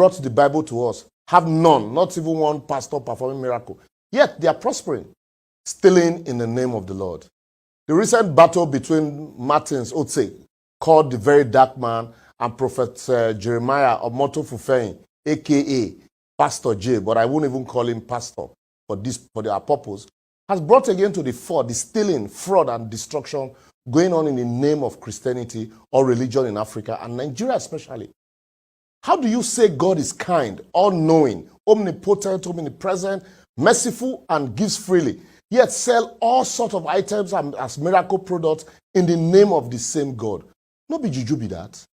brought the Bible to us have none, not even one pastor performing miracle. Yet they are prospering, stealing in the name of the Lord. The recent battle between Martins Otse, called the Very Dark Man, and Prophet Jeremiah Omoto Fufeyin, a.k.a. Pastor J, but I won't even call him pastor for their purpose, has brought again to the fore the stealing, fraud, and destruction going on in the name of Christianity or religion in Africa, and Nigeria especially. How do you say God is kind, all-knowing, omnipotent, omnipresent, merciful, and gives freely, yet sell all sorts of items as miracle products in the name of the same God? No be juju be that.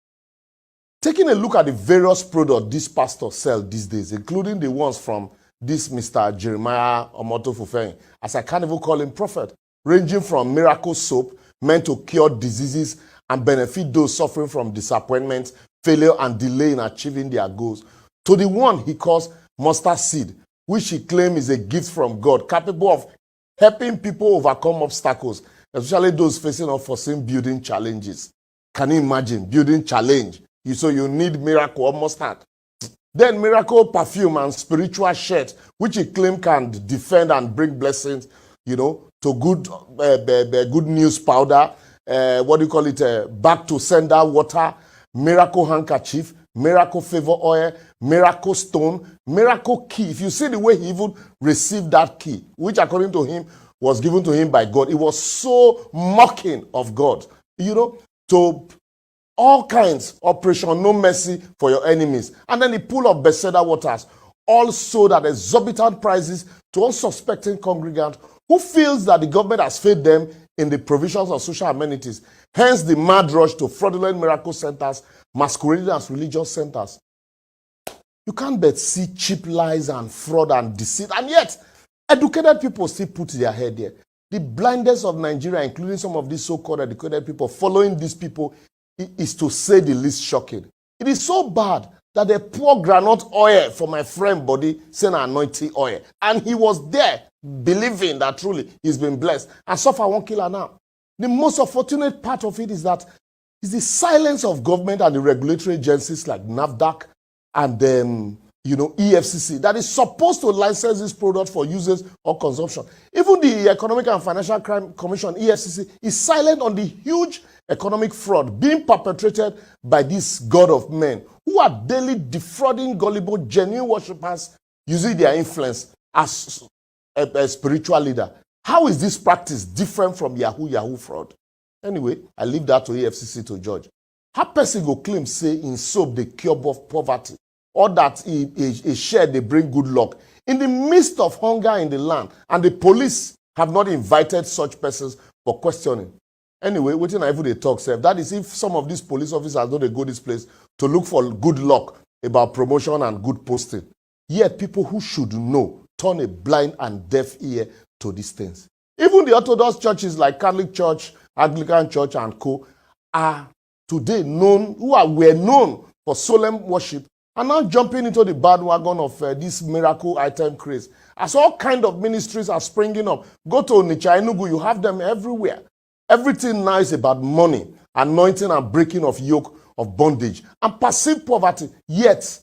Taking a look at the various products these pastors sell these days, including the ones from this Mr. Jeremiah Omoto Fufeyin, as I can't even call him prophet, ranging from miracle soap meant to cure diseases and benefit those suffering from disappointment, failure, and delay in achieving their goals, to the one he calls mustard seed, which he claims is a gift from God, capable of helping people overcome obstacles, especially those facing unforeseen building challenges. Can you imagine building challenge? So you need miracle or mustard. Then miracle perfume and spiritual shirt, which he claims can defend and bring blessings, to good news powder, back to sender water, miracle handkerchief, miracle favor oil, miracle stone, miracle key. If you see the way he even received that key, which according to him was given to him by God, it was so mocking of God, to all kinds, Operation No Mercy for your enemies. And then the pool of Bethesda waters, all sold at exorbitant prices to unsuspecting congregants who feels that the government has failed them in the provisions of social amenities. Hence the mad rush to fraudulent miracle centers masquerading as religious centers. You can't but see cheap lies and fraud and deceit, and yet educated people still put their head there. The blindness of Nigeria, including some of these so-called educated people following these people, is to say the least shocking. It is so bad that they pour granite oil for my friend body, saying anointing oil. And he was there believing that truly he's been blessed. And suffer one killer now. The most unfortunate part of it is that it's the silence of government and the regulatory agencies like NAFDAC and EFCC that is supposed to license this product for users or consumption. Even the Economic and Financial Crime Commission, EFCC, is silent on the huge economic fraud being perpetrated by this God of men who are daily defrauding gullible, genuine worshippers using their influence as a spiritual leader. How is this practice different from Yahoo fraud? Anyway, I leave that to EFCC to judge. How person go claim say in soap they cure poverty, or that a share they bring good luck in the midst of hunger in the land, and the police have not invited such persons for questioning? Anyway, waiting I even they talk, sir. That is if some of these police officers don't they go this place to look for good luck about promotion and good posting. Yet people who should know turn a blind and deaf ear to these things. Even the Orthodox churches like Catholic Church, Anglican Church, and co. are today were known for solemn worship, and now jumping into the bandwagon of this miracle item craze. As all kind of ministries are springing up. Go to Onitsha, Enugu, you have them everywhere. Everything now is about money, anointing, and breaking of yoke of bondage and perceived poverty. Yet,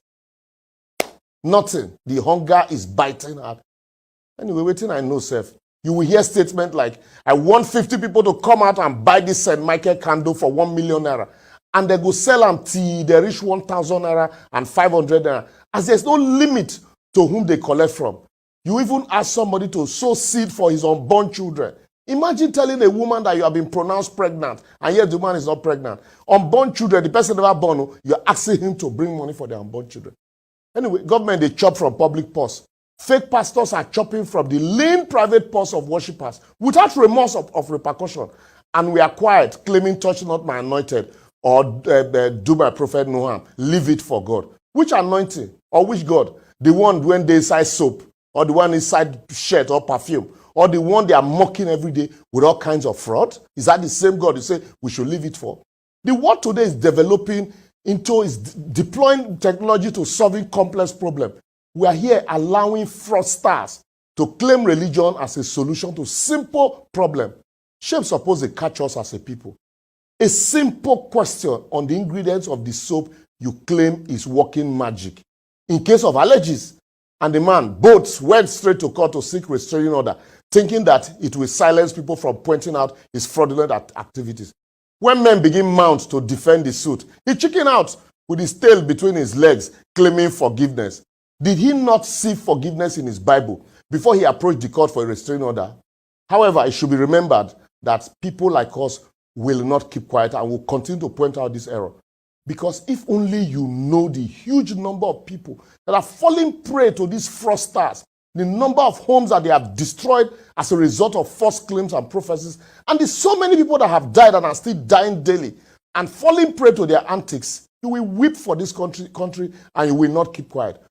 nothing. The hunger is biting hard. Anyway, waiting I know, Seth. You will hear statements like, I want 50 people to come out and buy this St. Michael candle for 1 million naira. And they go sell them till they reach 1,000 naira and 500 naira. As there's no limit to whom they collect from. You even ask somebody to sow seed for his unborn children. Imagine telling a woman that you have been pronounced pregnant, and yet the woman is not pregnant. Unborn children, the person never born, you're asking him to bring money for their unborn children. Anyway, government, they chop from public purse. Fake pastors are chopping from the lean private purse of worshippers without remorse of repercussion. And we are quiet, claiming, touch not my anointed, or do my prophet no harm. Leave it for God. Which anointing? Or which God? The one when they inside soap, or the one inside shirt or perfume, or the one they are mocking every day with all kinds of fraud? Is that the same God you say we should leave it for? The world today is developing into, is deploying technology to solving complex problems. We are here allowing fraudsters to claim religion as a solution to simple problem. Shame suppose they catch us as a people. A simple question on the ingredients of the soap you claim is working magic. in case of allergies. And the man, both went straight to court to seek restraining order, thinking that it will silence people from pointing out his fraudulent activities. When men begin mount to defend the suit, he chickened out with his tail between his legs, claiming forgiveness. Did he not see forgiveness in his Bible before he approached the court for a restraining order? However, it should be remembered that people like us will not keep quiet and will continue to point out this error. Because if only you know the huge number of people that are falling prey to these fraudsters, the number of homes that they have destroyed as a result of false claims and prophecies, and there's so many people that have died and are still dying daily and falling prey to their antics, you will weep for this country and you will not keep quiet.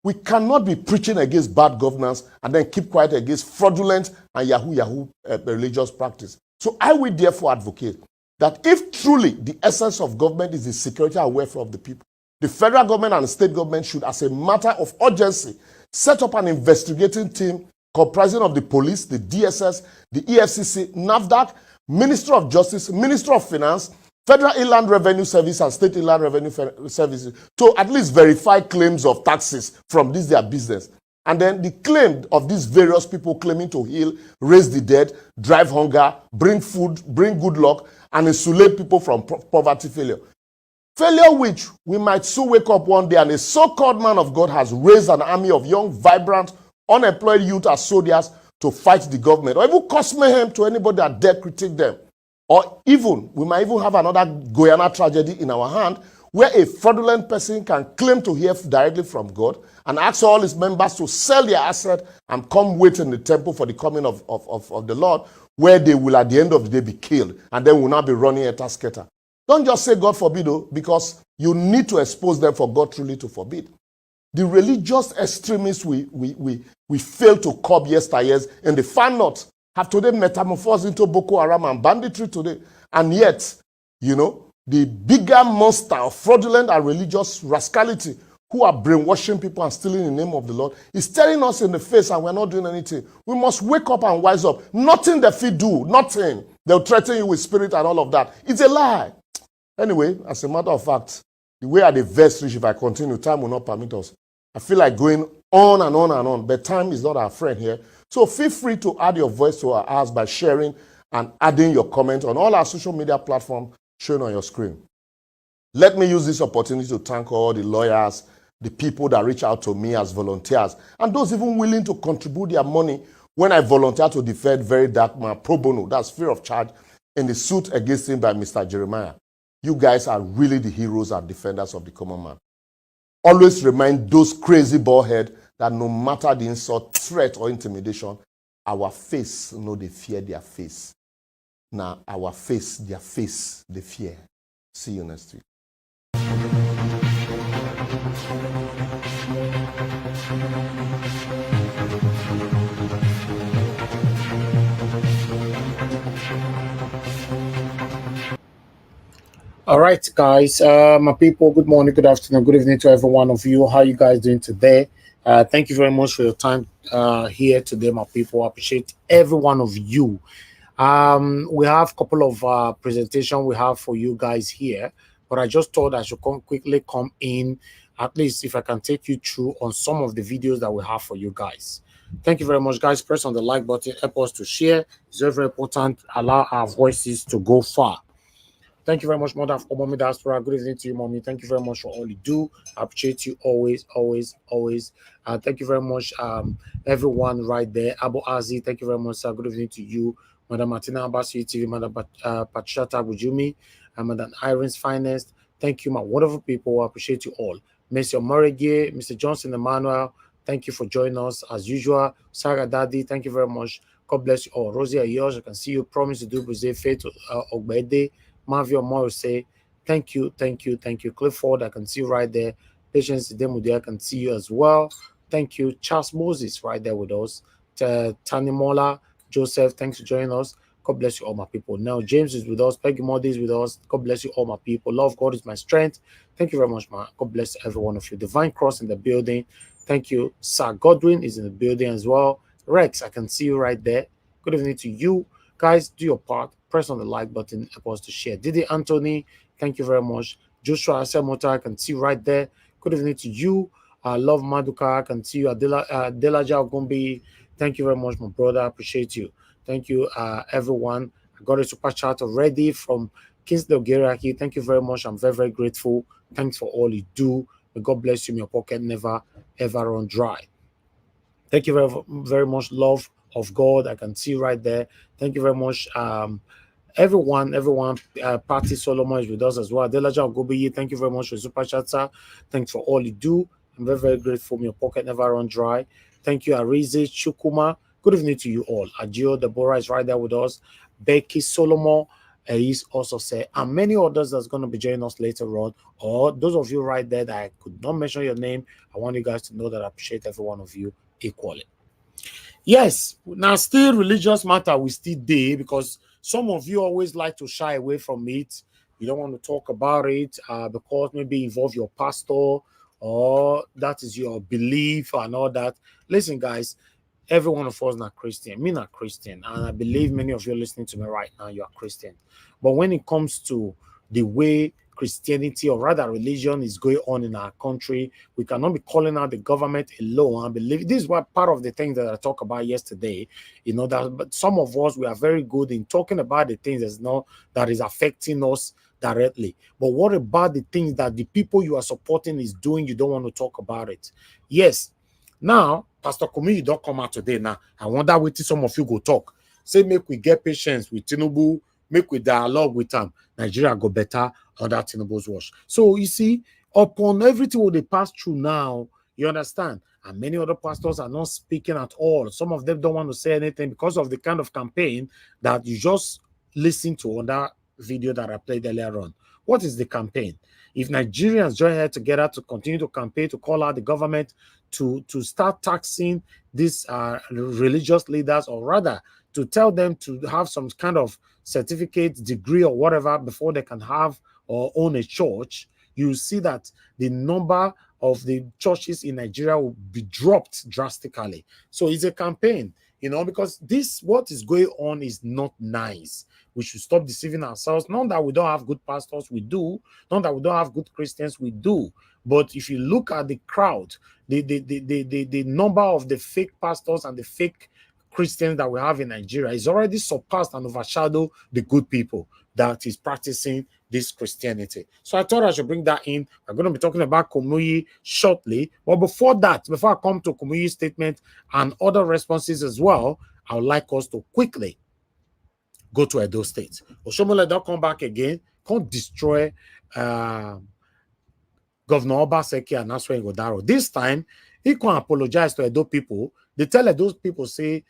We cannot be preaching against bad governance and then keep quiet against fraudulent and yahoo religious practice. So I will therefore advocate that if truly the essence of government is the security and welfare of the people, the federal government and the state government should, as a matter of urgency, set up an investigating team comprising of the police, the DSS, the EFCC, NAFDAC, Ministry of Justice, Ministry of Finance, Federal Inland Revenue Service and State Inland Revenue Services to at least verify claims of taxes from this their business. And then the claim of these various people claiming to heal, raise the dead, drive hunger, bring food, bring good luck, and insulate people from poverty failure. Failure which we might soon wake up one day and a so-called man of God has raised an army of young, vibrant, unemployed youth as soldiers to fight the government, or even cause mayhem to anybody that dare critique them. Or even, we might even have another Guyana tragedy in our hand where a fraudulent person can claim to hear directly from God and ask all his members to sell their asset and come wait in the temple for the coming of the Lord, where they will at the end of the day be killed and then will not be running a tasketa. Don't just say God forbid, though, because you need to expose them for God truly to forbid. The religious extremists we failed to curb yesteryears in the far north have today metamorphosed into Boko Haram and banditry today. And yet, you know, the bigger monster of fraudulent and religious rascality who are brainwashing people and stealing in the name of the Lord is staring us in the face and we're not doing anything. We must wake up and wise up. Nothing the feet do, nothing. They'll threaten you with spirit and all of that. It's a lie. Anyway, as a matter of fact, the way at the verse reach, if I continue, time will not permit us. I feel like going on and on and on, but time is not our friend here. So feel free to add your voice to ours by sharing and adding your comment on all our social media platforms shown on your screen. Let me use this opportunity to thank all the lawyers, the people that reach out to me as volunteers, and those even willing to contribute their money when I volunteer to defend very dark man pro bono, that's free of charge, in the suit against him by Mr. Jeremiah. You guys are really the heroes and defenders of the common man. Always remind those crazy ballhead that no matter the insult, threat, or intimidation, our face, no, they fear their face. Now, our face, their face, they fear. See you next week. All right, guys, my people, good morning, good afternoon, good evening to every one of you. How are you guys doing today? Thank you very much for your time here today, my people. I appreciate every one of you. We have a couple of presentations we have for you guys here, but I just thought I should quickly come in, at least if I can take you through on some of the videos that we have for you guys. Thank you very much, guys. Press on the like button, help us to share. It's very, very important. Allow our voices to go far. Thank you very much, Mother of Mommy Diaspora. Good evening to you, Mommy. Thank you very much for all you do. I appreciate you always, always, always. Thank you very much, everyone right there. Abu Azi, thank you very much, sir. Good evening to you. Madam Martina Abbasi TV, Madam Patricia Bujumi, and Madam Irene's Finest. Thank you, my wonderful people. I appreciate you all. Mr. Morrigue, Mr. Johnson Emmanuel, thank you for joining us as usual. Sarah Daddy, thank you very much. God bless you all. Rosie Ayosh, I can see you. Promise to do Buze Faith Ogbede. Mavio Morris say, thank you, thank you, thank you. Clifford, I can see you right there. Patience Demude, I can see you as well. Thank you. Charles Moses right there with us. Tanimola, Joseph, thanks for joining us. God bless you all, my people. Now, James is with us. Peggy Modi is with us. God bless you all, my people. Love God is my strength. Thank you very much, man. God bless every one of you. Divine Cross in the building. Thank you. Sir Godwin is in the building as well. Rex, I can see you right there. Good evening to you. Guys, do your part. Press on the like button, help us to share. Didi Anthony, thank you very much. Joshua Asemota, I can see right there. Good evening to you. Love Maduka, I can see you. Delaja Ogumbi, thank you very much, my brother. I appreciate you. Thank you, everyone. I got a super chat already from Kingsley Ogeraki. Thank you very much. I'm very, very grateful. Thanks for all you do. May God bless you. May your pocket never, ever run dry. Thank you very, very much. Love of God. I can see right there. Thank you very much. Everyone, Patty Solomon is with us as well. Delaja Ogobiyi, thank you very much for super chat, sir. Thanks for all you do. I'm very, very grateful. Your pocket never run dry. Thank you, Arize Chukuma. Good evening to you all. Ajio Deborah is right there with us. Becky Solomon is also say, and many others that's going to be joining us later on. Or those of you right there that I could not mention your name, I want you guys to know that I appreciate every one of you equally. Yes, now still religious matter we still do, because some of you always like to shy away from it. You don't want to talk about it because maybe involve your pastor or that is your belief and all that. Listen, guys, every one of us not Christian. Me not Christian, and I believe many of you listening to me right now, you are Christian. But when it comes to the way Christianity, or rather religion, is going on in our country, we cannot be calling out the government alone. I believe this is what part of the things that I talked about yesterday. You know that, but some of us, we are very good in talking about the things that is affecting us directly. But what about the things that the people you are supporting is doing? You don't want to talk about it. Yes. Now, Pastor Kumuyi don't come out today. Now, I wonder what some of you go talk. Say, make we get patience with Tinubu, make we dialogue with them. Nigeria go better under Tinubu's watch. So you see, upon everything what they pass through now, you understand, and many other pastors are not speaking at all. Some of them don't want to say anything because of the kind of campaign that you just listened to on that video that I played earlier on. What is the campaign? If Nigerians join here together to continue to campaign, to call out the government to start taxing these religious leaders, or rather to tell them to have some kind of certificate, degree, or whatever before they can have or own a church, you see that the number of the churches in Nigeria will be dropped drastically. So it's a campaign, you know, because this, what is going on is not nice. We should stop deceiving ourselves. Not that we don't have good pastors, we do. Not that we don't have good Christians, we do. But if you look at the crowd, the number of the fake pastors and the fake Christians that we have in Nigeria is already surpassed and overshadowed the good people that is practicing this Christianity. So I thought I should bring that in. We're going to be talking about Kumuyi shortly. But before that, before I come to Kumuyi's statement and other responses as well, I would like us to quickly go to Edo State. Oshomole don't come back again, can't destroy Governor Obaseki and Naswe Godaro. This time, he can apologize to Edo people. They tell Edo people, say,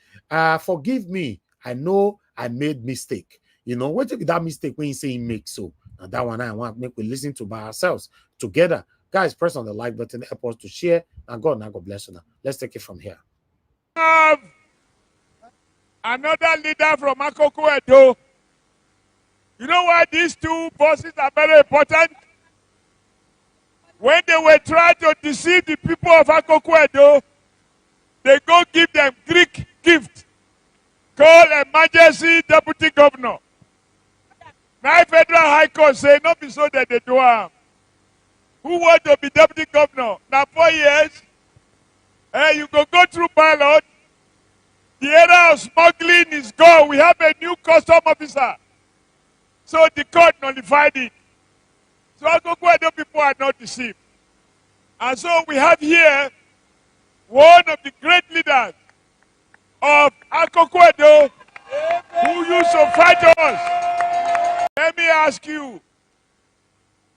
forgive me. I know I made mistake. You know, what if that mistake when you say he makes so? And that one I want to make we listen to by ourselves together. Guys, press on the like button, help us to share. And God bless you now. Let's take it from here. Another leader from Akoko Edo. You know why these two bosses are very important? When they were trying to deceive the people of Akoko Edo, they go give them Greek gift called emergency deputy governor. Now Federal High Court say not be so that they do harm. Who want to be deputy governor? Now 4 years, you go through pilot. The area of smuggling is gone. We have a new custom officer. So the court nullified it. So Akoko Edo people are not deceived. And so we have here one of the great leaders of Akoko Edo who used to fight us. Let me ask you.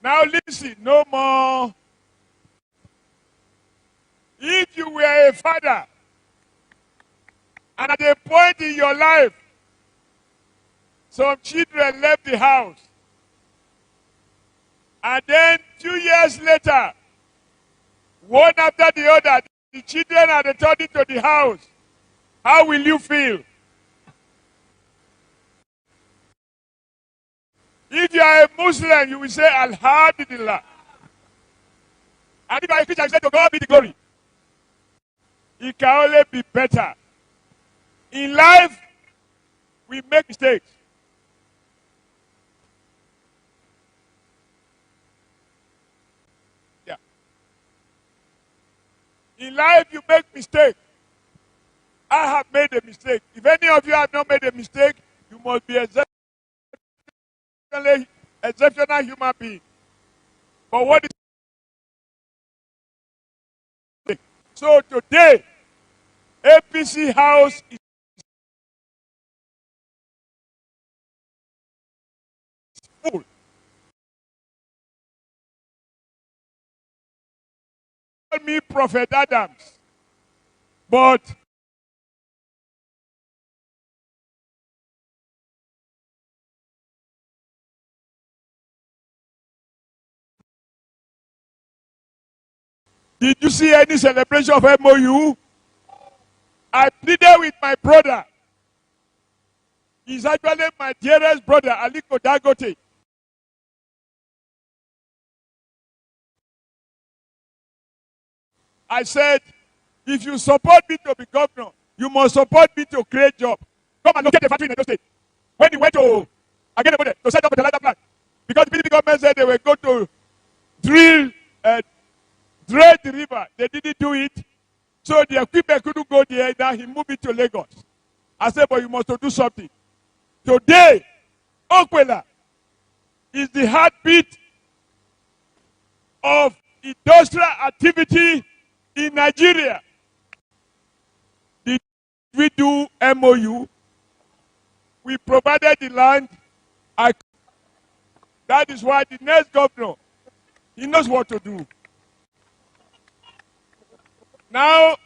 Now listen, no more. If you were a father and at a point in your life, some children left the house, and then 2 years later, one after the other, the children are returning to the house, how will you feel? If you are a Muslim, you will say, Alhamdulillah. And if you are a Christian, you say, to God be the glory. It can only be better. In life, we make mistakes. Yeah. life you make mistake. I have made a mistake. If any of you have not made a mistake, you must be exceptional human being. But what is so today, APC House is full. Call me Prophet Adams, but did you see any celebration of MOU? I pleaded with my brother. He's actually my dearest brother, Aliko Dangote. I said, if you support me to be governor, you must support me to create jobs. Come and locate the factory in Edo State. When he went to set up a fertilizer plant, because the PDP government said they were going to drain the river, they didn't do it. So the equipment couldn't go there. Now he moved it to Lagos. I said, but you must do something. Today, Okwela is the heartbeat of industrial activity in Nigeria. Did we do MOU? We provided the land. That is why the next governor, he knows what to do. Now,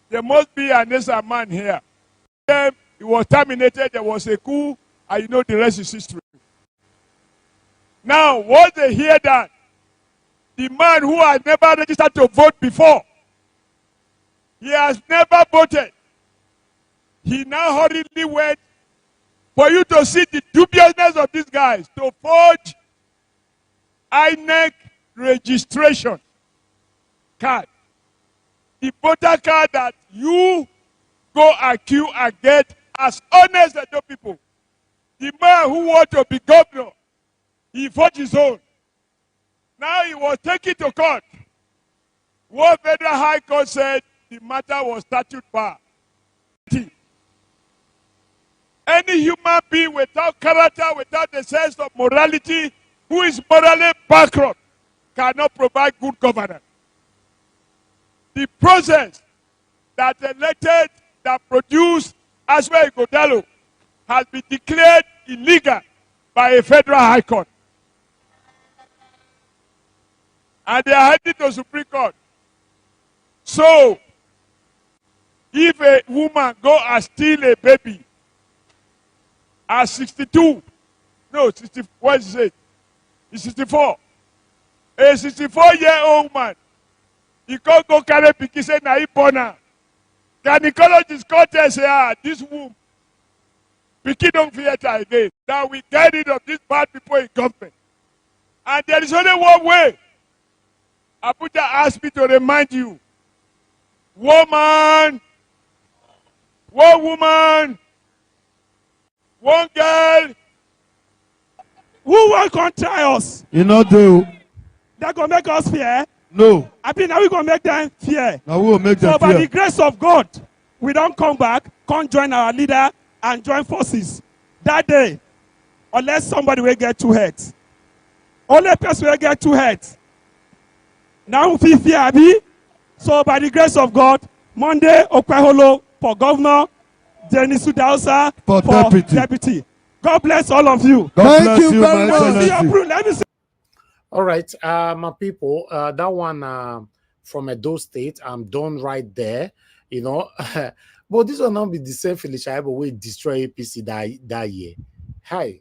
there must be an Esa man here. He was terminated, there was a coup, and you know the rest is history. Now, once they hear that, the man who has never registered to vote before, he has never voted, he now hurriedly went for you to see the dubiousness of these guys to forge INEC registration card. The voter card that you go and queue and get as honest as those people. The man who wants to be governor, he forged his own. Now he was taken to court. What Federal High Court said the matter was statute bar. Any human being without character, without the sense of morality, who is morally bankrupt, cannot provide good governance. The process that elected, that produced Aswe Igodalo has been declared illegal by a Federal High Court. And they are heading to Supreme Court. So, if a woman go and steal a baby at 62, no, 60, what is it? It's 64. A 64-year-old man, he can't go carry pikin say na he born am. Gynecologist come tell say, this womb, pikin don't fear her again. Now we get rid of these bad people in government. And there is only one way. Abuja asked me to remind you, woman, one woman, one girl, who will come try us? You know do. They're going to make us fear? No. I mean, now we're going to make them fear. Now we will make them so fear. by the grace of God, we don't come back, come join our leader and join forces. That day, unless somebody will get two heads. Only person will get two heads. Now we fear, Abi. So by the grace of God, Monday, Okweholo for governor, Jenisu Dausa for deputy. God bless all of you. God Thank bless you very much. Let me see. All right, my people, that one from Edo State, I'm done right there, you know. But this will not be the same Felicia but we destroy APC that year. Hi,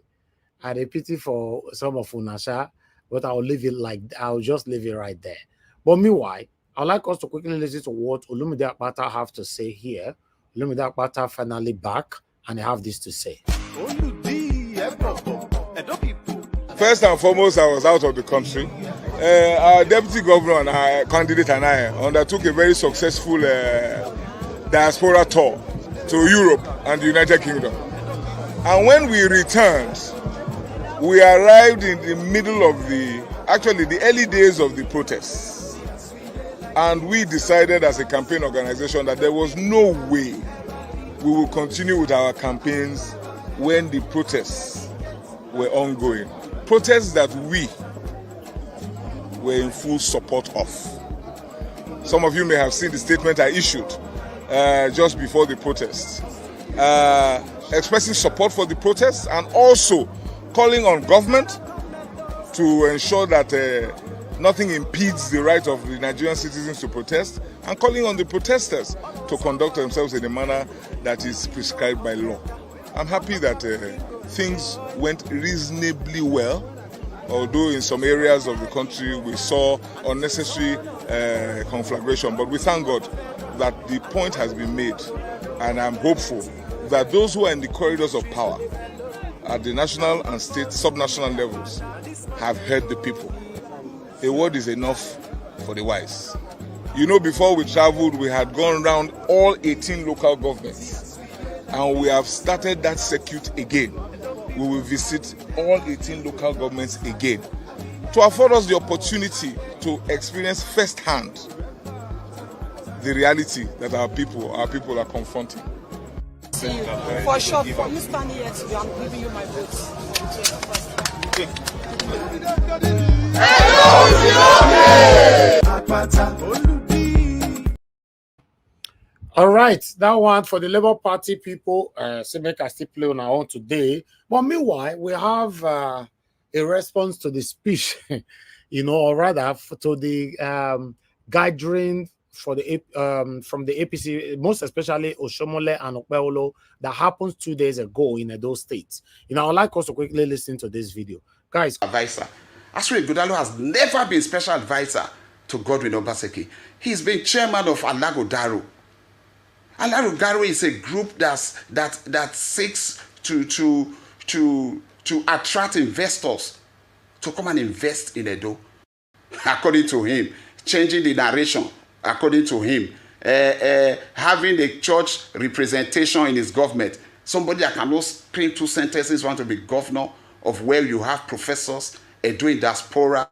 I had a pity for some of Unasha, but I'll leave it I'll just leave it right there. But meanwhile, I'd like us to quickly listen to what Olumide Akpata have to say here. Olumide Akpata finally back, and I have this to say. First and foremost, I was out of the country. Our deputy governor and our candidate and I undertook a very successful diaspora tour to Europe and the United Kingdom. And when we returned, we arrived in the middle of the early days of the protests. And we decided as a campaign organization that there was no way we will continue with our campaigns when the protests were ongoing. Protests that we were in full support of. Some of you may have seen the statement I issued just before the protest, expressing support for the protests and also calling on government to ensure that nothing impedes the right of the Nigerian citizens to protest, and calling on the protesters to conduct themselves in a manner that is prescribed by law. I'm happy that things went reasonably well, although in some areas of the country we saw unnecessary conflagration. But we thank God that the point has been made, and I'm hopeful that those who are in the corridors of power at the national and state, subnational levels have heard the people. A word is enough for the wise. You know, before we traveled, we had gone around all 18 local governments, and we have started that circuit again. We will visit all 18 local governments again to afford us the opportunity to experience firsthand the reality that our people are confronting. See you. For sure, for me standing here today, I'm giving you my votes. All right, that one for the Labour Party people. Civic are still playing on our own today. But meanwhile, we have a response to the speech, or rather to the gathering for the from the APC, most especially Oshomole and Okpeolo, that happened 2 days ago in Edo State. I would like us to quickly listen to this video, guys. Advisor. Asuri Godalo has never been special advisor to Godwin Obaseki. He's been chairman of Alago Daru. Alago Daru is a group that seeks to attract investors to come and invest in Edo. According to him, changing the narration. According to him, having a church representation in his government. Somebody that cannot scream 2 sentences want to be governor of where you have professors doing diaspora,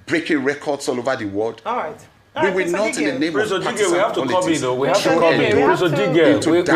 breaking records all over the world. All right. We will not, in the name of partisan we have to come in, though. We have to come in.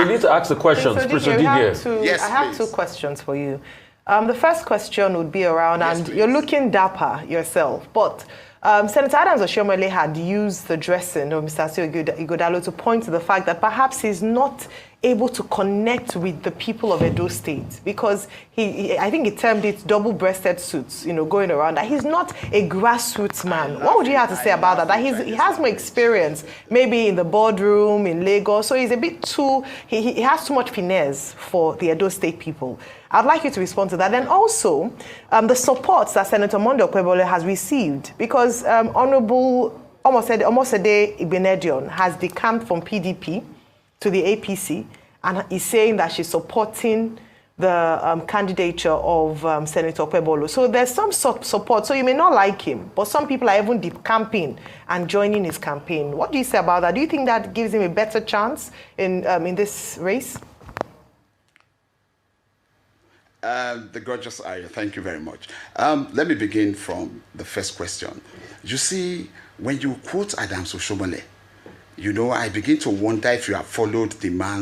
We need to ask the questions. Yes, I have 2 questions for you. The first question would be around, and you're looking dapper yourself, but Senator Adams Oshiomhole had used the dressing of Mr. Asio Ighodalo to point to the fact that perhaps he's not able to connect with the people of Edo State, because I think he termed it double-breasted suits, going around, that he's not a grassroots man. What would you have to say about that? That he has more experience, maybe in the boardroom, in Lagos, so he's a bit too, he has too much finesse for the Edo State people. I'd like you to respond to that. And also, the support that Senator Monday Okpebholo has received, because Honorable Omosede Igbenedion has decamped from PDP to the APC, and is saying that she's supporting the candidature of Senator Okpebholo. So there's some support. So you may not like him, but some people are even decamping and joining his campaign. What do you say about that? Do you think that gives him a better chance in this race? The gorgeous Aya, thank you very much. Let me begin from the first question. You see, when you quote Adams Oshiomhole, I begin to wonder if you have followed a man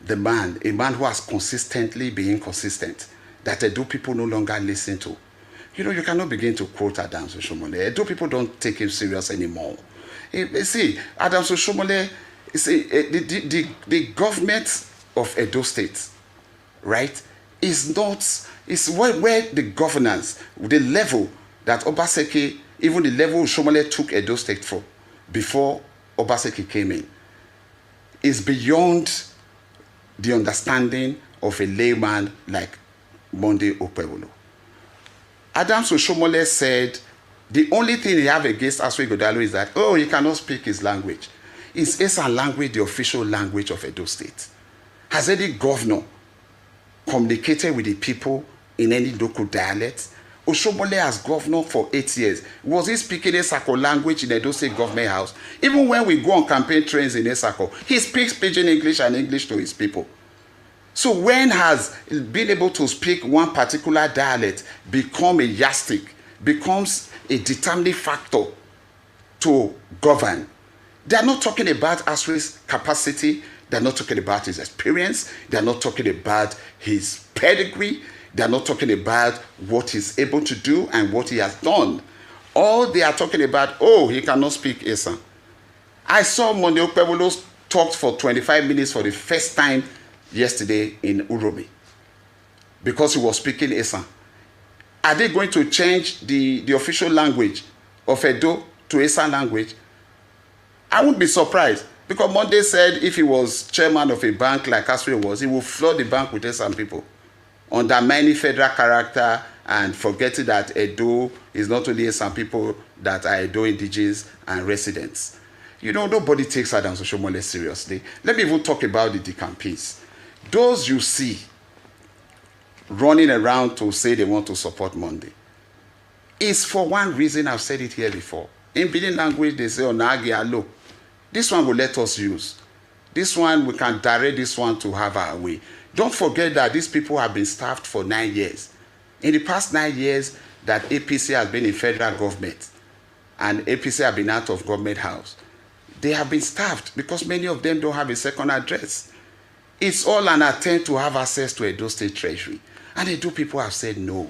who has consistently been inconsistent, that Edo people no longer listen to. You cannot begin to quote Adams Oshiomhole. Edo people don't take him serious anymore. See, Adams Oshiomhole, the government of Edo State, right, is where the governance, the level that Obaseki, even the level Oshiomhole took Edo State for before Obaseki came in, is beyond the understanding of a layman like Monday Okpebholo. Adams Oshiomhole said the only thing he have against Asio Ighodalo is that, he cannot speak his language. Is Esa language the official language of Edo State? Has any governor communicated with the people in any local dialect? Oshiomhole as governor for 8 years. Was he speaking Esako language in Edo State Government House? Even when we go on campaign trains in Esako, he speaks Pidgin English and English to his people. So when has being able to speak one particular dialect become a yardstick, becomes a determining factor to govern. They are not talking about Asri's capacity. They are not talking about his experience. They are not talking about his pedigree. They are not talking about what he's able to do and what he has done. All they are talking about, oh, he cannot speak Esan. I saw Monday Okpebolo talked for 25 minutes for the first time yesterday in Uromi because he was speaking Esan. Are they going to change the official language of Edo to Esan language? I wouldn't be surprised because Monday said if he was chairman of a bank like Asri was, he will flood the bank with Esan people, undermining federal character and forgetting that Edo is not only Esan people that are Edo indigenes and residents. You know, nobody takes Adams Oshiomhole seriously. Let me even talk about the decampaigns. Those you see running around to say they want to support Monday is for one reason. I've said it here before. In Benin language, they say, Onagi alo. This one will let us use. This one, we can direct this one to have our way. Don't forget that these people have been staffed for 9 years. In the past 9 years that APC has been in federal government and APC have been out of government house, they have been staffed because many of them don't have a second address. It's all an attempt to have access to Edo State Treasury. And Edo people have said no.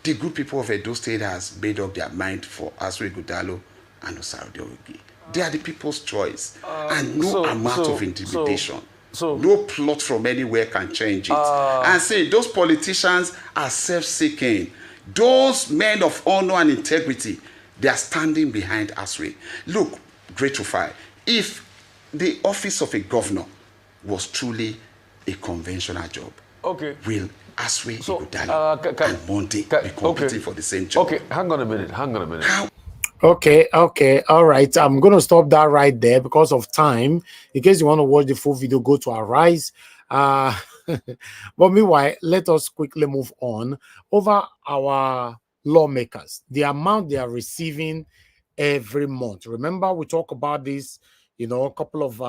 The good people of Edo State has made up their mind for Asri Gudalo and Osarode Ogi. They are the people's choice. And no amount of intimidation, no plot from anywhere can change it. And say those politicians are self-seeking. Those men of honor and integrity, they are standing behind Asri. Look, Great Rufai, if the office of a governor was truly a conventional job, okay, will Asri Ighodalo and Monday be competing for the same job? Okay, hang on a minute. How? Okay, all right. I'm going to stop that right there because of time. In case you want to watch the full video, go to Arise. But meanwhile, let us quickly move on over our lawmakers. The amount they are receiving every month. Remember, we talked about this, a couple of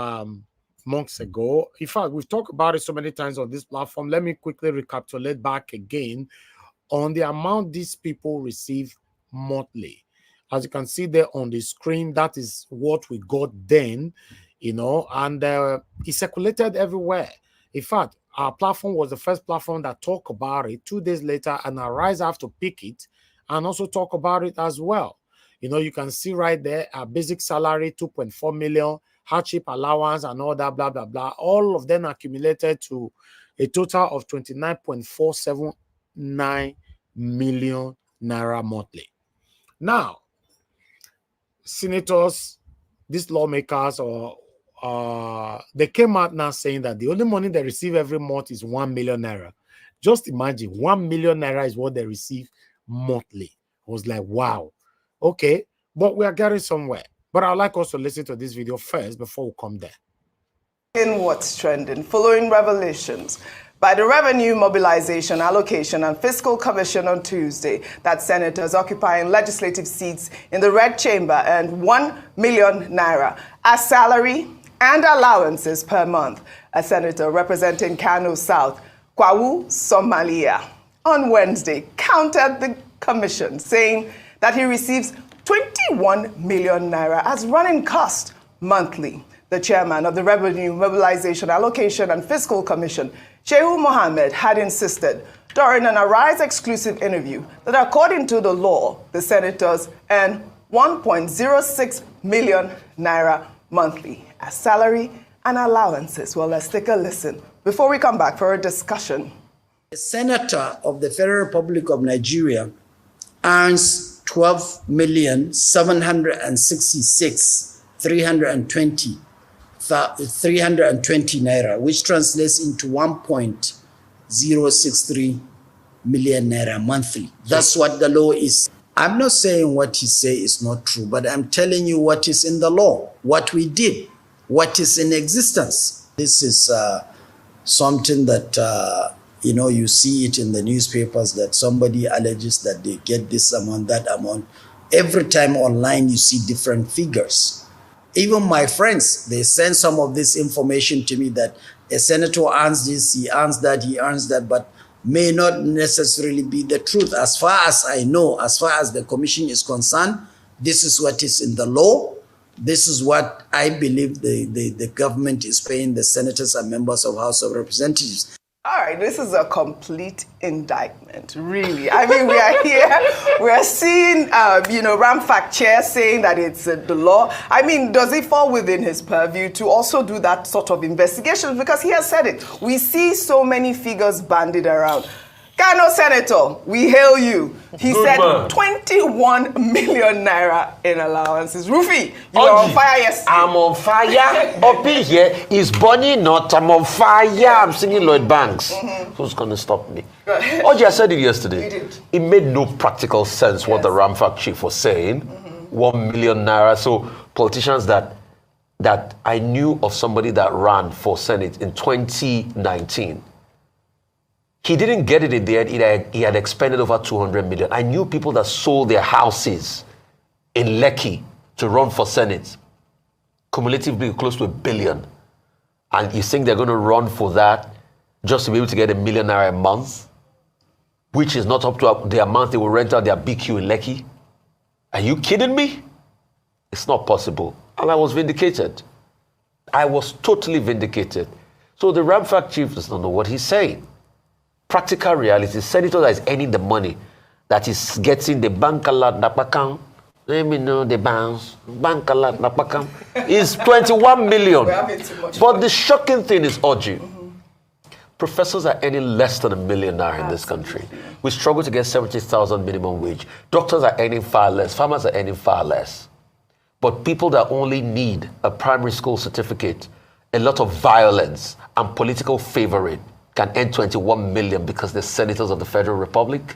months ago. In fact, we've talked about it so many times on this platform. Let me quickly recapitulate back again on the amount these people receive monthly. As you can see there on the screen, that is what we got then, and it circulated everywhere. In fact, our platform was the first platform that talked about it. 2 days later, and Arise have to pick it and also talk about it as well. You can see right there, our basic salary, 2.4 million, hardship allowance and all that, blah, blah, blah. All of them accumulated to a total of 29.479 million naira monthly. Now, senators, these lawmakers, they came out now saying that the only money they receive every month is 1 million naira. Just imagine, 1 million naira is what they receive monthly. I was like, wow. Okay, but we are getting somewhere. But I'd like us to listen to this video first before we come there. In what's trending, following revelations by the Revenue Mobilization, Allocation and Fiscal Commission on Tuesday that senators occupying legislative seats in the Red Chamber earned 1 million naira as salary and allowances per month. A senator representing Kano South, Kwawu Somalia, on Wednesday countered the commission, saying that he receives 21 million naira as running cost monthly. The chairman of the Revenue Mobilization, Allocation and Fiscal Commission, Shehu Mohammed, had insisted during an Arise exclusive interview that according to the law, the senators earn 1.06 million naira monthly as salary and allowances. Well, let's take a listen before we come back for a discussion. A senator of the Federal Republic of Nigeria earns 12,766,320 naira, which translates into 1.063 million naira monthly. That's what the law is. I'm not saying what you say is not true, but I'm telling you what is in the law, what we did, what is in existence. This is something that, you see it in the newspapers that somebody alleges that they get this amount, that amount. Every time online, you see different figures. Even my friends, they send some of this information to me that a senator earns this, he earns that, but may not necessarily be the truth. As far as I know, as far as the commission is concerned, This is what is in the law. This is what I believe the government is paying the senators and members of House of Representatives. All right, this is a complete indictment, really. I mean, we are here, we're seeing, Ramfac Chair saying that it's the law. I mean, does it fall within his purview to also do that sort of investigation? Because he has said it. We see so many figures bandied around. Kano Senator, we hail you. He said 21 million naira in allowances. Rufi, you are on fire yesterday. I'm on fire. Up in here is Bonnie not. I'm on fire. I'm singing Lloyd Banks. Who's going to stop me? Oji, I said it yesterday. You did. It made no practical sense what the Ramfac chief was saying. 1 million naira. So politicians that I knew of somebody that ran for Senate in 2019. He didn't get it in the end. He had expended over 200 million. I knew people that sold their houses in Lekki to run for Senate, cumulatively close to $1 billion. And you think they're going to run for that just to be able to get $1 million a month, which is not up to the amount they will rent out their BQ in Lekki? Are you kidding me? It's not possible. And I was vindicated. I was totally vindicated. So the Ramfac chief does not know what he's saying. Practical reality, senator that is earning the money, that is getting the bank alert napakam, let me know the bounce, bank alert napakam, is 21 million. But the shocking thing is, Oji, professors are earning less than $1 million in this country. We struggle to get 70,000 minimum wage. Doctors are earning far less. Farmers are earning far less. But people that only need a primary school certificate, a lot of violence and political favoring, can earn 21 million because they're senators of the Federal Republic.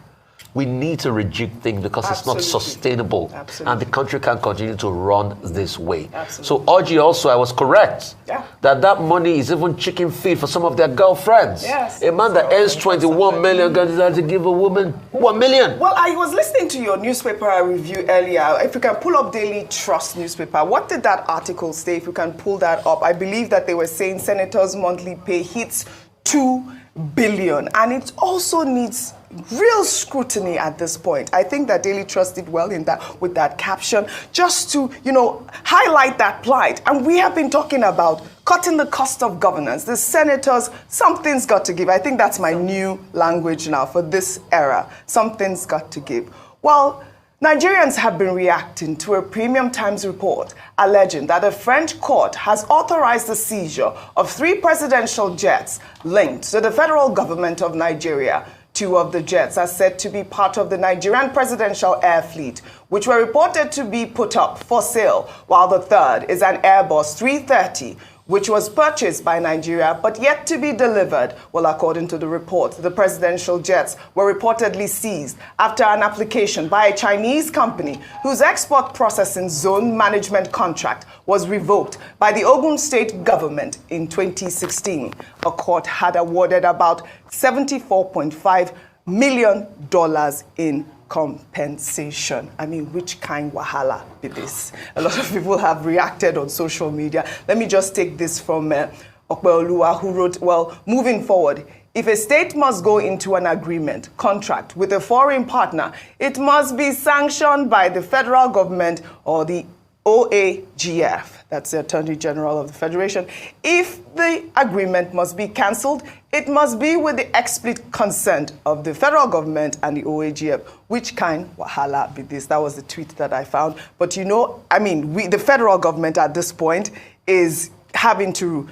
We need to rejig things because it's not sustainable. And the country can't continue to run this way. So, Oji, also, I was correct that money is even chicken feed for some of their girlfriends. A man that earns 21 million can to give a woman 1 million. Well, I was listening to your newspaper review earlier. If you can pull up Daily Trust newspaper, what did that article say? If you can pull that up, I believe that they were saying senators' monthly pay hits 2 billion, and it also needs real scrutiny at this point. I think that Daily Trust did well in that with that caption, just to highlight that plight. And we have been talking about cutting the cost of governance. The senators, something's got to give. I think that's my new language now for this era. Something's got to give. Well, Nigerians have been reacting to a Premium Times report alleging that a French court has authorized the seizure of 3 presidential jets linked to the federal government of Nigeria. 2 of the jets are said to be part of the Nigerian presidential air fleet, which were reported to be put up for sale, while the third is an Airbus 330, which was purchased by Nigeria but yet to be delivered. Well, according to the report, the presidential jets were reportedly seized after an application by a Chinese company whose export processing zone management contract was revoked by the Ogun State government in 2016. A court had awarded about $74.5 million in compensation. I mean, which kind wahala be this? A lot of people have reacted on social media. Let me just take this from Okpeoluwa, who wrote, well, moving forward, if a state must go into an agreement, contract with a foreign partner, it must be sanctioned by the federal government or the OAGF, that's the Attorney General of the Federation. If the agreement must be cancelled, it must be with the explicit consent of the federal government and the OAGF. Which kind wahala be this? That was the tweet that I found. But the federal government at this point is having to,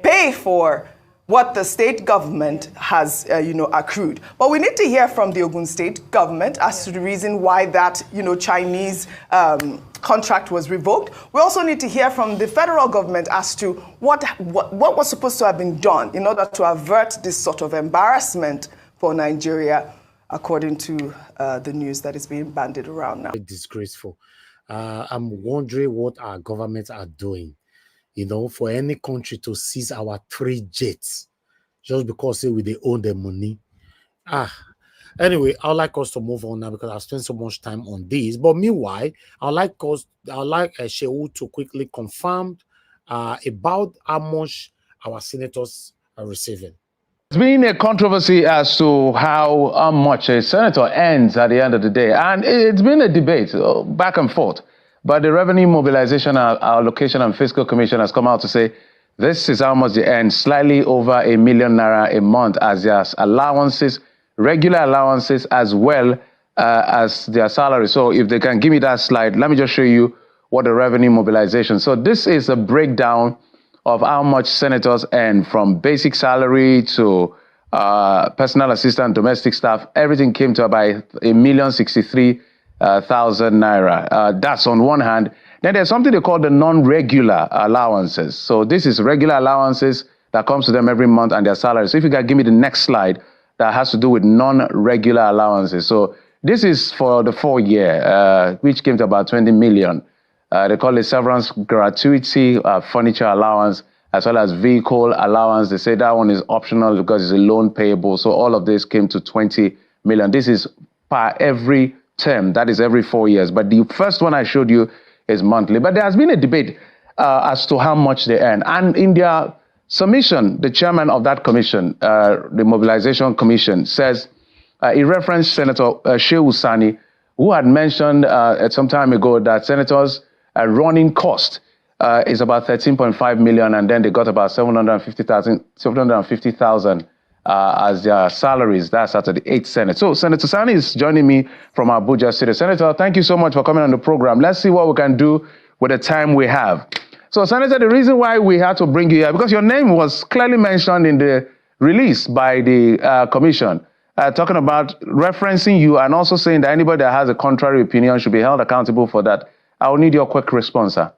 pay for what the state government has, accrued. But we need to hear from the Ogun State government as to the reason why that, Chinese contract was revoked. We also need to hear from the federal government as to what was supposed to have been done in order to avert this sort of embarrassment for Nigeria, according to the news that is being bandied around now. Disgraceful. I'm wondering what our governments are doing. For any country to seize our 3 jets just because they own the money. Anyway, I'd like us to move on now because I've spent so much time on this. But meanwhile, I'd like Shehu to quickly confirm about how much our senators are receiving. There's been a controversy as to how much a senator earns at the end of the day. And it's been a debate back and forth. But the Revenue Mobilization, Allocation and Fiscal Commission has come out to say this is how much they earn, slightly over ₦1 million a month as their allowances, regular allowances, as well as their salary. So if they can give me that slide, let me just show you what the Revenue Mobilization. So this is a breakdown of how much senators earn, from basic salary to personal assistant, domestic staff. Everything came to about ₦1,063,000 naira. That's on one hand. Then there's something they call the non-regular allowances. So this is regular allowances that comes to them every month and their salary. So if you can give me the next slide, that has to do with non-regular allowances. So this is for the 4-year, which came to about 20 million. They call it severance gratuity, furniture allowance, as well as vehicle allowance. They say that one is optional because it's a loan payable. So all of this came to 20 million. This is per every term. That is every 4 years. But the first one I showed you is monthly. But there has been a debate as to how much they earn. And in their submission, the chairman of that commission, the Mobilization Commission, says, he referenced Senator Shehu Sani, who had mentioned some time ago that senators' running cost is about 13.5 million, and then they got about 750,000 as their salaries. That's after the 8th Senate. So Senator Sani is joining me from Abuja City. Senator, thank you so much for coming on the program. Let's see what we can do with the time we have. So, Senator, the reason why we had to bring you here, because your name was clearly mentioned in the release by the commission, talking about referencing you and also saying that anybody that has a contrary opinion should be held accountable for that. I will need your quick response, sir.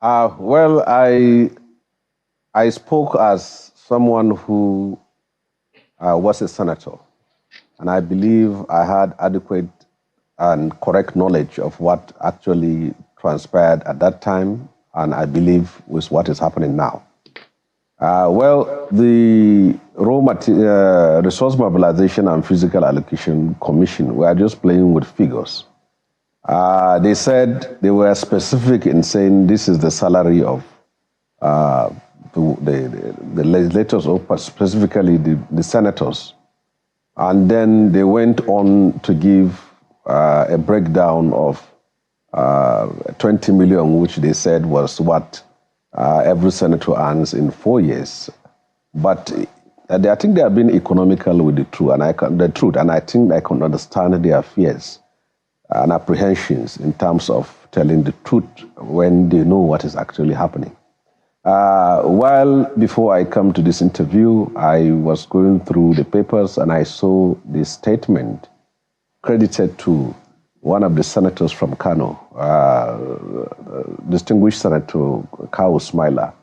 Well, I spoke as someone who was a senator, and I believe I had adequate and correct knowledge of what actually transpired at that time, and I believe with what is happening now. Well, the Resource Mobilization and Physical Allocation Commission were just playing with figures. They said they were specific in saying this is the salary of the legislators, or specifically the senators. And then they went on to give a breakdown of 20 million, which they said was what every senator earns in 4 years. But I think they have been economical with the truth, and I think I can understand their fears and apprehensions in terms of telling the truth when they know what is actually happening. While before I come to this interview, I was going through the papers and I saw this statement credited to one of the senators from Kano, distinguished Senator Kawu Smaila,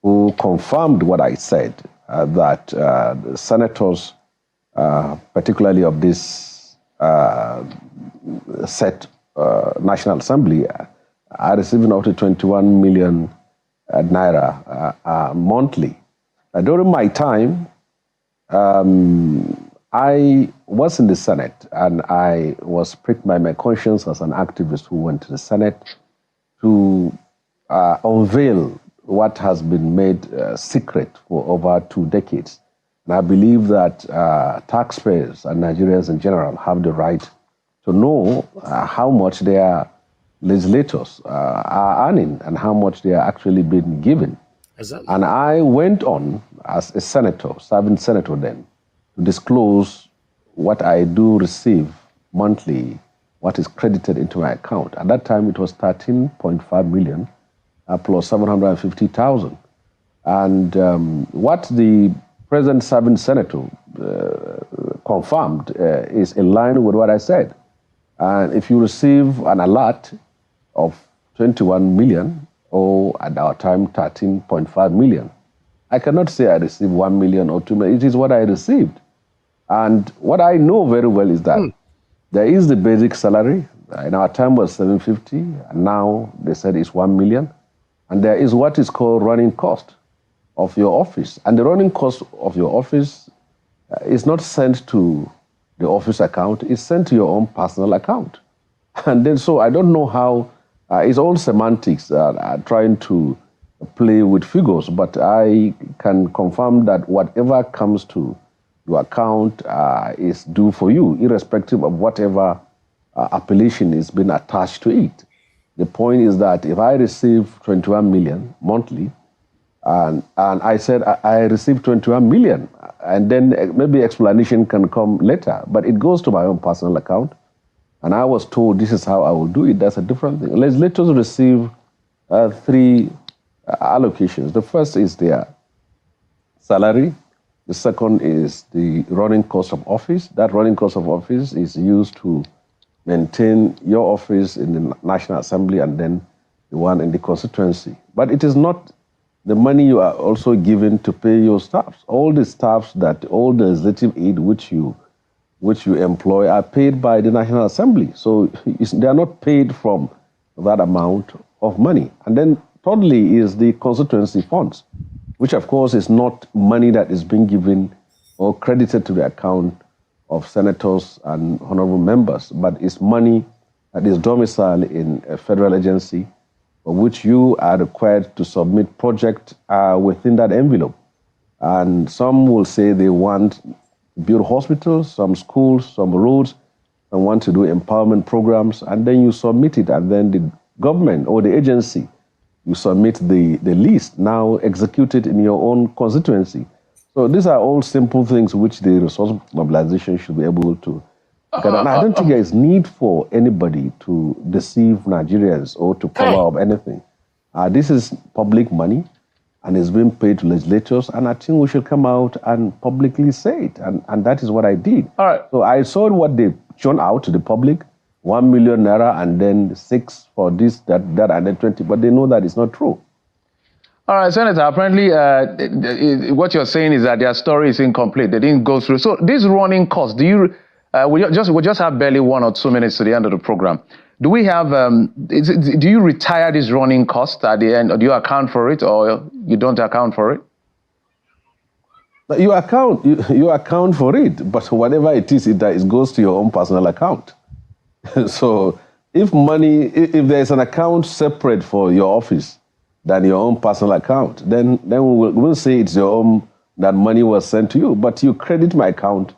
who confirmed what I said, that the senators, particularly of this set National Assembly, are receiving up to 21 million naira monthly. During my time, I was in the Senate, and I was pricked by my conscience as an activist who went to the Senate to unveil what has been made secret for over 2 decades. And I believe that taxpayers and Nigerians in general have the right to know how much their legislators are earning and how much they are actually being given. Exactly. And I went on as a senator, serving senator then, to disclose what I do receive monthly, what is credited into my account. At that time, it was 13.5 million plus 750,000. And what the present serving senator confirmed is in line with what I said. And if you receive an alert of 21 million, or at our time 13.5 million, I cannot say I received 1 million or 2 million. It is what I received. And what I know very well is that there is the basic salary. In our time was 750, and now they said it's 1 million. And there is what is called running cost of your office. And the running cost of your office is not sent to the office account, it's sent to your own personal account. And then so I don't know how, it's all semantics trying to play with figures, but I can confirm that whatever comes to your account is due for you, irrespective of whatever appellation is being attached to it. The point is that if I receive 21 million monthly, and I said I received 21 million, and then maybe explanation can come later, but it goes to my own personal account, and I was told this is how I will do it. That's a different thing. Let us receive 3 allocations. The first is their salary. The second is the running cost of office. That running cost of office is used to maintain your office in the National Assembly and then the one in the constituency. But it is not the money you are also given to pay your staffs. All the staffs all the legislative aid which you employ are paid by the National Assembly. So they are not paid from that amount of money. And then thirdly is the constituency funds, which of course is not money that is being given or credited to the account of senators and honorable members, but it's money that is domiciled in a federal agency for which you are required to submit projects within that envelope. And some will say they want to build hospitals, some schools, some roads, and want to do empowerment programs, and then you submit it, and then the government or the agency, you submit the list, now executed in your own constituency. So these are all simple things which the resource mobilization should be able to get. And I don't think there is need for anybody to deceive Nigerians or to cover up anything. This is public money and it's being paid to legislators, and I think we should come out and publicly say it. And that is what I did. All right. So I saw what they shown out to the public, 1 million naira and then 6 for this, that, and then 20, but they know that it's not true. All right, Senator, apparently what you're saying is that their story is incomplete. They didn't go through. So this running cost, do you, we just have barely 1 or 2 minutes to the end of the program. Do we have, do you retire this running cost at the end, or do you account for it, or you don't account for it? You account for it, but whatever it is, it goes to your own personal account. So if there's an account separate for your office than your own personal account, then we'll say it's your own, that money was sent to you, but you credit my account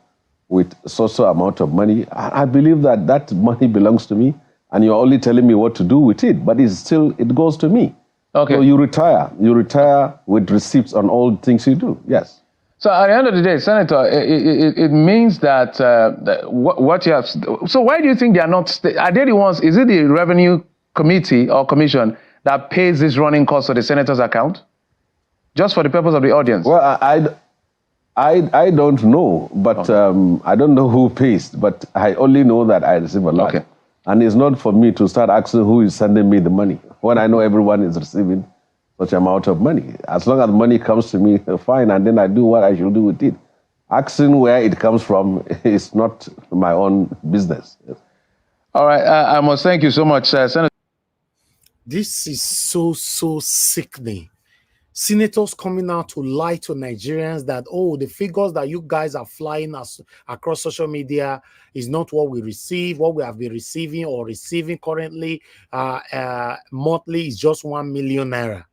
with so amount of money. I believe that money belongs to me, and you're only telling me what to do with it, but it goes to me. Okay. So you retire with receipts on all things you do, yes. So at the end of the day, Senator, it means that what you have. So why do you think they are not? Are they the ones? Is it the Revenue Committee or Commission that pays this running cost to the senator's account? Just for the purpose of the audience. Well, I don't know, but I don't know who pays. But I only know that I receive a lot, and it's not for me to start asking who is sending me the money when I know everyone is receiving such amount of money. As long as money comes to me, fine, and then I do what I should do with it. Asking where it comes from is not my own business. All right, I must thank you so much, Senator. This is so sickening. Senators coming out to lie to Nigerians that, oh, the figures that you guys are flying across social media is not what we receive. What we have been receiving or receiving currently monthly is just 1 million naira.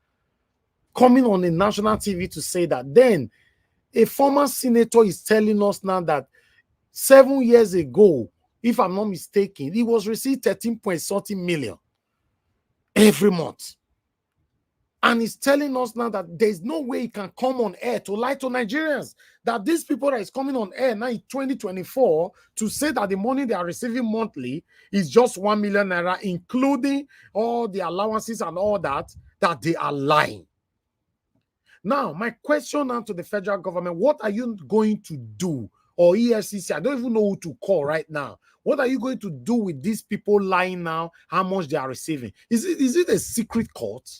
Coming on the national TV to say that. Then a former senator is telling us now that 7 years ago, if I'm not mistaken, he was received 13.something million every month. And he's telling us now that there's no way he can come on air to lie to Nigerians. That these people that is coming on air now in 2024 to say that the money they are receiving monthly is just 1 million naira, including all the allowances and all that they are lying. Now, my question now to the federal government, what are you going to do? Or EFCC, I don't even know who to call right now. What are you going to do with these people lying now, how much they are receiving? Is it a secret court?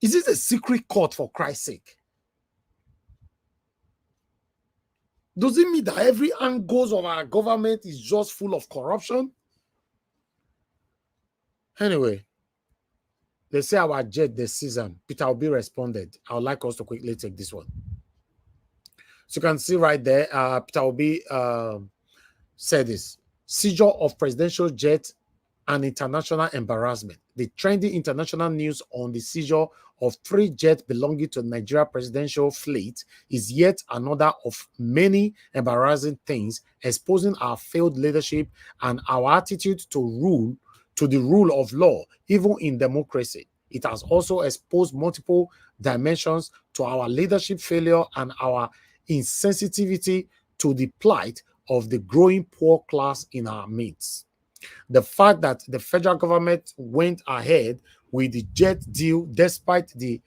Is it a secret court, for Christ's sake? Does it mean that every angle of our government is just full of corruption? Anyway, they say our jet this season. Peter Obi responded. I would like us to quickly take this one. So you can see right there, Peter Obi said this. Seizure of presidential jet an international embarrassment. The trending international news on the seizure of 3 jets belonging to the Nigeria presidential fleet is yet another of many embarrassing things, exposing our failed leadership and our attitude to the rule of law, even in democracy. It has also exposed multiple dimensions to our leadership failure and our insensitivity to the plight of the growing poor class in our midst. The fact that the federal government went ahead with the jet deal despite the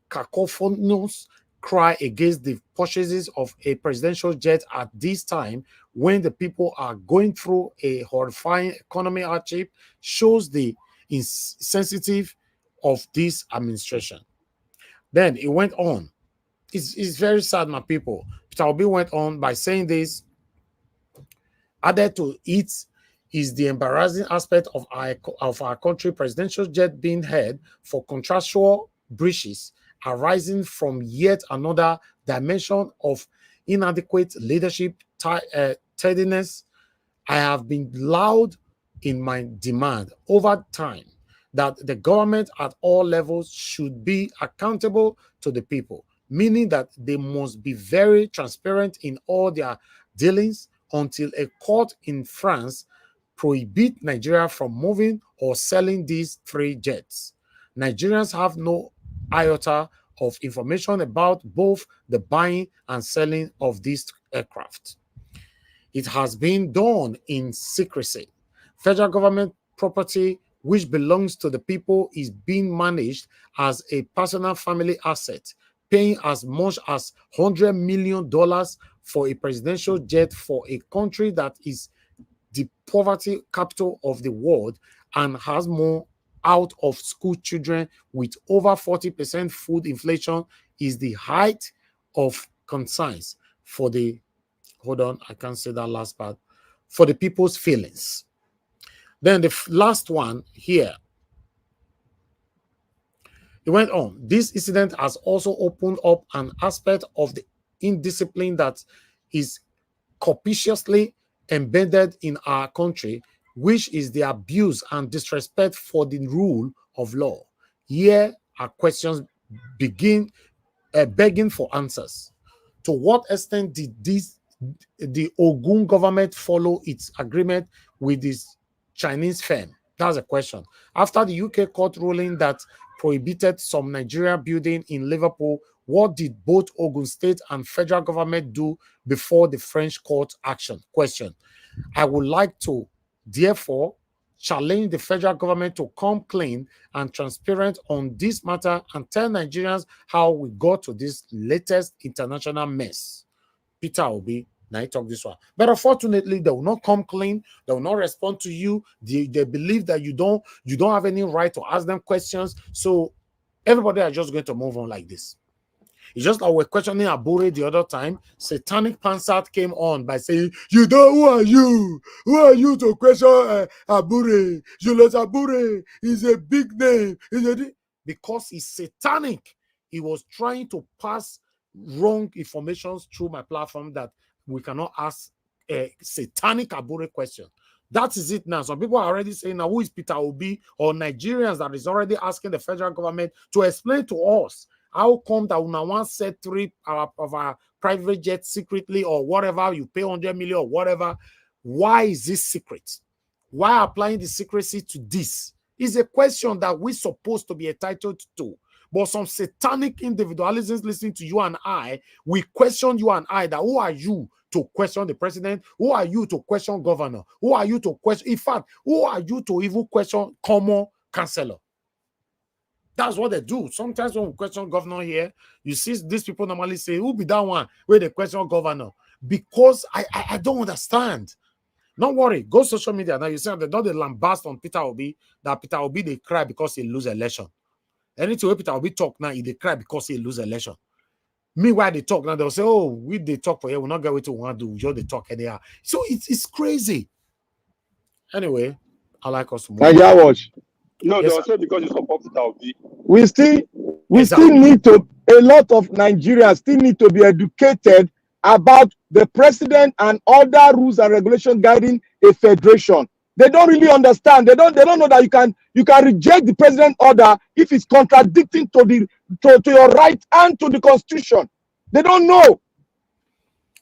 cacophonous cry against the purchases of a presidential jet at this time when the people are going through a horrifying economic hardship shows the insensitive of this administration. Then it went on. It's very sad, my people. Peter Obi went on by saying this. Added to it is the embarrassing aspect of our country presidential jet being held for contractual breaches arising from yet another dimension of inadequate leadership tardiness. I have been loud in my demand over time that the government at all levels should be accountable to the people, meaning that they must be very transparent in all their dealings until a court in France prohibit Nigeria from moving or selling these 3 jets. Nigerians have no iota of information about both the buying and selling of these aircraft. It has been done in secrecy. Federal government property which belongs to the people is being managed as a personal family asset, paying as much as $100 million for a presidential jet for a country that is the poverty capital of the world and has more out of school children with over 40% food inflation is the height of concerns for the, hold on, I can't say that last part, for the people's feelings. Then the last one here, it went on. This incident has also opened up an aspect of the indiscipline that is copiously embedded in our country, which is the abuse and disrespect for the rule of law. Here our questions begin begging for answers. To what extent did the Ogun government follow its agreement with this Chinese firm? That's a question. After the UK court ruling that prohibited some Nigeria building in Liverpool, what did both Ogun State and federal government do before the French court action? Question. I would like to, therefore, challenge the federal government to come clean and transparent on this matter and tell Nigerians how we got to this latest international mess. Peter Obi, now I talk this one. But unfortunately, they will not come clean. They will not respond to you. They believe that you don't have any right to ask them questions. So everybody are just going to move on like this. It's just like we're questioning Abure the other time. Satanic Pansat came on by saying, "You don't, who are you? Who are you to question Abure? Julius Abure is a big name." Because he's satanic. He was trying to pass wrong information through my platform that we cannot ask a satanic Abure question. That is it now. Some people are already saying, now who is Peter Obi or Nigerians that is already asking the federal government to explain to us how come that we now want to set 3 of our private jets secretly or whatever, you pay 100 million or whatever. Why is this secret? Why applying the secrecy to this? Is a question that we're supposed to be entitled to. But some satanic individualisms listening to you and I, we question you and I that who are you to question the president? Who are you to question governor? Who are you to question? In fact, who are you to even question common councillor? That's what they do. Sometimes when we question governor here, you see these people normally say, who be that one where they question governor? Because I don't understand. Don't worry, go social media. Now you see they don't lambast on Peter Obi, that Peter Obi they cry because he lose election. Anything Peter Obi talk now, they cry because he lose election. Meanwhile, they talk now, they'll say, oh, we they talk for here, we'll not get what we want to do, just they talk anyhow. So it's crazy. Anyway, I like us to move. Nigeria watch. No, Yes, they also because you support Peter Obi. We still need to, a lot of Nigerians still need to be educated about the president and other rules and regulations guiding a federation. They don't really understand. They don't know that you can reject the president order if it's contradicting to your right and to the constitution. They don't know.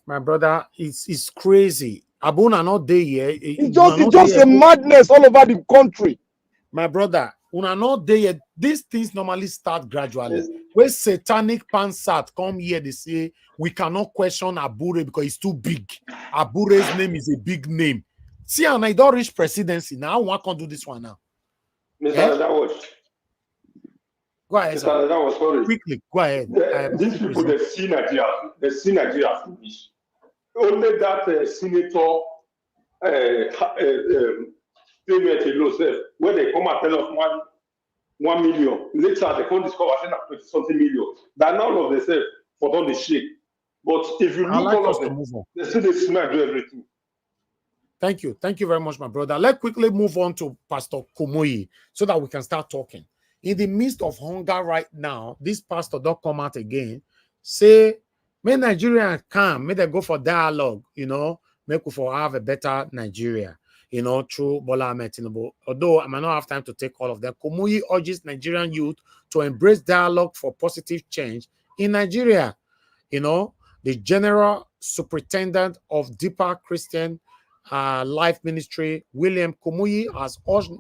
My brother, it's crazy. Abuna not there here. It's just a madness all over the country. My brother, una not there yet. These things normally start gradually. When satanic pansat come here, they say we cannot question Abure because it's too big. Abure's name is a big name. See, and I don't reach presidency now. I can't do this one now. Mr. Dawes. Go ahead, Mr. Dawes, sorry. Quickly, go ahead. These people, they see Nigeria finish. Only that senator payment alone, when they come and tell us 1 million, later they come discover something million. That now of themselves for all the shake. But if you look all of them, they still they smell do everything. Thank you very much, my brother. Let's quickly move on to Pastor Kumuyi so that we can start talking. In the midst of hunger right now, this pastor don't come out again, say, may Nigerians come, may they go for dialogue, make we for have a better Nigeria, through Bola Ahmed Tinubu. Although I might not have time to take all of them, Kumuyi urges Nigerian youth to embrace dialogue for positive change in Nigeria. The General Superintendent of Deeper Christian Life Ministry, William Kumuyi, has urged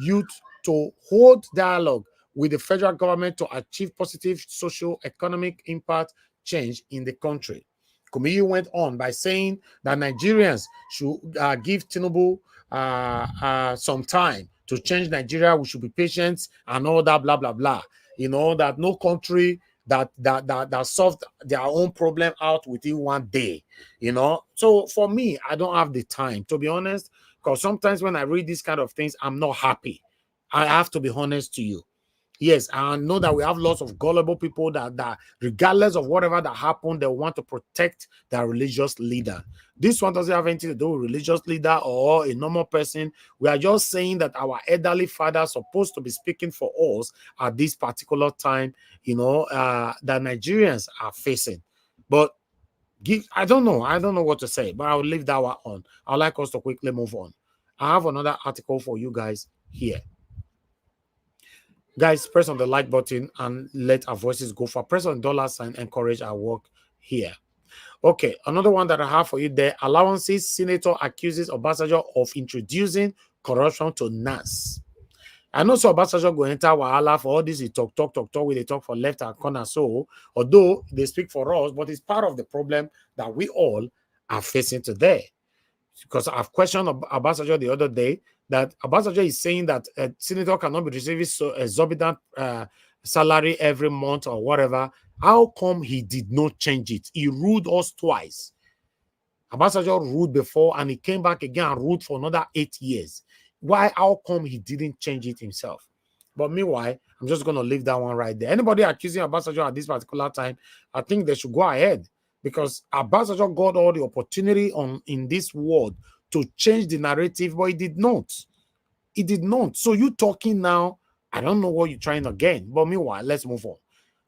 youth to hold dialogue with the federal government to achieve positive socio-economic impact change in the country. Kumuyi went on by saying that Nigerians should give Tinubu some time to change Nigeria. We should be patient and all that, blah, blah, blah. That no country that solved their own problem out within 1 day, So for me, I don't have the time, to be honest, because sometimes when I read these kind of things, I'm not happy. I have to be honest to you. Yes, I know that we have lots of gullible people that regardless of whatever that happened, they want to protect their religious leader. This one doesn't have anything to do with religious leader or a normal person. We are just saying that our elderly father is supposed to be speaking for us at this particular time, that Nigerians are facing. But I don't know what to say, but I'll leave that one on. I'd like us to quickly move on. I have another article for you guys here. Guys, press on the like button and let our voices go for. Press on $sign, encourage our work here. Okay, another one that I have for you there. Allowances, Senator accuses Obasanjo of introducing corruption to NAS. I know so Obasanjo go enter Wahala for all this. He talk, we they talk for left and corner. So, although they speak for us, but it's part of the problem that we all are facing today. Because I've questioned Obasanjo the other day that Obasanjo is saying that a senator cannot be receiving so exorbitant salary every month or whatever. How come he did not change it? He ruled us twice. Obasanjo ruled before and he came back again and ruled for another 8 years. Why? How come he didn't change it himself? But meanwhile, I'm just going to leave that one right there. Anybody accusing Obasanjo at this particular time, I think they should go ahead. Because Obasanjo got all the opportunity in this world to change the narrative, but he did not. He did not. So you talking now, I don't know what you're trying again. But meanwhile, let's move on.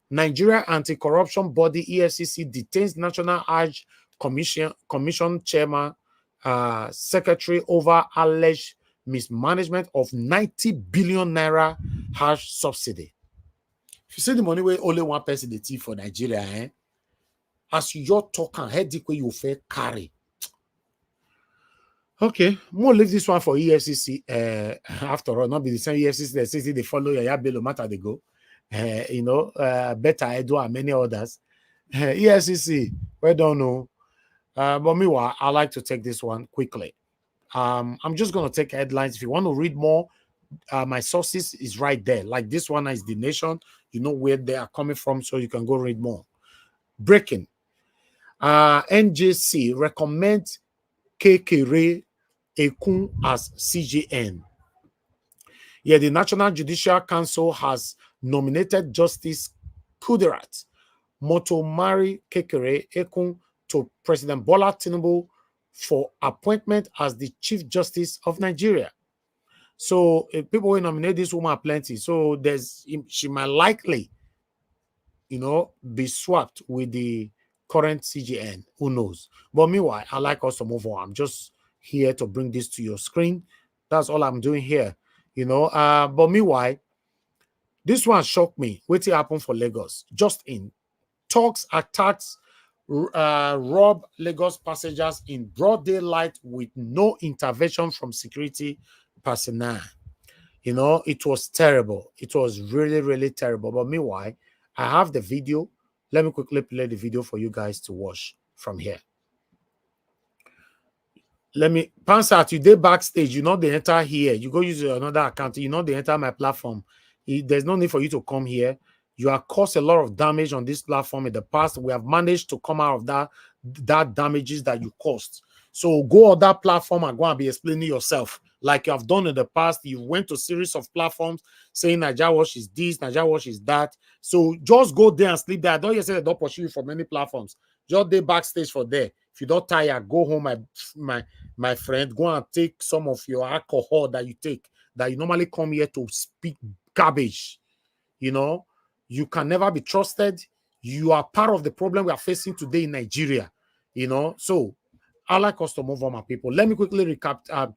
Nigeria Anti-Corruption Body EFCC detains National Hajj Commission Chairman Secretary over alleged mismanagement of 90 billion naira Hajj subsidy. If you see the money where only one person the thief for Nigeria, as you're talking, head the way you fair carry. Okay, we'll leave this one for EFCC. After all, not be the same EFCC. They follow your bill no matter they go. Better Edo and many others. EFCC, we don't know. But meanwhile, I like to take this one quickly. I'm just going to take headlines. If you want to read more, my sources is right there. Like this one is The Nation. You know where they are coming from, so you can go read more. Breaking. NJC recommends Kekere Ekun as CJN. Yeah, the National Judicial Council has nominated Justice Kudirat Motomari Kekere Ekun to President Bola Tinubu for appointment as the Chief Justice of Nigeria. So people will nominate this woman plenty. So she might likely, be swapped with the current CGN. Who knows? But meanwhile, I like us to move on. I'm just here to bring this to your screen. That's all I'm doing here, you know. But meanwhile, this one shocked me. What happened for Lagos? Just in talks, attacks, rob Lagos passengers in broad daylight with no intervention from security personnel. You know, it was terrible. It was really, really terrible. But meanwhile, I have the video. Let me quickly play the video for you guys to watch from here. Let me pass out. You did backstage. You know they enter here. You go use another account. You know they enter my platform. There's no need for you to come here. You have caused a lot of damage on this platform in the past. We have managed to come out of that damages that you caused. So go on that platform and go and be explaining yourself like you have done in the past. You went to a series of platforms saying Nigeria Watch is this, Nigeria Watch is that. So just go there and sleep there. I don't say they don't pursue you from many platforms. Just day backstage for there. If you don't tire, go home, my friend. Go and take some of your alcohol that you take, that you normally come here to speak garbage. You know, you can never be trusted. You are part of the problem we are facing today in Nigeria. You know, so I like us to move on, my people. Let me quickly recap,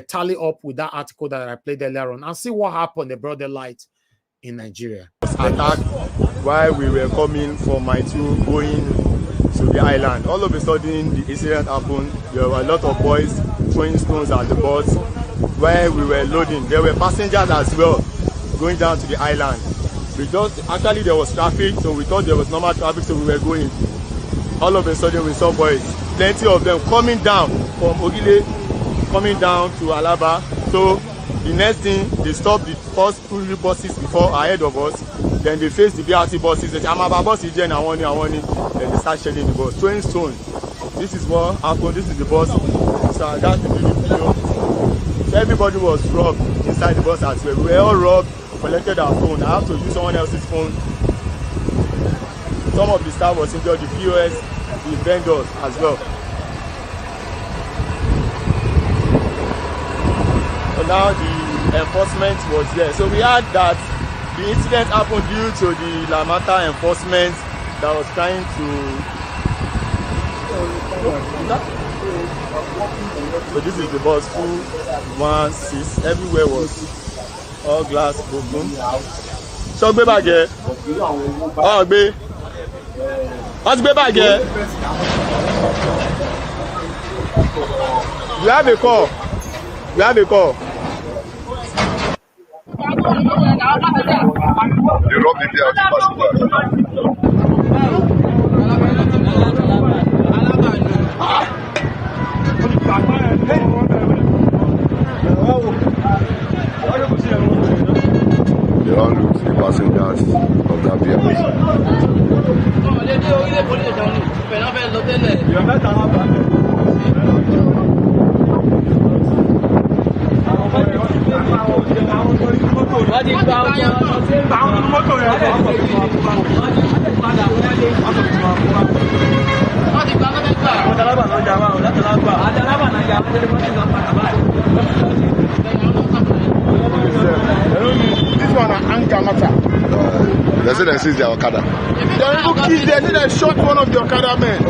tally up with that article that I played earlier on and see what happened, the broader light in Nigeria. Attack while we were coming from my two going to the island. All of a sudden, the incident happened. There were a lot of boys throwing stones at the bus while we were loading. There were passengers as well going down to the island. Actually there was traffic, so we thought there was normal traffic, so we were going. All of a sudden we saw boys, plenty of them coming down from Ogile, coming down to Alaba. So the next thing, they stopped the first two buses before ahead of us. Then they faced the BRT buses. They said, "Amaba bus is there, I want it." Then they start shedding the bus, throwing stones. This is what happened. This is the bus. So that's the video. So everybody was robbed inside the bus as well. We were all robbed. Collected our phone. I have to use someone else's phone. Some of the staff was injured, the POS, the vendors as well. So now the enforcement was there. So we had that the incident happened due to the Lamata enforcement that was trying to. So this is the bus 216. Everywhere was all glass broken. So gbé bàjẹ́. Oh gbé. What's gbé bàjẹ́? You have a call. You have a call. You robbed the They all look the passengers of that vehicle. This one an anger matter. They say they seize their Okada. They say they shot one of the Okada men.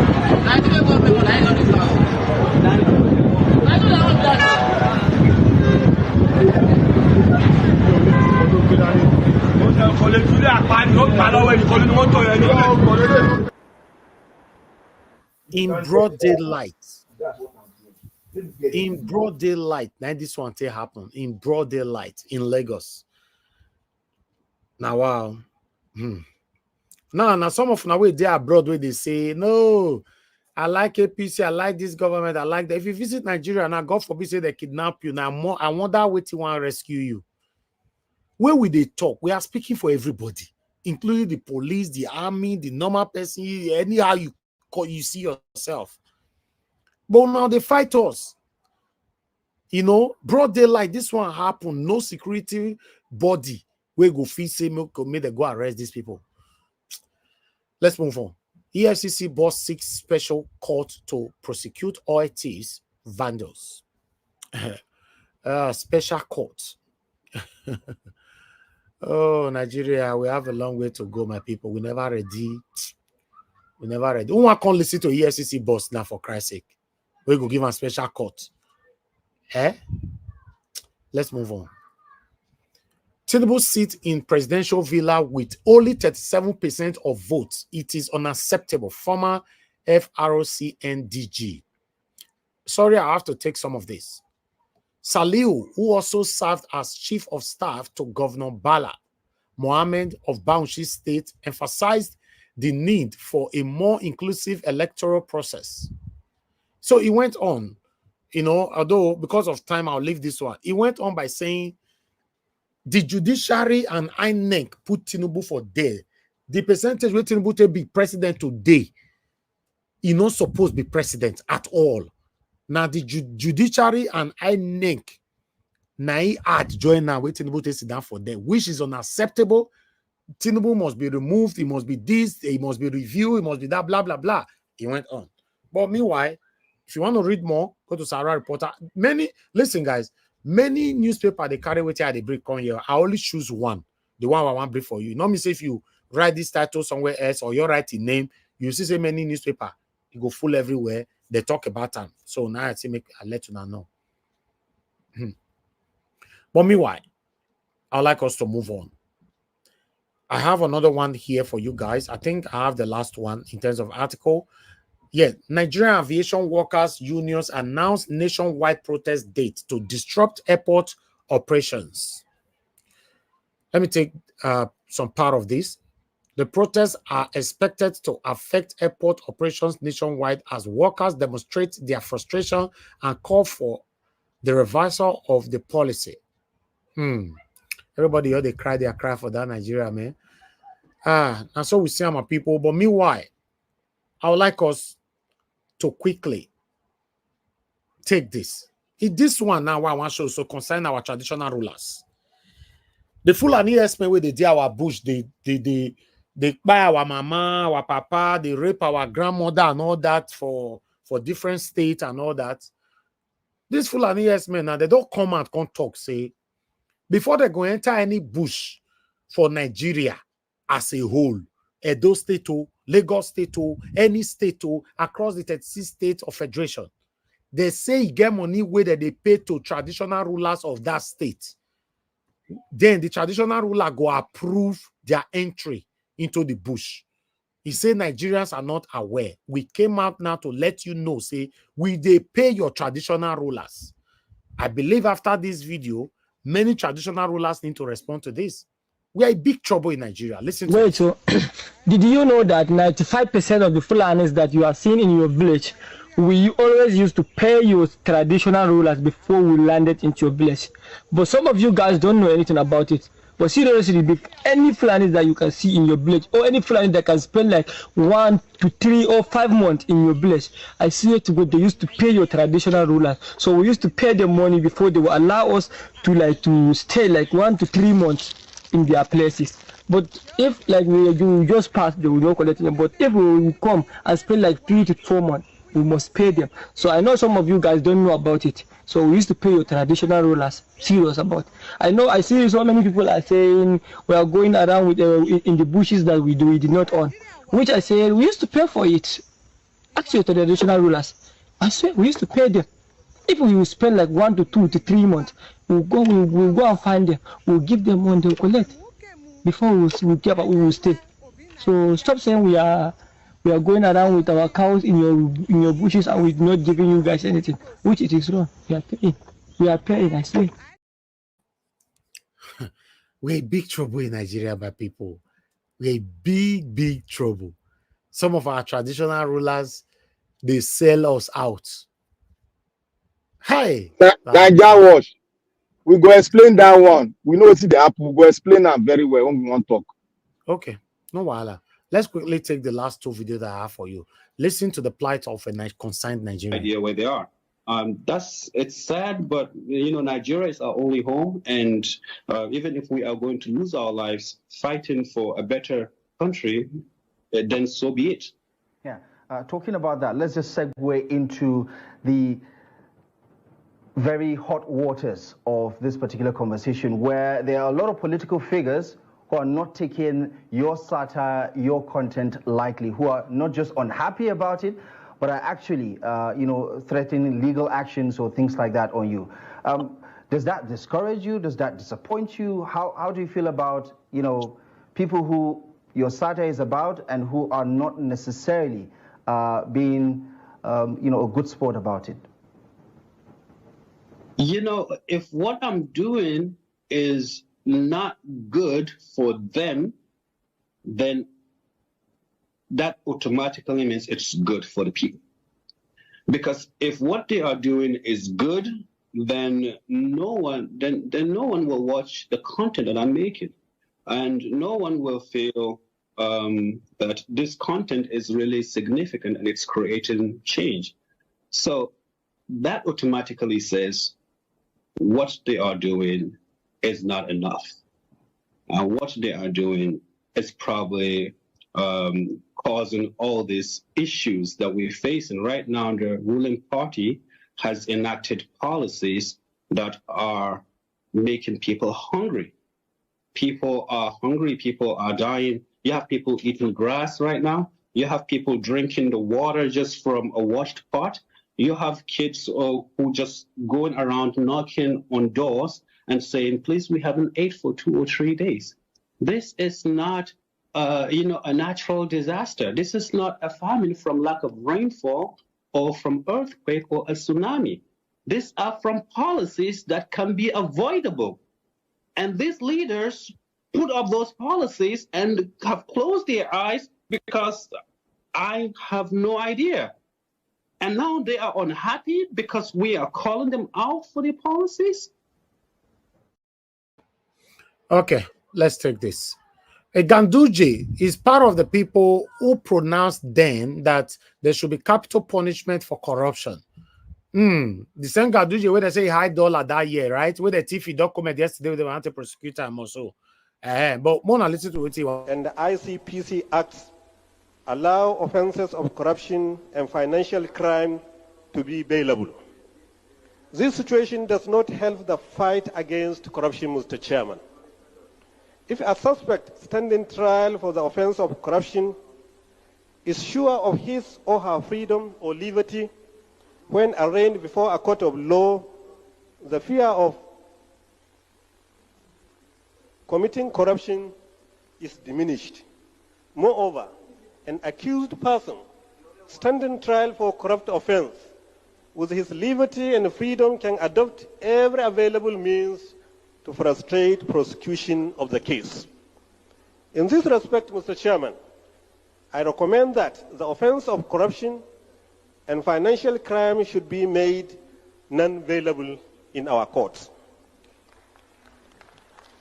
In broad daylight. In broad daylight. Now this one thing happened. In broad daylight in Lagos. Now wow. Now some of the way they are abroad where they say, no, I like APC, I like this government, I like that. If you visit Nigeria now, God forbid say they kidnap you. Now I wonder what you want to rescue you. Where will they talk? We are speaking for everybody, including the police, the army, the normal person, anyhow you see yourself. But now they fight us. You know, broad daylight, this one happened. No security body. We go feel say may they go arrest these people. Let's move on. EFCC boss seeks special court to prosecute oil thieves, vandals. Special court. Oh, Nigeria, we have a long way to go, my people. We never ready. We never ready. Who want to listen to EFCC boss now, for Christ's sake? We go give a special court. Let's move on. Tinubu sits in presidential villa with only 37% of votes. It is unacceptable. Former FRCN DG. Sorry, I have to take some of this. Saliu, who also served as chief of staff to Governor Bala Mohammed of Bauchi State, emphasized the need for a more inclusive electoral process. So he went on, although because of time, I'll leave this one. He went on by saying, the judiciary and INEC put Tinubu for there. The percentage where Tinubu to be president today, he not supposed to be president at all. Now the judiciary and INEC, now he had join now where Tinubu to sit down for them, which is unacceptable. Tinubu must be removed. He must be this. He must be reviewed. He must be that. Blah blah blah. He went on. But meanwhile, if you want to read more, go to Sarah Reporter. Listen, guys. Many newspapers they carry with they break on here. I only choose one. The one I want to break for you. Not me say if you write this title somewhere else or you write a name, you see so many newspapers. You go full everywhere. They talk about them. So now I let you know. But meanwhile, I'd like us to move on. I have another one here for you guys. I think I have the last one in terms of article. Yeah, Nigerian Aviation Workers Unions announced nationwide protest date to disrupt airport operations. Let me take some part of this. The protests are expected to affect airport operations nationwide as workers demonstrate their frustration and call for the reversal of the policy. Everybody here, they cry for that Nigeria, man. And so we see our people. But meanwhile, I would like us to quickly take this. This one now I want to show so concern our traditional rulers. The Fulani herdsmen where they did our bush, they buy our mama, our papa, they rape our grandmother and all that for different states and all that. These Fulani herdsmen now they don't come and come talk, say, before they go enter any bush for Nigeria as a whole, Edo State, Lagos State, any state across the 36 states of federation, they say you get money where they pay to traditional rulers of that state. Then the traditional ruler go approve their entry into the bush. He said Nigerians are not aware. We came out now to let you know, say, they pay your traditional rulers. I believe after this video, many traditional rulers need to respond to this. We are in big trouble in Nigeria. Listen to Wait, so did you know that 95% of the Fulanis that you are seeing in your village, we always used to pay your traditional rulers before we landed into your village? But some of you guys don't know anything about it. But seriously, any Fulanis that you can see in your village, or any Fulani that can spend like 1 to 3 or 5 months in your village, I swear to God, they used to pay your traditional rulers. So we used to pay them money before they would allow us to stay like 1 to 3 months in their places. But if like we just pass, they will not collect them. But if we come and spend like 3 to 4 months, we must pay them. So I know some of you guys don't know about it. So we used to pay your traditional rulers. Serious about. I see so many people are saying we are going around with in the bushes that we did not own. Which I say we used to pay for it. Actually, traditional rulers, I swear we used to pay them. If we will spend like 1 to 2 to 3 months, we'll go and find them. We'll give them money, they'll collect. Before we will stay. So stop saying we are going around with our cows in your bushes and we're not giving you guys anything, which it is wrong. We are paying, I swear. We're in big trouble in Nigeria, my people. We're in big trouble. Some of our traditional rulers, they sell us out. Hey, Nigeria Wash. We go explain that one. We know it's the app. We go explain that very well when we want to talk. Okay, no wala. Let's quickly take the last 2 videos that I have for you. Listen to the plight of a consigned Nigerian. Idea where they are. It's sad, but Nigeria is our only home, and even if we are going to lose our lives fighting for a better country, then so be it. Yeah, talking about that, let's just segue into the very hot waters of this particular conversation, where there are a lot of political figures who are not taking your satire, your content lightly, who are not just unhappy about it, but are actually, threatening legal actions or things like that on you. Does that discourage you? Does that disappoint you? How do you feel about, people who your satire is about and who are not necessarily being, a good sport about it? If what I'm doing is not good for them, then that automatically means it's good for the people. Because if what they are doing is good, then no one will watch the content that I'm making, and no one will feel that this content is really significant and it's creating change. So that automatically says what they are doing is not enough. And what they are doing is probably causing all these issues that we're facing. Right now, the ruling party has enacted policies that are making people hungry. People are hungry, people are dying. You have people eating grass right now. You have people drinking the water just from a washed pot. You have kids who just going around knocking on doors and saying, please, we haven't ate for 2 or 3 days. This is not, a natural disaster. This is not a famine from lack of rainfall or from earthquake or a tsunami. These are from policies that can be avoidable. And these leaders put up those policies and have closed their eyes because I have no idea. And now they are unhappy because we are calling them out for their policies. Okay, let's take this. Ganduje is part of the people who pronounced then that there should be capital punishment for corruption. The same Ganduje where they say high dollar that year, right? With the TV document yesterday, they want to prosecute him also. But Mona, listen to it. And the ICPC Acts allow offenses of corruption and financial crime to be bailable. This situation does not help the fight against corruption, Mr. Chairman. If a suspect standing trial for the offense of corruption is sure of his or her freedom or liberty when arraigned before a court of law, the fear of committing corruption is diminished. Moreover, an accused person standing trial for corrupt offense with his liberty and freedom can adopt every available means to frustrate prosecution of the case. In this respect, Mr. Chairman, I recommend that the offense of corruption and financial crime should be made non-bailable in our courts.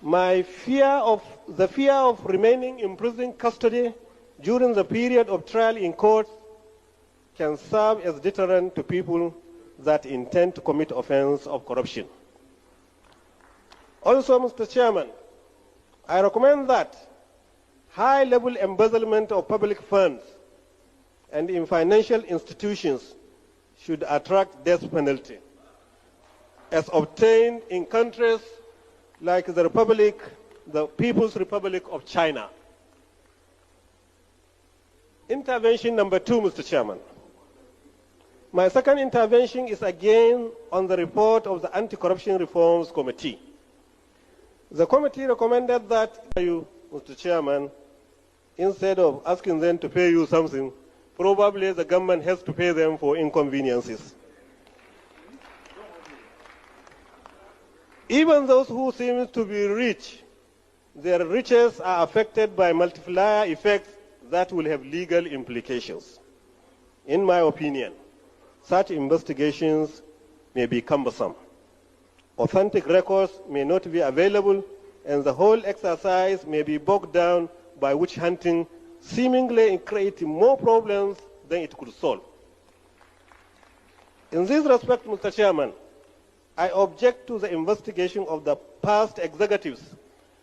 The fear of remaining in prison custody during the period of trial in court can serve as deterrent to people that intend to commit offense of corruption. Also, Mr. Chairman, I recommend that high-level embezzlement of public funds and in financial institutions should attract death penalty, as obtained in countries like the People's Republic of China. Intervention number 2, Mr. Chairman. My second intervention is again on the report of the Anti-Corruption Reforms Committee. The committee recommended that you, Mr. Chairman, instead of asking them to pay you something, probably the government has to pay them for inconveniences. Even those who seem to be rich, their riches are affected by multiplier effects that will have legal implications. In my opinion, such investigations may be cumbersome. Authentic records may not be available, and the whole exercise may be bogged down by witch hunting, seemingly creating more problems than it could solve. In this respect, Mr. Chairman, I object to the investigation of the past executives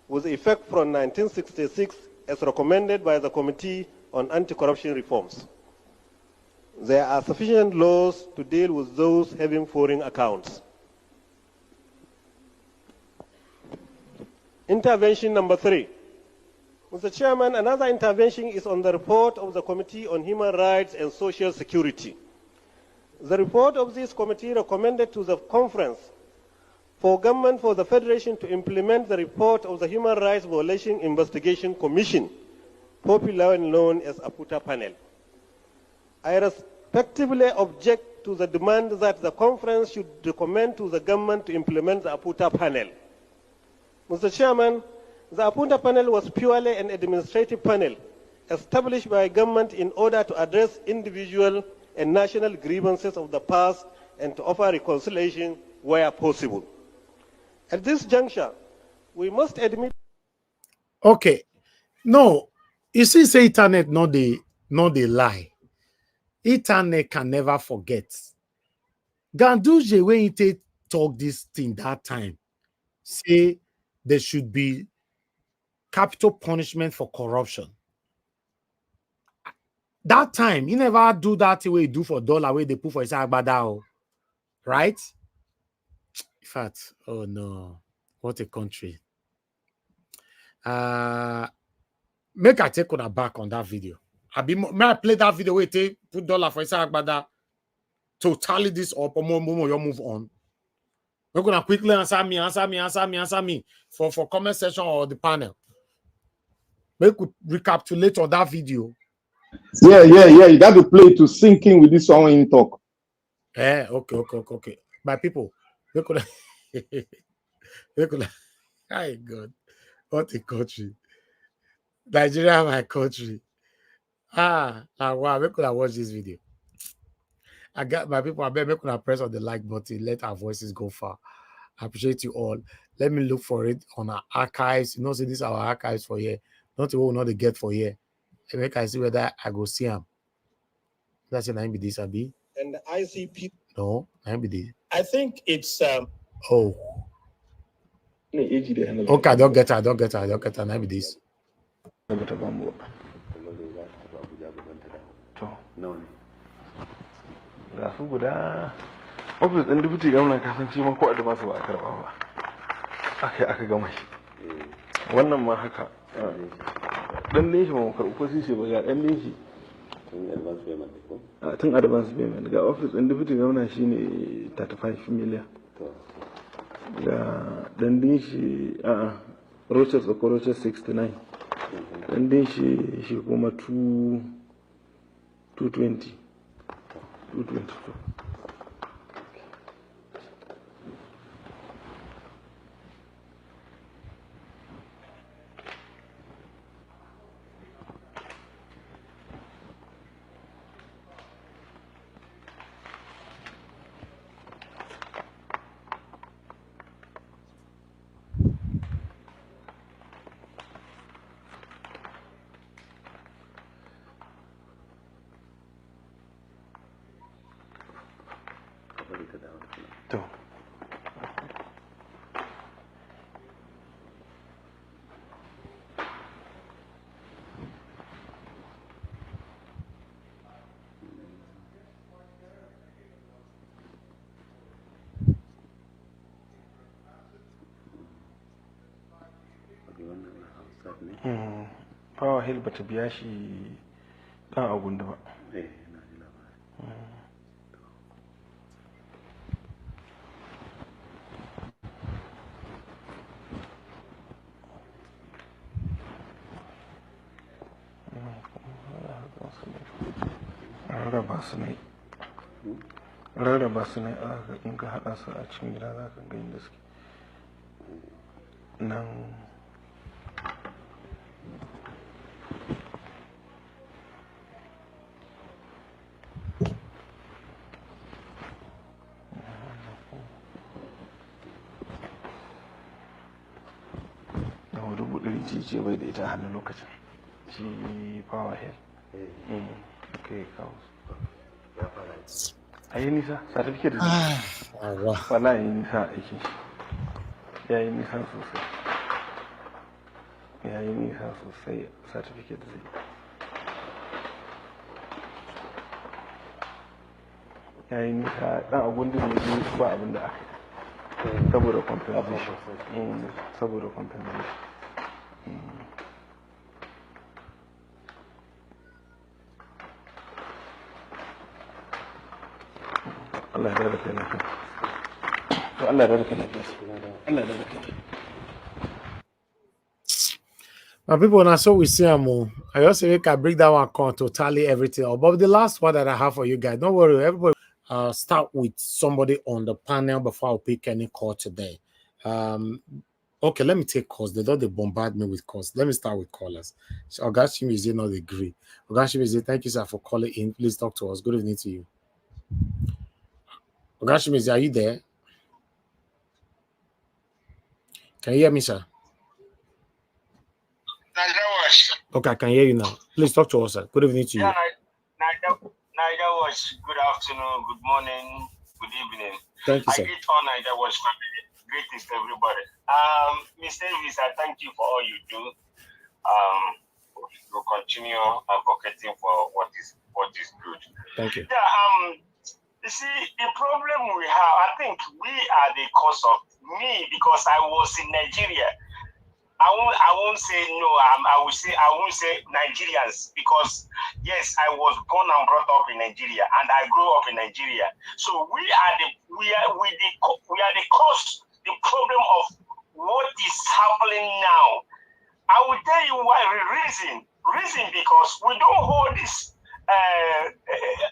with effect from 1966 as recommended by the Committee on Anti-Corruption Reforms. There are sufficient laws to deal with those having foreign accounts. Intervention number 3. Mr. Chairman, another intervention is on the report of the Committee on Human Rights and Social Security. The report of this committee recommended to the conference for government for the Federation to implement the report of the Human Rights Violation Investigation Commission, popularly known as APUTA panel. I respectively object to the demand that the conference should recommend to the government to implement the APUTA panel. Mr. Chairman, the APUTA panel was purely an administrative panel established by government in order to address individual and national grievances of the past and to offer reconciliation where possible. At this juncture, we must admit. Okay, no, you see, say internet not the lie. Internet can never forget. Ganduje, when he talk this thing that time, say there should be capital punishment for corruption. That time, he never do that way he do for dollar where they put for his agbada, right? In fact, oh no, what a country. Make I take on back on that video. May I play that video where they put dollar for his agbada to tally this up or more you move on. We're gonna quickly answer me for comment section or the panel. Make we recapitulate on that video. Yeah. You got to play to sync in with this one in talk. Okay. My people, we could my God, what a country. Nigeria, my country. Wow, we could have watched this video. I got my people, I bet we could have pressed on the like button, let our voices go far. I appreciate you all. Let me look for it on our archives. You know, see, these are our archives for here. Not the one not the get for here. And make I see whether I go see them. That's your name be this, Abi. And the ICP. No, name be this. I think it's Oh. Okay, I don't get her. Name be this. Ga su guda ofis ɗin deputy gwamna kasance ma ko da ba su ba a karɓa ba aka gama shi wannan ma haka ɗan din shi ma karɓi ko sisi ba ga ɗan din shi tun advance payment ga ofis ɗin deputy gwamna shine 35 million ga ɗan din shi Roches 69 ɗan din shi kuma 220 222. Power Hill bata biya shi ɗan abun da ba. Rarraba su ne in ka haɗa su a cikin gida za ka ga inda suke. Nan ce bai da ita a hannun lokacin shi Power Hill okay kawo a yi nisa certificate da wala yi nisa aikin shi ya yi nisa sosai certificate zai ya yi nisa dan abun da ne ba abin da aka yi saboda compensation Allah ya rada kai lafiya. To Allah ya rada kai lafiya. Allah ya rada kai. Now, people, now so we see them. I also make I break that one account to tally everything. But the last one that I have for you guys, don't worry, everybody. Start with somebody on the panel before I pick any call today. Okay, let me take calls. They don't bombard me with calls. Let me start with callers. So, Ogashimi is not agree. Ogashimi is thank you, sir, for calling in. Please talk to us. Good evening to you. Ogashimi, are you there? Can you hear me, sir? Okay, I can hear you now. Please talk to us, sir. Good evening to you. Niger Watch, good afternoon, good morning, good evening. Thank you, sir. I greet all Niger Watch family. Greetings to everybody. Mr. Davis, I thank you for all you do. We'll continue advocating for what is good. Thank you. Yeah, you see, the problem we have, I think we are the cause of me because I was in Nigeria. I won't say no. I won't say Nigerians because yes, I was born and brought up in Nigeria, and I grew up in Nigeria. So we are the cause, the problem of what is happening now. I will tell you why. Reason because we don't hold this.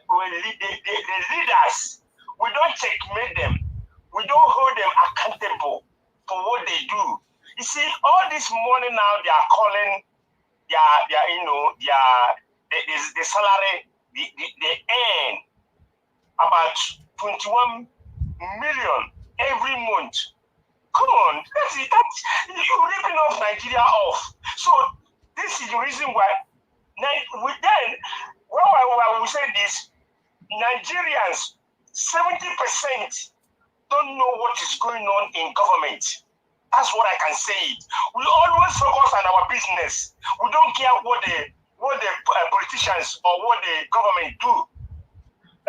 The leaders. We don't checkmate them. We don't hold them accountable for what they do. You see, all this money now they are calling the salary they earn about 21 million every month. Come on, that's you're ripping off Nigeria off. So this is the reason why we say this, Nigerians 70% don't know what is going on in government. That's what I can say. We always focus on our business. We don't care what the politicians or what the government do.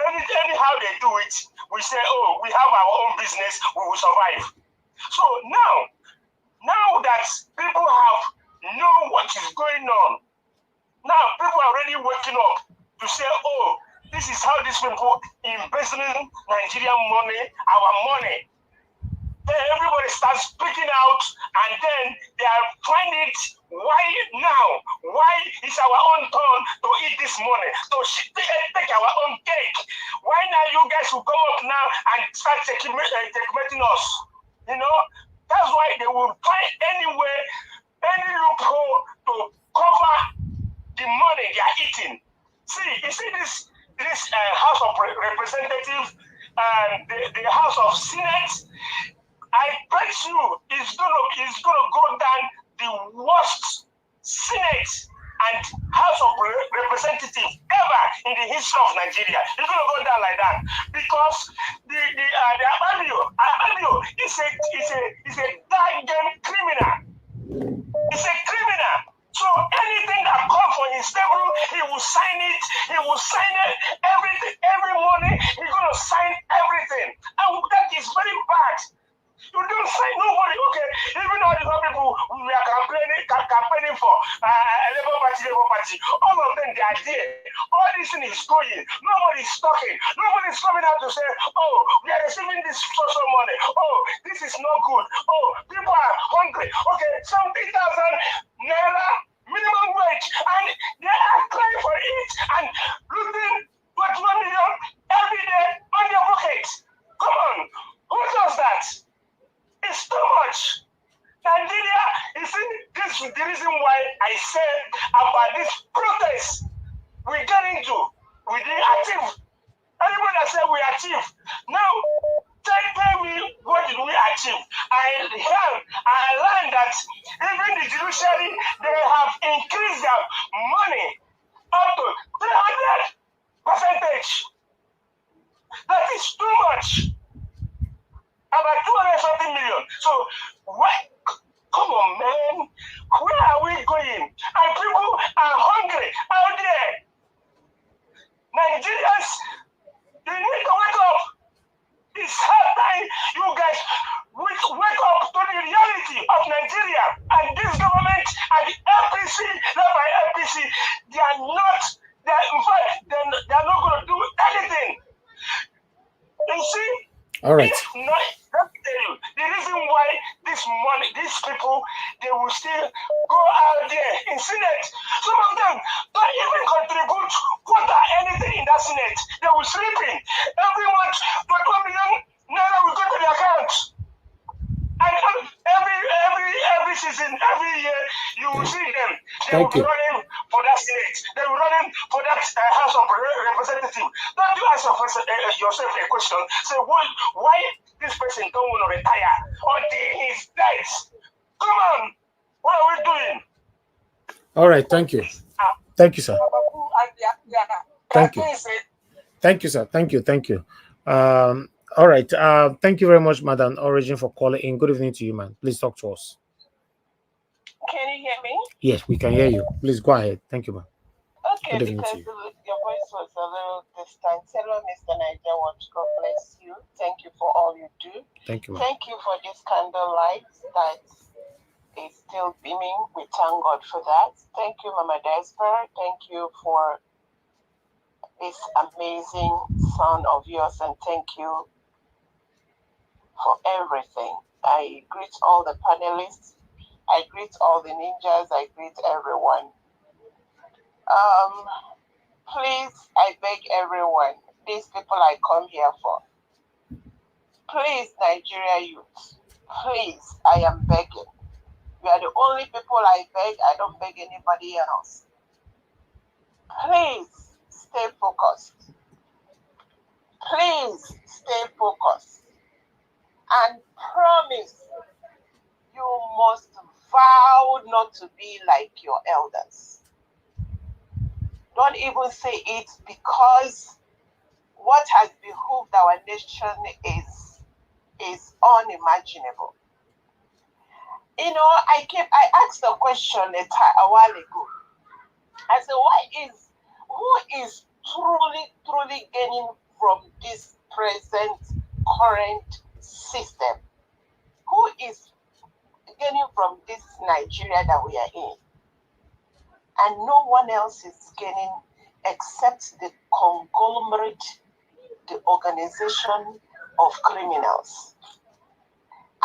Anyhow they do it, we say, oh, we have our own business, we will survive. So now that people have know what is going on, now people are already waking up to say, oh, this is how these people embezzling Nigerian money, our money. Then everybody starts speaking out, and then they are finding it. Why now? Why is our own turn to eat this money? To take our own cake? Why now you guys will come up now and start checkmating us? You know, that's why they will find any way, any loophole to cover the money they are eating. See, you see this House of Representatives and the House of Senate. I bet you it's gonna go down the worst Senate and House of Representatives ever in the history of Nigeria. It's gonna go down like that because the Ababio is a goddamn criminal. It's a criminal. So anything that comes from his table, he will sign it. He will sign it every morning. He's gonna sign everything, and that is very bad. You don't say nobody, okay? Even all the people we are campaigning for, Labour Party, all of them, they are there. All this thing is going. Nobody is talking. Nobody is coming out to say, oh, we are receiving this social money. Oh, this is not good. Oh, people are hungry. Okay, 70,000 naira minimum wage, and they are crying for it and losing 21 million every day on their pockets. Come on, who does that? It's too much. Nigeria, you see, this is the reason why I said about this protest we get into. We didn't achieve. Everybody that said we achieved. Now, tell me, what did we achieve? I learned that even the judiciary, they have increased their money up to 300%. That is too much. About 200-something million. So, what? Come on, man. Where are we going? And people are hungry out there. Nigerians, you need to wake up. It's hard time you guys wake up to the reality of Nigeria. And this government and the FPC, led by FPC, they are not going to do anything. You see, All right. If not, let me tell you, the reason why this money, these people, they will still go out there in Senate. Some of them don't even contribute quarter anything in that Senate. They will sleep in. Every month, for 2 million naira will go to the account. And every season, every year, you will see them. They will be running for that Senate. They will be running for that House of Representatives. Don't you ask yourself a question? Say, why this person don't want to retire until he's dead? Come on, what are we doing? All right, thank you. Thank you, sir. Thank you. Thank you, sir. Thank you. All right. Thank you very much, Madam Origin, for calling in. Good evening to you, man. Please talk to us. Can you hear me? Yes, we can hear you. Please go ahead. Thank you, ma'am. Okay, because your voice was a little distant. Hello, Mr. Niger Watch. God bless you. Thank you for all you do. Thank you, ma'am. Thank you for this candle light that is still beaming. We thank God for that. Thank you, Mama Desper. Thank you for this amazing son of yours, and thank you for everything. I greet all the panelists. I greet all the ninjas. I greet everyone. Please, I beg everyone, these people I come here for. Please, Nigeria youth, please, I am begging. You are the only people I beg. I don't beg anybody else. Please, stay focused. Please, stay focused. And promise, you must vow not to be like your elders. Don't even say it, because what has behooved our nation is unimaginable. You know, I asked a question a while ago. I said, who is truly gaining from this current system? Who is gaining from this Nigeria that we are in? And no one else is gaining except the conglomerate, the organization of criminals.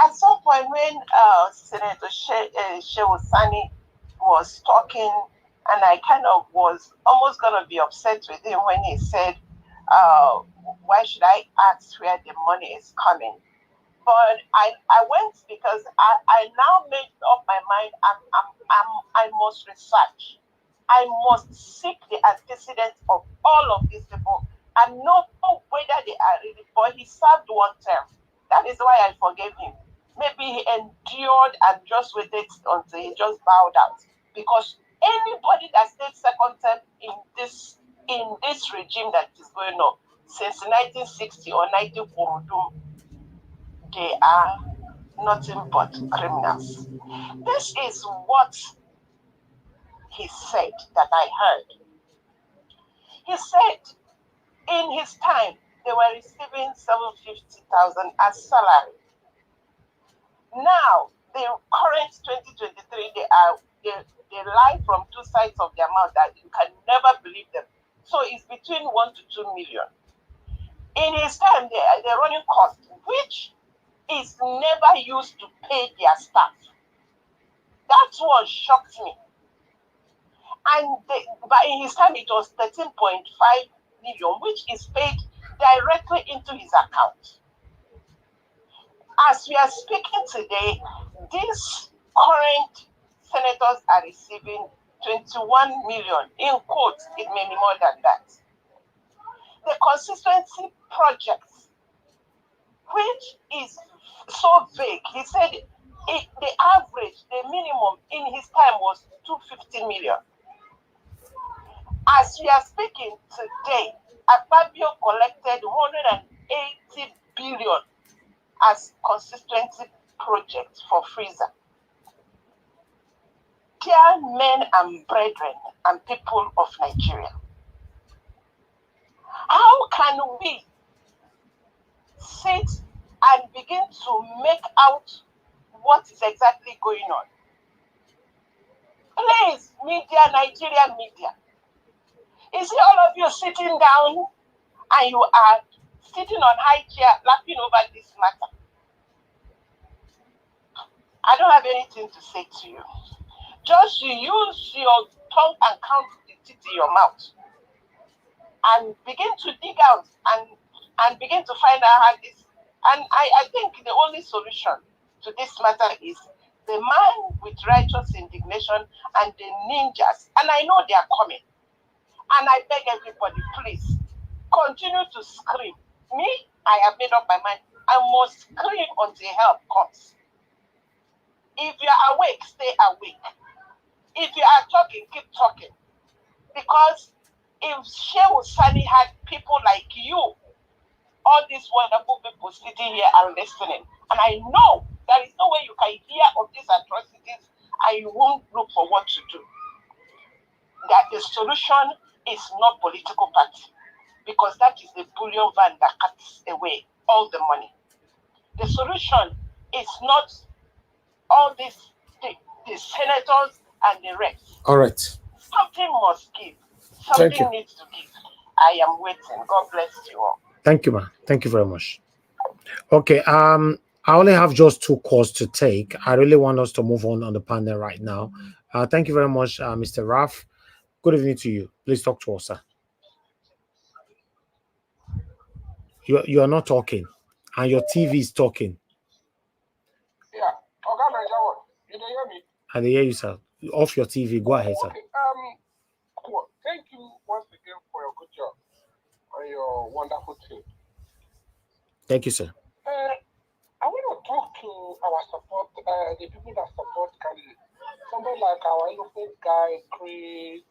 At some point when Senator Shehu Sani was talking, and I kind of was almost going to be upset with him when he said, why should I ask where the money is coming? But I went, because I now made up my mind. I must research. I must seek the antecedents of all of these people and know whether they are really. But he served one term. That is why I forgave him. Maybe he endured and just waited until he just bowed out. Because anybody that stayed second term in this regime that is going on since 1960 or 1942, they are nothing but criminals. This is what he said that I heard. He said in his time they were receiving 750,000 as salary. Now the current 2023, they lie from two sides of their mouth that you can never believe them. So it's between 1 to 2 million. In his time, they're running costs, which is never used to pay their staff. That's what shocked me. And but in his time, it was 13.5 million, which is paid directly into his account. As we are speaking today, these current senators are receiving 21 million. In quotes, it may be more than that. The consistency projects, which is so vague, he said the average, the minimum in his time was 250 million. As we are speaking today, Akpabio collected 180 billion as consistency projects for freezer. Dear men and brethren and people of Nigeria, how can we sit and begin to make out what is exactly going on? Please, media, Nigerian media, is it all of you sitting down and you are sitting on high chair, laughing over this matter. I don't have anything to say to you. Just use your tongue and count the teeth in your mouth and begin to dig out and begin to find out how this. And I think the only solution to this matter is the man with righteous indignation and the ninjas. And I know they are coming. And I beg everybody, please, continue to scream. Me, I have made up my mind. I must scream until help comes. If you are awake, stay awake. If you are talking, keep talking. Because if Shehu Sani had people like you, all these wonderful people sitting here and listening, and I know there is no way you can hear of these atrocities and you won't look for what to do. That the solution is not political party, because that is the bullion van that cuts away all the money. The solution is not all these the senators and the reps. All right. Something must give. Something needs to give. I am waiting. God bless you all. Thank you, man. Thank you very much. Okay. I only have just 2 calls to take. I really want us to move on the panel right now. Thank you very much, Mr. Raf. Good evening to you. Please talk to us, sir. You are not talking, and your TV is talking. Yeah. You don't hear me? I hear you, sir. Off your TV. Go ahead, sir. Okay. Cool. Thank you once again for your good job and your wonderful team. Thank you, sir. I want to talk to our support, the people that support candidates. Somebody like our innocent guy, Chris,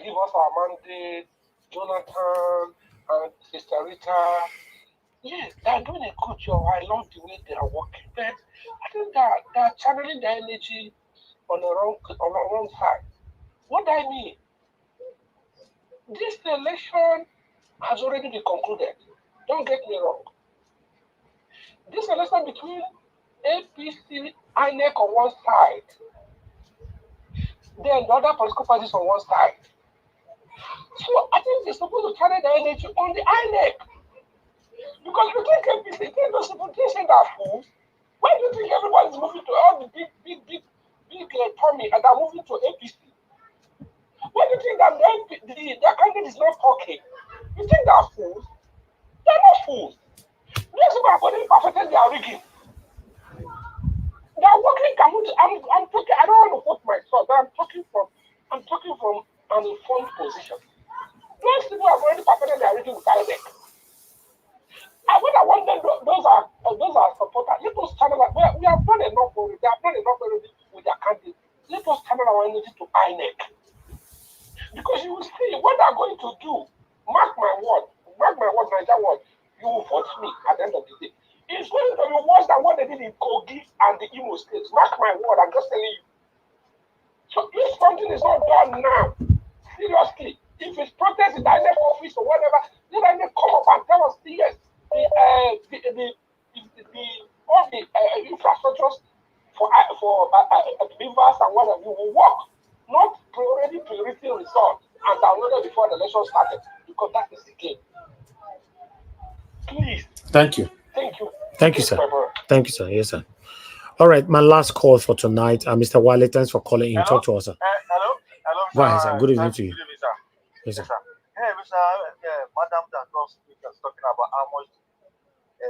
give us our mandate, Jonathan, and Sister Rita. Yes, they're doing a good job. I love the way they are working. But I think that they're channeling their energy on the wrong side. What do I mean? This election has already been concluded. Don't get me wrong. This election between APC, INEC on one side, then the other political parties on one side. So I think they're supposed to channel their energy on the INEC. Because you think APC, you think those people think are fools. Why do you think everybody's moving to all the big Tommy and they're moving to APC? Why do you think that their candidate is not talking? You think they're fools? They're not fools. These people are going to perfect their rigging. They're working. I'm talking. I don't want to quote myself, but I'm talking from an informed position. Those people have already perfected their rigging with INEC. And when I want them, those are supporters. Let us channel. We have done enough already. They have done enough already with their candidates. Let us channel our energy to INEC. Because you will see what they're going to do. Mark my word, Nigeria word. You will vote me at the end of the day. It's going to be worse than what they did in Kogi and the Imo states. Mark my word, I'm just telling you. So if something is not done now, seriously, if it's protest in the INEC office or whatever, then I may come up and tell us, yes, all the infrastructures for rivers and whatever will work. Not already priority results and downloaded before the election started, because that is the game. Please. Thank you. Thank you. Thank you, sir. Thank you, sir. Yes, sir. All right, my last call for tonight. Mr. Wale, thanks for calling in. Talk to us, sir. Hello. Go ahead, sir. Good evening to you. Good evening, sir. Yes, sir. Hey, Mr. Madam that was talking about how much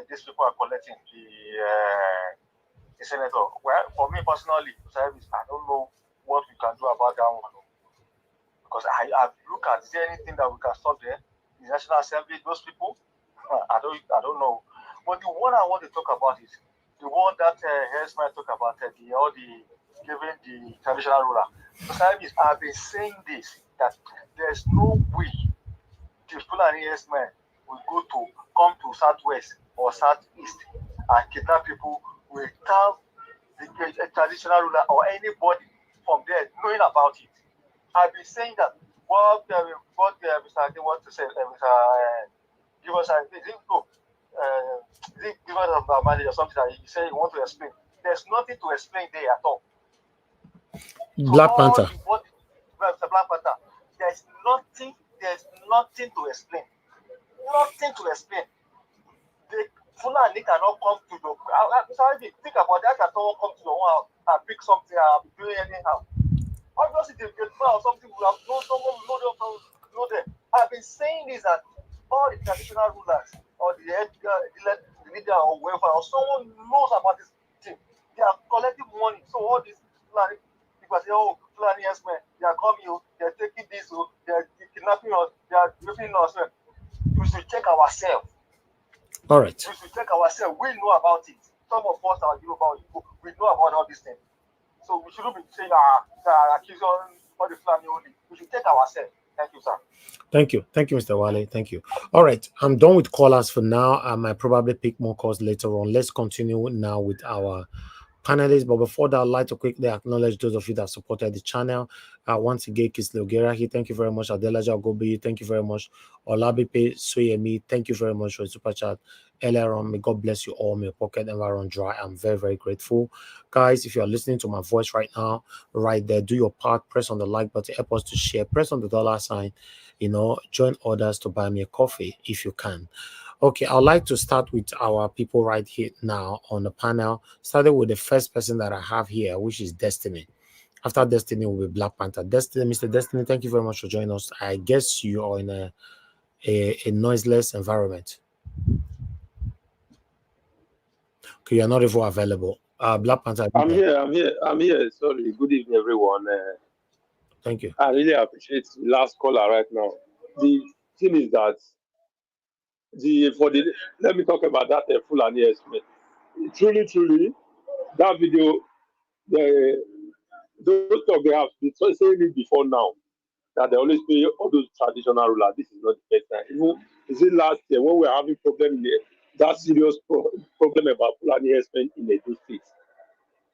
these people are collecting the senator. Well, for me personally, I don't know what we can do about that one. Because I look at, is there anything that we can stop there? The National Assembly, those people? I don't know. But the one I want to talk about is the one that Hesman talked about, giving the traditional ruler. Because I've been saying this, that there's no way the Fulani Hesman will come to Southwest or Southeast and kidnap people without the traditional ruler or anybody from there knowing about it. I've been saying that what Mr. Ade wants to say, give us a manager or something that he said he wants to explain. There's nothing to explain there at all. Black Panther. Black Panther. There's nothing there's nothing to explain. Nothing to explain. The Fulani cannot come to your house. Think about that. Can someone come to your house and pick something and be doing anyhow? Obviously, the man or something will have known someone will know them. I've been saying this that all the traditional rulers or the leader or whoever or someone knows about this thing. They are collecting money. So all these Fulani people say, oh, Fulani yes men, they are coming, they are taking this, they are kidnapping us, they are raping us. We should check ourselves. All right. We should check ourselves. We know about it. Some of us are Yoruba, we know about all these things. So we shouldn't be saying accusing all the Fulani only. We should check ourselves. Thank you, sir. Thank you. Thank you, Mr. Wale. Thank you. All right. I'm done with callers for now. I might probably pick more calls later on. Let's continue now with our panelists. But before that, I'd like to quickly acknowledge those of you that have supported the channel. Once again, Kisle Ogerahi, thank you very much. Adelaja Ogobi, thank you very much. Olabipe Soyemi, thank you very much for the super chat earlier on. May God bless you all. May your pocket never run dry. I'm very, very grateful. Guys, if you are listening to my voice right now, right there, do your part. Press on the like button. Help us to share. Press on the dollar sign. Join others to buy me a coffee if you can. Okay, I'd like to start with our people right here now on the panel, starting with the first person that I have here, which is Destiny. After Destiny will be Black Panther. Destiny, Mr. Destiny, thank you very much for joining us. I guess you are in a noiseless environment. Okay, you're not even available. Black Panther. I'm here. Sorry. Good evening, everyone. Thank you. I really appreciate the last caller right now. The thing is that let me talk about that Fulani estimate. Truly, that video, those of they have been saying it before now that they always pay all those traditional rulers. This is not the first time. Even is it last year when we were having problem that serious problem about Fulani estimate in Edo State?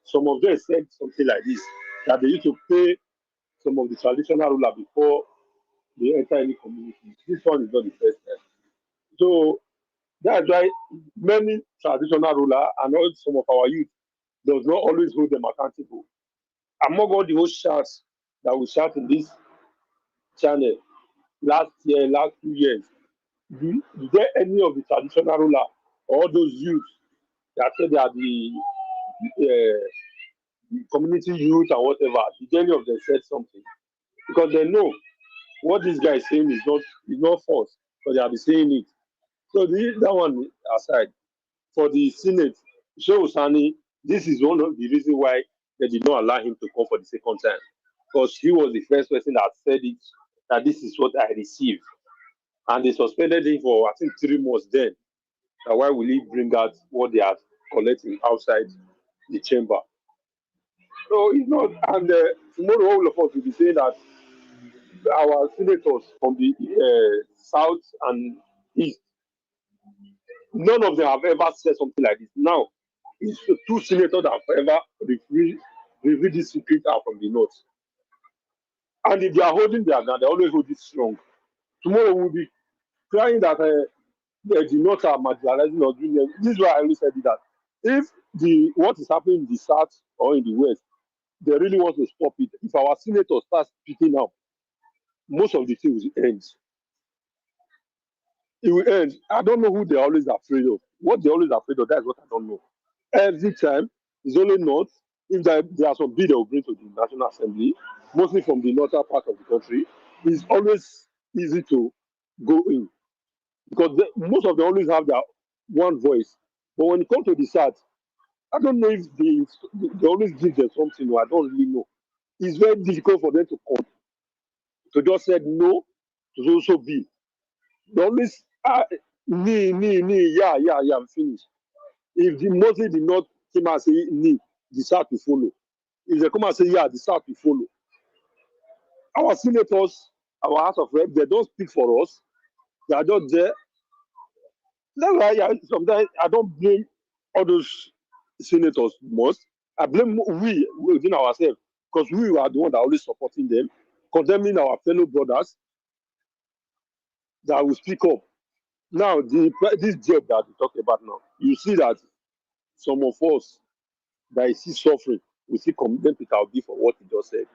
Some of them said something like this, that they used to pay some of the traditional rulers before they enter any community. This one is not the first time. So that's why many traditional rulers and also some of our youth does not always hold them accountable. Among all the whole shouts that we shout in this channel last 2 years, is there any of the traditional ruler or those youth that said they are the community youth and whatever? Did any of them said something? Because they know what this guy is saying is not false, but they have been saying it. So that one aside, for the Senate, Shehu Sani, this is one of the reasons why they did not allow him to come for the second time. Because he was the first person that said it, that this is what I received. And they suspended him for, I think, 3 months then. Now, why will he bring out what they are collecting outside the chamber? So it's not, and tomorrow all of us will be saying that our senators from the south and east, none of them have ever said something like this. Now, it's 2 senators that have ever revealed this secret out from the north. And if they are holding their ground, they always hold it strong. Tomorrow we'll be crying that the north are marginalizing or doing it. This is why I always said that if what is happening in the south or in the west, they really want to stop it. If our senators start speaking up, most of the things will end. It will end. I don't know who they're always afraid of. What they're always afraid of, that's what I don't know. Every time, it's only north. If there are some bill they will bring to the National Assembly, mostly from the northern part of the country, it's always easy to go in. Because most of them always have their one voice. But when it comes to the south, I don't know if they always give them something, or I don't really know. It's very difficult for them to come. To just say no to also be. They always, yeah, I'm finished. If mostly the north came and say ni, the south will follow. If they come and say yeah, the south will follow. Our senators, our House of Reps, they don't speak for us. They are just there. That's why sometimes I don't blame all those senators most. I blame we within ourselves, because we are the one that are always supporting them, condemning our fellow brothers that will speak up. Now, this job that we talk about now, you see that some of us that is still suffering, we still condemn Peter Obi for what he just said.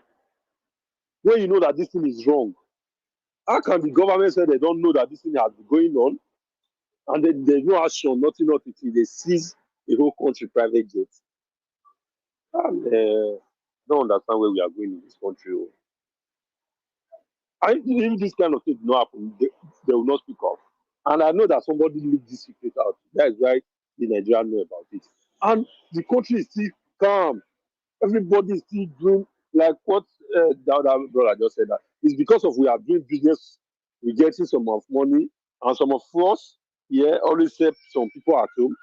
When you know that this thing is wrong, How can the government say they don't know that this thing has been going on, and then there's no action, nothing, they seize the whole country private jets? And don't understand where we are going in this country. I think if this kind of thing not happen, they will not speak up. And I know that somebody leaked this secret out. That is why the Nigerians know about it. And the country is still calm. Everybody is still doing like what the other brother just said. That it's because of we are doing business, we're getting some of money, and some of us always help some people at home.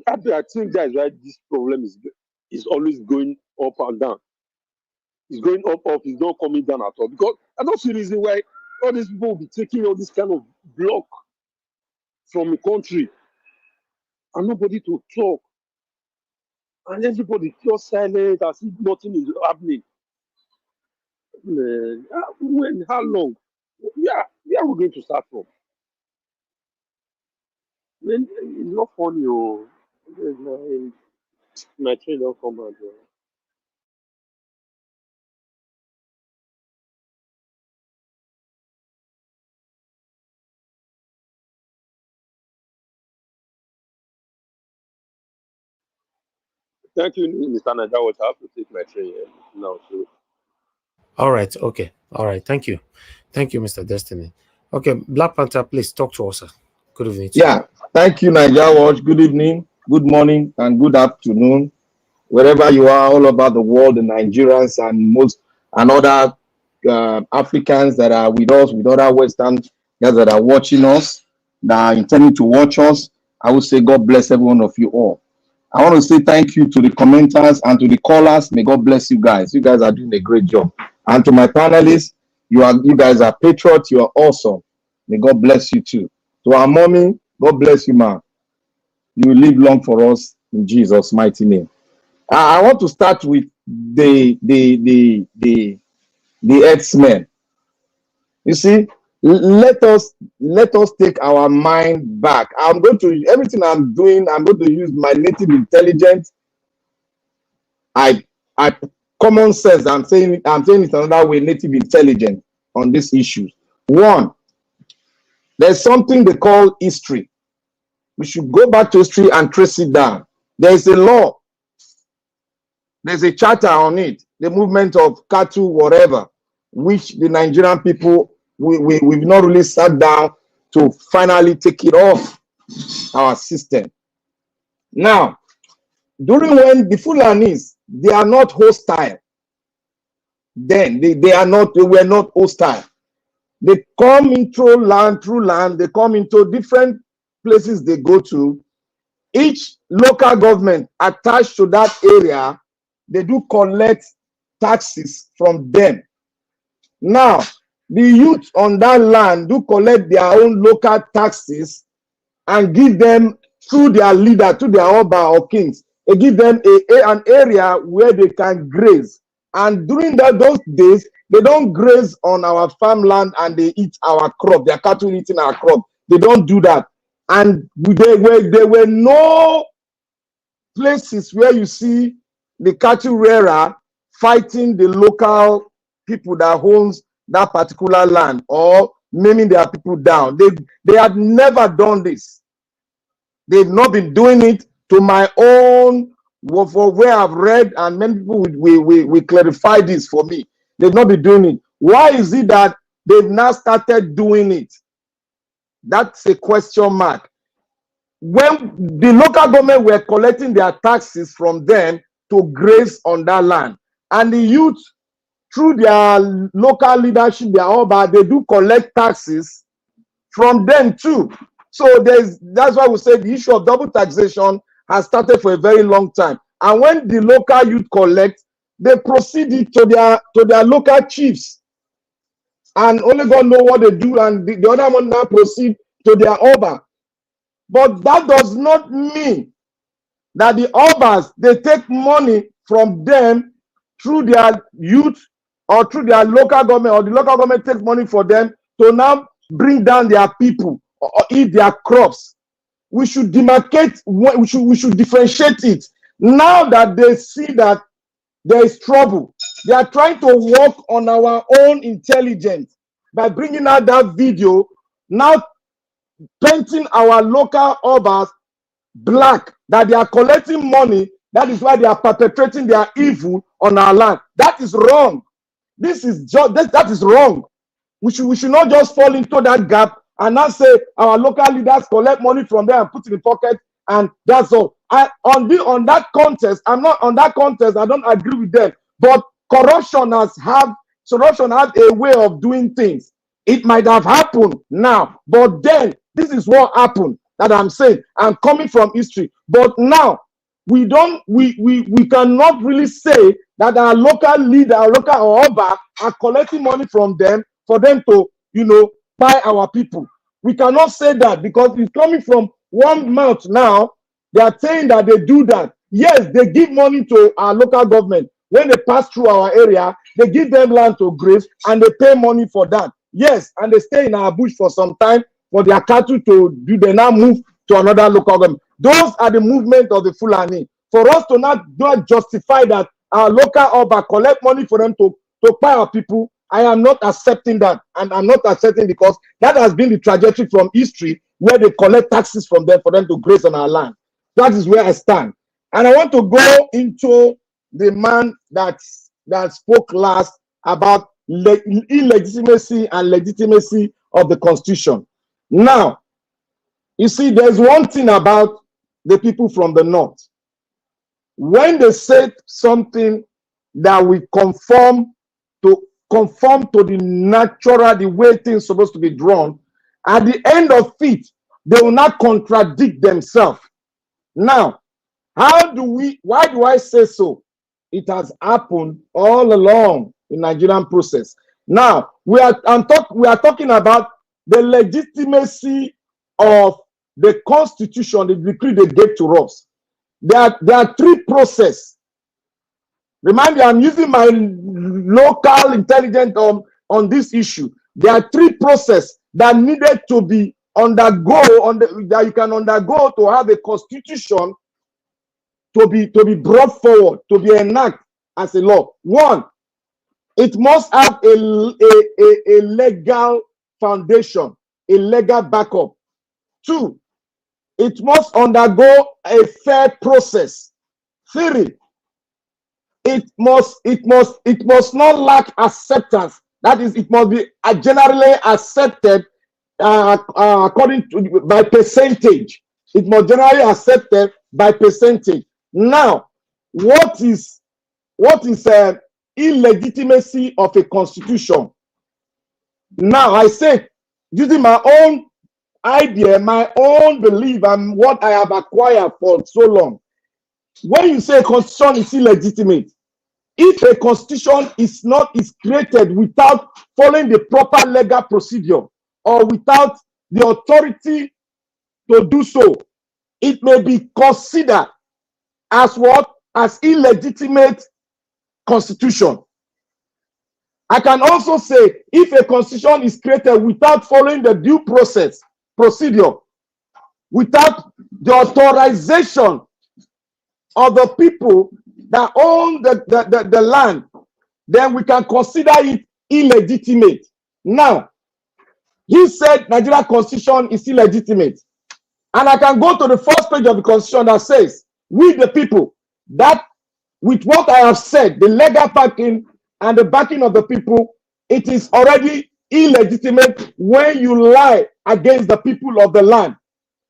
I think that is why this problem is always going up and down. It's going up, it's not coming down at all. Because I don't see the reason why all these people will be taking all this kind of block from the country and nobody to talk. And everybody just silent as if nothing is happening. How long? Where are we going to start from? It's not funny. My train don't come out. Thank you, Mr. Najawa. I have to take my train now. So. All right. Okay. All right. Thank you. Thank you, Mr. Destiny. Okay, Black Panther, please talk to us. Good evening. Yeah. Thank you, Nigeria. Good evening, good morning, and good afternoon. Wherever you are, all over the world, the Nigerians and other Africans that are with us, with other Western guys that are watching us, that are intending to watch us, I would say God bless every one of you all. I want to say thank you to the commenters and to the callers. May God bless you guys. You guys are doing a great job. And to my panelists, you guys are patriots. You are awesome. May God bless you too. To our mommy, God bless you, man. You will live long for us in Jesus' mighty name. I want to start with the X-Men. You see, let us take our mind back. Everything I'm doing, I'm going to use my native intelligence. I common sense. I'm saying it another way, native intelligence on these issues. One, there's something they call history. We should go back to history and trace it down. There's a law. There's a charter on it, the movement of cattle, whatever, which the Nigerian people, we've not really sat down to finally take it off our system. Now, during when the Fulanis, they are not hostile. Then they were not hostile. They come into land, through land, they come into different places they go to. Each local government attached to that area, they do collect taxes from them. Now, the youth on that land do collect their own local taxes and give them through their leader, to their Oba or kings. They give them an area where they can graze. And during those days, they don't graze on our farmland and they eat our crop. Their cattle eating our crop. They don't do that. And there were no places where you see the cattle rearer fighting the local people that owns that particular land or naming their people down. They had never done this. They've not been doing it. To my own, for where I've read, and many people will clarify this for me. They've not been doing it. Why is it that they've now started doing it? That's a question mark. When the local government were collecting their taxes from them to graze on that land, and the youth, through their local leadership, they do collect taxes from them too. So that's why we say the issue of double taxation has started for a very long time. And when the local youth collect, they proceed it to their local chiefs, and only God know what they do, and the other one now proceed to their Oba. But that does not mean that the Obas, they take money from them through their youth or through their local government, or the local government takes money for them to now bring down their people or eat their crops. We should demarcate, we should differentiate it. Now that they see that there is trouble, they are trying to work on our own intelligence. by bringing out that video, now painting our local obas black, that they are collecting money. That is why they are perpetrating their evil on our land. That is wrong. This is just that is wrong. We should not just fall into that gap and not say our local leaders collect money from them and put in the pocket, and that's all. On that contest, I'm not on that contest. I don't agree with them. But corruption has a way of doing things. It might have happened now, but then this is what happened. That I'm saying. I'm coming from history, but now we cannot really say that our local leader, our local Oba are collecting money from them for them to, buy our people. We cannot say that because it's coming from one mouth now. They are saying that they do that. Yes, they give money to our local government. When they pass through our area, they give them land to graze and they pay money for that. Yes, and they stay in our bush for some time for their cattle to do. They now move to another local government. Those are the movement of the Fulani. For us to not justify that our local Oba collect money for them to buy our people, I am not accepting that. And I'm not accepting because that has been the trajectory from history where they collect taxes from them for them to graze on our land. That is where I stand. And I want to go into the man that spoke last about illegitimacy and legitimacy of the Constitution. Now, you see, there's one thing about the people from the North. When they say something that we conform to the natural, the way things are supposed to be drawn, at the end of it, they will not contradict themselves. Now, why do I say so? It has happened all along in Nigerian process. Now, we are talking about the legitimacy of the Constitution, the decree they gave to us. There are three processes. Remind me, I'm using my local intelligence on this issue. There are three processes that needed to be that you can undergo to have a constitution to be brought forward, to be enacted as a law. One, it must have a legal foundation, a legal backup. Two, it must undergo a fair process. Three, it must not lack acceptance. That is, it must be generally accepted according to by percentage. It must generally accepted by percentage. Now, what is illegitimacy of a constitution? Now, I say, using my own idea, my own belief, and what I have acquired for so long. When you say a constitution is illegitimate, if a constitution is created without following the proper legal procedure or without the authority to do so, it may be considered as what? As illegitimate constitution. I can also say if a constitution is created without following the due procedure, without the authorization of the people that own the land, then we can consider it illegitimate. Now, he said Nigeria Constitution is illegitimate. And I can go to the first page of the Constitution that says, we the people, that with what I have said, the legal backing and the backing of the people, it is already illegitimate when you lie against the people of the land.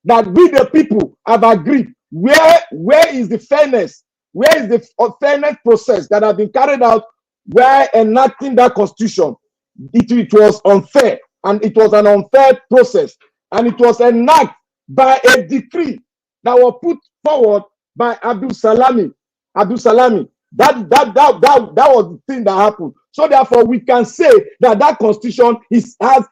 That we the people have agreed. Where is the fairness? Where is the fairness process that has been carried out where enacting that constitution? It was unfair, and it was an unfair process, and it was enacted by a decree that was put forward by Abdul Salami. That was the thing that happened. So therefore, we can say that constitution has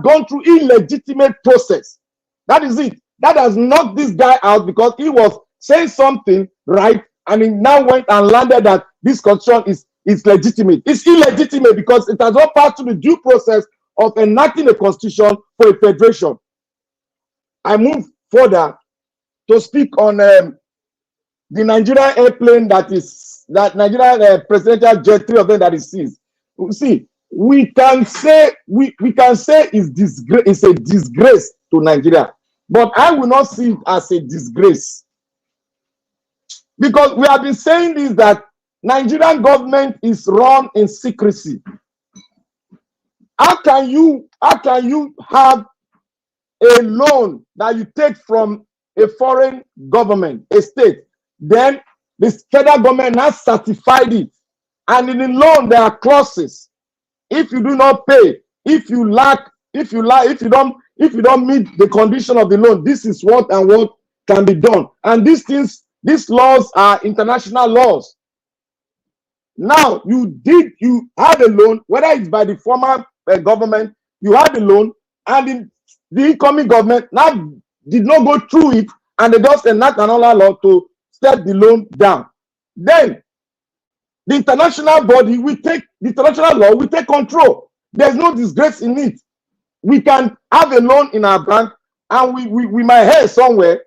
gone through illegitimate process. That is it. That has knocked this guy out because he was saying something right, and he now went and landed that this constitution is legitimate. It's illegitimate because it has not passed through the due process of enacting a constitution for a federation. I move further to speak on the Nigerian airplane that Nigerian presidential jet, 3 of them that is seized. You see, we can say it's a disgrace to Nigeria, but I will not see it as a disgrace, because we have been saying this, that Nigerian government is run in secrecy. How can you have a loan that you take from a foreign government, a state, then the federal government has certified it, and in the loan there are clauses. If you do not pay, if you don't meet the condition of the loan, this is what and what can be done. And these laws are international laws. Now you had a loan, whether it's by the former government, you had a loan, and the incoming government now did not go through it, and they just enact another law to step the loan down. Then the international body will take the international law, will take control. There's no disgrace in it. We can have a loan in our bank, and we might head somewhere,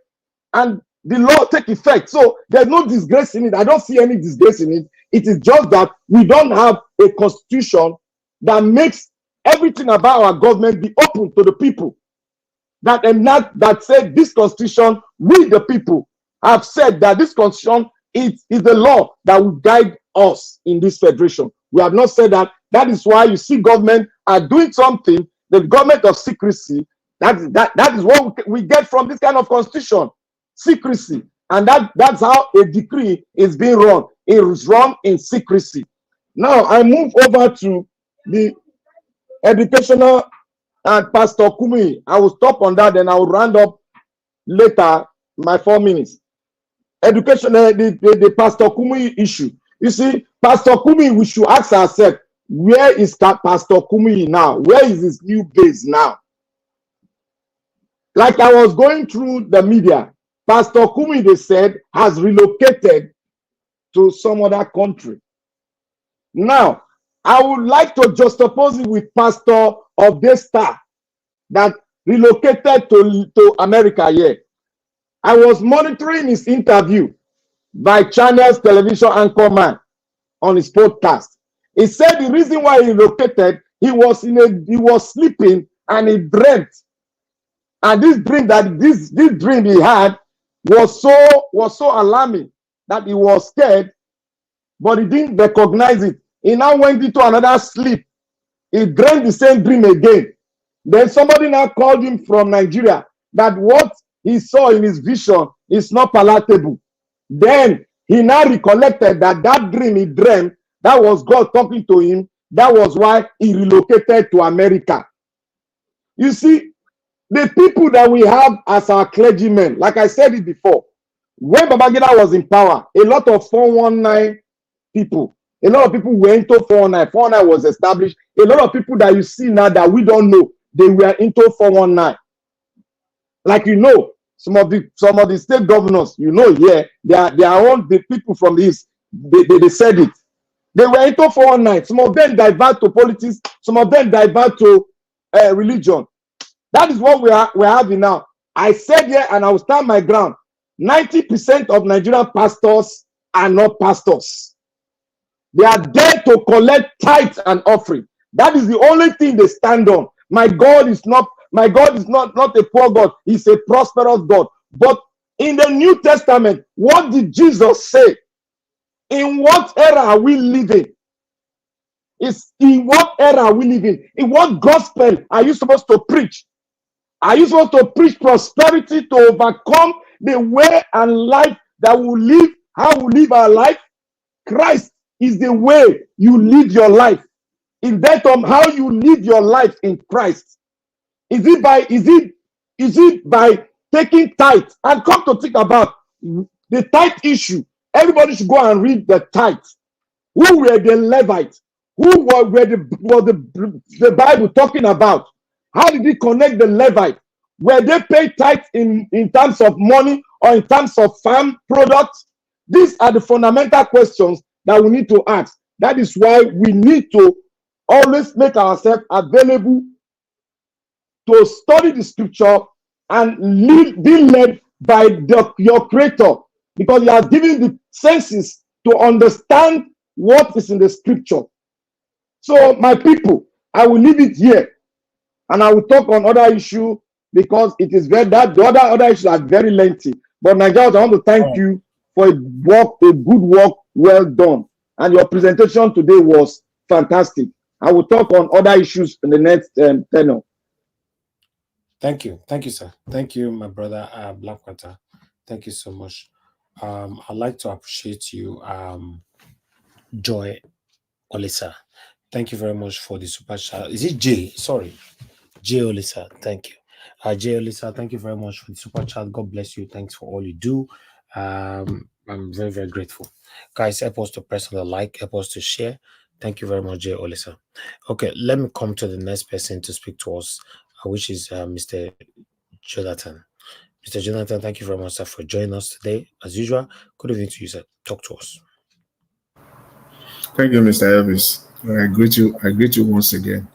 and the law take effect. So there's no disgrace in it. I don't see any disgrace in it. It is just that we don't have a constitution that makes everything about our government be open to the people. That said, this constitution, we the people have said that this constitution is the law that will guide us in this federation. We have not said that. That is why you see government are doing something, the government of secrecy. That is what we get from this kind of constitution, secrecy. And that's how a decree is being run. It is run in secrecy. Now I move over to the educational and Pastor Kumuyi. I will stop on that, then I will round up later my 4 minutes. Education, the Pastor Kumuyi issue. You see, Pastor Kumuyi, we should ask ourselves, where is Pastor Kumuyi now? Where is his new base now? Like I was going through the media, Pastor Kumuyi, they said, has relocated to some other country. Now, I would like to juxtapose it with Pastor of the Star that relocated to America here. I was monitoring his interview by Channel's television anchorman on his podcast. He said the reason why he relocated, he was sleeping and he dreamt. And this dream he had was so alarming that he was scared, but he didn't recognize it. He now went into another sleep. He dreamed the same dream again. Then somebody now called him from Nigeria that what he saw in his vision is not palatable. Then he now recollected that dream he dreamed, that was God talking to him. That was why he relocated to America. You see, the people that we have as our clergymen, like I said it before, when Babangida was in power, a lot of 419 people, a lot of people were into 419. 419 was established. A lot of people that you see now that we don't know, they were into 419. Like you know, some of the state governors, you know, here, they are all the people from the East. They said it. They were into 419. Some of them divert to politics. Some of them divert to religion. That is what we're having now. I said here, and I will stand my ground. 90% of Nigerian pastors are not pastors. They are there to collect tithes and offering. That is the only thing they stand on. My God is not a poor God. He's a prosperous God. But in the New Testament, what did Jesus say? In what era are we living? In what era are we living? In what gospel are you supposed to preach? Are you supposed to preach prosperity to overcome the way and life that we live, how we live our life? Christ is the way you live your life. In that how you live your life in Christ. Is it by taking tithe? And come to think about the tithe issue. Everybody should go and read the tithe. Who were the Levites? Who were the Bible talking about? How did it connect the Levite? Were they paid tithe in terms of money or in terms of farm products? These are the fundamental questions that we need to ask. That is why we need to always make ourselves available to study the scripture and be led by your creator, because you are given the senses to understand what is in the scripture. So my people, I will leave it here, and I will talk on other issue because it is very that the other issues are very lengthy. But Nigerians, I want to thank you for a good work, well done, and your presentation today was fantastic. I will talk on other issues in the next tenor. Thank you, sir. Thank you, my brother Blackwater. Thank you so much. I'd like to appreciate you, Joy Olisa. Thank you very much for the super chat. Is it Jay? Sorry, Jay Olisa. Thank you. Jay Olisa, thank you very much for the super chat. God bless you. Thanks for all you do. I'm very, very grateful. Guys, help us to press on the like, help us to share. Thank you very much, Jay Olisa. Okay, let me come to the next person to speak to us, which is Mr. Jonathan. Mr. Jonathan, thank you very much, sir, for joining us today. As usual, good evening to you, sir. Talk to us. Thank you, Mr. Elvis. I greet you once again.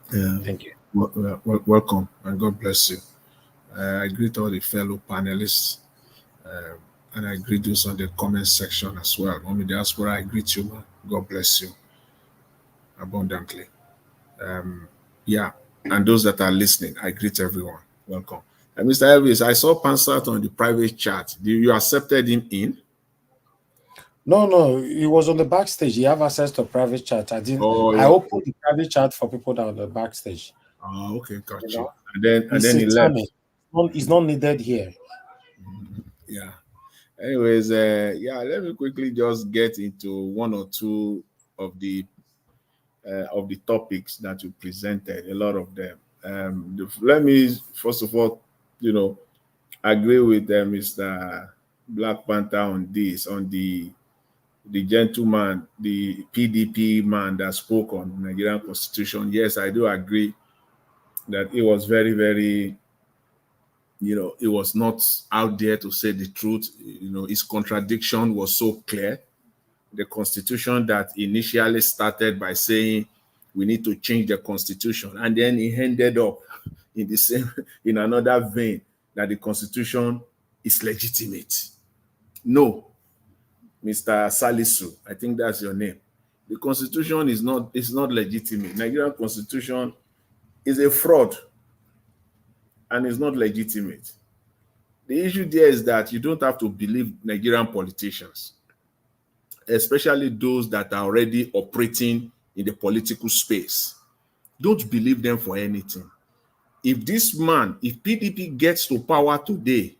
Thank you. Welcome, and God bless you. I greet all the fellow panelists, and I greet those on the comment section as well. Mommy Diaspora, I greet you, man. God bless you abundantly. Yeah, and those that are listening, I greet everyone. Welcome. Mr. Elvis, I saw Pansat on the private chat. You accepted him in? No, he was on the backstage. He have access to private chat. I didn't. I opened the private chat for people that are on the backstage. Oh, okay, got you. Know? And then he left. He's not needed here. Yeah. Anyways, let me quickly just get into one or two of the topics that you presented. A lot of them. Let me first of all, agree with Mr. Black Panther on this, on the gentleman, the PDP man that spoke on Nigerian Constitution. Yes, I do agree that it was very, very, it was not out there to say the truth. His contradiction was so clear. The Constitution that initially started by saying we need to change the Constitution, and then he ended up in another vein that the Constitution is legitimate. No, Mr. Salisu, I think that's your name. The Constitution is not legitimate. Nigerian Constitution is a fraud and is not legitimate. The issue there is that you don't have to believe Nigerian politicians, especially those that are already operating in the political space. Don't believe them for anything. If PDP gets to power today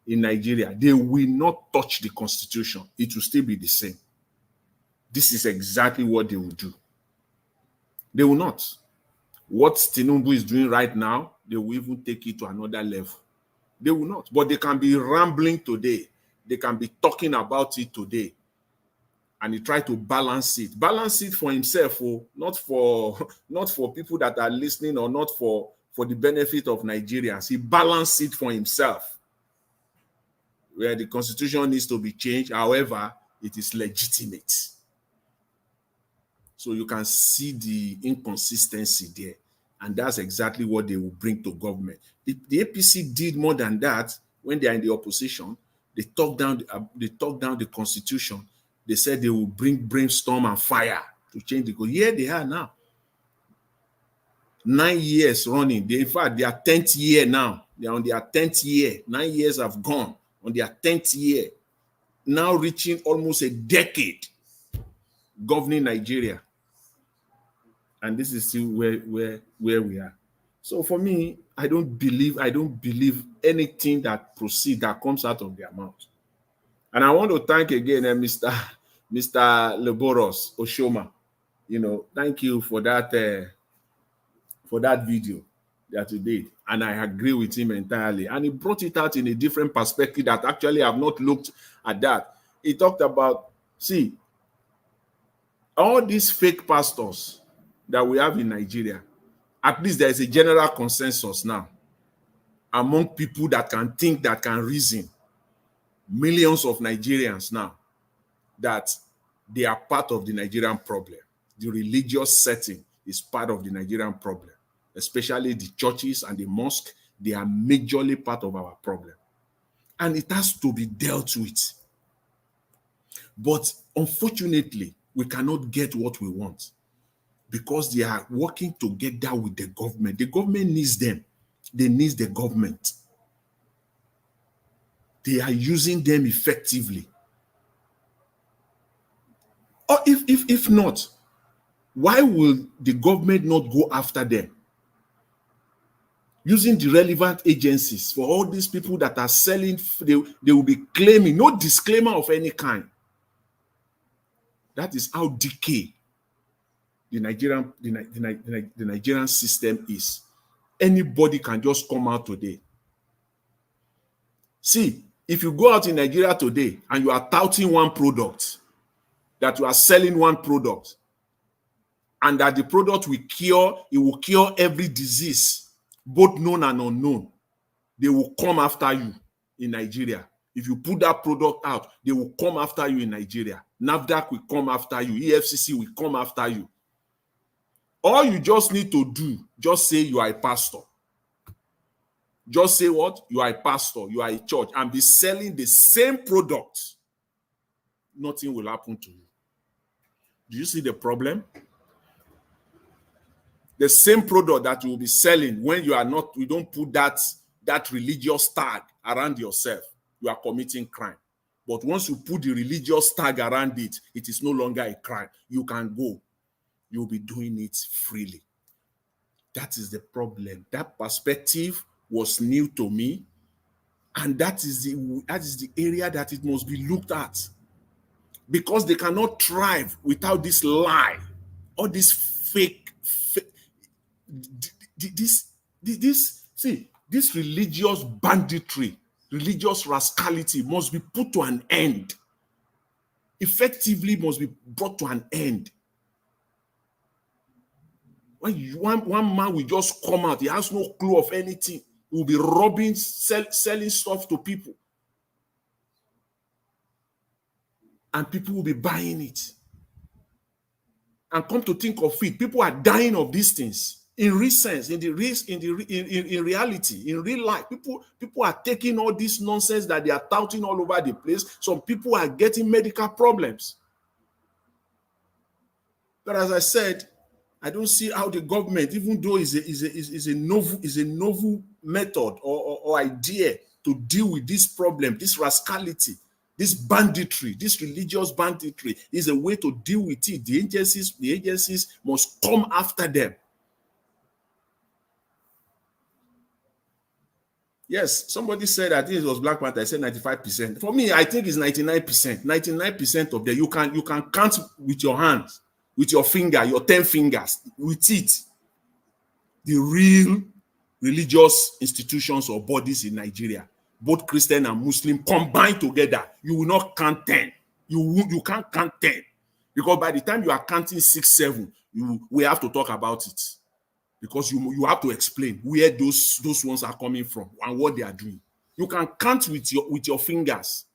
in Nigeria, they will not touch the Constitution. It will still be the same. This is exactly what they will do. They will not. What Tinubu is doing right now, they will even take it to another level. They will not. But they can be rambling today. They can be talking about it today. And he try to balance it. Balance it for himself, not for people that are listening, or not for the benefit of Nigerians. He balanced it for himself. Where the Constitution needs to be changed, however, it is legitimate. So you can see the inconsistency there. And that's exactly what they will bring to government. The APC did more than that when they are in the opposition. They talked down the Constitution. They said they will bring brainstorm and fire to change the code. Here they are now. 9 years running. In fact, they are 10th year now. They are on their 10th year. 9 years have gone on their 10th year. Now reaching almost a decade governing Nigeria. And this is still where we are. So for me, I don't believe anything that comes out of their mouth. And I want to thank again Mr. Leboros Oshoma. Thank you for that video that you did. And I agree with him entirely. And he brought it out in a different perspective that actually I have not looked at that. He talked about, all these fake pastors that we have in Nigeria, at least there is a general consensus now among people that can think, that can reason, millions of Nigerians now, that they are part of the Nigerian problem. The religious setting is part of the Nigerian problem, especially the churches and the mosque. They are majorly part of our problem. And it has to be dealt with. But unfortunately, we cannot get what we want. because they are working together with the government. The government needs them. They need the government. They are using them effectively. Or if not, why will the government not go after them? Using the relevant agencies for all these people that are selling, they will be claiming, no disclaimer of any kind. That is how decay the Nigerian system is. Anybody can just come out today. See, if you go out in Nigeria today and you are touting one product, that you are selling one product, and that the product will cure every disease, both known and unknown, they will come after you in Nigeria. If you put that product out, they will come after you in Nigeria. NAFDAC will come after you. EFCC will come after you. All you just need to do, just say you are a pastor. Just say what? You are a pastor, you are a church, and be selling the same product. Nothing will happen to you. Do you see the problem? The same product that you will be selling when you don't put that religious tag around yourself, you are committing crime. But once you put the religious tag around it, it is no longer a crime. You can go. You'll be doing it freely. That is the problem. That perspective was new to me, and that is the area that it must be looked at, because they cannot thrive without this lie or this fake this religious banditry, religious rascality must be put to an end. Effectively must be brought to an end. When one man will just come out, he has no clue of anything. He will be robbing, selling stuff to people. And people will be buying it. And come to think of it, people are dying of these things. In reality, in real life, people are taking all this nonsense that they are touting all over the place. Some people are getting medical problems. But as I said, I don't see how the government, even though is a novel method or idea to deal with this problem, this rascality, this banditry, this religious banditry, is a way to deal with it. The agencies must come after them. Yes, somebody said, I think it was Black Panther, I said 95%. For me, I think it's 99%. 99% of them, you can count with your hands, with your finger, your 10 fingers, with it. The real religious institutions or bodies in Nigeria, both Christian and Muslim, combined together, you will not count 10. You can't count 10. Because by the time you are counting 6, 7, we have to talk about it. Because you have to explain where those ones are coming from and what they are doing. You can count with your fingers.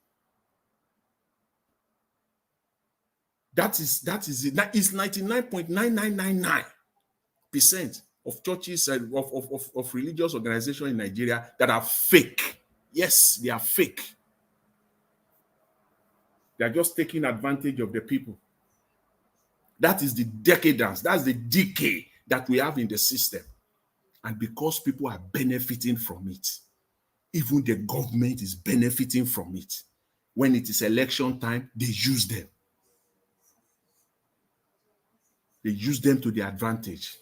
That is it. That is 99.9999% of churches and of religious organizations in Nigeria that are fake. Yes, they are fake. They are just taking advantage of the people. That is the decadence. That's the decay that we have in the system. And because people are benefiting from it, even the government is benefiting from it. When it is election time, they use them. They use them to their advantage.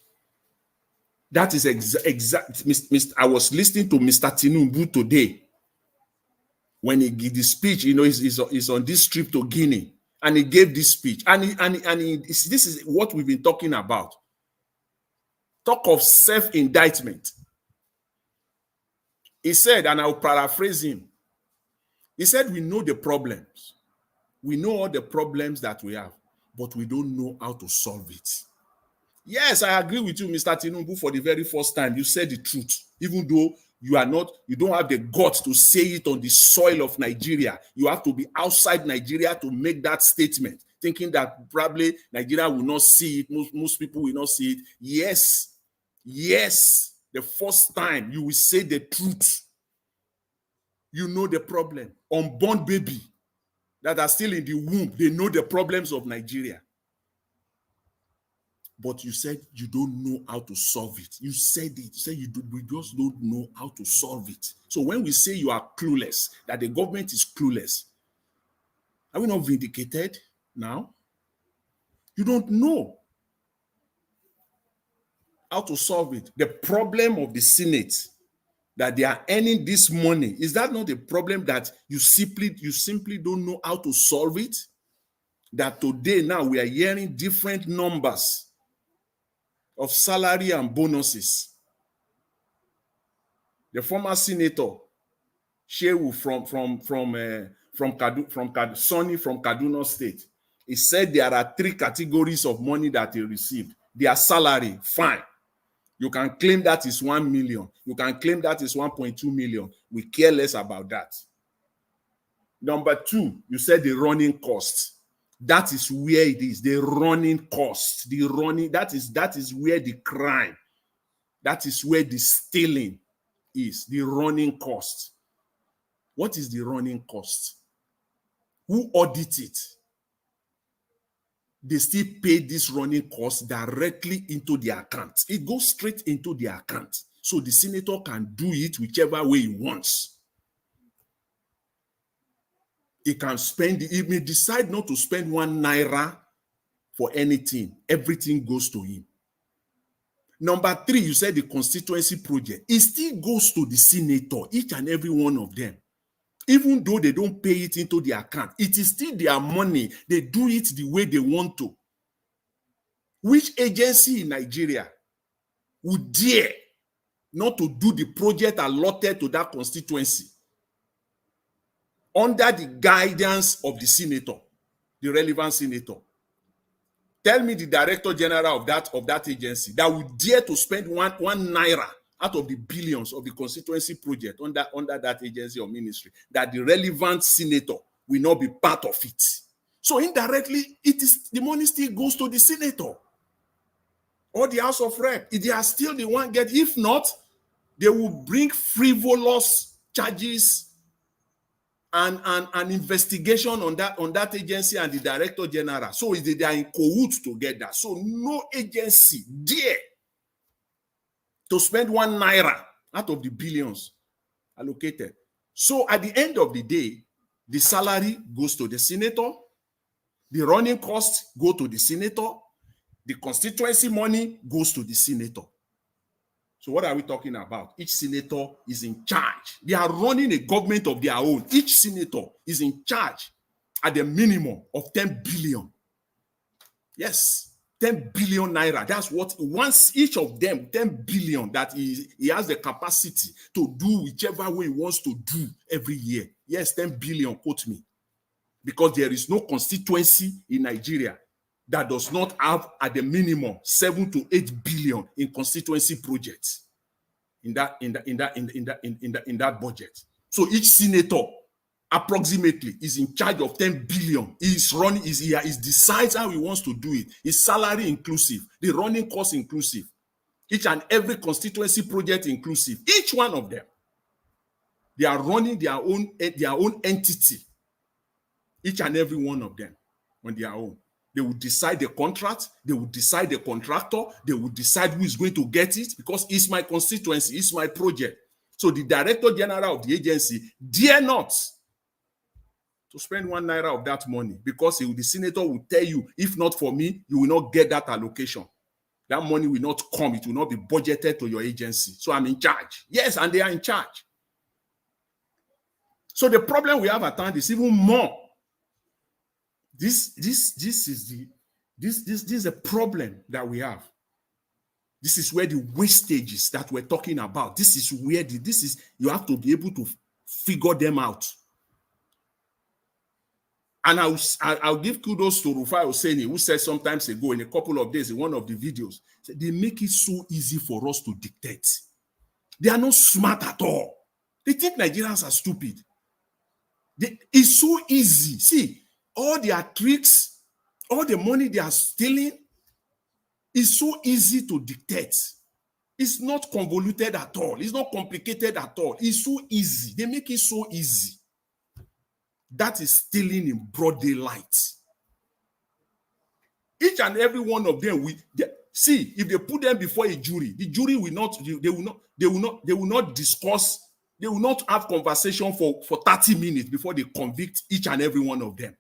That is exact. I was listening to Mr. Tinubu today when he gave the speech. He's on this trip to Guinea, and he gave this speech. This is what we've been talking about. Talk of self-indictment. He said, and I'll paraphrase him. He said, we know the problems. We know all the problems that we have, but we don't know how to solve it. Yes, I agree with you, Mr. Tinubu, for the very first time. You said the truth, even though you don't have the guts to say it on the soil of Nigeria. You have to be outside Nigeria to make that statement, thinking that probably Nigeria will not see it. Most people will not see it. Yes, the first time you will say the truth. You know the problem. Unborn baby that are still in the womb, they know the problems of Nigeria. But you said you don't know how to solve it. You said it. You said we just don't know how to solve it. So when we say you are clueless, that the government is clueless, are we not vindicated now? You don't know how to solve it. The problem of the Senate, that they are earning this money, is that not a problem that you simply don't know how to solve it? That today now we are hearing different numbers of salary and bonuses. The former senator Shehu Sonny from Kaduna State, he said there are 3 categories of money that he received. Their salary, fine. You can claim that is 1 million. You can claim that is 1.2 million. We care less about that. Number 2, you said the running costs. That is where it is. The running cost. That is where the crime. That is where the stealing is. The running cost. What is the running cost? Who audits it? They still pay this running cost directly into their account. It goes straight into their account. So the senator can do it whichever way he wants. He can spend, he may decide not to spend 1 naira for anything. Everything goes to him. Number 3, you said the constituency project. It still goes to the senator, each and every one of them. Even though they don't pay it into their account, it is still their money. They do it the way they want to. Which agency in Nigeria would dare not to do the project allotted to that constituency under the guidance of the senator, the relevant senator? Tell me the director general of that agency that would dare to spend one naira out of the billions of the constituency project under that agency or ministry, that the relevant senator will not be part of it. So indirectly, the money still goes to the senator or the House of Rep. They are still the one get. If not, they will bring frivolous charges and investigation on that agency and the director general. So they are in cahoots together. So no agency dare to spend 1 naira out of the billions allocated. So at the end of the day, the salary goes to the senator, the running costs go to the senator, the constituency money goes to the senator. So what are we talking about? Each senator is in charge. They are running a government of their own. Each senator is in charge at the minimum of 10 billion. Yes. 10 billion naira. That's what, once each of them, 10 billion, that he has the capacity to do whichever way he wants to do every year. Yes, 10 billion, quote me. Because there is no constituency in Nigeria that does not have at the minimum 7 to 8 billion in constituency projects in that budget. So each senator approximately is in charge of 10 billion. He decides how he wants to do it. His salary inclusive, the running cost inclusive, each and every constituency project inclusive. Each one of them, they are running their own entity. Each and every one of them on their own. They will decide the contract, they will decide the contractor, they will decide who is going to get it, because it's my constituency, it's my project. So the director general of the agency dare not to spend 1 naira of that money, because the senator will tell you, if not for me, you will not get that allocation. That money will not come, it will not be budgeted to your agency. So I'm in charge. Yes, and they are in charge. So the problem we have at hand is even more. This is a problem that we have. This is where the wastages that we're talking about, this is where you have to be able to figure them out. And I'll give kudos to Rufai Oseni, who said sometimes ago, in a couple of days, in one of the videos, they make it so easy for us to dictate. They are not smart at all. They think Nigerians are stupid. It's so easy. See, all their tricks, all the money they are stealing, is so easy to dictate. It's not convoluted at all. It's not complicated at all. It's so easy. They make it so easy. That is stealing in broad daylight. Each and every one of them, See, if they put them before a jury, the jury will not, they will not discuss, they will not have conversation for 30 minutes before they convict each and every one of them.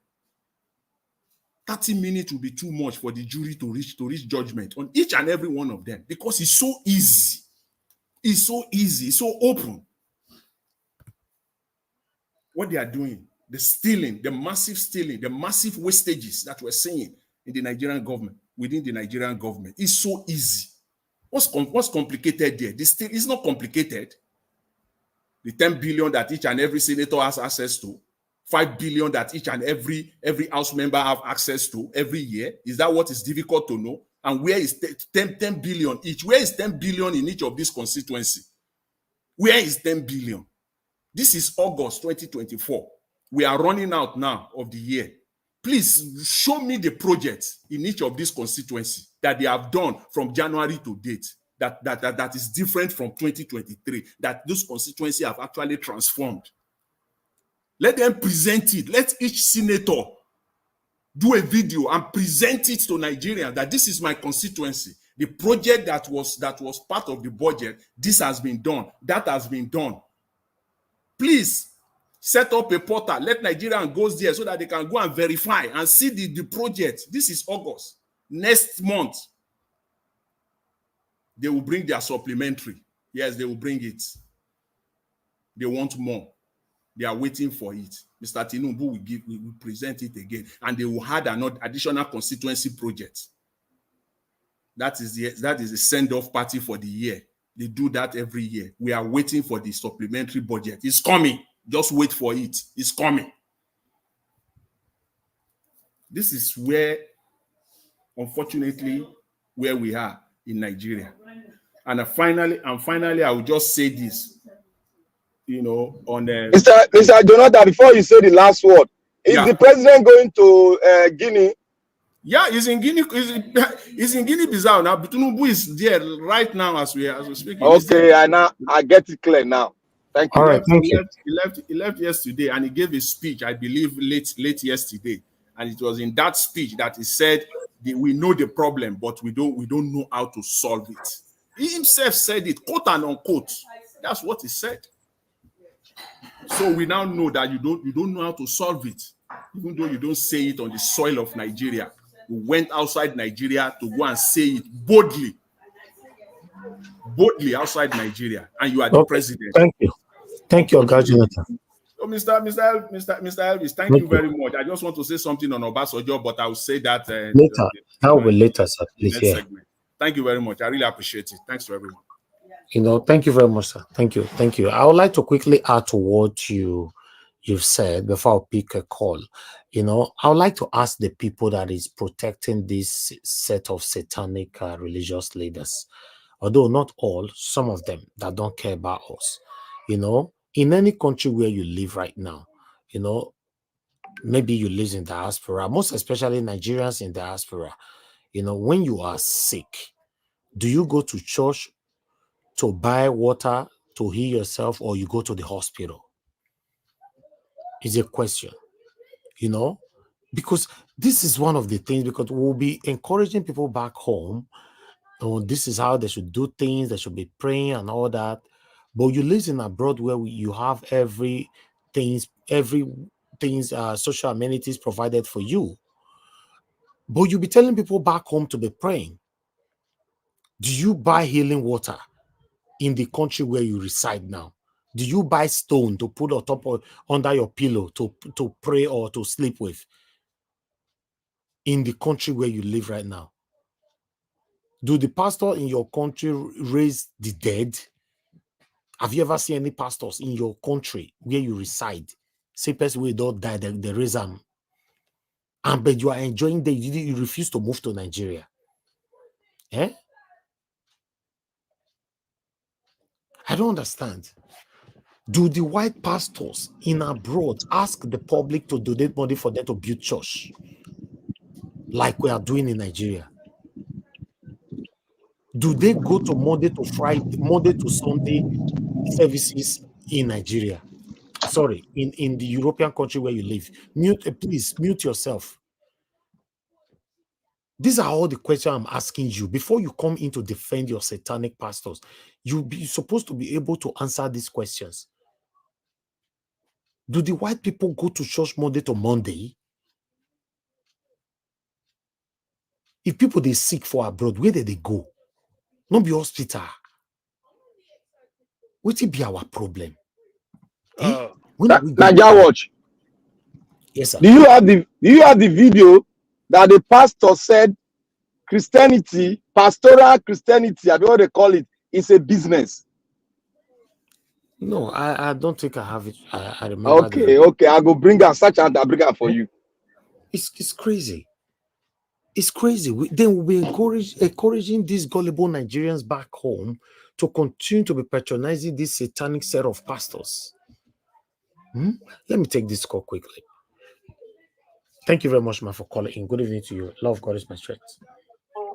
30 minutes will be too much for the jury to reach judgment on each and every one of them, because it's so easy. It's so easy, it's so open. What they are doing, the stealing, the massive stealing, the massive wastages that we're seeing in the Nigerian government, within the Nigerian government, is so easy. What's complicated there? This thing is not complicated. The 10 billion that each and every senator has access to, 5 billion that each and every house member have access to every year. Is that what is difficult to know? And where is 10 billion each? Where is 10 billion in each of these constituency? Where is 10 billion? This is August 2024. We are running out now of the year. Please show me the projects in each of these constituencies that they have done from January to date that is different from 2023, that those constituencies have actually transformed. Let them present it. Let each senator do a video and present it to Nigeria that this is my constituency. The project that was part of the budget, this has been done, that has been done. Please set up a portal. Let Nigerians go there so that they can go and verify and see the project. This is August. Next month, they will bring their supplementary. Yes, they will bring it. They want more. They are waiting for it. Mr. Tinubu will present it again, and they will add another additional constituency project. That is the send-off party for the year. They do that every year. We are waiting for the supplementary budget. It's coming. Just wait for it. It's coming. This is where, unfortunately, where we are in Nigeria. And finally, I will just say this. You know, on Mr. Jonathan, before you say the last word, is the president going to Guinea? Yeah, he's in Guinea. He's in Guinea-Bissau now. Tinubu is there right now as we speaking. Okay, I get it clear now. Thank you. All right, thank you. He left yesterday, and he gave a speech, I believe, late yesterday, and it was in that speech that he said, "We know the problem, but we don't know how to solve it." He himself said it, quote and unquote. That's what he said. So we now know that you don't know how to solve it, even though you don't say it on the soil of Nigeria. We went outside Nigeria to go and say it boldly outside Nigeria, and you are the president. Thank you, Oga Jonathan. So, Mr. Elvis, thank you very much. I just want to say something on Obasanjo, but I will say that later. That will be later, sir. Please, segment. Thank you very much. I really appreciate it. Thanks to everyone. You know, thank you very much, sir. Thank you. I would like to quickly add to what you've said before I pick a call. You know, I would like to ask the people that is protecting this set of satanic religious leaders, although not all, some of them that don't care about us. You know, in any country where you live right now, you know, maybe you live in diaspora, most especially Nigerians in diaspora. You know, when you are sick, do you go to church to buy water to heal yourself, or you go to the hospital? Is a question, you know, because this is one of the things, because we'll be encouraging people back home. This is how they should do things. They should be praying and all that. But you live in abroad where you have everything, social amenities provided for you. But you'll be telling people back home to be praying. Do you buy healing water in the country where you reside now? Do you buy stone to put on top or under your pillow to pray or to sleep with in the country where you live right now? Do the pastor in your country raise the dead? Have you ever seen any pastors in your country where you reside? Say person will don't die, they raise them. And but you are enjoying that, you refuse to move to Nigeria. Eh? I don't understand. Do the white pastors in abroad ask the public to donate money for them to build church like we are doing in Nigeria? Do they go to Monday to Friday, Monday to Sunday services in Nigeria? Sorry, in the European country where you live. Please mute yourself. These are all the questions I'm asking you. Before you come in to defend your satanic pastors, you're supposed to be able to answer these questions. Do the white people go to church Monday to Monday? If people they sick for abroad, where did they go? Not be hospital. What will be our problem? Naija Watch. Yes, sir. Do you have the video that the pastor said Christianity, pastoral Christianity, I mean what they call it, is a business? No, I don't think I have it. I remember. Okay. I go bring her, search and I bring her for you. It's crazy. It's crazy. Then we'll be encouraging these gullible Nigerians back home to continue to be patronizing this satanic set of pastors. Let me take this call quickly. Thank you very much, man, for calling in. Good evening to you. Love God is my strength.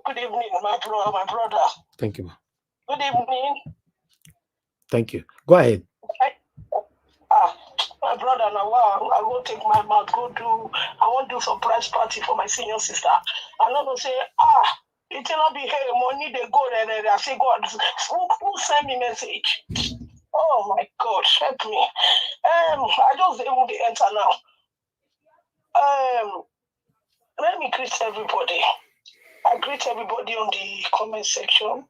Good evening, my brother. Thank you, man. Good evening. Thank you. Go ahead. My brother, now I go take my mouth, I want to do surprise party for my senior sister. I'm not going to say, it cannot be here, money, they go there. I say, God, who send me message? Oh my God, help me. I just able to enter now. Let me greet everybody. I greet everybody on the comment section,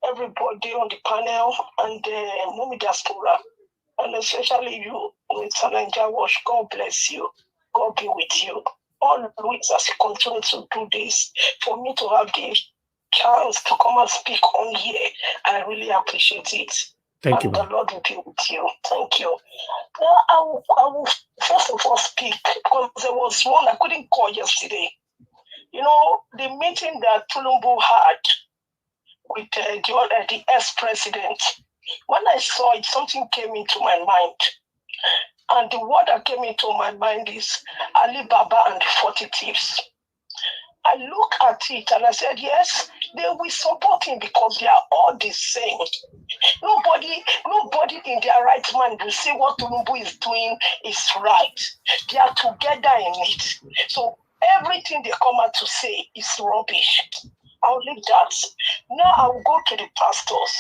everybody on the panel, and Mummy Diaspora, and especially you, Mr. Niger Watch. God bless you. God be with you. Always as you continue to do this, for me to have the chance to come and speak on here, I really appreciate it. Thank you, the Lord will be with you. Thank you. Now, I will first of all speak because there was one I couldn't call yesterday. You know, the meeting that Tinubu had with the ex-president, when I saw it, something came into my mind. And the word that came into my mind is Alibaba and the 40 thieves. I look at it and I said, yes, they will support him because they are all the same. Nobody in their right mind will say what Tinubu is doing is right. They are together in it. So everything they come out to say is rubbish. I'll leave that. Now I'll go to the pastors.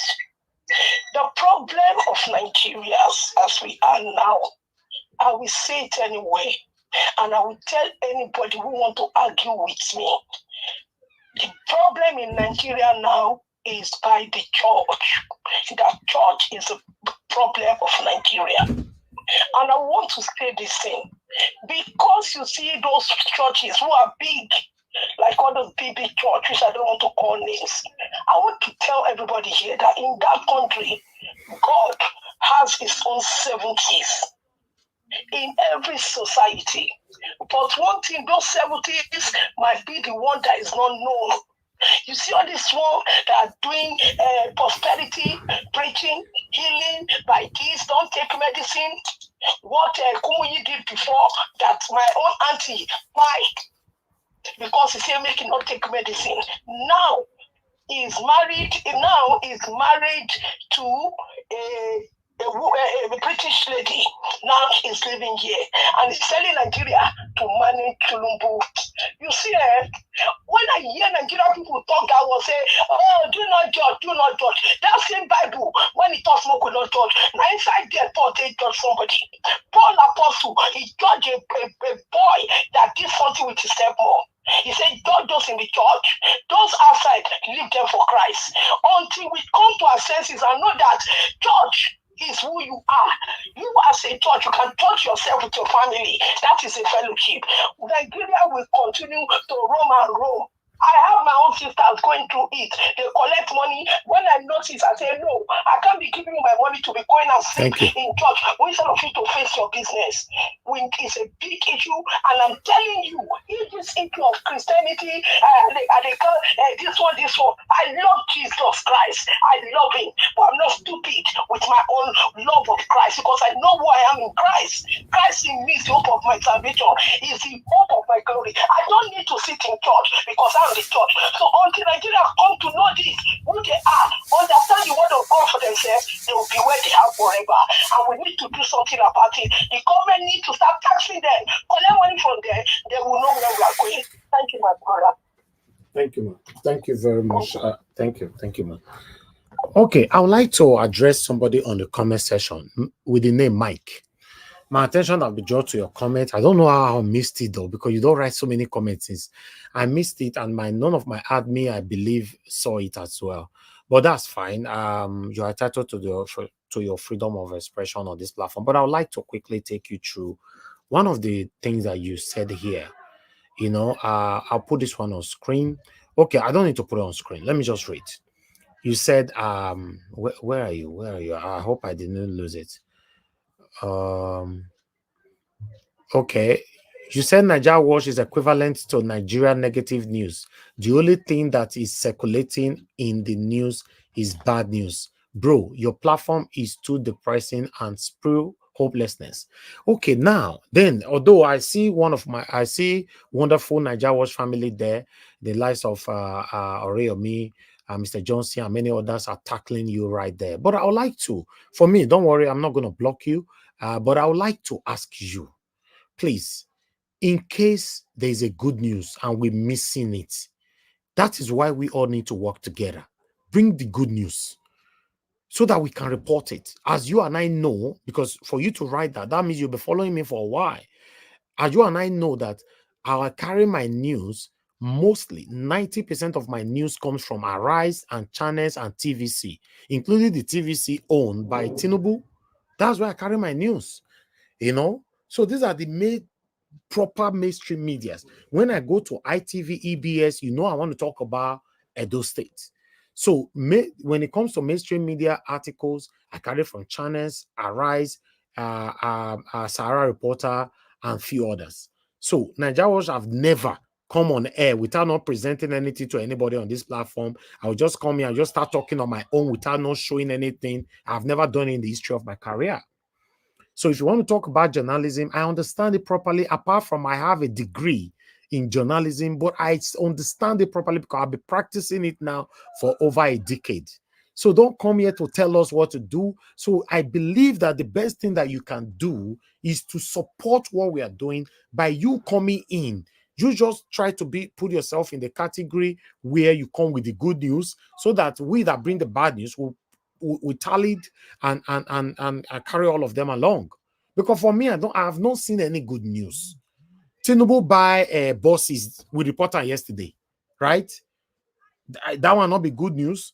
The problem of Nigeria as we are now, I will say it anyway, and I will tell anybody who want to argue with me. The problem in Nigeria now is by the church. The church is the problem of Nigeria. And I want to say this thing, because you see those churches who are big, like all those big churches, I don't want to call names. I want to tell everybody here that in that country, God has his own 70s in every society. But one thing, those 70s might be the one that is not known. You see all this one that are doing prosperity, preaching, healing by this, don't take medicine. What Kumuyi did before, that my own auntie died because he said make him not take medicine. Now he's married to a British lady. Now he's living here and he's telling Nigeria to manage Tinubu. You see, when I hear Nigerian people talk, I will say, oh, do not judge, do not judge. That same Bible, when it talks smoke will not judge. Now inside there, Paul, they judge somebody. Paul Apostle, he judged a boy that did something with his stepmom. He said, judge those in the church, those outside, leave them for Christ. Until we come to our senses and know that church is who you are. You as a church, you can touch yourself with your family. That is a fellowship. Nigeria will continue to roam and roam. I have my own sisters going through it. They collect money. When I notice, I say, no, I can't be giving you my money to be going and sleep in church instead of you to face your business. It's a big issue, and I'm telling you, if this issue of Christianity, this one, I love Jesus Christ. I love him, but I'm not stupid with my own love of Christ because I know who I am in Christ. Christ in me is the hope of my salvation. He's the hope of my glory. I don't need to sit in church because I'm the church. So until Nigeria come to know this, who they are, understand the word of God for themselves, they will be where they are forever. And we need to do something about it. The government need to start taxing them, collect money from them. They will know where we are going. Thank you, my brother. Thank you, man. Thank you very much. Thank you, man. Okay, I would like to address somebody on the comment section with the name Mike. My attention has been drawn to your comment. I don't know how I missed it though, because you don't write so many comments. I missed it, and none of my admin, I believe, saw it as well. But that's fine. You are entitled to your freedom of expression on this platform. But I would like to quickly take you through one of the things that you said here. You know, I'll put this one on screen. Okay, I don't need to put it on screen. Let me just read. You said, where are you? Where are you? I hope I didn't lose it. Okay. You said Nigeria Watch is equivalent to Nigeria negative news. The only thing that is circulating in the news is bad news. Bro, your platform is too depressing and spew hopelessness. Okay, now, then, although I see wonderful Nigeria Watch family there, the likes of Oreyomi, Mr. Johnson, and many others are tackling you right there. But I would like to, for me, don't worry, I'm not going to block you, but I would like to ask you, please, in case there is a good news and we're missing it, that is why we all need to work together. Bring the good news so that we can report it. As you and I know, because for you to write that, that means you'll be following me for a while. As you and I know that I carry my news, mostly 90% of my news comes from Arise and channels and TVC, including the TVC owned by Tinubu. That's where I carry my news, you know. So these are the proper mainstream medias. When I go to ITV, EBS, you know I want to talk about Edo State. So when it comes to mainstream media articles, I carry from channels, Arise, Sahara Reporter, and few others. So Nigerians have never come on air without not presenting anything to anybody on this platform. I will just come here and just start talking on my own without not showing anything. I've never done it in the history of my career. So if you want to talk about journalism, I understand it properly. Apart from I have a degree in journalism, but I understand it properly because I've been practicing it now for over a decade. So don't come here to tell us what to do. So I believe that the best thing that you can do is to support what we are doing by you coming in. You just try to put yourself in the category where you come with the good news so that we that bring the bad news will we tallied and carry all of them along. Because for me, I have not seen any good news. Tinubu by bosses, we reported yesterday, right? That will not be good news.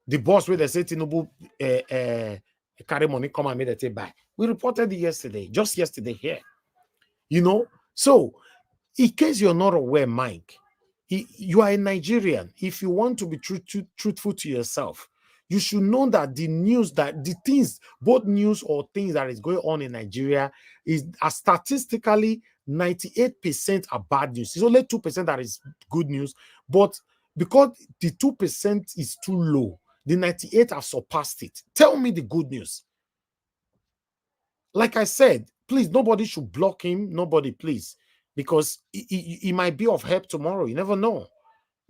The boss where they say Tinubu carry money, come and make the take buy. We reported it yesterday, just yesterday here. You know, so in case you're not aware, Mike, you are a Nigerian. If you want to be truthful to yourself, you should know that the news, that the things, both news or things that is going on in Nigeria are statistically 98% are bad news. It's only 2% that is good news. But because the 2% is too low, the 98 have surpassed it. Tell me the good news. Like I said, please, nobody should block him. Nobody, please. Because it might be of help tomorrow. You never know.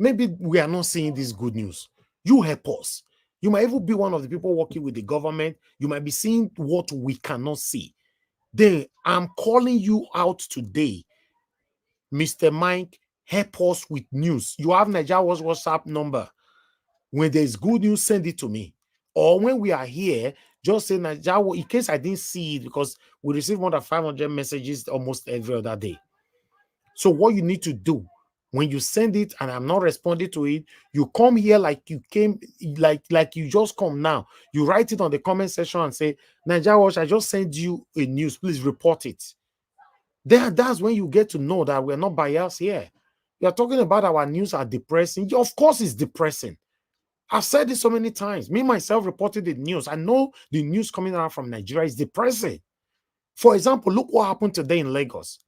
Maybe we are not seeing this good news. You help us. You might even be one of the people working with the government. You might be seeing what we cannot see. Then I'm calling you out today. Mr. Mike, help us with news. You have Nigeria's WhatsApp number. When there's good news, send it to me. Or when we are here, just say Nigeria, in case I didn't see it, because we receive more than 500 messages almost every other day. So what you need to do, when you send it and I'm not responding to it, you come here like you came, like you just come now. You write it on the comment section and say, Nigeria Watch, I just sent you a news. Please report it. Then that's when you get to know that we're not biased here. You're talking about our news are depressing. Of course it's depressing. I've said this so many times. Me, myself, reported the news. I know the news coming out from Nigeria is depressing. For example, look what happened today in Lagos,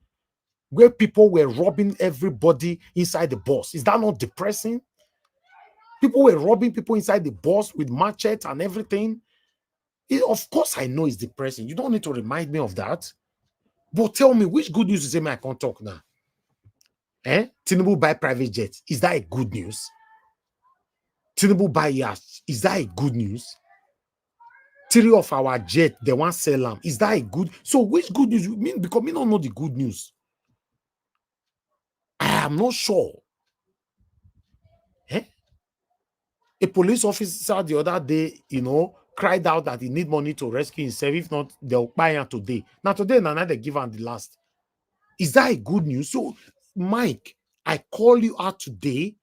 where people were robbing everybody inside the bus. Is that not depressing? People were robbing people inside the bus with machete and everything. Of course, I know it's depressing. You don't need to remind me of that. But tell me, which good news is it? I can't talk now. Tinubu buy private jets. Is that a good news? Tinubu buy yachts. Is that a good news? 3 of our jet, they want sell them. Is that a good? So which good news you mean? Because me don't know the good news. I am not sure. Eh? A police officer the other day, cried out that he need money to rescue himself. If not, they'll buy him today. Now today, now they give him the last. Is that a good news? So, Mike, I call you out today.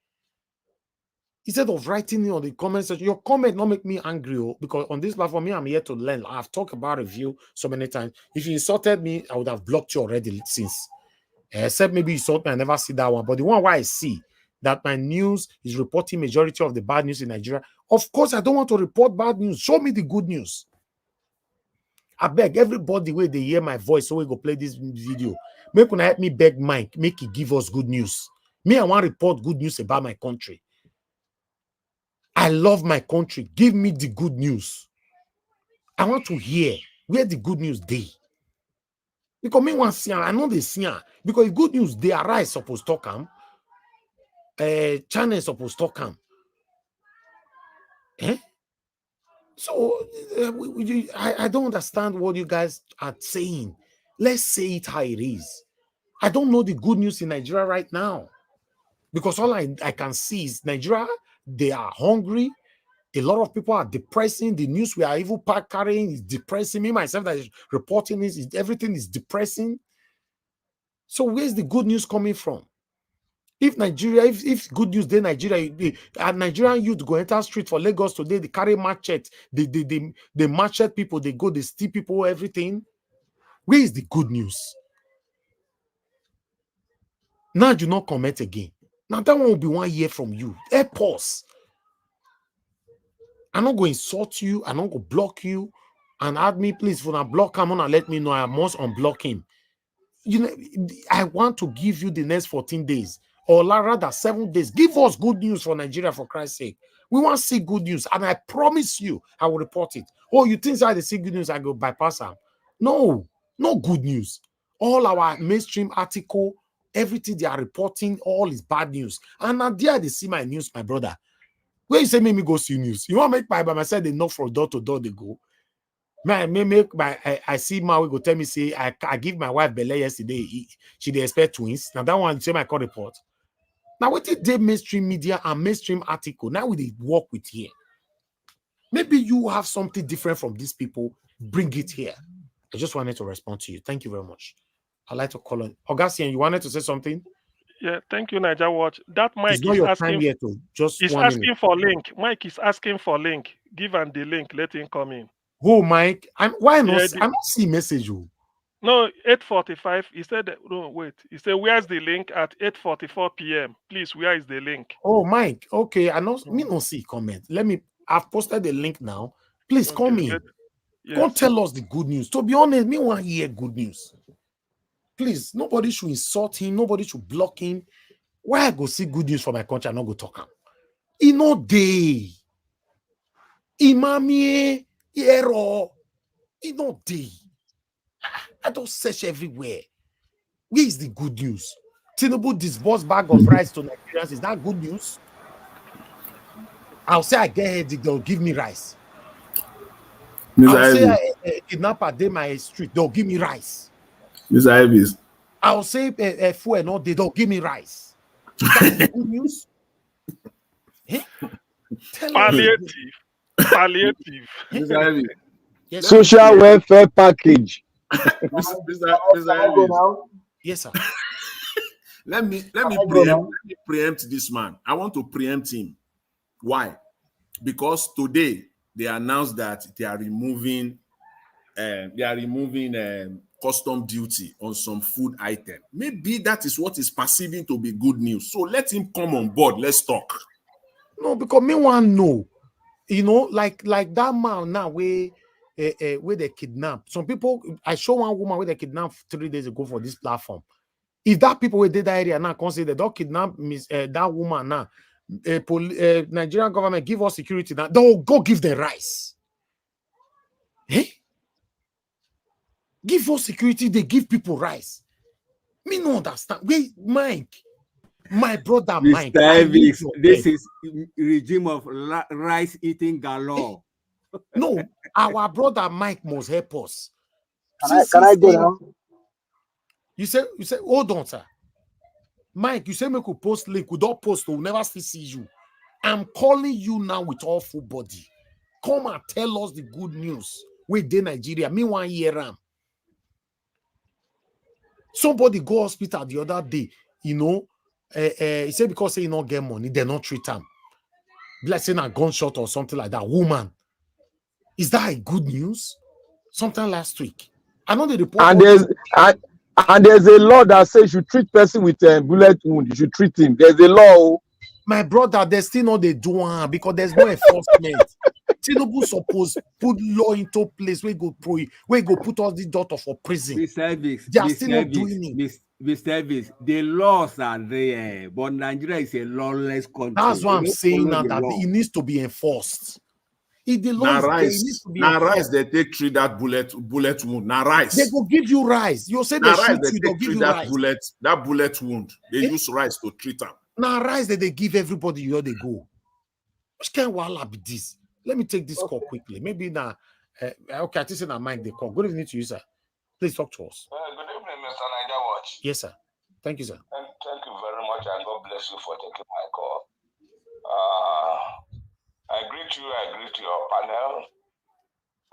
Instead of writing it on the comment section, your comment not make me angry, because on this platform, I'm here to learn. I've talked about review so many times. If you insulted me, I would have blocked you already since. Except maybe you insult me, I never see that one. But the one where I see that my news is reporting majority of the bad news in Nigeria, of course, I don't want to report bad news. Show me the good news. I beg everybody where they hear my voice, so we go play this video. Make una help me beg Mike, make he give us good news. Me, I want to report good news about my country. I love my country. Give me the good news. I want to hear where the good news dey. Because me want see, I know they see. Because if good news they arise supposed to come. China is supposed to come. Eh? So I don't understand what you guys are saying. Let's say it how it is. I don't know the good news in Nigeria right now. Because all I can see is Nigeria, they are hungry. A lot of people are depressing. The news we are even carrying is depressing. Me, myself, that is reporting this, everything is depressing. So where's the good news coming from? If Nigeria, if good news, then Nigeria, Nigerian youth go enter street for Lagos today, they carry machete, they machete people, they go, they steal people, everything. Where is the good news? Now do not comment again. Now that one will be 1 year from you. Pause. I'm not going to insult you. I'm not going to block you. And add me, please, for a block, come on and let me know. I must unblock him. I want to give you the next 14 days, or rather 7 days. Give us good news for Nigeria, for Christ's sake. We want to see good news, and I promise you, I will report it. Oh, you think I see good news, I go bypass them? No, no good news. All our mainstream article, everything they are reporting, all is bad news. And now there they see my news, my brother. Where you say make me go see news? You want to make by myself, they knock from door to door, they go. I see Maui go tell me, say, I give my wife Bele yesterday. She dey expect twins. Now that one, say my call report. Now, what did they mainstream media and mainstream article? Now we dey work with here. Maybe you have something different from these people. Bring it here. I just wanted to respond to you. Thank you very much. I'd like to call on Augustine. You wanted to say something? Yeah, thank you, Niger Watch. That Mike is asking. Yet, just he's asking for link. Mike is asking for link. Give him the link. Let him come in. Who, Mike? I'm not see message you. No, 8:45. He said, no, wait. He said, where's the link at 8:44 p.m.? Please, where is the link? Oh, Mike. Okay, I know. Me no see comment. I've posted the link now. Please come in. Yes. Come tell us the good news. To be honest, me want to hear good news. Please, nobody should insult him. Nobody should block him. Why I go see good news for my country and not go talk him? He no day. Imamie, error. He no day. I don't search everywhere. Where is the good news? Tinubu disbursed bag of rice to Nigerians. Is that good news? I'll say I get headache, they'll give me rice. I'll say a kidnapper dey my street, they'll give me rice. Mr. Ives. I'll say a fuel no, they'll give me rice. That's the good news. Palliative. Mr. Ives. Yes, social welfare package. Mr. Ives. Yes, sir. Let me preempt this man. I want to preempt him. Why? Because today they announced that they are removing custom duty on some food item. Maybe that is what is perceiving to be good news. So let him come on board. Let's talk. No, because me want know, like that man now where they kidnap some people. I show one woman where they kidnapped 3 days ago for this platform. If that people were did that area now consider they don't kidnap that woman now, Nigerian government give us security now, they'll go give them rice. Give us security, they give people rice. Me no understand. Wait, Mike, my brother Mike. This is regime of rice eating galore. No, our brother Mike must help us. Can I go now? You say, hold on, sir. Mike, you say we could post link. We don't post, we'll never see you. I'm calling you now with all full body. Come and tell us the good news. We did Nigeria. Me 1 year. Somebody go hospital the other day, you know, he said because he not get money, they not treat him. Blessing a gunshot or something like that. Woman. Is that a good news? Sometime last week. I know the report. And there's a law that says you treat person with a bullet wound. You should treat him. There's a law. My brother, there's still not the do because there's no enforcement. Tinubu suppose put law into place. We go put all these daughter for prison. They are still not doing it. The laws are there, but Nigeria is a lawless country. That's why I'm saying now that it needs to be enforced. If the law is there, it needs to be enforced. Rice, they take treat that bullet wound. Now rice. They will give you rice. You say they shoot you, they'll give you that rice. That bullet wound. They use rice to treat them. Now rice that they give everybody where they go. Which kind of walla be this? Let me take this call quickly. Maybe now, okay, I think I mind the call. Good evening to you, sir. Please talk to us. Good evening, Mr. Niger Watch. Yes, sir. Thank you, sir. And thank you very much, and God bless you for taking my call. I greet you, I greet your panel.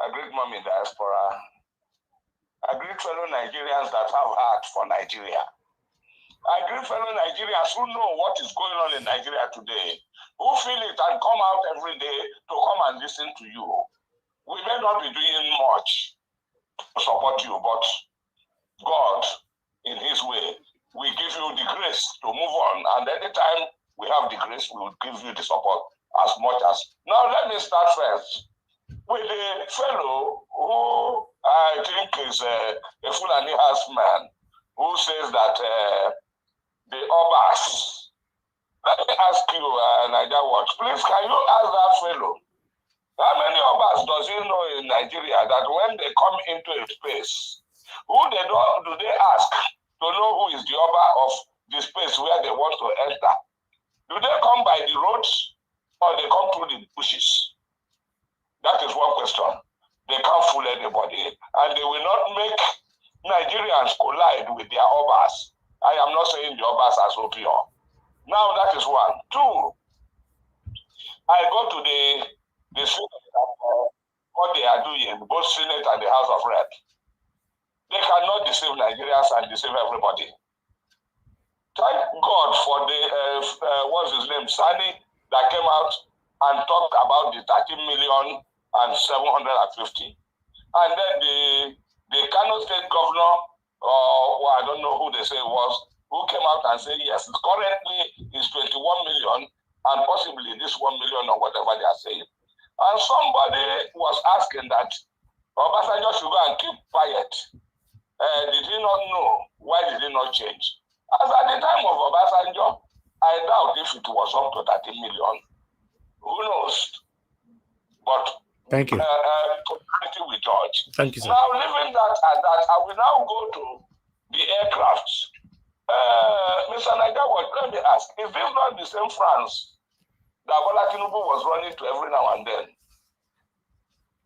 I greet Mommy Diaspora. I greet fellow Nigerians that have heart for Nigeria. I greet fellow Nigerians who know what is going on in Nigeria today, who feel it and come out every day to come and listen to you. We may not be doing much to support you, but God, in His way, we give you the grace to move on. And anytime we have the grace, we will give you the support as much as. Now, let me start first with the fellow who I think is a Fulani man who says that the Obas. Let me ask you, Niger Watch, please, can you ask that fellow, how many Obas does he know in Nigeria that when they come into a space, who do they ask to know who is the Oba of the space where they want to enter? Do they come by the roads or they come through the bushes? That is one question. They can't fool anybody, and they will not make Nigerians collide with their Obas. I am not saying the Obas are so pure. Now that is one. Two, I go to the Senate and what they are doing, both Senate and the House of Rep. They cannot deceive Nigerians and deceive everybody. Thank God for the, what's his name, Sani, that came out and talked about the 13,750,000. And then the Kano State governor, well, I don't know who they say it was, who came out and said, yes, currently it's 21 million and possibly this 1 million or whatever they are saying. And somebody was asking that Obasanjo should go and keep quiet. Did he not know? Why did he not change? As at the time of Obasanjo, I doubt if it was up to 13 million. Who knows? But thank you. Community we judge. Thank you, sir. Now, leaving that at that, I will now go to the aircrafts. Mr. Nagawa, let me ask, is this not the same France that Bola Tinubu was running to every now and then?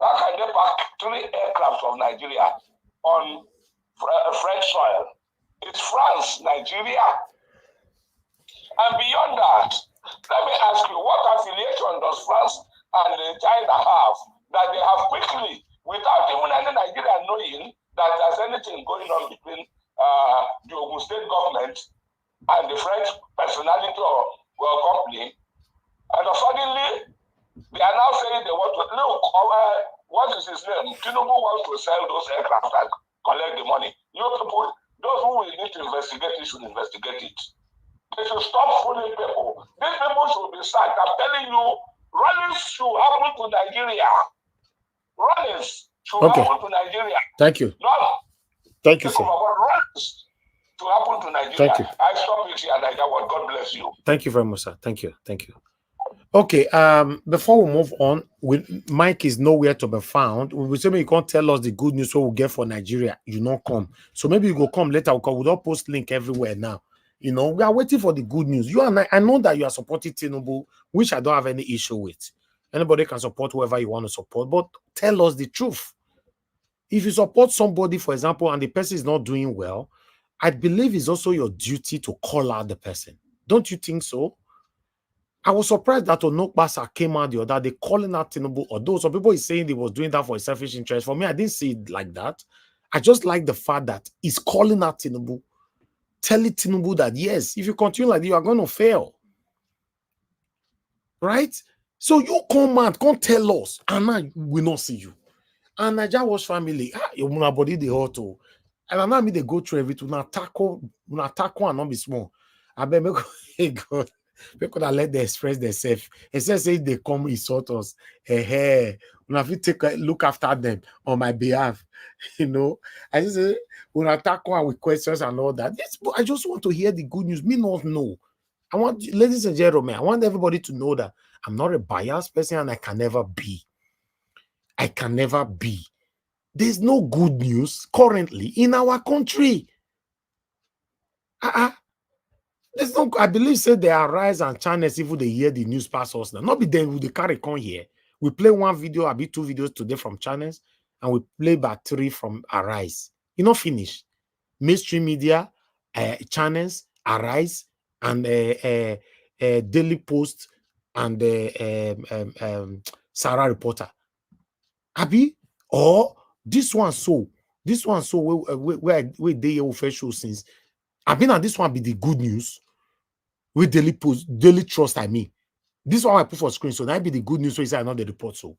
How can they pack 3 aircrafts of Nigeria on French soil? It's France, Nigeria. And beyond that, let me ask you, what affiliation does France and China have that they have quickly, without even any Nigerian knowing that there's anything going on between the Ogun State government and the French personality or company, and suddenly they are now saying they want to, look, what is his name? Tinubu wants to sell those aircraft and collect the money. You people, those who will need to investigate it should investigate it. They should stop fooling people. These people should be sacked. I'm telling you, rallies should happen to Nigeria. Rallies should happen to Nigeria. Thank you. No. Thank you, sir. Rallies to happen to Nigeria. Thank you. I stop it here, Nigeria. God bless you. Thank you very much, sir. Thank you. Thank you. Okay, before we move on, Mike is nowhere to be found. We will say you can't tell us the good news what we get for Nigeria. You not come. So maybe you go come later because we don't post link everywhere now. You know, we are waiting for the good news. You and I know that you are supporting Tinubu, which I don't have any issue with. Anybody can support whoever you want to support, but tell us the truth. If you support somebody, for example, and the person is not doing well, I believe it's also your duty to call out the person. Don't you think so? I was surprised that Onokbasa came out the other day calling out Tinubu, although some people is saying he was doing that for his selfish interest. For me, I didn't see it like that. I just like the fact that he's calling out Tinubu, telling Tinubu that, yes, if you continue like this, you are going to fail. Right? So you come out, come tell us, and I will not see you. And Nigeria was family, your body the auto. And now me they go through everything. Now tackle and not be small. I bet me God. We could have let them express themselves. Instead say they come insult us. Hey, when I take a look after them on my behalf, you know. I just say when I tackle with questions and all that. Yes, but I just want to hear the good news. Me not know. I want, ladies and gentlemen, I want everybody to know that I'm not a biased person and I can never be. I can never be. There's no good news currently in our country. There's no, I believe say they arise and channels even they hear the news pass us now. Not be then with the carry come here. We play one video, I'll be 2 videos today from channels, and we play back 3 from Arise. You know, finish. Mainstream media, channels, Arise, and Daily Post, and Sarah Reporter. Abi, or this one so where they will first show since. Abi now this one be the good news. With Daily Post, Daily Trust, I mean. This one I put for screen, so that be the good news. So I know the report. So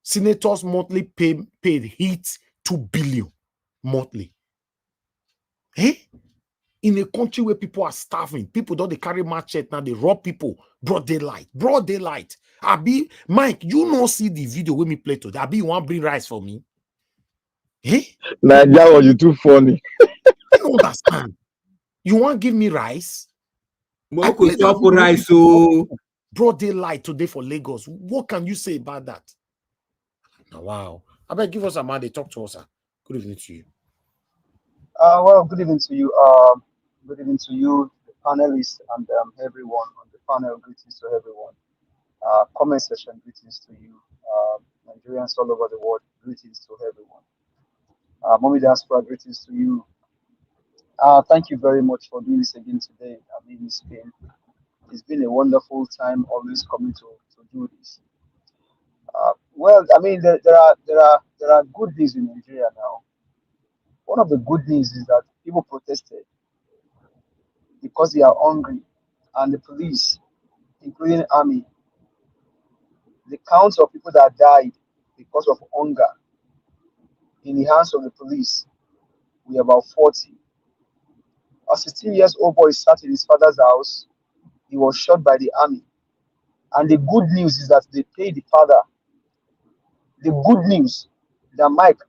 senators monthly paid hit 2 billion monthly. In a country where people are starving, people don't they carry machete now, they rob people, broad daylight. Abi, Mike, you not see the video when me play today. Abi, you want bring rice for me? Naija, was you too funny? I don't understand. You want give me rice? I play that rice, so broad daylight today for Lagos. What can you say about that? Oh, wow. I bet give us a man. They talk to us. Sir. Good evening to you. Well, good evening to you. Good evening to you, the panelists, and everyone on the panel. Greetings to everyone. Comment section, greetings to you. Nigerians all over the world, greetings to everyone. Mommy Diaspora, greetings to you. Thank you very much for doing this again today. I mean, it's been a wonderful time always coming to do this. Well, I mean, there are good things in Nigeria now. One of the good things is that people protested because they are hungry, and the police, including army, the count of people that died because of hunger in the hands of the police were about 40. A 16-year-old boy sat in his father's house. He was shot by the army. And the good news is that they paid the father. The good news that Mike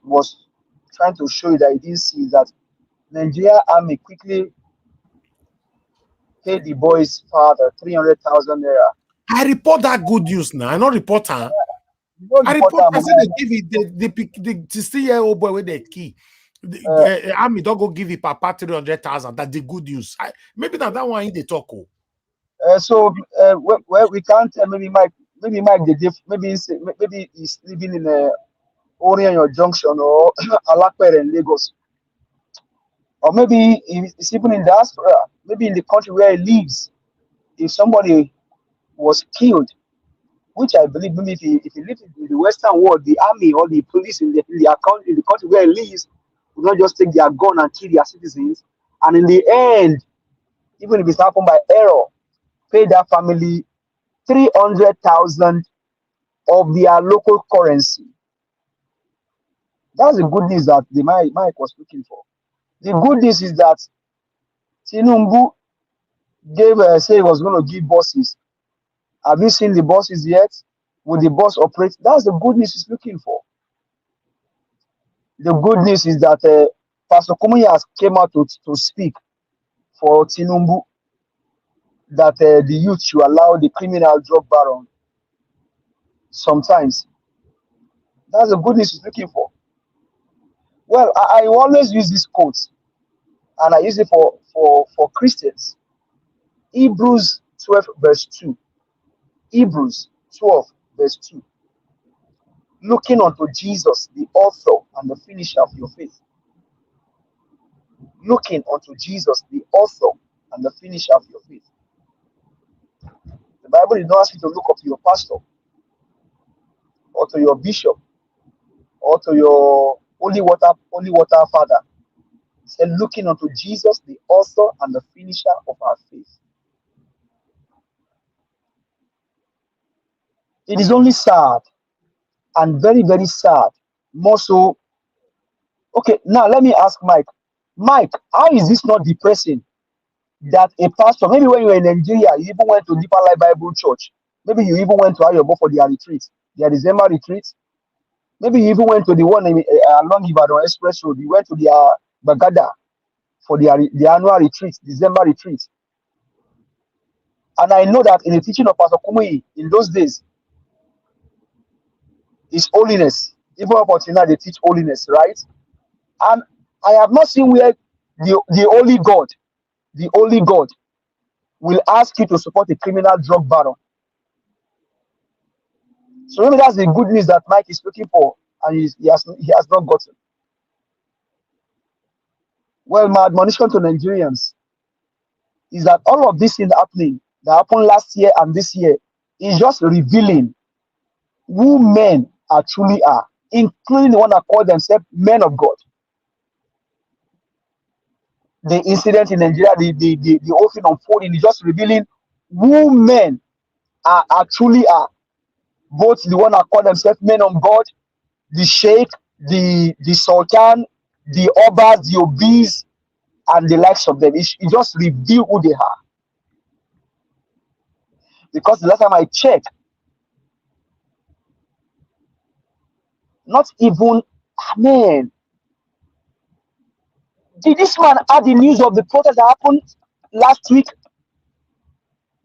was trying to show you that he didn't see is that Nigeria army quickly paid the boy's father 300,000 naira. I report that good news now. I not report her. I report. I said they give it the 16-year-old boy with the key. The army don't go give it Papa 300,000. That's the good news. Maybe not that one in the talk. Well, we can't tell. Maybe Mike maybe he's living in Orient Junction or Alakpere in Lagos, or maybe he's even in diaspora. Maybe in the country where he lives, if somebody was killed, which I believe maybe if he lives in the Western world, the army or the police in the country where he lives will not just take their gun and kill their citizens, and in the end, even if it's happened by error, pay that family 300,000 of their local currency. That's the good news that the Mike was looking for. The good news is that Tinubu say he was going to give buses. Have you seen the buses yet? Will the bus operate? That's the good news he's looking for. The good news is that Pastor Kumuyi has came out to speak for Tinubu that the youth should allow the criminal drug baron sometimes. That's the good news he's looking for. Well, I always use this quote, and I use it for Christians. Hebrews 12 verse 2. Hebrews 12 verse 2. Looking unto Jesus, the author and the finisher of your faith. Looking unto Jesus, the author and the finisher of your faith. Bible did not ask you to look up to your pastor or to your bishop or to your holy water father. It said, looking unto Jesus, the author and the finisher of our faith. It is only sad and very, very sad. More so. Okay, now let me ask Mike. Mike, how is this not depressing? That a pastor, maybe when you were in Nigeria, you even went to Deeper Life Bible Church. Maybe you even went to Ayobo for their retreat, their December retreat. Maybe you even went to the one along Ibadan Express Road. You went to their Bagada for their annual retreat, December retreat. And I know that in the teaching of Pastor Kumuyi in those days, is holiness. Even up until now, they teach holiness, right? And I have not seen where the holy God will ask you to support a criminal drug baron. So maybe that's the good news that Mike is looking for, and he has not gotten. Well, my admonition to Nigerians is that all of this thing happening that happened last year and this year is just revealing who men truly are, including the one that call themselves men of God. The incident in Nigeria, the whole thing unfolding is just revealing who men truly are. Both the one that call themselves men of God, the sheikh, the sultan, the obas, the obese, and the likes of them. It just reveal who they are. Because the last time I checked, not even, man, did this man add the news of the protest that happened last week?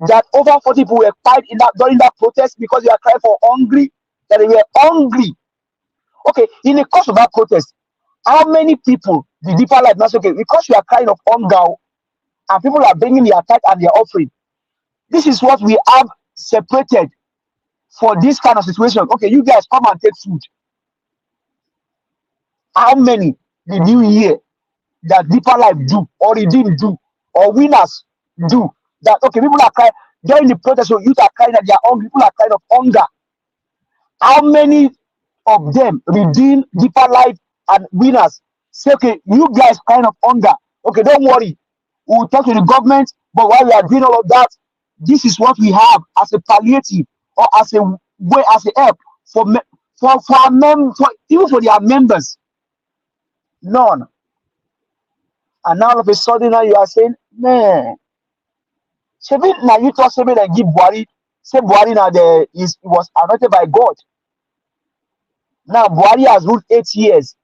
That over 40 people were killed during that protest because they were crying for hungry, that they were hungry. Okay, in the course of that protest, how many people the Deeper Life now say, okay, because you are crying of hunger and people are bringing their tithe and their offering, this is what we have separated for this kind of situation. Okay, you guys come and take food. How many did you hear that Deeper Life do, or he didn't do, or winners do? That okay, people are crying during the protest, so you are crying that they are hungry, people are crying of hunger. How many of them redeem Deeper Life and winners say, okay, you guys kind of hunger. Okay, don't worry. We'll talk to the government, but while we are doing all of that, this is what we have as a palliative or as a way, as a help for even for their members. None. And now all of a sudden now you are saying, man, now you thought somebody that give Buhari, say Buhari now was anointed by God. Now Buhari has ruled 8 years.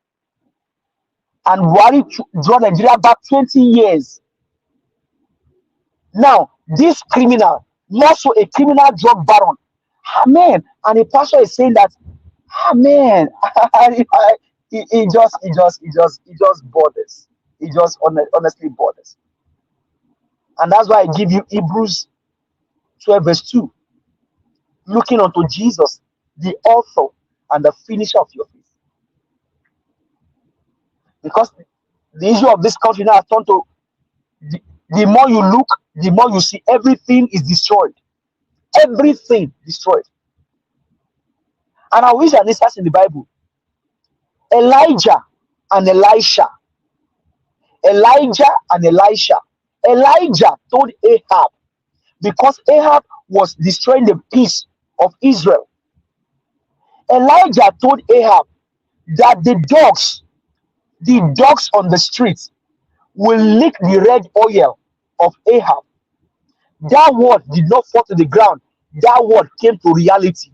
And Buhari draw Nigeria back 20 years. Now, this criminal, also a criminal drug baron, amen. And the pastor is saying that, amen. It just borders. It just honestly borders. And that's why I give you Hebrews 12 verse 2. Looking unto Jesus, the author and the finisher of your faith. Because the issue of this country now has turned to the more you look, the more you see everything is destroyed. Everything destroyed. And I wish that this has in the Bible. Elijah and Elisha. Elijah and Elisha. Elijah told Ahab, because Ahab was destroying the peace of Israel. Elijah told Ahab that the dogs on the streets will lick the red oil of Ahab. That word did not fall to the ground. That word came to reality.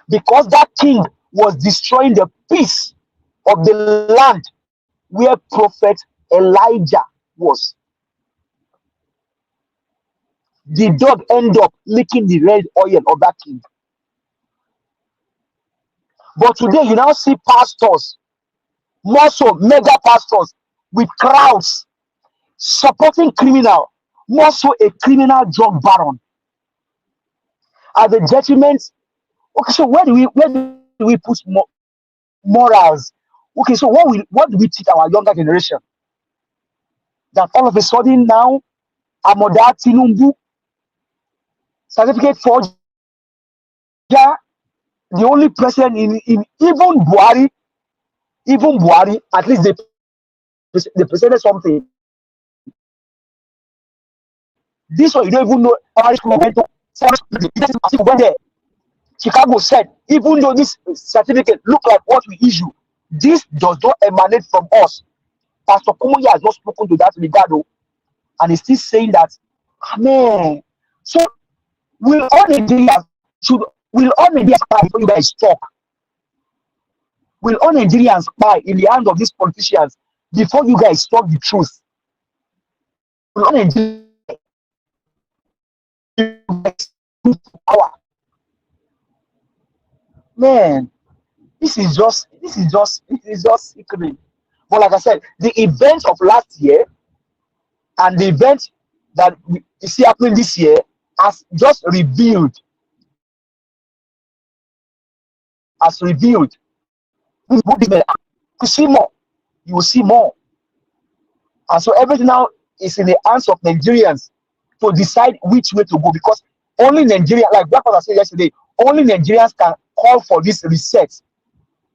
Because that king was destroying the peace of the land where prophet Elijah was. The dog ended up licking the red oil of that king. But today you now see pastors, more so mega pastors, with crowds supporting criminal, more so a criminal drug baron. At the detriment. Okay, so where do we put morals? Okay, so what do we teach our younger generation? That all of a sudden now, Amoda Tinubu certificate forger, the only president in even Buhari, at least they presented something. This one you don't even know. When there, Chicago said, even though this certificate look like what we issue, this does not emanate from us. Pastor Kumuyi has not spoken to that regard, and he's still saying that, amen. So will all Nigerians buy before you guys talk? Will all Nigerians buy in the hands of these politicians before you guys talk the truth? Will all Nigerians power? Man, this is just sickening. But like I said, the events of last year and the event that you see happening this year has just revealed. You see more. You will see more. And so everything now is in the hands of Nigerians to decide which way to go, because only Nigeria, like Black Panther said yesterday, only Nigerians can call for this reset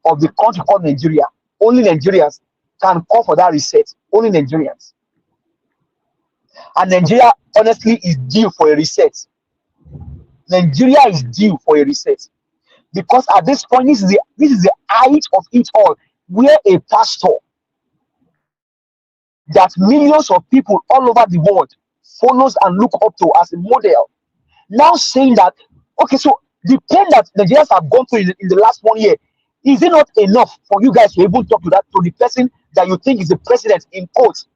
of the country called Nigeria. Only Nigerians can call for that reset. Only Nigerians. And Nigeria, honestly, is due for a reset. Nigeria is due for a reset. Because at this point, this is the height of it all, where a pastor that millions of people all over the world follows and look up to as a model, now saying that, okay, so the pain that Nigerians have gone through in the last 1 year, is it not enough for you guys to even talk to the person that you think is the president in quotes?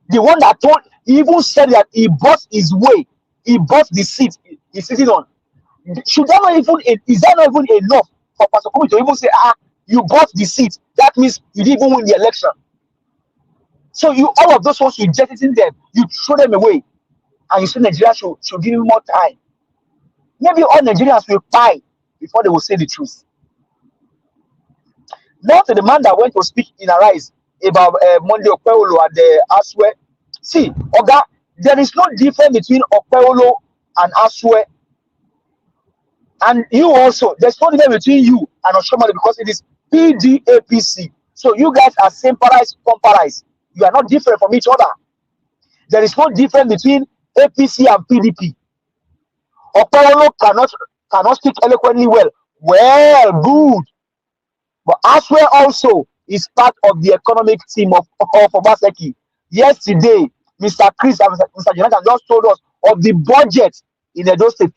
The one that he even said that he bought his way, he bought the seat he's sitting on. Is that not even enough for Pastor Kumuyi to even say, you bought the seat? That means you didn't even win the election. So all of those ones, you jettison them, you throw them away, and you say Nigeria should give you more time. Maybe all Nigerians will buy before they will say the truth. Now to the man that went to speak in Arise about Monday Okpewolo and Aswe. See, Oga, there is no difference between Okpewolo and Aswe. And you also, there's no difference between you and Oshomole, because it is PDAPC. So you guys are same paradise, comparise. You are not different from each other. There is no difference between APC and PDP. Okpewolo cannot speak eloquently well. Well, good. But Aswe also is part of the economic team of Obaseki. Yesterday, Mr. Chris and Mr. Jonathan just told us of the budget in Edo State.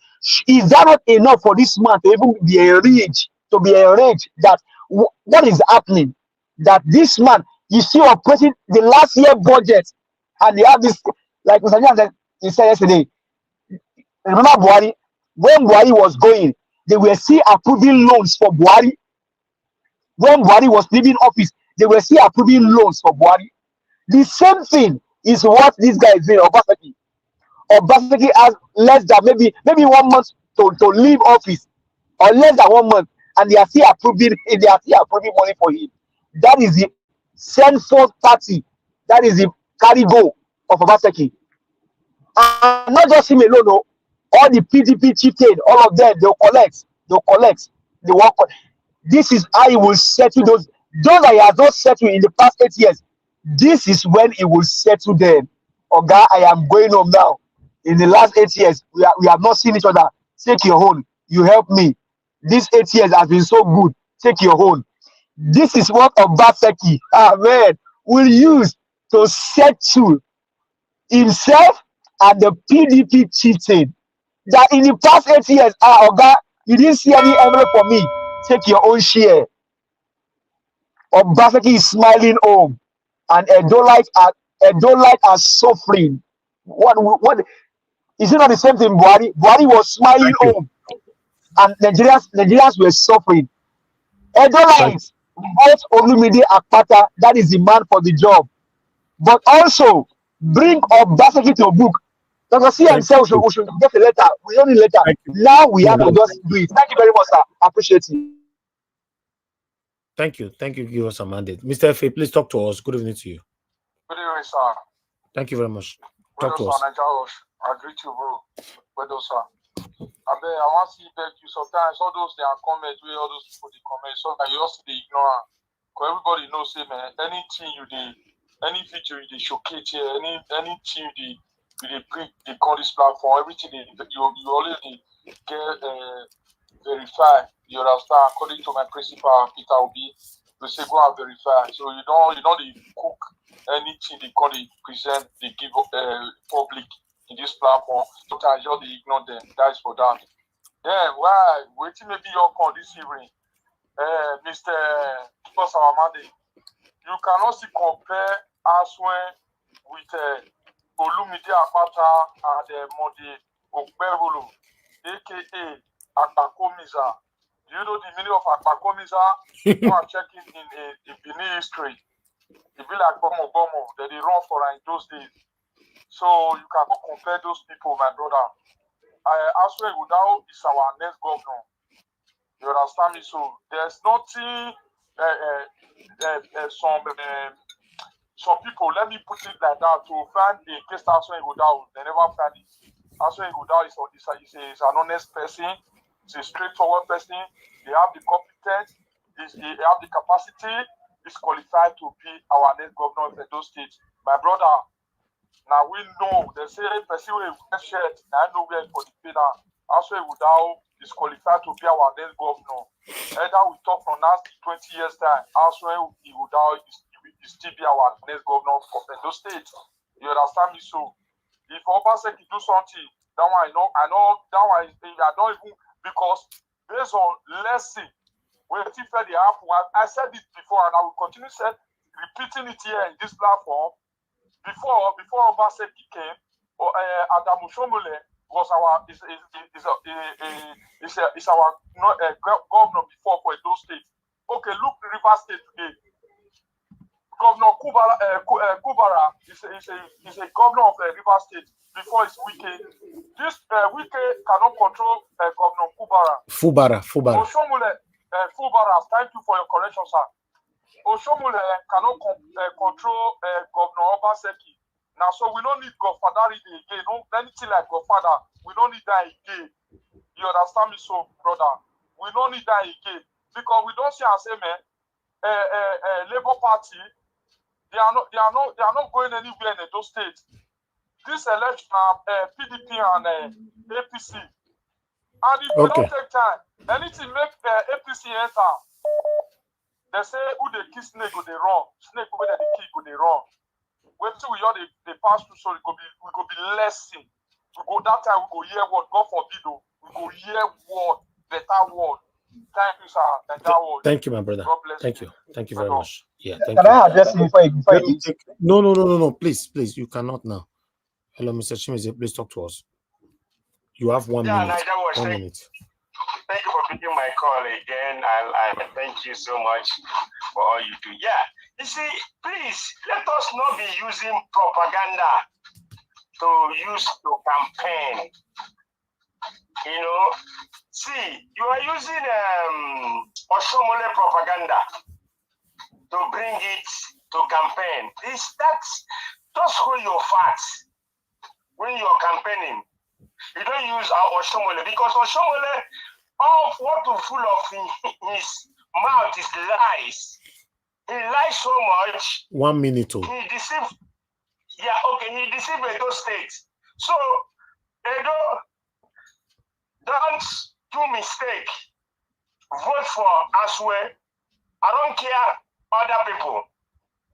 Is that not enough for this man to even be enraged? That what is happening? That this man, you see, operating the last year budget, and they have this, like Mr. Jonathan said yesterday. Remember Buhari? When Buhari was going, they were still approving loans for Buhari. When Buhari was leaving office, they were still approving loans for Buhari. The same thing is what this guy is doing, Obaseki. Obaseki has less than maybe 1 month to leave office, or less than 1 month, and they are still approving money for him. That is the send forth party. That is the carry go of Obaseki. And not just him alone, no. All the PDP chieftain, all of them, they'll collect. They work. This is how he will settle those that he has not settled in the past 8 years. This is when he will settle them. Oga, I am going home now. In the last 8 years, we have not seen each other. Take your own. You help me. These 8 years has been so good. Take your own. This is what Obaseki, will use to settle himself and the PDP chieftain. That in the past 8 years, Oga, you didn't see any envelope for me. Take your own share. Obaseki is smiling home, and Edolite are suffering. What is it not the same thing? Buhari was smiling home, and Nigerians were suffering. Edolite bought Olumide Akpata, that is the man for the job, but also bring Obaseki to a book. Dr. C and say we should get a letter. We don't need a letter. Now we have to just do it. Thank you very much, sir. I appreciate it. Thank you. Give us a mandate. Mr. F.A., please talk to us. Good evening to you. Good evening, sir. Thank you very much. Talk to us. I greet you, bro. Sir. I want to see back you sometimes all those they are comments where all those people they comment so that you also they ignore. Because everybody knows say man, anything you did, any video you showcase here, anything you bring they call this platform, everything you already get verify. You understand? According to my principal Peter Obi, they say go and verify. So you don't they cook anything they call it present, they give public in this platform. Sometimes you they ignore them. That is for that. Then why waiting maybe your call this evening, Mr. Samamade, you cannot see compare Aswen with Olumide Akpata and Modi Okpebolo, aka Akpakomiza. Do you know the meaning of Akpakomiza? Go and check it in Benin history. It be like Bomo that they run for in those days. So you cannot compare those people, my brother. Aswen Udao is our next governor. You understand me? So there's nothing. Some people, let me put it like that, to find a case Aswen Udao, they never find it. Aswen Udao is an honest person. He's a straightforward person. They have the competence. They have the capacity. He's qualified to be our next governor of Edo State. My brother. Now we know they say person with a shirt, I know where for the pay now. Also, without is qualified to be our next governor. Either we talk from now 20 years time, also he without still be our next governor of Edo State. You understand me? So if Obaseki do something, that one I know that one I don't even because based on lesson where the happen. I said it before and I will continue repeating it here in this platform. Before Obaseki came, Adamu Shomole was our governor before for Edo State. Okay, look River State today. Governor Kubara is a governor of River State before it's Wike. This Wike cannot control Governor Kubara. Fubara. Oshomole Fubara, thank you for your correction, sir. Oshomole cannot control Governor Obaseki. Now, so we don't need Godfather again. No, anything like Godfather, we don't need that again. You understand me, so brother? We don't need that again because we don't see as a man, Labour Party. They are not going anywhere in those states. This election, PDP and APC, and if we don't take time, anything make APC enter. They say who they kiss snake go they run. Snake over there they kill go they run. Wait till we all they pass through so we go be lesson. We go that time we go hear word. God forbid though. We go hear word, better word. Thank you, sir. Thank you, my brother. God bless Thank you. Thank you very much. Yeah, thank Can you. I address him before you leave? No. Please, you cannot now. Hello, Mr. Chimize, please talk to us. You have 1 minute. 1 minute. Thank you for picking my call again. I thank you so much for all you do. Yeah, you see, please let us not be using propaganda to campaign. You know, see, you are using Oshomole propaganda to bring it to campaign. That's just hold your facts when you're campaigning. You don't use our Oshomole because Oshomole, all what to full of his mouth is lies. He lies so much. 1 minute. He deceived. Yeah, okay. He deceived Edo State. So Edo, don't do mistake. Vote for Aswe. I don't care other people.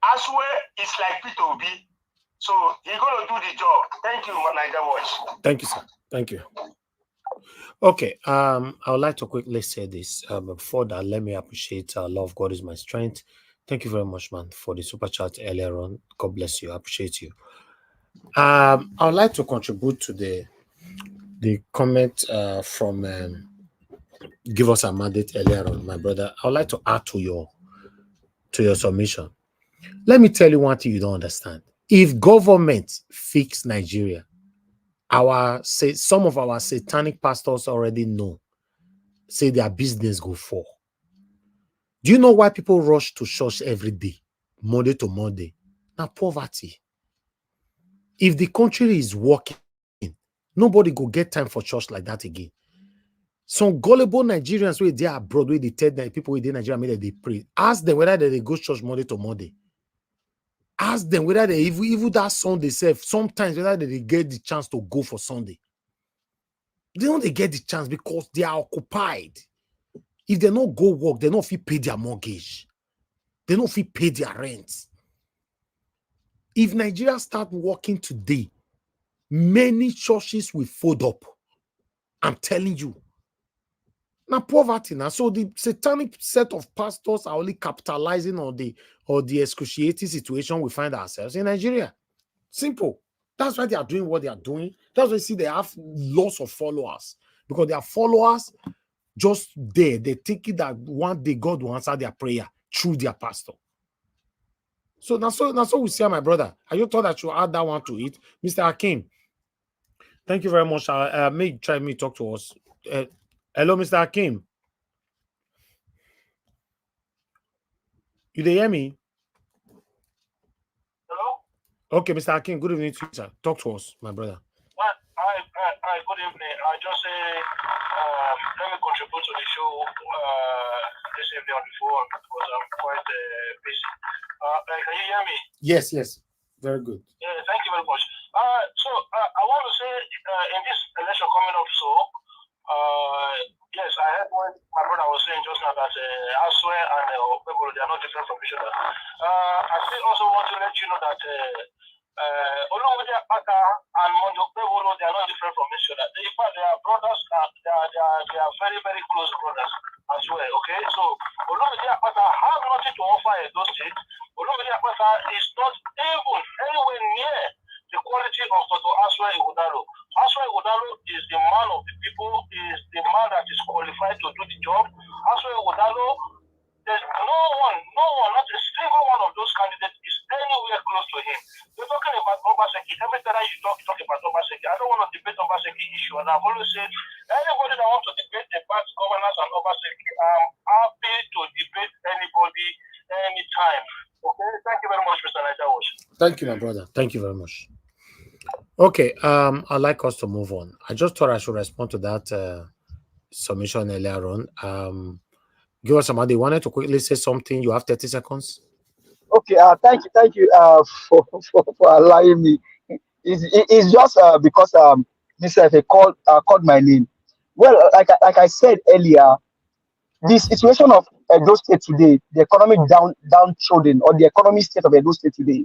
Aswe is like P2B. So he's going to do the job. Thank you, Niger Watch. Thank you, sir. Thank you. Okay. I would like to quickly say this. Before that, let me appreciate love. God is my strength. Thank you very much, man, for the super chat earlier on. God bless you. I appreciate you. I would like to contribute to the comment from Give Us a Mandate earlier on, my brother. I would like to add to your submission. Let me tell you one thing you don't understand. If government fix Nigeria, some of our satanic pastors already know, say their business go fall. Do you know why people rush to church every day, Monday to Monday? Now poverty. If the country is working, Nobody go get time for church like that again. Some gullible Nigerians where they are abroad, where they tell them people within Nigeria that they pray. Ask them whether they go church Monday to Monday. Ask them whether they even that Sunday self, sometimes whether they get the chance to go for Sunday. They don't get the chance because they are occupied. If they don't go work, they don't feel pay their mortgage. They don't feel pay their rent. If Nigeria start working today, many churches will fold up. I'm telling you. Now poverty now. So the satanic set of pastors are only capitalizing on the excruciating situation we find ourselves in Nigeria. Simple. That's why they are doing what they are doing. That's why you see they have lots of followers. Because their followers just there. They think that one day God will answer their prayer through their pastor. So that's so we see, my brother. Are you thought that you add that one to it? Mr. Hakim, thank you very much. May try me talk to us. Hello, Mr. Hakim. You hear me? Hello? Okay, Mr. Hakim, good evening to you, sir. Talk to us, my brother. Hi, good evening. I just say, let me contribute to the show this evening on the phone because I'm quite busy. Can you hear me? Yes. Very good. Yeah, thank you very much. So I want to say in this election coming up, yes, I heard what my brother was saying just now that Aswe and Okpebolo, they are not different from each other. I still also want to let you know that Olumide Akpata and Mondo Okpebolo, they are not different from each other. In fact, they are brothers. They are very, very close brothers as well. Okay, so Olumide Akpata has nothing to offer Edo State. Olumide Akpata is not even anywhere near the quality of Dr. Aswe Ighodalo. Aswe Ighodalo is the man of the people, is the man that is qualified to do the job. Aswe Ighodalo, there's no one, not a single one of those candidates is anywhere close to him. We're talking about Obaseki. Every time you talk about Obaseki, I don't want to debate Obaseki issue. And I've always said, anybody that wants to debate the bad governance and Obaseki, I'm happy to debate anybody, anytime. Okay, thank you very much, Mr. Nijawash. Thank you, my brother. Thank you very much. Okay, I'd like us to move on. I just thought I should respond to that submission earlier on. Give us somebody wanted to quickly say something. You have 30 seconds. Okay, thank you for allowing me. It's just because Mr. F called my name. Well, like I said earlier, the situation of Edo State today, the economic downtrodden, or the economic state of Edo State today,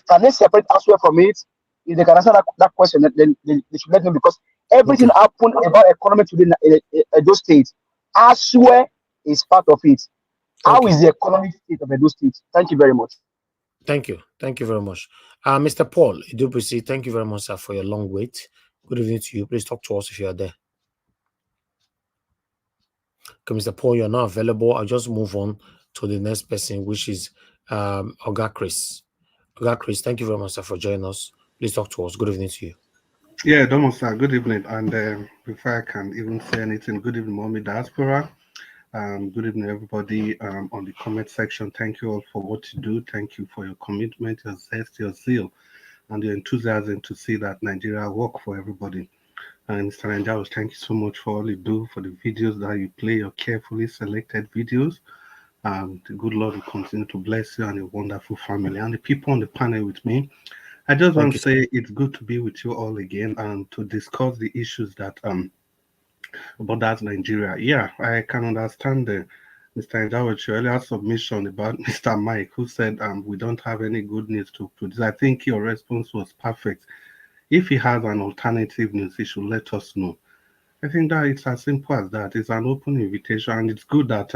can they separate Aswe from it? If they can answer that question, then they should let me, because everything happened about economy today in Edo State. Aswe is part of it. How is the economic state of Edo State? Thank you very much. Thank you very much. Mr. Paul Idubusi, thank you very much, sir, for your long wait. Good evening to you. Please talk to us if you are there. Okay, Mr. Paul, you're not available. I'll just move on to the next person, which is Oga Chris. Oga Chris, thank you very much, sir, for joining us. Please talk to us. Good evening to you. Yeah, Domo, sir. Good evening. And before I can even say anything, good evening, Mommy Diaspora. Good evening, everybody on the comment section. Thank you all for what you do. Thank you for your commitment, your zest, your zeal, and your enthusiasm to see that Nigeria work for everybody. And Mr. Nanjaos, thank you so much for all you do, for the videos that you play, your carefully selected videos. The good Lord will continue to bless you and your wonderful family. And the people on the panel with me, I just want to say it's good to be with you all again and to discuss the issues that about that Nigeria. Yeah, I can understand Mr. Njaw's earlier submission about Mr. Mike, who said we don't have any good news to produce. I think your response was perfect. If he has an alternative news, he should let us know. I think that it's as simple as that. It's an open invitation, and it's good that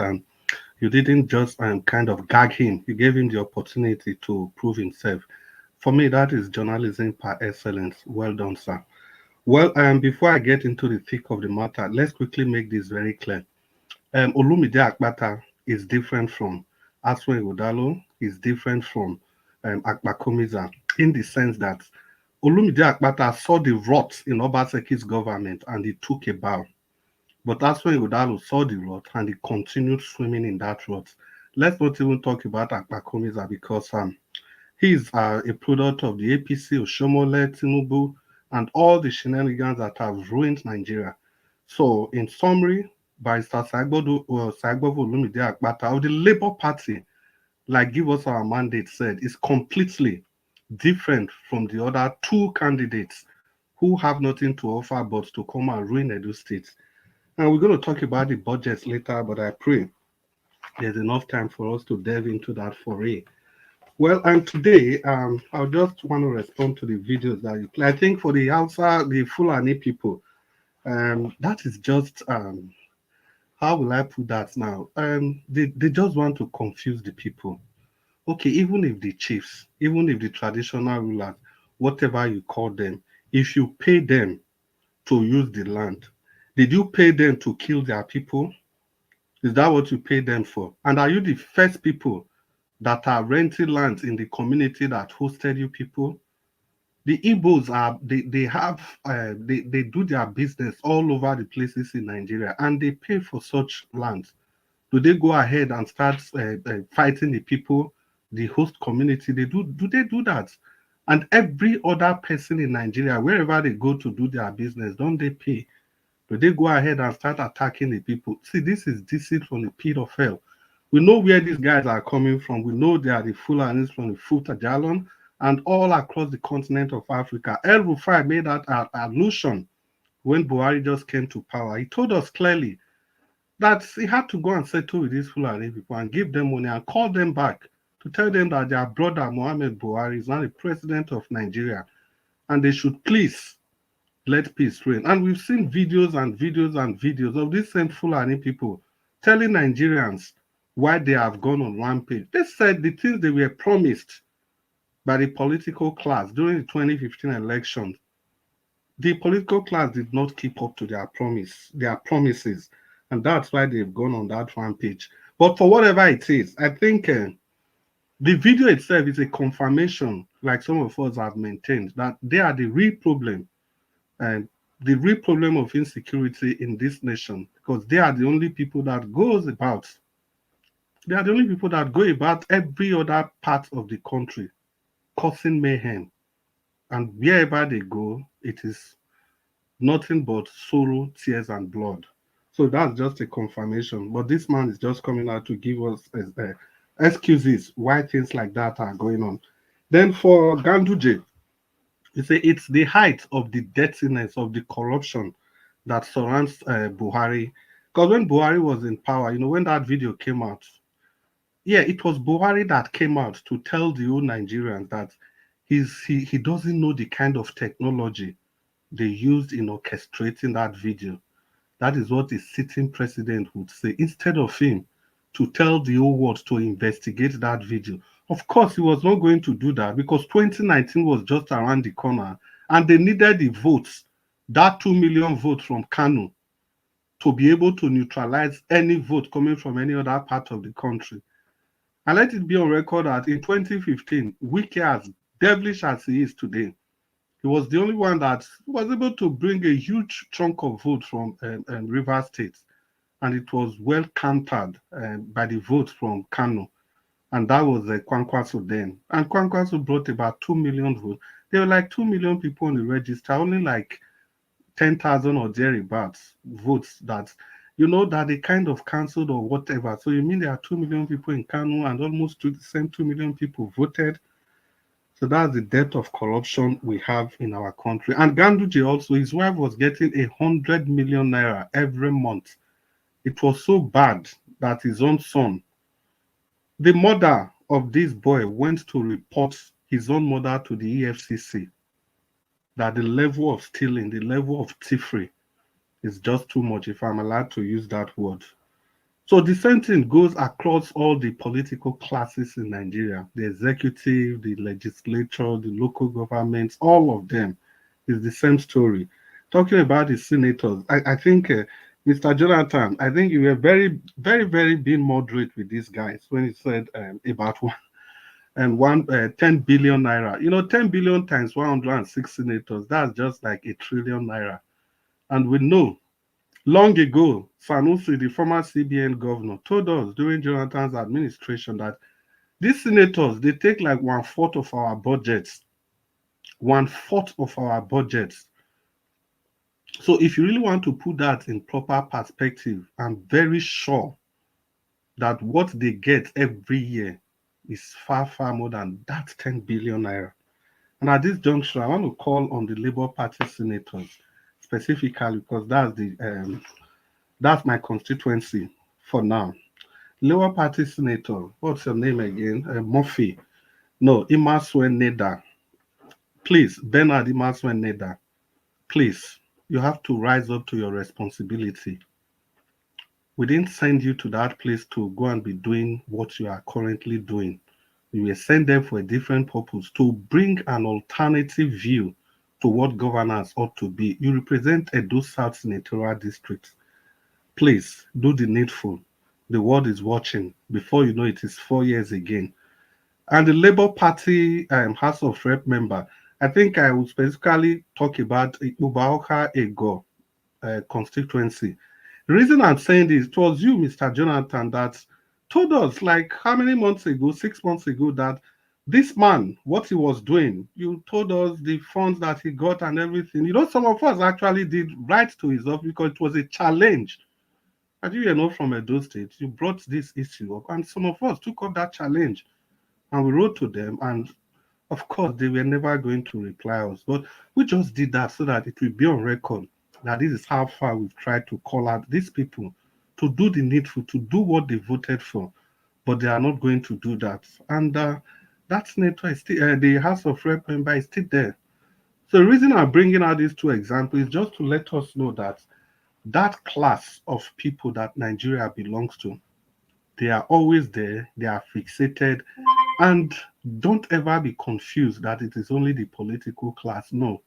you didn't just kind of gag him. You gave him the opportunity to prove himself. For me, that is journalism par excellence. Well done, sir. Well, before I get into the thick of the matter, let's quickly make this very clear. Olumide Akpata is different from Aswe Ighodalo, is different from Akpakomiza, in the sense that Olumide Akpata saw the rot in Obaseki's government and he took a bow. But Aswe Ighodalo saw the rot and he continued swimming in that rot. Let's not even talk about Akpakomiza because he's a product of the APC, Oshomole, Tinubu, and all the shenanigans that have ruined Nigeria. So, in summary, Barrister Saigbovo Olumide Akpata of the Labour Party, like Give Us Our Mandate said, is completely different from the other two candidates who have nothing to offer but to come and ruin Edo State. And we're going to talk about the budgets later, but I pray there's enough time for us to delve into that foray. Well, and today, I just want to respond to the videos that you play. I think for the outside, the Fulani people, that is just, how will I put that now? They just want to confuse the people. Okay, even if the chiefs, even if the traditional rulers, whatever you call them, if you pay them to use the land, did you pay them to kill their people? Is that what you pay them for? And are you the first people that are renting lands in the community that hosted you people? The Igbos are they have they do their business all over the places in Nigeria and they pay for such lands. Do they go ahead and start fighting the people, the host community? Do they do that? And every other person in Nigeria, wherever they go to do their business, don't they pay? Do they go ahead and start attacking the people? See, this is deceit from the pit of hell. We know where these guys are coming from. We know they are the Fulanis from the Futa Jalon and all across the continent of Africa. El Rufai made that allusion when Buhari just came to power. He told us clearly that he had to go and settle with these Fulani people and give them money and call them back to tell them that their brother Mohammed Buhari is now the president of Nigeria and they should please let peace reign. And we've seen videos and videos and videos of these same Fulani people telling Nigerians why they have gone on rampage. They said the things they were promised by the political class during the 2015 elections, the political class did not keep up to their promises, and that's why they've gone on that rampage. But for whatever it is, I think the video itself is a confirmation, like some of us have maintained, that they are the real problem, and the real problem of insecurity in this nation, because they are the only people that goes about. They are the only people that go about every other part of the country, causing mayhem, and wherever they go, it is nothing but sorrow, tears, and blood. So that's just a confirmation. But this man is just coming out to give us excuses why things like that are going on. Then for Ganduje, you say it's the height of the dirtiness of the corruption that surrounds Buhari. Because when Buhari was in power, when that video came out, yeah, it was Buhari that came out to tell the old Nigerians that he doesn't know the kind of technology they used in orchestrating that video. That is what the sitting president would say. Instead of him to tell the whole world to investigate that video. Of course, he was not going to do that because 2019 was just around the corner and they needed the votes, that 2 million votes from Kanu, to be able to neutralize any vote coming from any other part of the country. And let it be on record that in 2015, Wike, as devilish as he is today, he was the only one that was able to bring a huge chunk of vote from Rivers State. And it was well countered by the votes from Kano. And that was Kwankwaso then. And Kwankwaso brought about 2 million votes. There were like 2 million people on the register, only like 10,000 or thereabouts votes that, that they kind of cancelled or whatever. So you mean there are 2 million people in Kano and almost the same 2 million people voted? So that's the depth of corruption we have in our country. And Ganduje also, his wife was getting 100 million naira every month. It was so bad that his own son, the mother of this boy, went to report his own mother to the EFCC. That the level of stealing, the level of thievery is just too much, if I'm allowed to use that word. So the same thing goes across all the political classes in Nigeria, the executive, the legislature, the local governments, all of them is the same story. Talking about the senators, I think, Mr. Jonathan, I think you were very, very, very being moderate with these guys when he said about 10 billion naira. 10 billion times 106 senators, that's just like 1 trillion naira. And we know long ago, Sanusi, the former CBN governor, told us during Jonathan's administration that these senators, they take like 1/4 of our budgets 1/4 of our budget. So if you really want to put that in proper perspective, I'm very sure that what they get every year is far, far more than that 10 billion naira. And at this juncture, I want to call on the Labour Party senators specifically because that's my constituency for now. Labour Party senator, what's your name again? Murphy. No, Imaswe Neda. Please, Bernard Imaswe Neda. Please, you have to rise up to your responsibility. We didn't send you to that place to go and be doing what you are currently doing. We were sent there for a different purpose, to bring an alternative view to what governance ought to be. You represent Edo South Senatorial District. Please do the needful. The world is watching. Before you know it is 4 years again. And the Labour Party House of Rep member, I think I will specifically talk about Ubaoka Ego constituency. The reason I'm saying this, it was you, Mr. Jonathan, that told us like how many months ago, 6 months ago, that this man, what he was doing, you told us the funds that he got and everything. You know, some of us actually did write to his office because it was a challenge. And you know from Edo State, you brought this issue up, and some of us took up that challenge and we wrote to them, and of course they were never going to reply us. But we just did that so that it will be on record that this is how far we've tried to call out these people to do the needful, to do what they voted for, but they are not going to do that. And that senator is still, the House of Rep member is still there. So the reason I'm bringing out these two examples is just to let us know that that class of people that Nigeria belongs to, they are always there, they are fixated, and don't ever be confused that it is only the political class. No.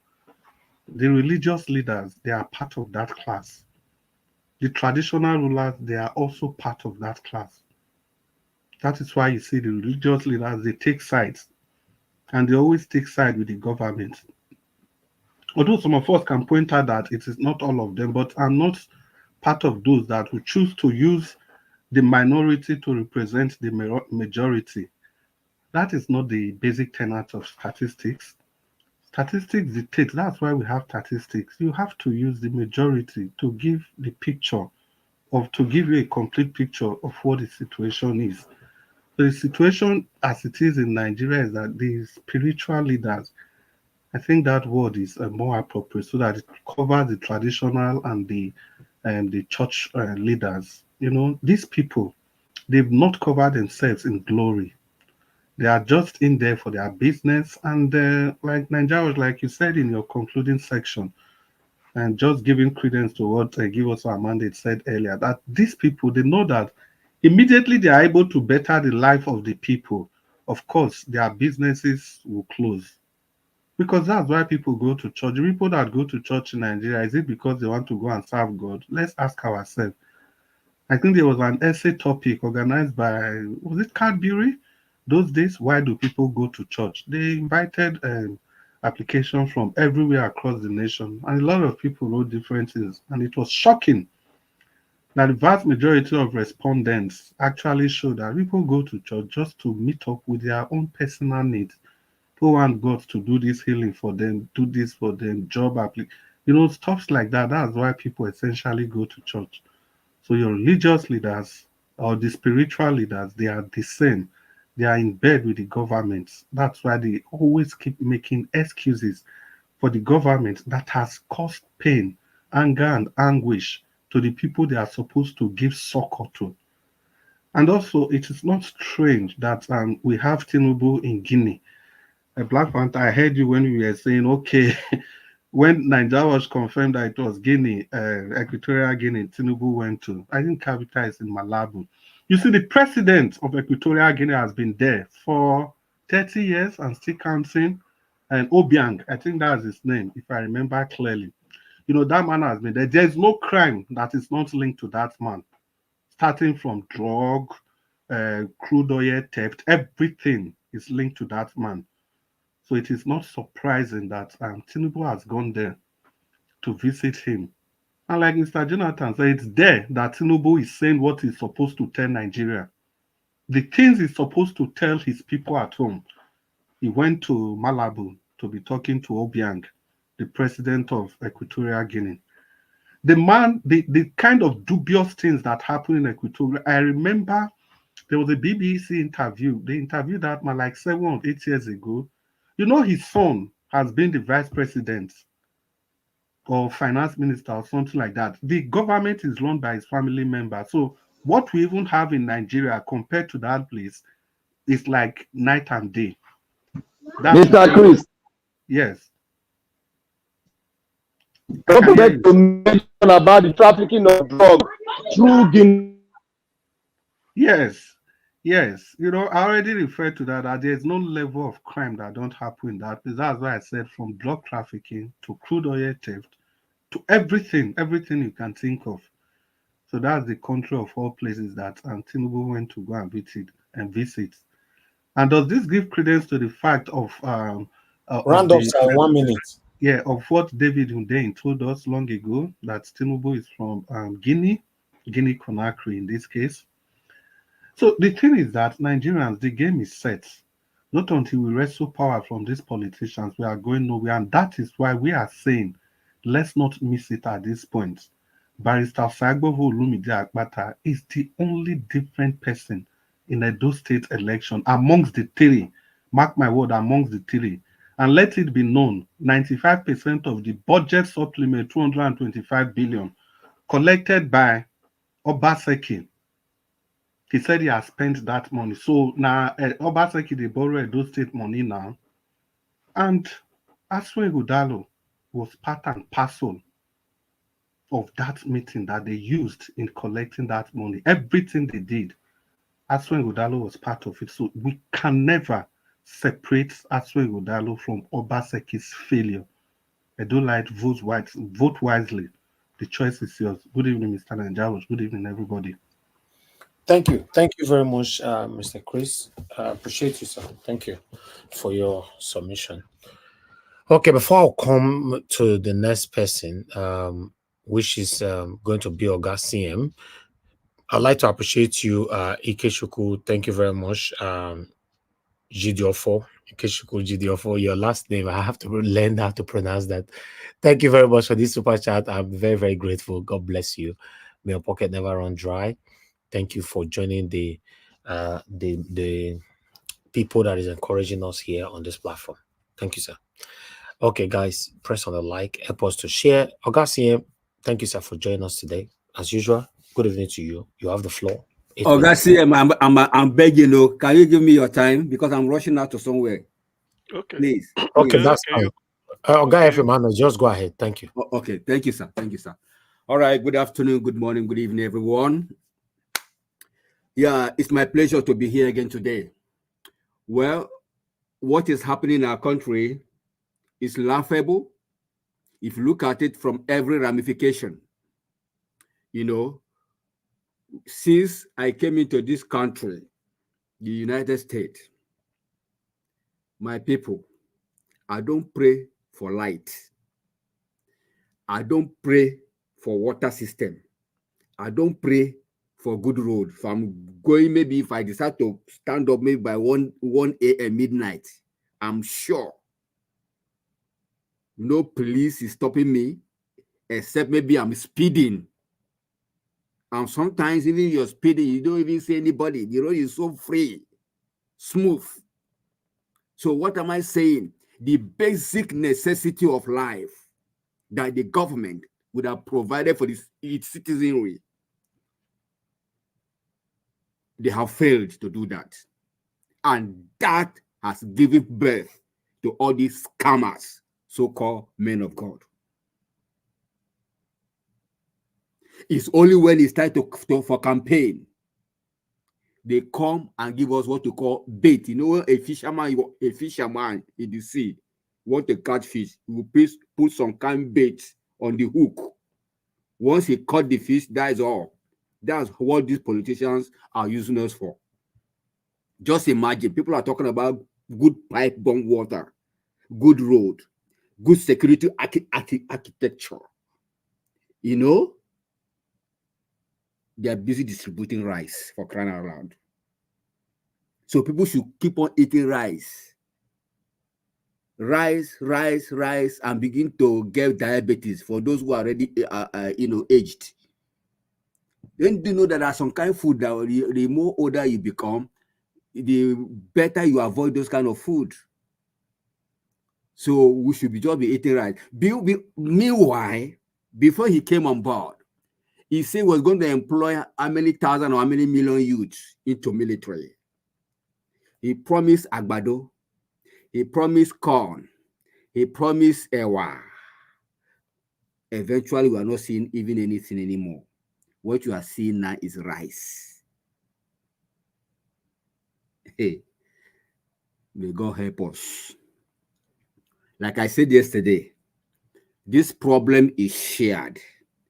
The religious leaders, they are part of that class. The traditional rulers, they are also part of that class. That is why you see the religious leaders, they take sides. And they always take side with the government. Although some of us can point out that it is not all of them, but I'm not part of those that will choose to use the minority to represent the majority. That is not the basic tenet of statistics. Statistics dictate, that's why we have statistics. You have to use the majority to give the picture to give you a complete picture of what the situation is. So the situation as it is in Nigeria is that the spiritual leaders, I think that word is more appropriate so that it covers the traditional and the church leaders. You know, these people, they've not covered themselves in glory. They are just in there for their business. And like Nigeria was, like you said in your concluding section, and just giving credence to what Give Us Our Mandate said earlier, that these people, they know that immediately they are able to better the life of the people, of course, their businesses will close. Because that's why people go to church. The people that go to church in Nigeria, is it because they want to go and serve God? Let's ask ourselves. I think there was an essay topic organized by, was it Cadbury? Those days, why do people go to church? They invited applications from everywhere across the nation, and a lot of people wrote different things. And it was shocking that the vast majority of respondents actually showed that people go to church just to meet up with their own personal needs. Who want God to do this healing for them, do this for them, job application, stuff like that. That's why people essentially go to church. So your religious leaders or the spiritual leaders, they are the same. They are in bed with the government. That's why they always keep making excuses for the government that has caused pain, anger, and anguish to the people they are supposed to give succor to. And also, it is not strange that we have Tinubu in Guinea. Black Panther, I heard you when you were saying, okay, when Nigeria was confirmed that it was Guinea, Equatorial Guinea, Tinubu went to, I think capital is in Malabo. You see, the president of Equatorial Guinea has been there for 30 years and still counting. And Obiang, I think that's his name, if I remember clearly. That man has been there. There's no crime that is not linked to that man. Starting from drug, crude oil theft, everything is linked to that man. So it is not surprising that Tinubu has gone there to visit him. And like Mr. Jonathan said, it's there that Tinubu is saying what he's supposed to tell Nigeria. The things he's supposed to tell his people at home. He went to Malabo to be talking to Obiang, the president of Equatorial Guinea. The man, the kind of dubious things that happen in Equatorial, I remember there was a BBC interview. They interviewed that man like 7 or 8 years ago. You know, his son has been the vice president or finance minister or something like that. The government is run by his family members. So what we even have in Nigeria compared to that place is like night and day. That's Mr. Chris. Yes. Don't forget to mention about the trafficking of drugs through Guinea. Yes. Yes. You know, I already referred to that there's no level of crime that don't happen in that place. That's why I said from drug trafficking to crude oil theft to everything you can think of. So that's the country of all places that Tinubu went to go and visit. And does this give credence to the fact of round up, sir, 1 minute? Yeah, of what David Hundein told us long ago, that Tinubu is from Guinea Conakry in this case. So the thing is that Nigerians, the game is set. Not until we wrestle power from these politicians, we are going nowhere. And that is why we are saying, let's not miss it at this point. Barrister Sagbovo Olumide Akpata is the only different person in Edo State election amongst the three. Mark my word, amongst the three. And let it be known, 95% of the budget supplement, 225 billion, collected by Obaseki. He said he has spent that money. So now Obaseki, they borrow Edo State money now. And Aswe Udalo was part and parcel of that meeting that they used in collecting that money. Everything they did, Aswe Udalo was part of it. So we can never separate Aswe Udalo from Obaseki's failure. I don't like vote wisely. The choice is yours. Good evening, Mr. Nanjaros. Good evening, everybody. Thank you very much, Mr. Chris. Appreciate you, sir. Thank you for your submission. Okay, before I come to the next person, which is going to be Oga CM, I'd like to appreciate you, Ikechukwu. Thank you very much. Gidiofo, Ikechukwu Gidiofo, your last name, I have to learn how to pronounce that. Thank you very much for this super chat. I'm very, very grateful. God bless you. May your pocket never run dry. Thank you for joining the people that is encouraging us here on this platform. Thank you, sir. Okay, guys, press on the like, help us to share. Oga CM, thank you, sir, for joining us today. As usual, good evening to you. You have the floor. Oga CM, I'm begging you. Can you give me your time because I'm rushing out to somewhere? Okay. Please. Okay, that's fine. Oga FM, just go ahead. Thank you. Okay, thank you, sir. Thank you, sir. All right. Good afternoon, good morning, good evening, everyone. Yeah, it's my pleasure to be here again today. Well, what is happening in our country is laughable if you look at it from every ramification. You know, since I came into this country, the United States, my people, I don't pray for light. I don't pray for water system. I don't pray for good road. If I'm going, maybe if I decide to stand up maybe by 1 a.m. midnight, I'm sure no police is stopping me, except maybe I'm speeding. And sometimes even you're speeding, you don't even see anybody. The road is so free, smooth. So what am I saying? The basic necessity of life that the government would have provided for its citizenry, they have failed to do that. And that has given birth to all these scammers, so-called men of God. It's only when it's time for campaign, they come and give us what we call bait. You know, a fisherman in the sea want to catch fish, he will put some kind of bait on the hook. Once he caught the fish, that is all. That's what these politicians are using us for. Just imagine, people are talking about good pipe-borne water, good road, good security architecture. You know, they are busy distributing rice, for crying out loud. So people should keep on eating rice. rise, and begin to get diabetes for those who are already, aged. Then do you know that there are some kind of food that the more older you become, the better you avoid those kind of food. So we should just be eating right. Meanwhile, before he came on board, he said he was going to employ how many thousand or how many million youths into military. He promised agbado. He promised corn. He promised ewa. Eventually, we are not seeing even anything anymore. What you are seeing now is rice. Hey, may God help us. Like I said yesterday, this problem is shared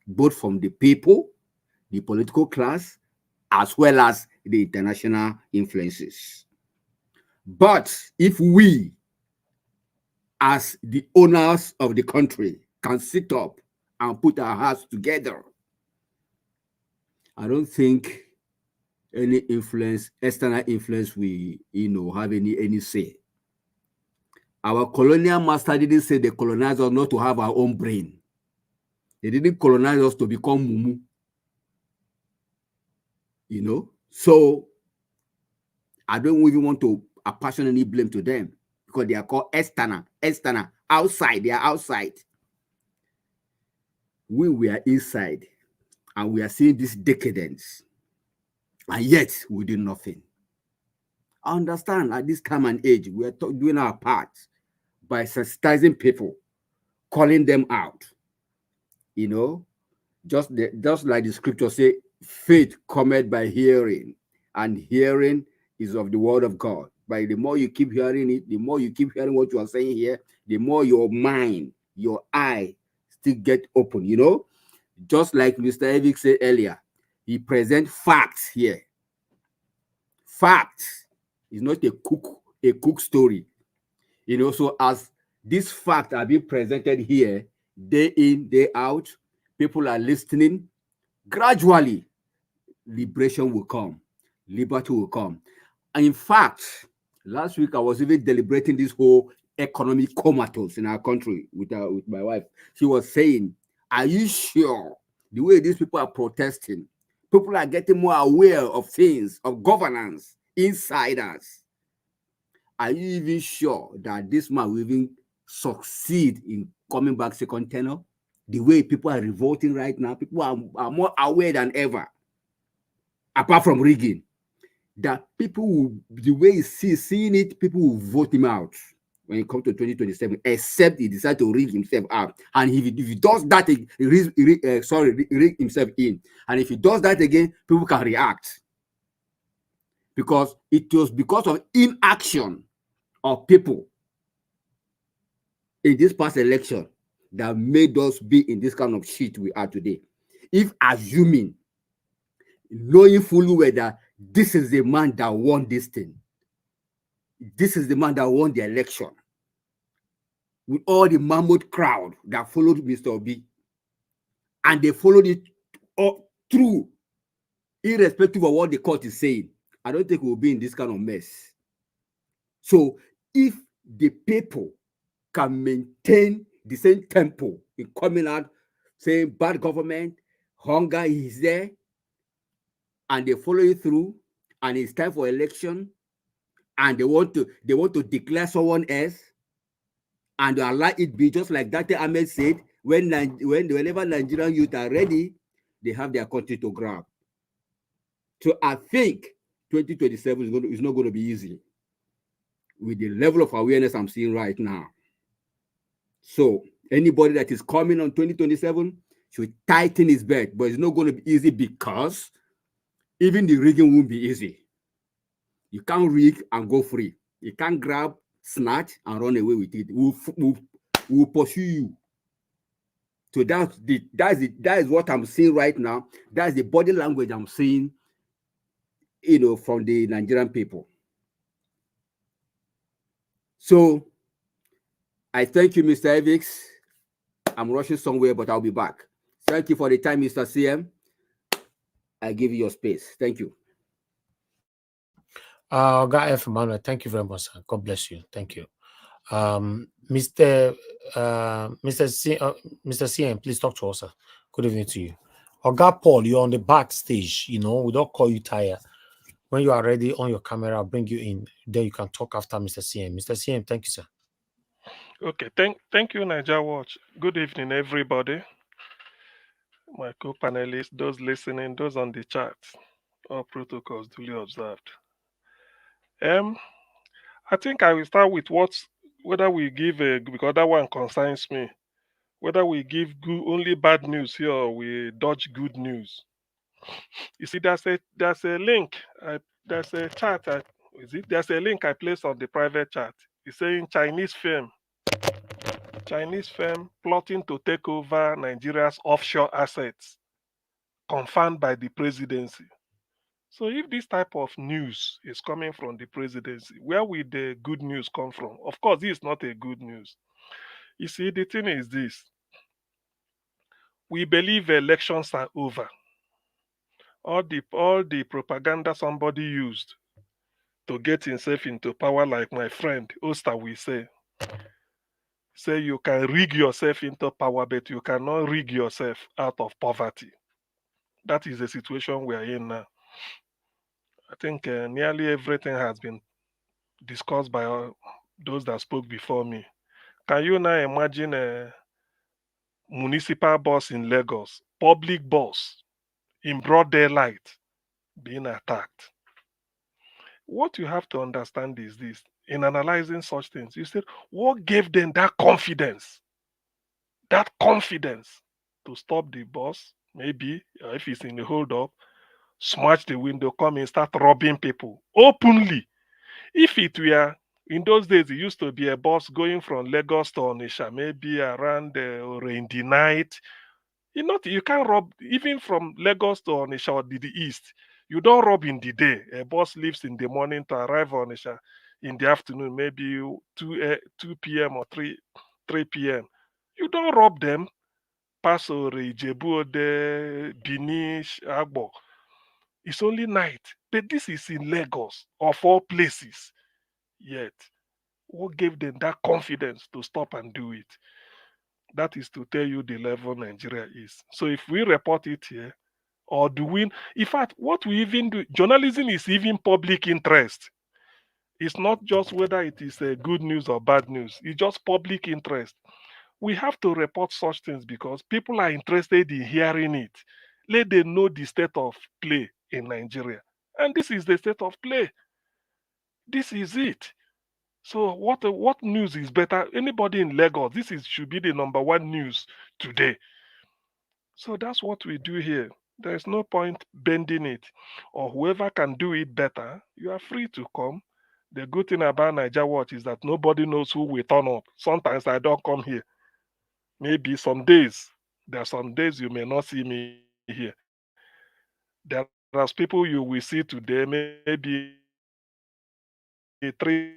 both from the people, the political class, as well as the international influences. But if we, as the owners of the country, can sit up and put our hearts together, I don't think any influence, external influence, we have any say. Our colonial master didn't say they colonized us not to have our own brain. They didn't colonize us to become mumu. So I don't even want to apportion any blame to them because they are called external, outside. They are outside. We are inside, and we are seeing this decadence, and yet we do nothing. I understand at this time and age, we are doing our part by sensitizing people, calling them out. Just like the scripture say, faith cometh by hearing, and hearing is of the word of God. But the more you keep hearing it, the more you keep hearing what you are saying here, the more your mind, your eye still get open. Just like Mr. Civic said earlier, he presents facts here. Facts is not a cook story. So as these facts are being presented here, day in, day out, people are listening. Gradually, liberation will come. Liberty will come. And in fact, last week I was even deliberating this whole economic comatose in our country with my wife. She was saying, are you sure the way these people are protesting, people are getting more aware of things, of governance inside us? Are you even sure that this man will even succeed in coming back second tenure? The way people are revolting right now, people are more aware than ever, apart from rigging, that people will, the way you seeing it, people will vote him out when it comes to 2027, except he decides to rig himself out. And if he does that, rig himself in. And if he does that again, people can react. Because it was because of inaction of people in this past election that made us be in this kind of shit we are today. If assuming, knowing fully well that this is the man that won this thing, this is the man that won the election, with all the mammoth crowd that followed Mr. Obi, and they followed it all through, irrespective of what the court is saying, I don't think we'll be in this kind of mess. So if the people can maintain the same tempo in coming out saying bad government, hunger is there, and they follow it through, and it's time for election, and they want to declare someone else, and they allow it be, just like Dr. Ahmed said, whenever Nigerian youth are ready, they have their country to grab. So I think 2027 is not going to be easy with the level of awareness I'm seeing right now. So anybody that is coming on 2027 should tighten his belt, but it's not going to be easy because even the rigging won't be easy. You can't rig and go free. You can't grab, snatch, and run away with it. We'll pursue you. So that is what I'm seeing right now. That's the body language I'm seeing, from the Nigerian people. So I thank you, Mr. Evix. I'm rushing somewhere, but I'll be back. Thank you for the time, Mr. CM. I give you your space. Thank you. Guy F. Emmanuel, thank you very much, sir. God bless you. Thank you. Mr. Mr. CM, please talk to us, sir. Good evening to you. Oga Paul, you're on the backstage. You know, we don't call you tired. When you are ready on your camera, I'll bring you in. Then you can talk after Mr. CM. Mr. CM, thank you, sir. Okay, thank you, Niger Watch. Good evening, everybody. My co-panelists, those listening, those on the chat. All protocols duly observed. I think I will start with whether we give because that one concerns me. Whether we give only bad news here or we dodge good news. You see, there's a link. There's a chat. There's a link I placed on the private chat. It's saying Chinese firm plotting to take over Nigeria's offshore assets, confirmed by the presidency. So if this type of news is coming from the presidency, where will the good news come from? Of course, this is not a good news. You see, the thing is this. We believe elections are over. All the propaganda somebody used to get himself into power, like my friend Oster will say you can rig yourself into power, but you cannot rig yourself out of poverty. That is the situation we are in now. I think nearly everything has been discussed by those that spoke before me. Can you now imagine a municipal bus in Lagos, public bus, in broad daylight, being attacked? What you have to understand is this. In analyzing such things, you said, what gave them that confidence? That confidence to stop the bus, maybe if it's in the hold up, smash the window, come and start robbing people openly. If it were in those days, it used to be a bus going from Lagos to Onitsha, maybe around or in the night. You can't rob even from Lagos to Onitsha or the east. You don't rob in the day. A bus leaves in the morning to arrive on Onitsha in the afternoon, maybe 2 p.m. or 3 p.m. You don't rob them. Paso, Ijebu Ode, Binish, Agbo. It's only night. But this is in Lagos, of all places. Yet, what gave them that confidence to stop and do it? That is to tell you the level Nigeria is. So if we report it here, or do we, in fact, what we even do, journalism is even public interest. It's not just whether it is good news or bad news. It's just public interest. We have to report such things because people are interested in hearing it. Let them know the state of play in Nigeria. And this is the state of play. This is it. So what news is better? Anybody in Lagos, should be the number one news today. So that's what we do here. There's no point bending it. Or whoever can do it better, you are free to come. The good thing about Niger Watch is that nobody knows who will turn up. Sometimes I don't come here. Maybe some days, there are some days you may not see me here. There are people you will see today, maybe 3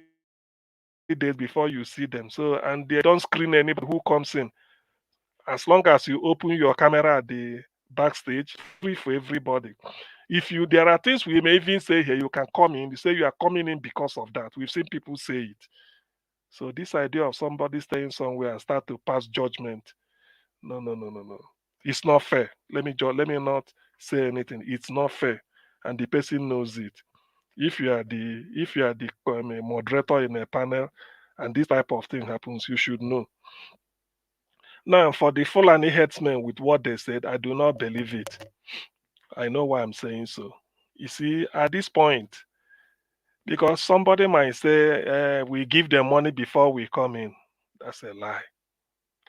days before you see them. So, and they don't screen anybody who comes in. As long as you open your camera at the backstage, free for everybody. There are things we may even say here, you can come in. You say you are coming in because of that. We've seen people say it. So this idea of somebody staying somewhere and start to pass judgment, no. It's not fair. Let me not say anything. It's not fair, and the person knows it. If you are the moderator in a panel, and this type of thing happens, you should know. Now, for the Fulani headsmen with what they said, I do not believe it. I know why I'm saying so. You see, at this point, because somebody might say, we give them money before we come in. That's a lie.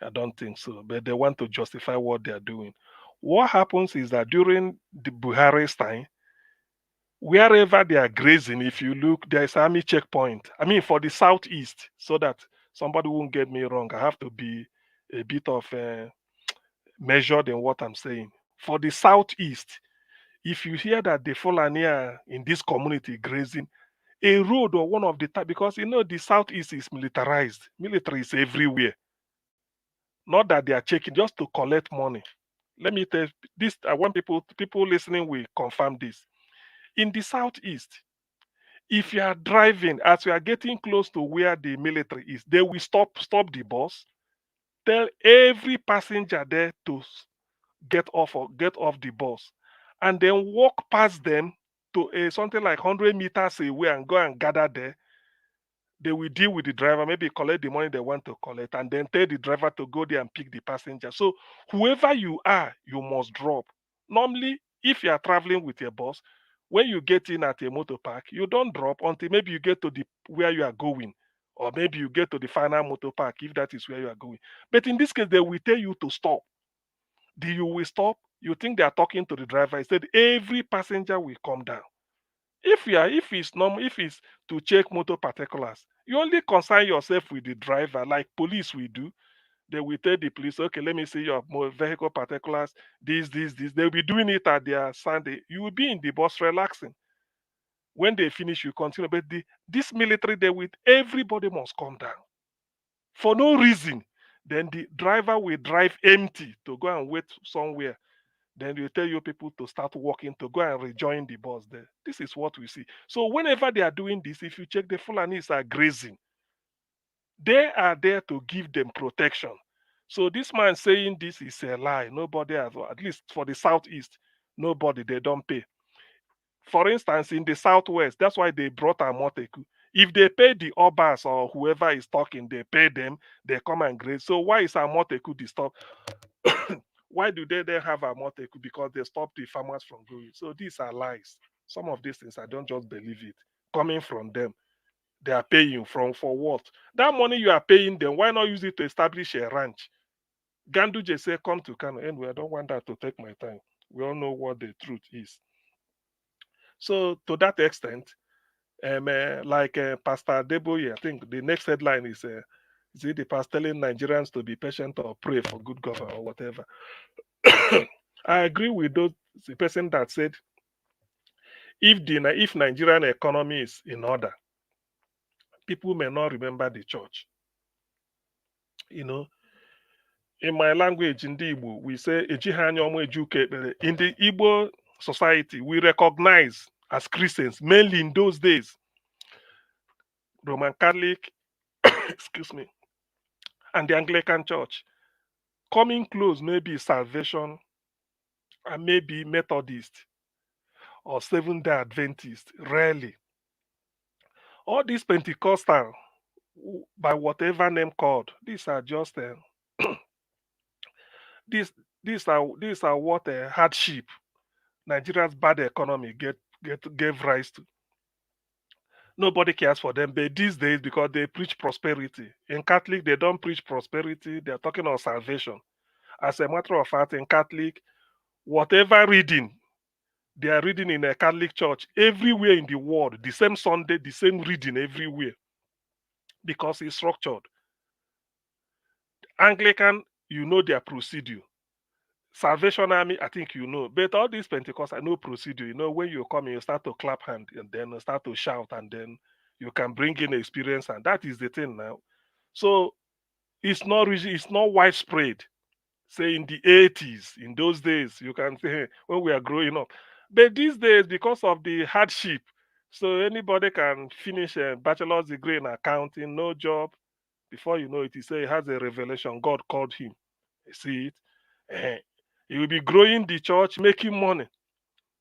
I don't think so. But they want to justify what they're doing. What happens is that during the Buhari's time, wherever they are grazing, if you look, there's army checkpoint. I mean, for the southeast, so that somebody won't get me wrong. I have to be a bit of measured in what I'm saying. For the southeast, if you hear that the Fulani are in this community grazing, a road or one of the because the southeast is militarized. Military is everywhere. Not that they are checking just to collect money. Let me tell this. I want people listening will confirm this. In the southeast, If you are driving, as you are getting close to where the military is, they will stop the bus, tell every passenger there to get off the bus, and then walk past them to something like 100 meters away and go and gather there. They will deal with the driver, maybe collect the money they want to collect, and then tell the driver to go there and pick the passenger. So whoever you are, you must drop. Normally, if you are traveling with your bus, when you get in at a motor park, you don't drop until maybe you get to the where you are going, or maybe you get to the final motor park if that is where you are going. But in this case, they will tell you to stop. Do you will stop? You think they are talking to the driver? Instead, every passenger will come down. If it's normal, if it's to check motor particulars, you only concern yourself with the driver, like police will do. They will tell the police, okay, let me see your vehicle particulars, this. They'll be doing it at their Sunday. You will be in the bus relaxing. When they finish, you continue. But this military, they with everybody must come down for no reason. Then the driver will drive empty to go and wait somewhere. Then they tell you people to start walking to go and rejoin the bus there. This is what we see. So whenever they are doing this, if you check, the Fulanis are grazing. They are there to give them protection. So this man saying this is a lie. Nobody has, or at least for the southeast, nobody, they don't pay. For instance, in the southwest, that's why they brought Amoteku. If they pay the Obas or whoever is talking, they pay them, they come and graze. So why is Amoteku disturbed? Why do they then have Amoteku? Because they stop the farmers from growing. So these are lies. Some of these things, I don't just believe it. Coming from them, they are paying for what? That money you are paying them, why not use it to establish a ranch? Ganduje say, come to Kano. Anyway, I don't want that to take my time. We all know what the truth is. So to that extent, Pastor Deboye, I think the next headline is the pastor telling Nigerians to be patient or pray for good government or whatever. I agree with the person that said if Nigerian economy is in order, people may not remember the church. You know, in my language, in the Igbo, we say in the Igbo society, we recognize as Christians, mainly in those days, Roman Catholic, excuse me, and the Anglican Church. Coming close, maybe Salvation, and maybe Methodist or Seventh-day Adventist, rarely. All these Pentecostal, by whatever name called, these are just these are what hardship Nigeria's bad economy gave rise to. Nobody cares for them, but these days, because they preach prosperity. In Catholic, they don't preach prosperity; they're talking of salvation. As a matter of fact, in Catholic, whatever reading they are reading in a Catholic church everywhere in the world, the same Sunday, the same reading everywhere, because it's structured. Anglican, you know their procedure. Salvation Army, I think you know. But all these Pentecostals, no procedure. You know, when you come, you start to clap hand and then start to shout, and then you can bring in experience, and that is the thing now. So it's not widespread. Say in the 80s, in those days, you can say when we are growing up. But these days, because of the hardship, so anybody can finish a bachelor's degree in accounting, no job. Before you know it, he say he has a revelation. God called him. You see it? Eh, he will be growing the church, making money.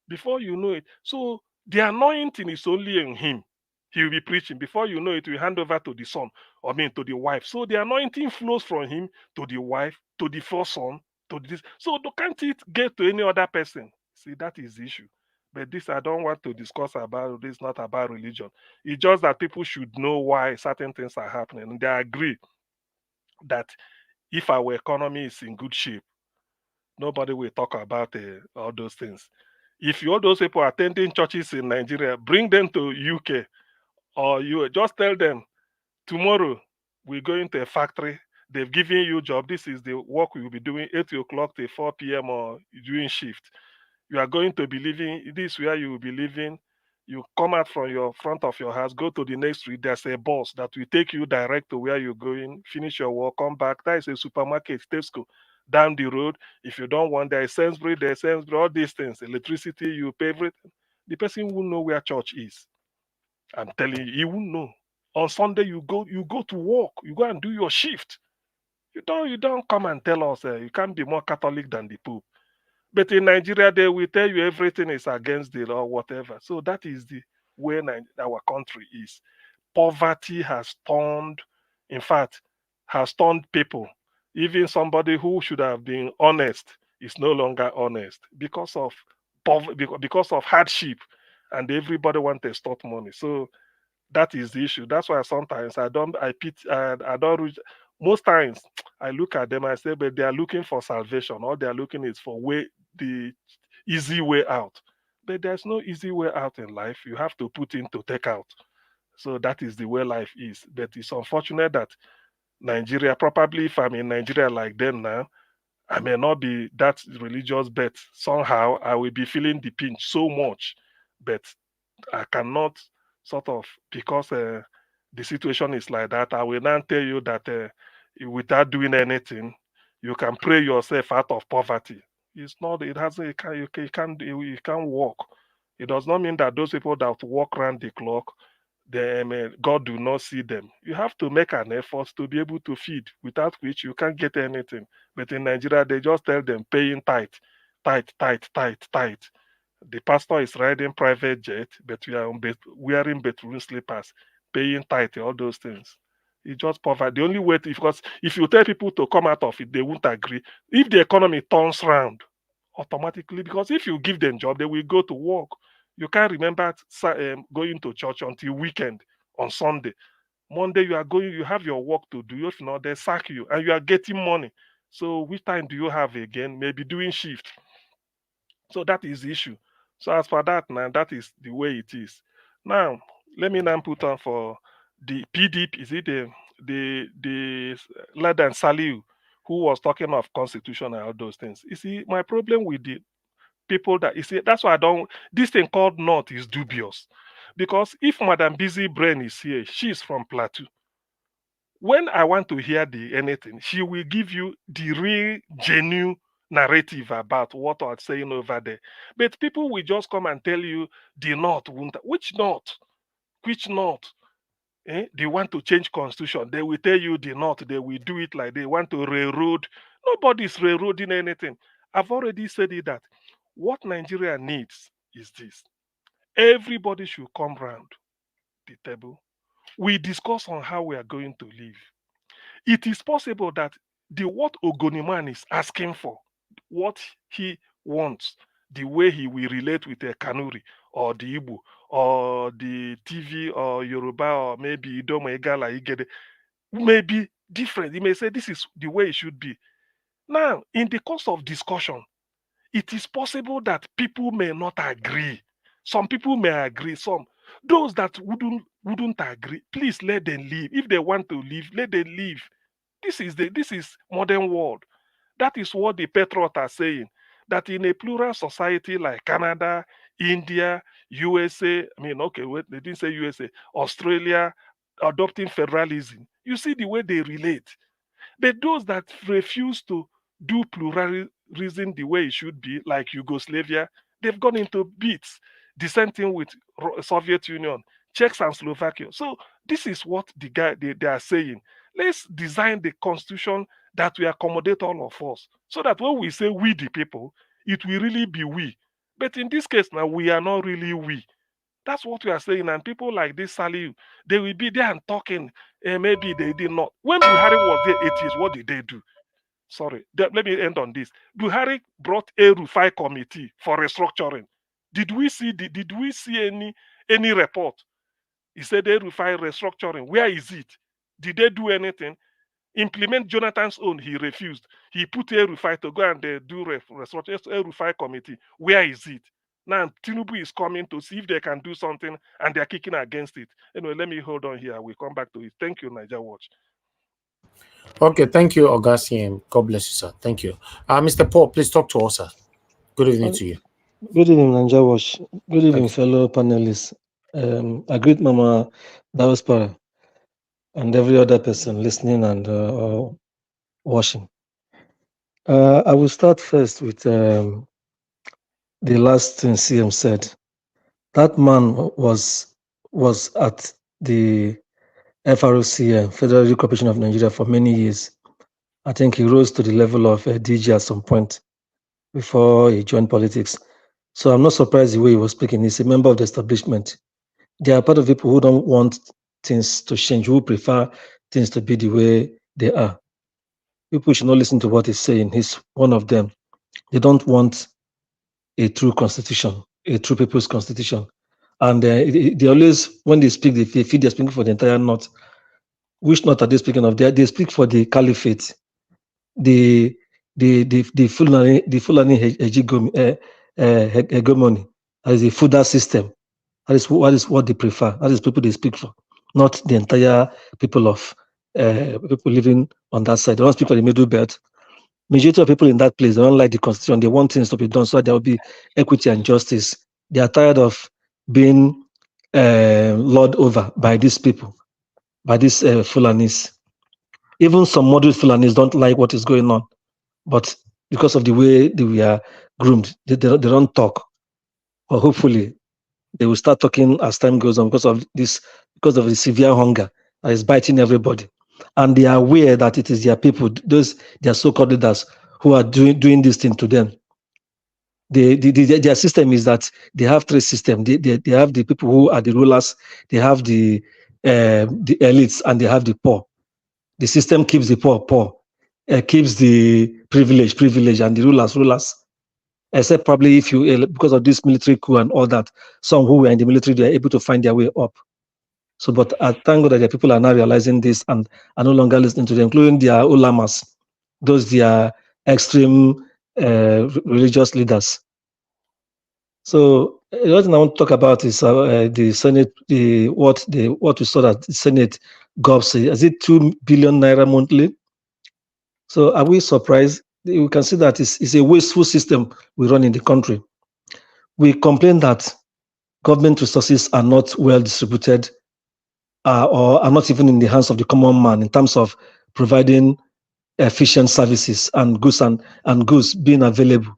Before you know it. So the anointing is only in him. He will be preaching. Before you know it, we hand over to the son, to the wife. So the anointing flows from him to the wife, to the first son, to this. So can't it get to any other person? See, that is the issue. But this, I don't want to discuss about this, not about religion. It's just that people should know why certain things are happening. And they agree that if our economy is in good shape, nobody will talk about all those things. If all those people attending churches in Nigeria, bring them to UK, or you just tell them tomorrow we're going to a factory. They've given you job. This is the work we will be doing 8 o'clock to 4 p.m. or doing shift. You are going to be living. This is where you will be living. You come out from your front of your house, go to the next street. There's a bus that will take you direct to where you're going. Finish your work, come back. That is a supermarket, Tesco. Down the road, if you don't want, there's Sainsbury, all these things, electricity, you pay everything. The person will know where church is. I'm telling you, he won't know. On Sunday, you go to work, you go and do your shift. You don't come and tell us you can't be more Catholic than the Pope. But in Nigeria, they will tell you everything is against the law, whatever. So that is the way our country is. Poverty has turned, in fact, has turned people. Even somebody who should have been honest is no longer honest because of because of hardship, and everybody wants to start money. So that is the issue. That's why sometimes I don't most times I look at them, I say, but they are looking for salvation. All they are looking is for the easy way out. But there's no easy way out in life. You have to put in to take out. So that is the way life is. But it's unfortunate that Nigeria, probably if I'm in Nigeria like them now, I may not be that religious, but somehow I will be feeling the pinch so much. But I cannot sort of, because the situation is like that, I will not tell you that without doing anything, you can pray yourself out of poverty. It's not, it has, you can't work. It does not mean that those people that work around the clock, God do not see them. You have to make an effort to be able to feed, without which you can't get anything. But in Nigeria, they just tell them paying tithe, tithe, tithe, tithe, tithe. The pastor is riding private jet, but we are wearing bedroom slippers, paying tithe, all those things. It's just poverty. The only way, because if you tell people to come out of it, they won't agree. If the economy turns round, automatically, because if you give them job, they will go to work. You can't remember going to church until weekend on Sunday. Monday you are going, you have your work to do. If not, they sack you, and you are getting money. So which time do you have again? Maybe doing shift. So that is the issue. So as for that now, that is the way it is. Now, let me now put on for the PDP. Is it the Ladan Saliu who was talking of constitution and all those things? You see, my problem with the people that you see, that's why I don't. This thing called North is dubious, because if Madam Busy Brain is here, she is from Plateau. When I want to hear the anything, she will give you the real genuine narrative about what I'm saying over there. But people will just come and tell you the North won't. Which North? Which North? They want to change constitution. They will tell you the North. They will do it like they want to railroad. Nobody's railroading anything. I've already said it that what Nigeria needs is this. Everybody should come round the table. We discuss on how we are going to live. It is possible that what Ogoniman is asking for, what he wants, the way he will relate with a Kanuri or the Igbo or the TV or Yoruba or maybe Idoma Igala Igede, may be different. He may say this is the way it should be. Now, in the course of discussion, it is possible that people may not agree. Some people may agree. Those that wouldn't agree, please let them leave. If they want to leave, let them leave. This is modern world. That is what the patriots are saying. That in a plural society like Canada, India, USA, I mean, okay, wait, they didn't say USA, Australia, adopting federalism. You see the way they relate. But those that refuse to do pluralism the way it should be, like Yugoslavia, they've gone into bits. The same thing with Soviet Union, Czechs and Slovakia. So this is what they are saying. Let's design the constitution that will accommodate all of us, so that when we say we the people, it will really be we. But in this case now, we are not really we. That's what we are saying. And people like this Saliu, they will be there and talking. Maybe they did not. When Buhari was there 8 years, what did they do? Sorry, let me end on this. Buhari brought a Rufai committee for restructuring. Did we see any report? He said a Rufai restructuring. Where is it? Did they do anything? Implement Jonathan's own, he refused. He put a Rufai to go and do restructuring. A Rufai committee. Where is it? Now Tinubu is coming to see if they can do something, and they're kicking against it. Anyway, let me hold on here. We'll come back to it. Thank you, Niger Watch. Okay, thank you, Augustine. God bless you, sir. Thank you. Mr. Paul, please talk to us, sir. Good evening to you. Good evening, Niger Watch. Good evening, fellow panelists. I greet Mama Dawaspara and every other person listening and watching. I will start first with the last thing CM said. That man was was at the FRCN, Federal Radio Corporation of Nigeria, for many years. I think he rose to the level of DG at some point before he joined politics. So I'm not surprised the way he was speaking. He's a member of the establishment. There are part of people who don't want things to change, who prefer things to be the way they are. People should not listen to what he's saying. He's one of them. They don't want a true constitution, a true people's constitution. And they always, when they speak, they feel they're speaking for the entire North. Which North are they speaking of? They speak for the caliphate, the Fulani hegemony, as a feudal system. That is what they prefer. That is people they speak for, not the entire people of people living on that side. They don't speak for the middle belt. Majority of people in that place, they don't like the constitution. They want things to be done so that there will be equity and justice. They are tired of being lorded over by these people, by these Fulanis. Even some moderate Fulanis don't like what is going on, but because of the way we are groomed, they don't talk. Or hopefully, they will start talking as time goes on because of the severe hunger that is biting everybody. And they are aware that it is their people, their so-called leaders, who are doing this thing to them. Their system is that they have three systems. They have the people who are the rulers, they have the elites, and they have the poor. The system keeps the poor, keeps the privilege, and the rulers. Except probably if you, because of this military coup and all that, some who were in the military, they are able to find their way up. So, but I thank God that the people are now realizing this and are no longer listening to them, including their ulamas, those their extreme religious leaders. So, what I want to talk about is the Senate, what we saw that the Senate gobs, is it 2 billion naira monthly? So, are we surprised? We can see that it's a wasteful system we run in the country. We complain that government resources are not well distributed or are not even in the hands of the common man in terms of providing efficient services and goods being available.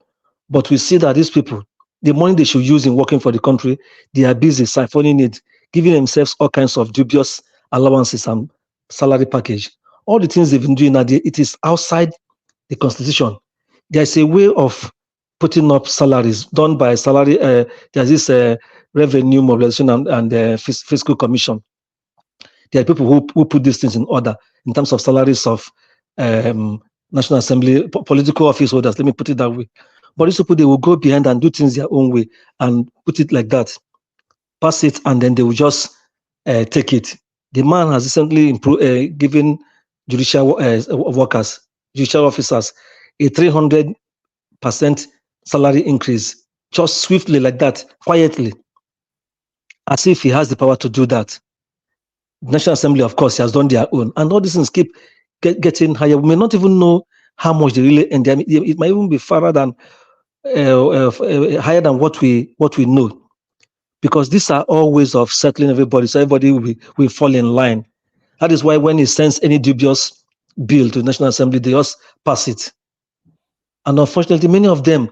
But we see that these people, the money they should use in working for the country, they are busy siphoning it, giving themselves all kinds of dubious allowances and salary package. All the things they've been doing, it is outside the constitution. There's a way of putting up salaries done by salary. There's this revenue mobilization and fiscal commission. There are people who put these things in order in terms of salaries of National Assembly, political office holders, let me put it that way. But these people, they will go behind and do things their own way and put it like that, pass it, and then they will just take it. The man has recently given judicial workers, judicial officers, a 300% salary increase, just swiftly like that, quietly, as if he has the power to do that. The National Assembly, of course, has done their own, and all these things keep getting higher. We may not even know how much they really end. It might even be further than higher than what we know, because these are all ways of settling everybody, so everybody will fall in line. That is why when he sends any dubious bill to the National Assembly, they just pass it. And unfortunately, many of them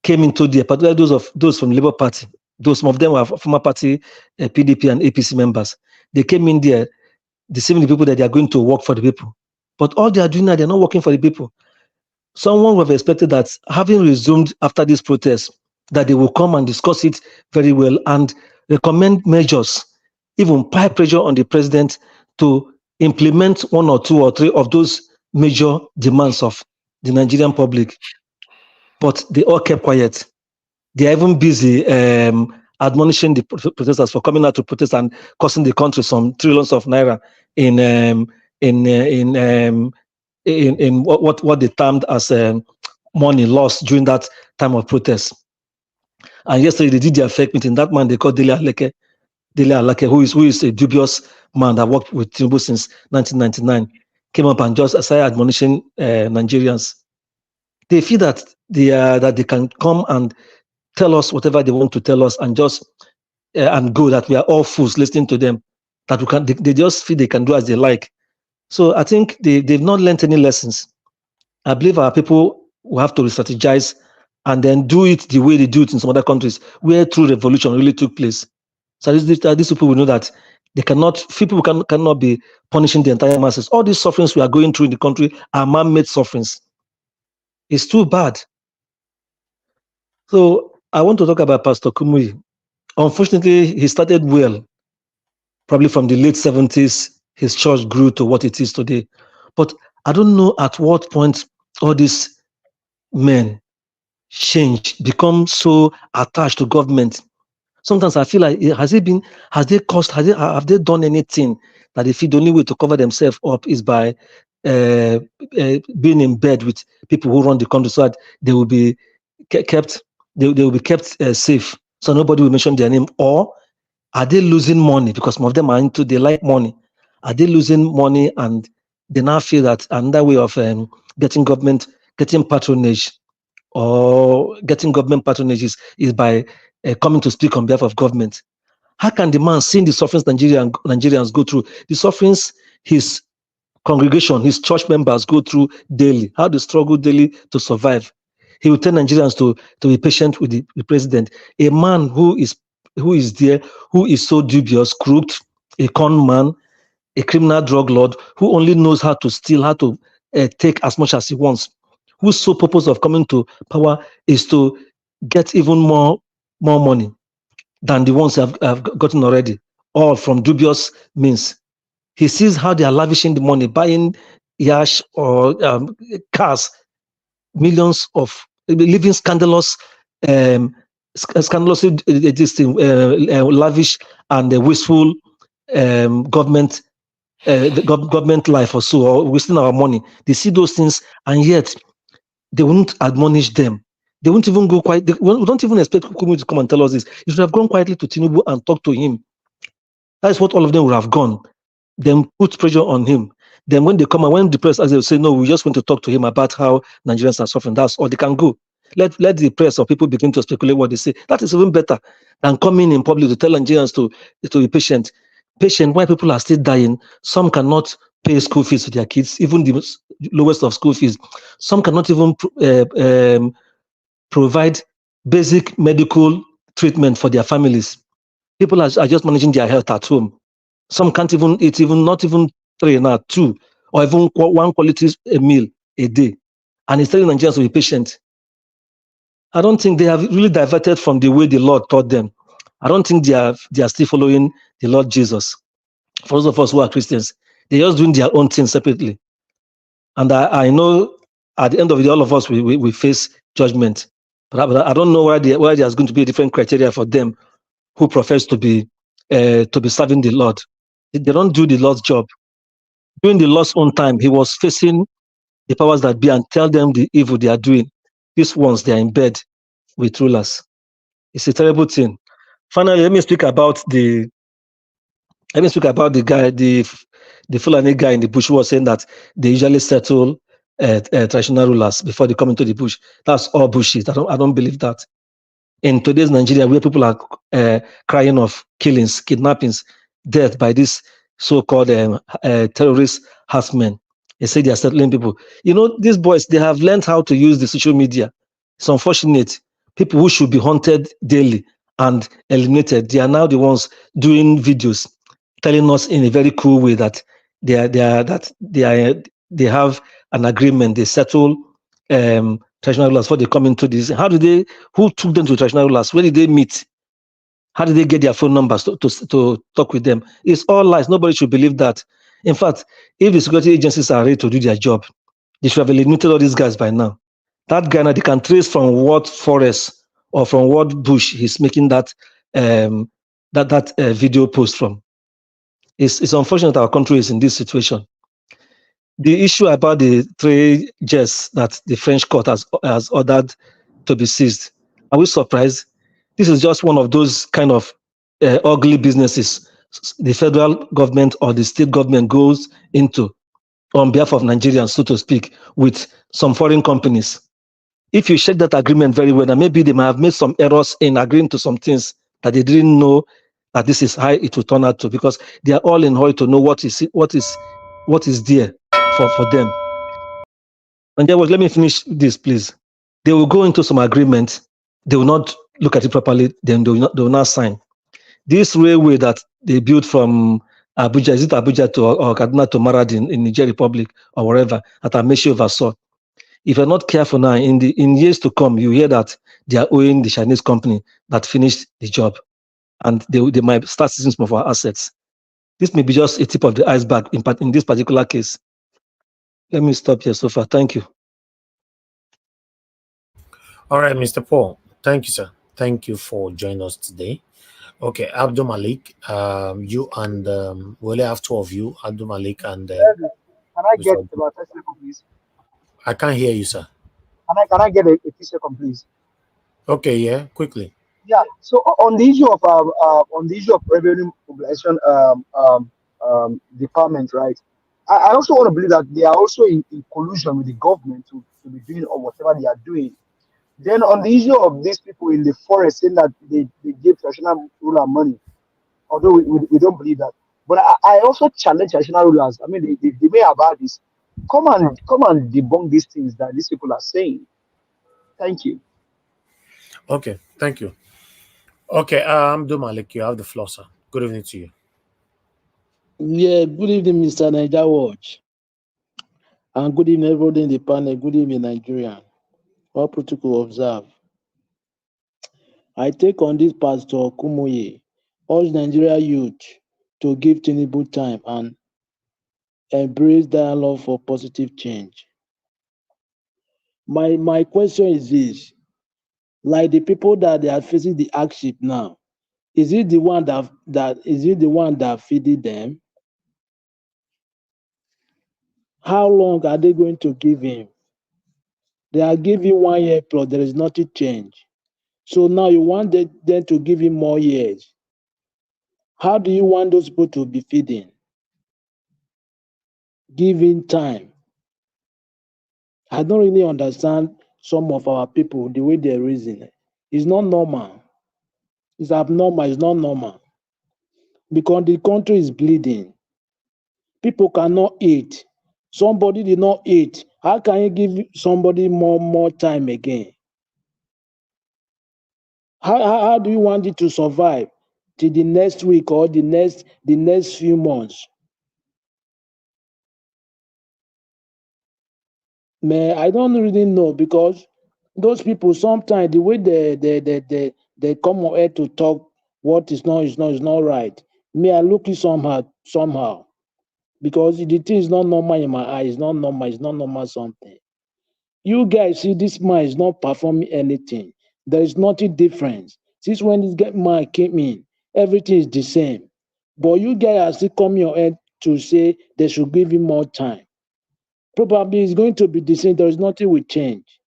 came into there, particularly those from the Labour Party. Some of them were former party PDP and APC members. They came in there deceiving the people that they are going to work for the people. But all they are doing now, they're not working for the people. Someone would have expected that, having resumed after this protest, that they will come and discuss it very well and recommend measures, even apply pressure on the president to implement 1 or 2 or 3 of those major demands of the Nigerian public. But they all kept quiet. They are even busy admonishing the protesters for coming out to protest and costing the country some trillions of naira in what they termed as money lost during that time of protest. And yesterday they did their fake meeting. That man they called Dele Alake, who is a dubious man that worked with Tinubu since 1999, came up and just started admonishing Nigerians. They feel that they can come and tell us whatever they want to tell us and just and go, that we are all fools listening to them, that they just feel they can do as they like. So I think they've not learned any lessons. I believe our people will have to re-strategize and then do it the way they do it in some other countries where true revolution really took place. So these people will know that they cannot, people cannot be punishing the entire masses. All these sufferings we are going through in the country are man-made sufferings. It's too bad. So I want to talk about Pastor Kumuyi. Unfortunately, he started well. Probably from the late 70s, his church grew to what it is today. But I don't know at what point all these men change, become so attached to government. Sometimes I feel like, have they done anything that they feel the only way to cover themselves up is by being in bed with people who run the country so that they will be kept, they will be kept safe, so nobody will mention their name? Or are they losing money because some of them are into, they like money? Are they losing money and they now feel that another way of getting patronage or getting government patronage is by coming to speak on behalf of government? How can the man, seeing the sufferings Nigerians go through, the sufferings his congregation, his church members go through daily, how they struggle daily to survive, he will tell Nigerians to be patient with the president? A man who is there, who is so dubious, crooked, a con man, a criminal drug lord, who only knows how to steal, how to take as much as he wants, whose sole purpose of coming to power is to get even more money than the ones have gotten already, all from dubious means. He sees how they are lavishing the money, buying yacht or cars, millions of, living scandalous, lavish and wasteful government life or so, or wasting our money. They see those things and yet they won't admonish them. They won't even go quiet. We don't even expect Kumuyi to come and tell us this. You should have gone quietly to Tinubu and talk to him. That is what all of them would have gone. Then put pressure on him. Then when they come and when the press, as they say, no, we just want to talk to him about how Nigerians are suffering. That's all. They can go. Let the press or people begin to speculate what they say. That is even better than coming in public to tell Nigerians to be patient. Patient, why people are still dying. Some cannot pay school fees to their kids, even the lowest of school fees. Some cannot even provide basic medical treatment for their families. People are just managing their health at home. Some can't even eat, not even 3 now, 2, or even 1 quality meal a day. And it's telling Nigerians to be patient. I don't think they have really diverted from the way the Lord taught them. I don't think they are still following the Lord Jesus. For those of us who are Christians, they're just doing their own thing separately. And I know at the end of it, all of us, we face judgment. But I don't know why there's going to be a different criteria for them who profess to be serving the Lord. They don't do the Lord's job. During the Lord's own time, he was facing the powers that be and tell them the evil they are doing. These ones, they are in bed with rulers. It's a terrible thing. Finally, let me speak about the guy, the Fulani guy in the bush who was saying that they usually settle traditional rulers before they come into the bush. That's all bullshit. I don't believe that. In today's Nigeria, where people are crying of killings, kidnappings, death by this so-called terrorist herdsmen, they say they are settling people. You know, these boys, they have learned how to use the social media. It's unfortunate. People who should be hunted daily and eliminated, they are now the ones doing videos, telling us in a very cool way that they have an agreement. They settle traditional rulers before they come into this. Who took them to traditional rulers? Where did they meet? How did they get their phone numbers to talk with them? It's all lies. Nobody should believe that. In fact, if the security agencies are ready to do their job, they should have eliminated all these guys by now. That guy now, they can trace from what forest or from what bush he's making that video post from. It's unfortunate our country is in this situation. The issue about the 3 jets that the French court has ordered to be seized, are we surprised? This is just one of those kind of ugly businesses the federal government or the state government goes into on behalf of Nigerians, so to speak, with some foreign companies. If you check that agreement very well, then maybe they might have made some errors in agreeing to some things that they didn't know that this is how it will turn out to, because they are all in hurry to know what is there for them. And let me finish this, please. They will go into some agreement, they will not look at it properly, then they will not sign. This railway that they built from Abuja, is it Abuja to or Kaduna to Maradi in Niger Republic or wherever, that Amechi oversaw? If you're not careful now, in years to come, you hear that they are owing the Chinese company that finished the job, and they might start seizing some of our assets. This may be just a tip of the iceberg in this particular case. Let me stop here so far. Thank you. All right, Mr. Paul. Thank you, sir. Thank you for joining us today. Okay, Abdul Malik, you and we only have two of you, Abdul Malik and Can I get Mr. about 30 seconds, please? I can't hear you, sir. Can I get a 30 seconds, please? Okay, yeah, quickly. Yeah. So on the issue of revenue mobilization department, right? I also want to believe that they are also in collusion with the government to be doing or whatever they are doing. Then on the issue of these people in the forest saying that they give traditional ruler money, although we don't believe that. But I also challenge traditional rulers. I mean, they may have had this. Come and debunk these things that these people are saying. Thank you. Okay, thank you. Okay, Abdul Malik, you have the floor, sir. Good evening to you. Yeah, good evening, Mr. Niger Watch. And good evening, everybody in the panel. Good evening, Nigerian. All protocol observe. I take on this Pastor Kumuyi, urge Nigeria youth to give Tinubu time and embrace dialogue for positive change. My question is this: like the people that they are facing the hardship now, is it the one that feeding them? How long are they going to give him? They are giving 1 year plus, there is nothing change. So now you want them to give him more years. How do you want those people to be feeding? Giving time. I don't really understand some of our people, the way they reason. It's not normal. It's abnormal. It's not normal. Because the country is bleeding. People cannot eat. Somebody did not eat. How can you give somebody more time again? How do you want it to survive till the next week or the next few months? Man, I don't really know, because those people sometimes the way they come on air to talk what is not right. Me, I look it somehow. Because the thing is not normal in my eyes. It's not normal something. You guys see this man is not performing anything. There is nothing different. Since when this man came in, everything is the same. But you guys are still coming on air to say they should give him more time. Probably it's going to be the same. There is nothing will change.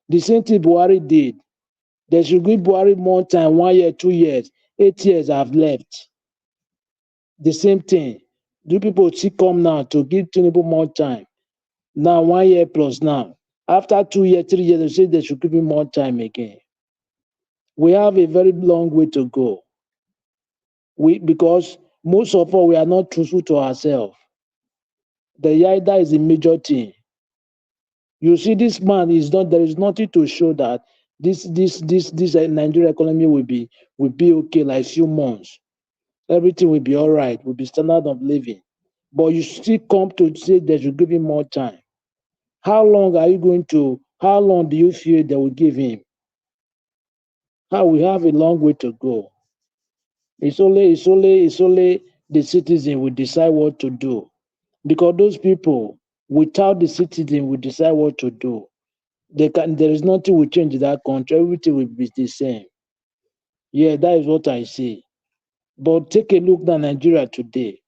The same thing Buhari did. They should give Buhari more time, 1 year, 2 years, 8 years have left. The same thing. Do people still come now to give Tinubu more time? Now 1 year plus now. After 2 years, 3 years, they say they should give him more time again. We have a very long way to go. Because most of us, we are not truthful to ourselves. The Yaida is a major thing. You see, this man is not. There is nothing to show that this Nigeria economy will be okay. Like few months, everything will be all right. Will be standard of living. But you still come to say they should give him more time. How long are you going to? How long do you feel they will give him? How we have a long way to go. It's only the citizen will decide what to do, because those people without the citizen will decide what to do. There is nothing will change in that country. Everything will be the same. Yeah, that is what I say. But take a look at Nigeria today.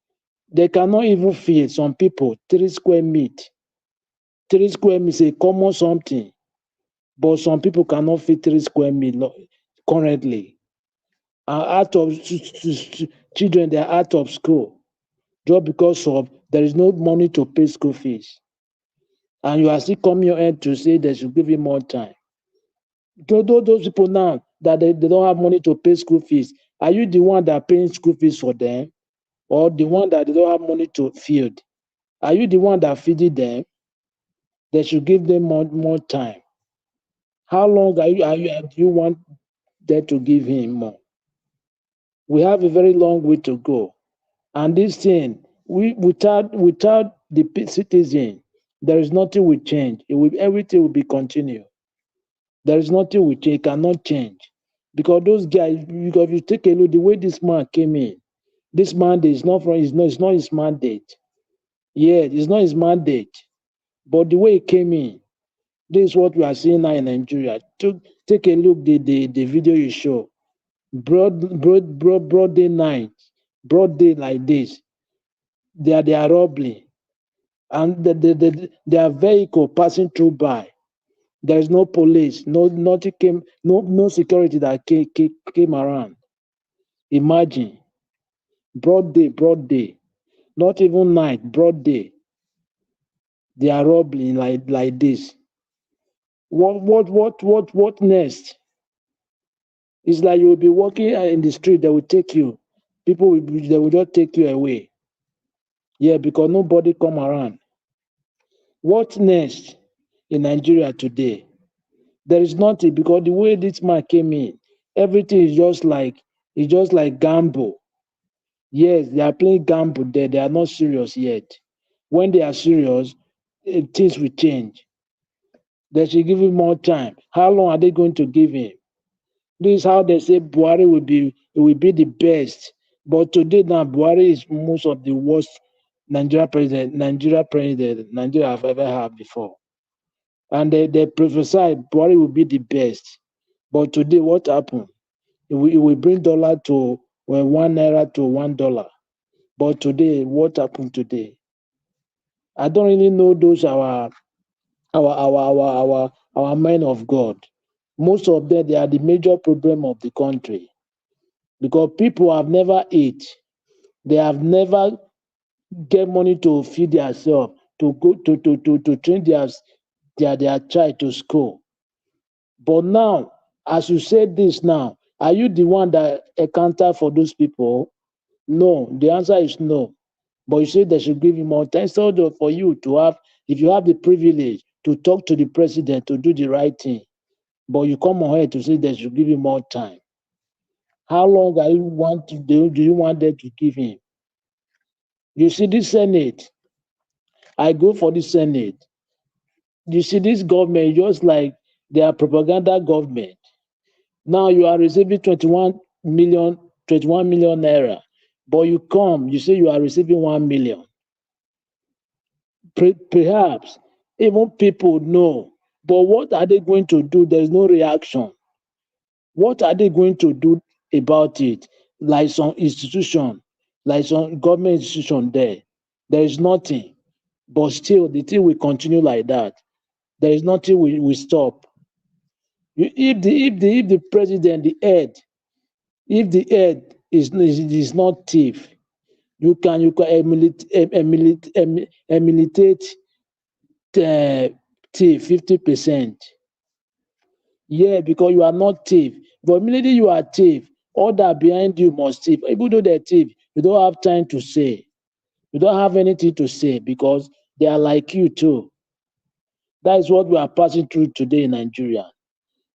They cannot even feed some people 3 square meat. 3 square meat is a common something. But some people cannot feed 3 square meat currently. Out of children, they are out of school just because of there is no money to pay school fees. And you are still coming here to say they should give you more time. Those people now that they don't have money to pay school fees, are you the one that paying school fees for them? Or the one that they don't have money to feed? Are you the one that feeding them? They should give them more time. How long do you want them to give him more? We have a very long way to go. And this thing, without the citizen, there is nothing will change. Everything will be continued. There is nothing will change, cannot change. Because those guys, because if you take a look, the way this man came in, this mandate is not from it's not his mandate. Yeah, it's not his mandate. But the way he came in, this is what we are seeing now in Nigeria. Take a look the video you show. Broad day night, broad day like this. They are robbery. And their vehicle passing through by. There is no police, nothing came, no security that came around. Imagine. Broad day. Not even night, broad day. They are robbing like this. What next? It's like you will be walking in the street, they will take you. They will just take you away. Yeah, because nobody come around. What next in Nigeria today? There is nothing, because the way this man came in, everything is just like gamble. Yes, they are playing gamble there. They are not serious yet. When they are serious, things will change. They should give him more time. How long are they going to give him? This is how they say Buhari will be the best. But today now, Buhari is most of the worst Nigeria president Nigeria have ever had before. And they prophesied Buhari will be the best. But today, what happened? It will bring dollar to $1 to $1. But today, what happened today? I don't really know those our men of God. Most of them, they are the major problem of the country, because people have never eat. They have never get money to feed themselves, to go to train their child to school. But now, as you said this now, are you the one that accounted for those people? No. The answer is no. But you say they should give you more time. So for you to have, if you have the privilege to talk to the president to do the right thing, but you come on here to say they should give you more time. How long do you want them to give him? You see this Senate, I go for the Senate. You see this government, just like their propaganda government. Now you are receiving 21 million naira, but you say you are receiving 1 million. Perhaps even people know, but what are they going to do? There's no reaction. What are they going to do about it? Like some institution, like some government institution there is nothing. But still, the thing will continue like that. There is nothing will stop. If the president, the head, if the head is not thief, you can emulate thief 50%. Yeah, because you are not thief. But immediately you are thief, all that behind you must thief. Even though they're thief, you don't have time to say. You don't have anything to say because they are like you too. That is what we are passing through today in Nigeria.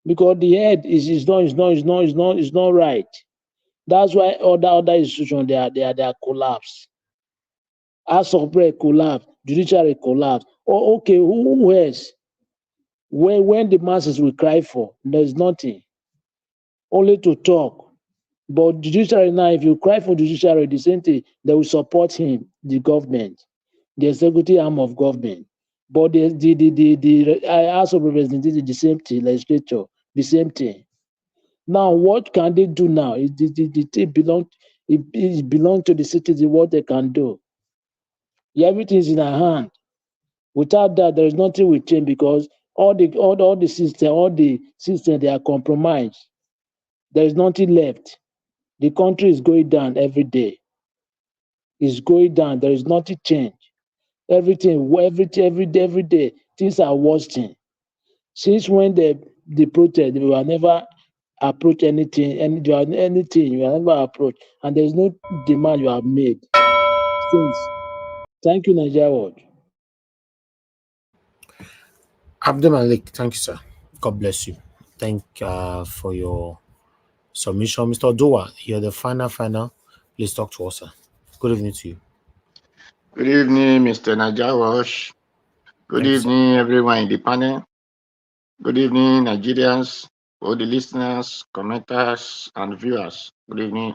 Because the head is not right. That's why other institutions they are collapsed. House of Bread collapse, judiciary collapse. Oh, okay, who else? When the masses will cry for, there's nothing. Only to talk. But judiciary now, if you cry for judiciary, the same thing, they will support him, the government, the executive arm of government. But the House of Representatives, the same thing, legislature, the same thing. Now, what can they do now? It belong to the citizen, what they can do. Yeah, everything is in our hand. Without that, there is nothing will change because all the system, they are compromised. There is nothing left. The country is going down every day. It's going down. There is nothing change. Everything, every day, things are worsening. Since when the protest, we will never approach anything, anything you will never approach, and there is no demand you have made since. Thank you, Nigeria World. Abdul Malik, thank you, sir. God bless you. Thank for your submission. Mr. Doa, you're the final. Please talk to us, sir. Good evening to you. Good evening, Mr. Najawash. Good evening, everyone in the panel. Good evening, Nigerians, all the listeners, commenters, and viewers. Good evening,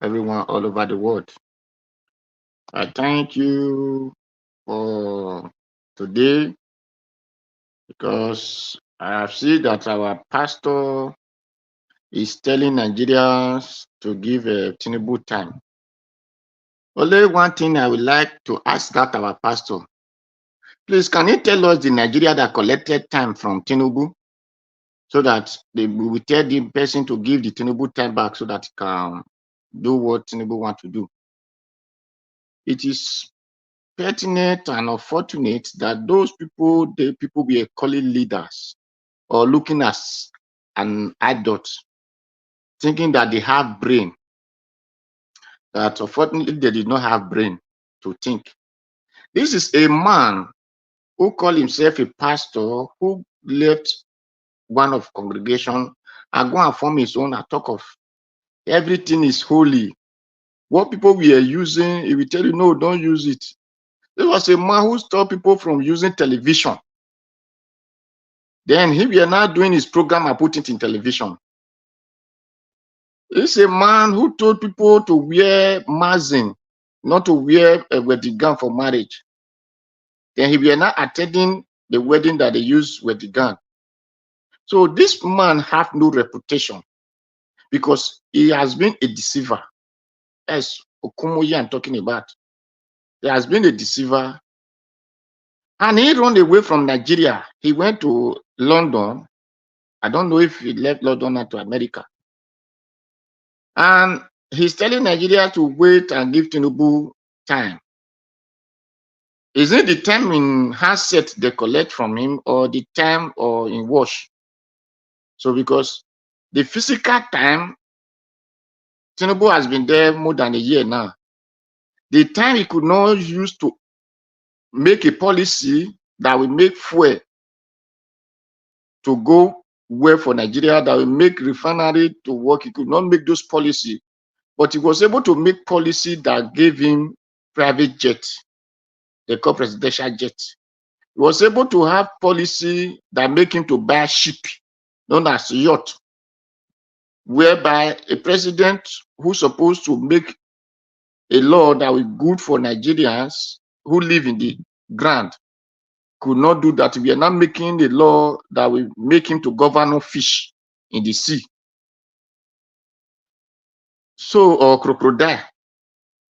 everyone all over the world. I thank you for today because I have seen that our pastor is telling Nigerians to give Tinubu time. Only one thing I would like to ask that our pastor, please, can you tell us the Nigeria that collected time from Tinubu so that we will tell the person to give the Tinubu time back so that he can do what Tinubu want to do? It is pertinent and unfortunate that those people, the people we are calling leaders or looking as an adult, thinking that they have brain, that unfortunately they did not have brain to think. This is a man who called himself a pastor who left one of congregation and go and form his own and talk of everything is holy. What people we are using, he will tell you, no, don't use it. There was a man who stopped people from using television. Then he were now doing his program and put it in television. It's a man who told people to wear mazin, not to wear a wedding gown for marriage. Then he were now attending the wedding that they use wedding gown. So this man have no reputation because he has been a deceiver. As Kumuyi I'm talking about. He has been a deceiver. And he ran away from Nigeria. He went to London. I don't know if he left London or to America. And he's telling Nigeria to wait and give Tinubu time. Is it the time in handset they collect from him or the time or in wash? So because the physical time, Tinubu has been there more than a year now. The time he could not use to make a policy that will make fuel to go well for Nigeria, that will make refinery to work. He could not make those policy, but he was able to make policy that gave him private jet, they call presidential jet. He was able to have policy that make him to buy ship, known as yacht, whereby a president who's supposed to make a law that will be good for Nigerians who live in the ground could not do that. We are not making a law that will make him to govern fish in the sea. So, or crocodile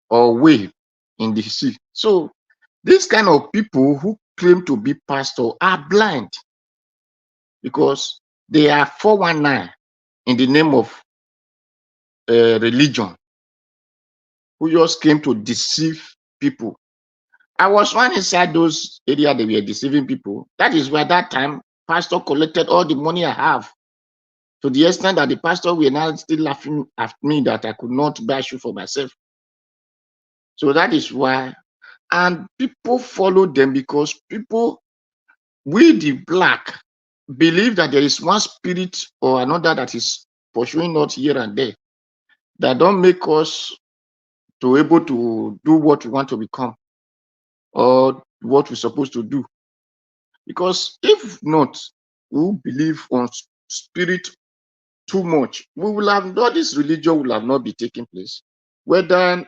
or whale in the sea. So, this kind of people who claim to be pastor are blind because they are 419 in the name of religion who just came to deceive people. I was one inside those areas they were deceiving people. That is why that time pastor collected all the money I have, to the extent that the pastor were now still laughing at me that I could not buy shoe for myself. So that is why, and people follow them because people, we the black, believe that there is one spirit or another that is pursuing us here and there, that don't make us to able to do what we want to become or what we're supposed to do. Because if not, we believe on spirit too much, we will have all this religion will have not be taking place, whether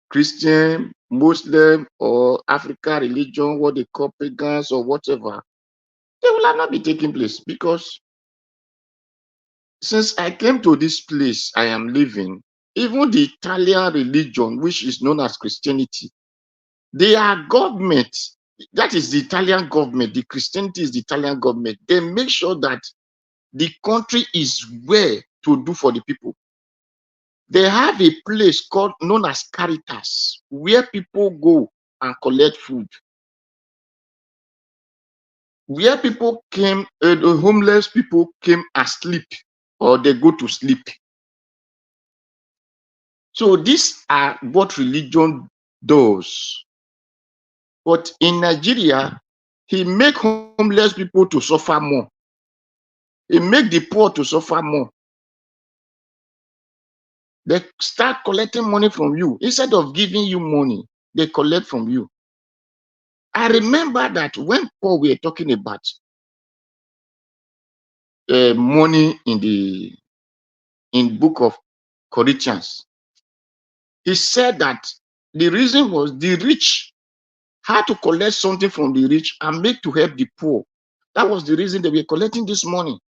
Christian, Muslim, or African religion, what they call pagans or whatever, they will have not be taking place. Because since I came to this place I am living, even the Italian religion, which is known as Christianity, their government, that is the Italian government, the Christianity is the Italian government, they make sure that the country is well to do for the people. They have a place called known as Caritas, where people go and collect food. Where people came, the homeless people came and sleep, or they go to sleep. So these are what religion does. But in Nigeria, he make homeless people to suffer more. He make the poor to suffer more. They start collecting money from you. Instead of giving you money, they collect from you. I remember that when Paul were talking about money in book of Corinthians, he said that the reason was the rich had to collect something from the rich and make to help the poor. That was the reason they were collecting this money.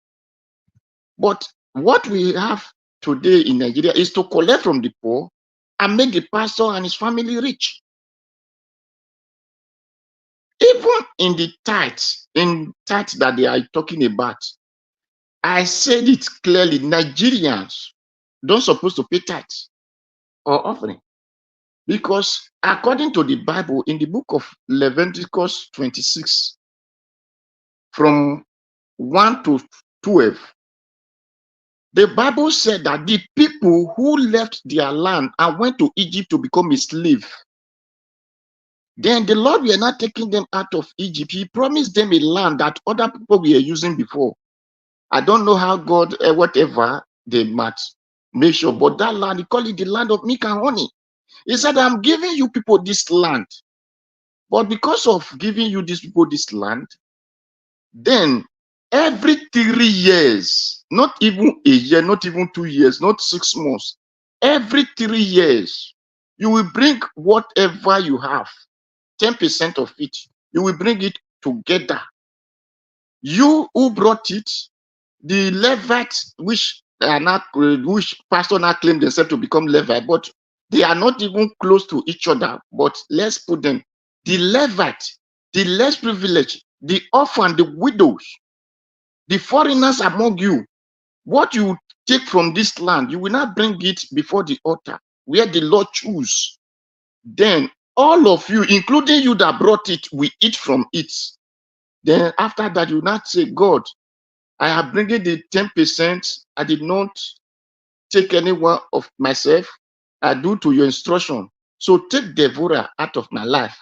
But what we have today in Nigeria is to collect from the poor and make the pastor and his family rich. Even in the tithes, that they are talking about, I said it clearly, Nigerians don't supposed to pay tithes or offering. Because according to the Bible, in the book of Leviticus 26, from 1 to 12, the Bible said that the people who left their land and went to Egypt to become a slave, then the Lord were not taking them out of Egypt. He promised them a land that other people were using before. I don't know how God, whatever they might make sure, but that land, he called it the land of milk and honey. He said, I'm giving you people this land. But because of giving you these people this land, then every 3 years, not even a year, not even 2 years, not 6 months, every 3 years, you will bring whatever you have, 10% of it, you will bring it together. You who brought it, the Levites, which are not, which pastor now claim themselves to become Levite, but they are not even close to each other. But let's put them, the Levite, the less privileged, the orphan, the widows, the foreigners among you, what you take from this land, you will not bring it before the altar where the Lord choose. Then all of you, including you that brought it, will eat from it. Then after that, you will not say, God, I have bringing the 10%. I did not take any one of myself. I do to your instruction. So take devourer out of my life,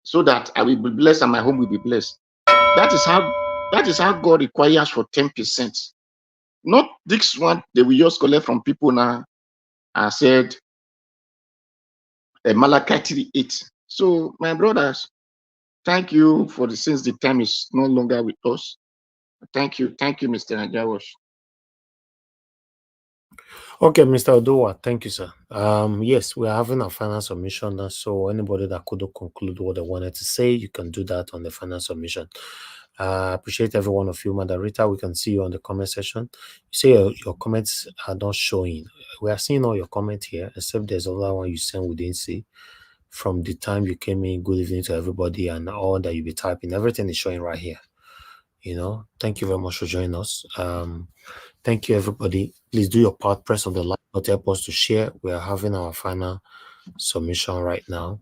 so that I will be blessed and my home will be blessed. That is how God requires for 10%. Not this one that we just collect from people now. I said Malachi 3:8. So my brothers, thank you for since the time is no longer with us. Thank you, Mr. Najawash. Okay, Mr. Odowa, thank you, sir. Yes, we're having a final submission now, so anybody that couldn't conclude what they wanted to say, you can do that on the final submission. I appreciate every one of you, Madam Rita. We can see you on the comment section. You say your comments are not showing. We are seeing all your comments here, except there's another one you sent we didn't see. From the time you came in, good evening to everybody, and all that you be typing, everything is showing right here. Thank you very much for joining us. Thank you, everybody. Please do your part. Press on the like button, help us to share. We are having our final submission right now,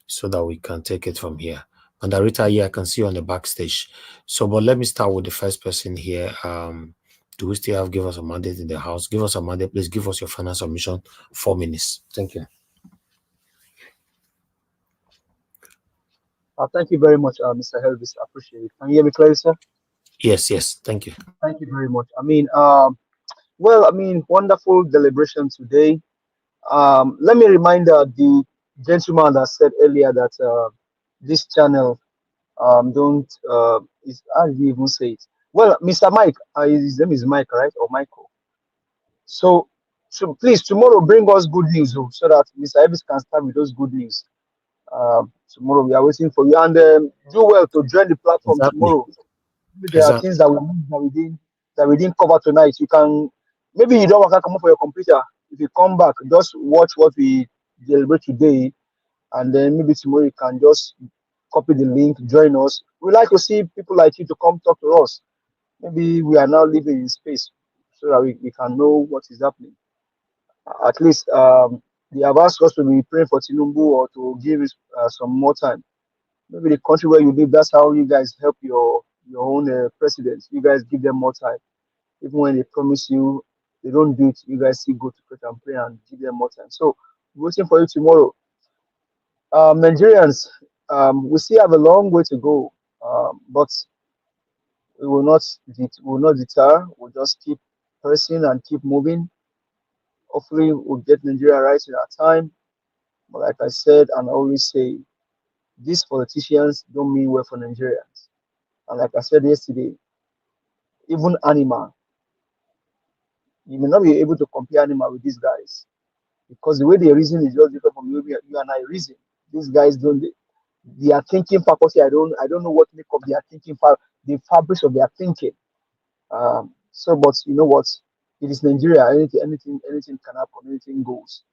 so that we can take it from here. And Rita, yeah, I can see you on the backstage. So, but let me start with the first person here. Do we still have give us a mandate in the house? Give us a mandate, please. Give us your final submission. 4 minutes. Thank you. Thank you very much, Mr. Helvis. I appreciate it. Can you hear me clearly, sir? Yes. Thank you. Thank you very much. Wonderful deliberation today. Let me remind the gentleman that said earlier that this channel don't is how do you even say it? Well, Mr. Mike, his name is Mike, right? Or Michael. So please tomorrow bring us good news, so that Mr. Elvis can start with those good news. Tomorrow we are waiting for you, and do well to join the platform tomorrow. Maybe there are things that we didn't cover tonight. You can, maybe you don't want to come up for your computer. If you come back, just watch what we deliberate today, and then maybe tomorrow you can just copy the link, join us. We like to see people like you to come talk to us. Maybe we are now living in space, so that we can know what is happening. At least they have asked us to be praying for Tinubu or to give us some more time. Maybe the country where you live, that's how you guys help your own presidents. You guys give them more time. Even when they promise you, they don't do it. You guys still go to church and pray and give them more time. So, waiting for you tomorrow. Nigerians, we still have a long way to go, but we will not deter. We'll just keep pressing and keep moving. Hopefully, we'll get Nigeria right in our time. But like I said, and I always say, these politicians don't mean well for Nigerians. And like I said yesterday, even animal, you may not be able to compare animal with these guys because the way they reason is just different from you and I reason. These guys don't. They are thinking faculty. I don't know what make up their thinking, the fabrics of their thinking. But you know what? It is Nigeria. Anything can happen. Anything goes.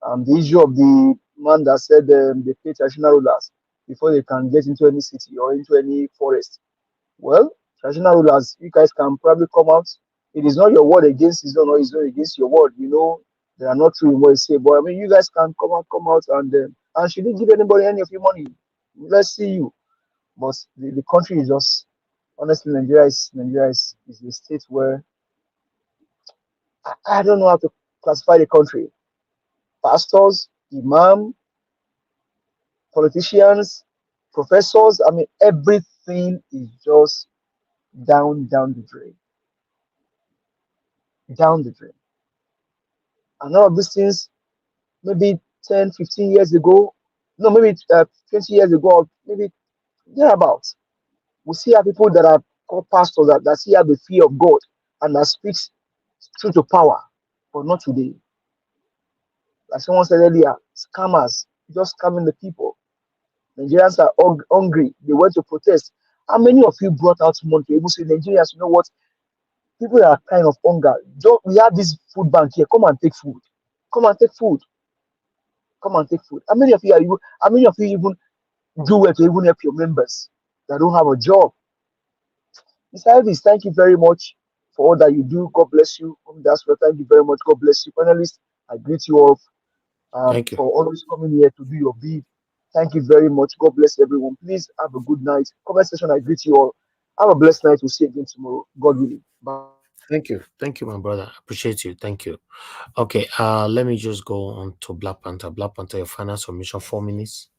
The issue of the man that said they pay traditional rulers before they can get into any city or into any forest. Well, traditional rulers, you guys can probably come out. It is not your word against his own, or his own against your word. You know, they are not true in what you say. But I mean, you guys can come out, and she didn't give anybody any of your money. Let's see you. But the country is just, honestly, Nigeria is a state where I don't know how to classify the country. Pastors, imam, politicians, professors. I mean, everything is just down the drain. Down the drain. And all of these things, maybe 10, 15 years ago, no, maybe 20 years ago, or maybe thereabouts, we see how people that are called pastors that see have the fear of God and that speaks truth to power, but not today. Like someone said earlier, scammers, just scamming the people. Nigerians are hungry. They went to protest. How many of you brought out money to able to say, Nigerians, you know what? People are kind of hunger. We have this food bank here. Come and take food. Come and take food. Come and take food. How many of you even do well to even help your members that don't have a job? Mr. Elvis, thank you very much for all that you do. God bless you. That's what. Thank you very much. God bless you. Panelists, I greet you all Thank you. for always coming here to do your bid. Thank you very much. God bless everyone. Please have a good night. Comment section, I greet you all. Have a blessed night. We'll see you again tomorrow. God willing. Bye. Thank you. Thank you, my brother. Appreciate you. Thank you. Okay, let me just go on to Black Panther. Black Panther, your final submission, 4 minutes.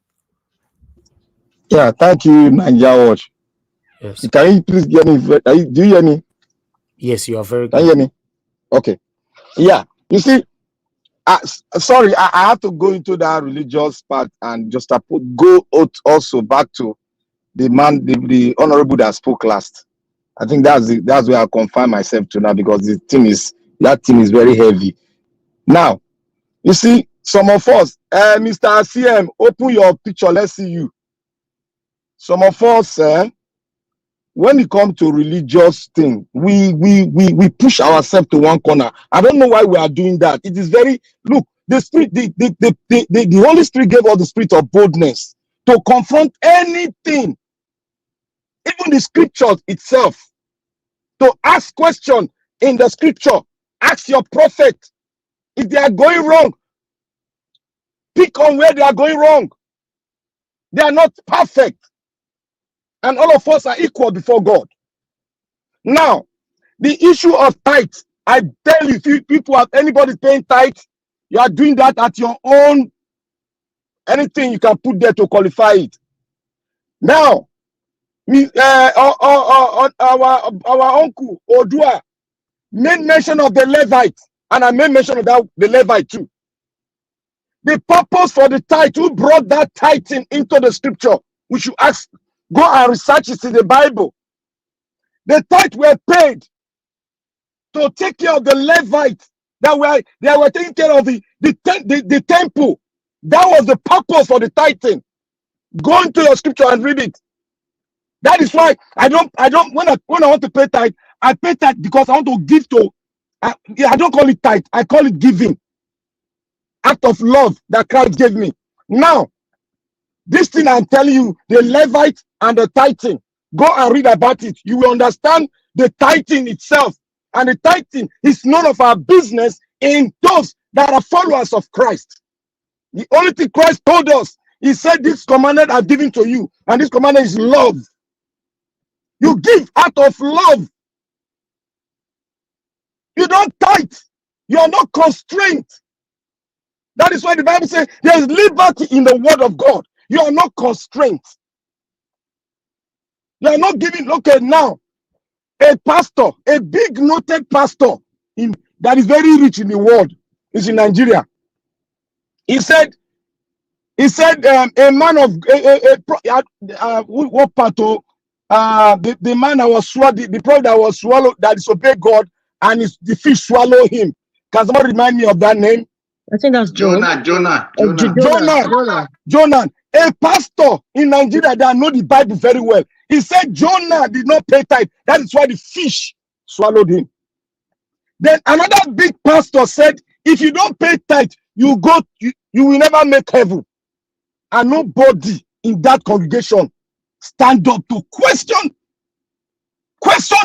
Yeah, thank you, Nigeria Watch. Yes. Can you please hear me? Do you hear me? Yes, you are very Can good. you hear me? Okay. Yeah. You see, sorry, I have to go into that religious part and just go out also back to the man, the honorable that spoke last. I think that's where I confine myself to now because that thing is very heavy. Now, you see, some of us, Mr. CM, open your picture. Let's see you. Some of us, when it comes to religious thing, we push ourselves to one corner. I don't know why we are doing that. It is very the spirit, the Holy Spirit gave us the spirit of boldness to confront anything, even the scriptures itself, to ask questions in the scripture. Ask your prophet if they are going wrong. Pick on where they are going wrong. They are not perfect, and all of us are equal before God. Now, the issue of tithe, I tell you, if people have anybody paying tithe, you are doing that at your own, anything you can put there to qualify it. Now, our uncle Odua made mention of the Levite, and I made mention of the Levite too. The purpose for the tithe, who brought that tithing into the scripture? We should ask, go and research it in the Bible. The tithe were paid to take care of the Levites they were taking care of the temple. That was the purpose for the tithing. Go into your scripture and read it. That is why I don't when I want to pay tithe, I pay tithe because I want to give to. I don't call it tithe, I call it giving. Act of love that Christ gave me. Now, this thing I'm telling you, the Levite and the tithing, go and read about it. You will understand the tithing itself. And the tithing is none of our business in those that are followers of Christ. The only thing Christ told us, he said, this commandment I've given to you, and this commandment is love. You give out of love. You don't tithe. You are not constrained. That is why the Bible says there is liberty in the word of God. You are not constrained. You are not giving. Look at now, a pastor, a big noted pastor that is very rich in the world, is in Nigeria. He said, a man of what part of the man that was swallowed, the prophet that was swallowed, that disobeyed God, and the fish swallowed him. Can somebody remind me of that name? I think that's Jonah. Jonah, a pastor in Nigeria that know the Bible very well. He said Jonah did not pay tithe. That is why the fish swallowed him. Then another big pastor said, if you don't pay tithe, you will never make heaven. And nobody in that congregation stand up to question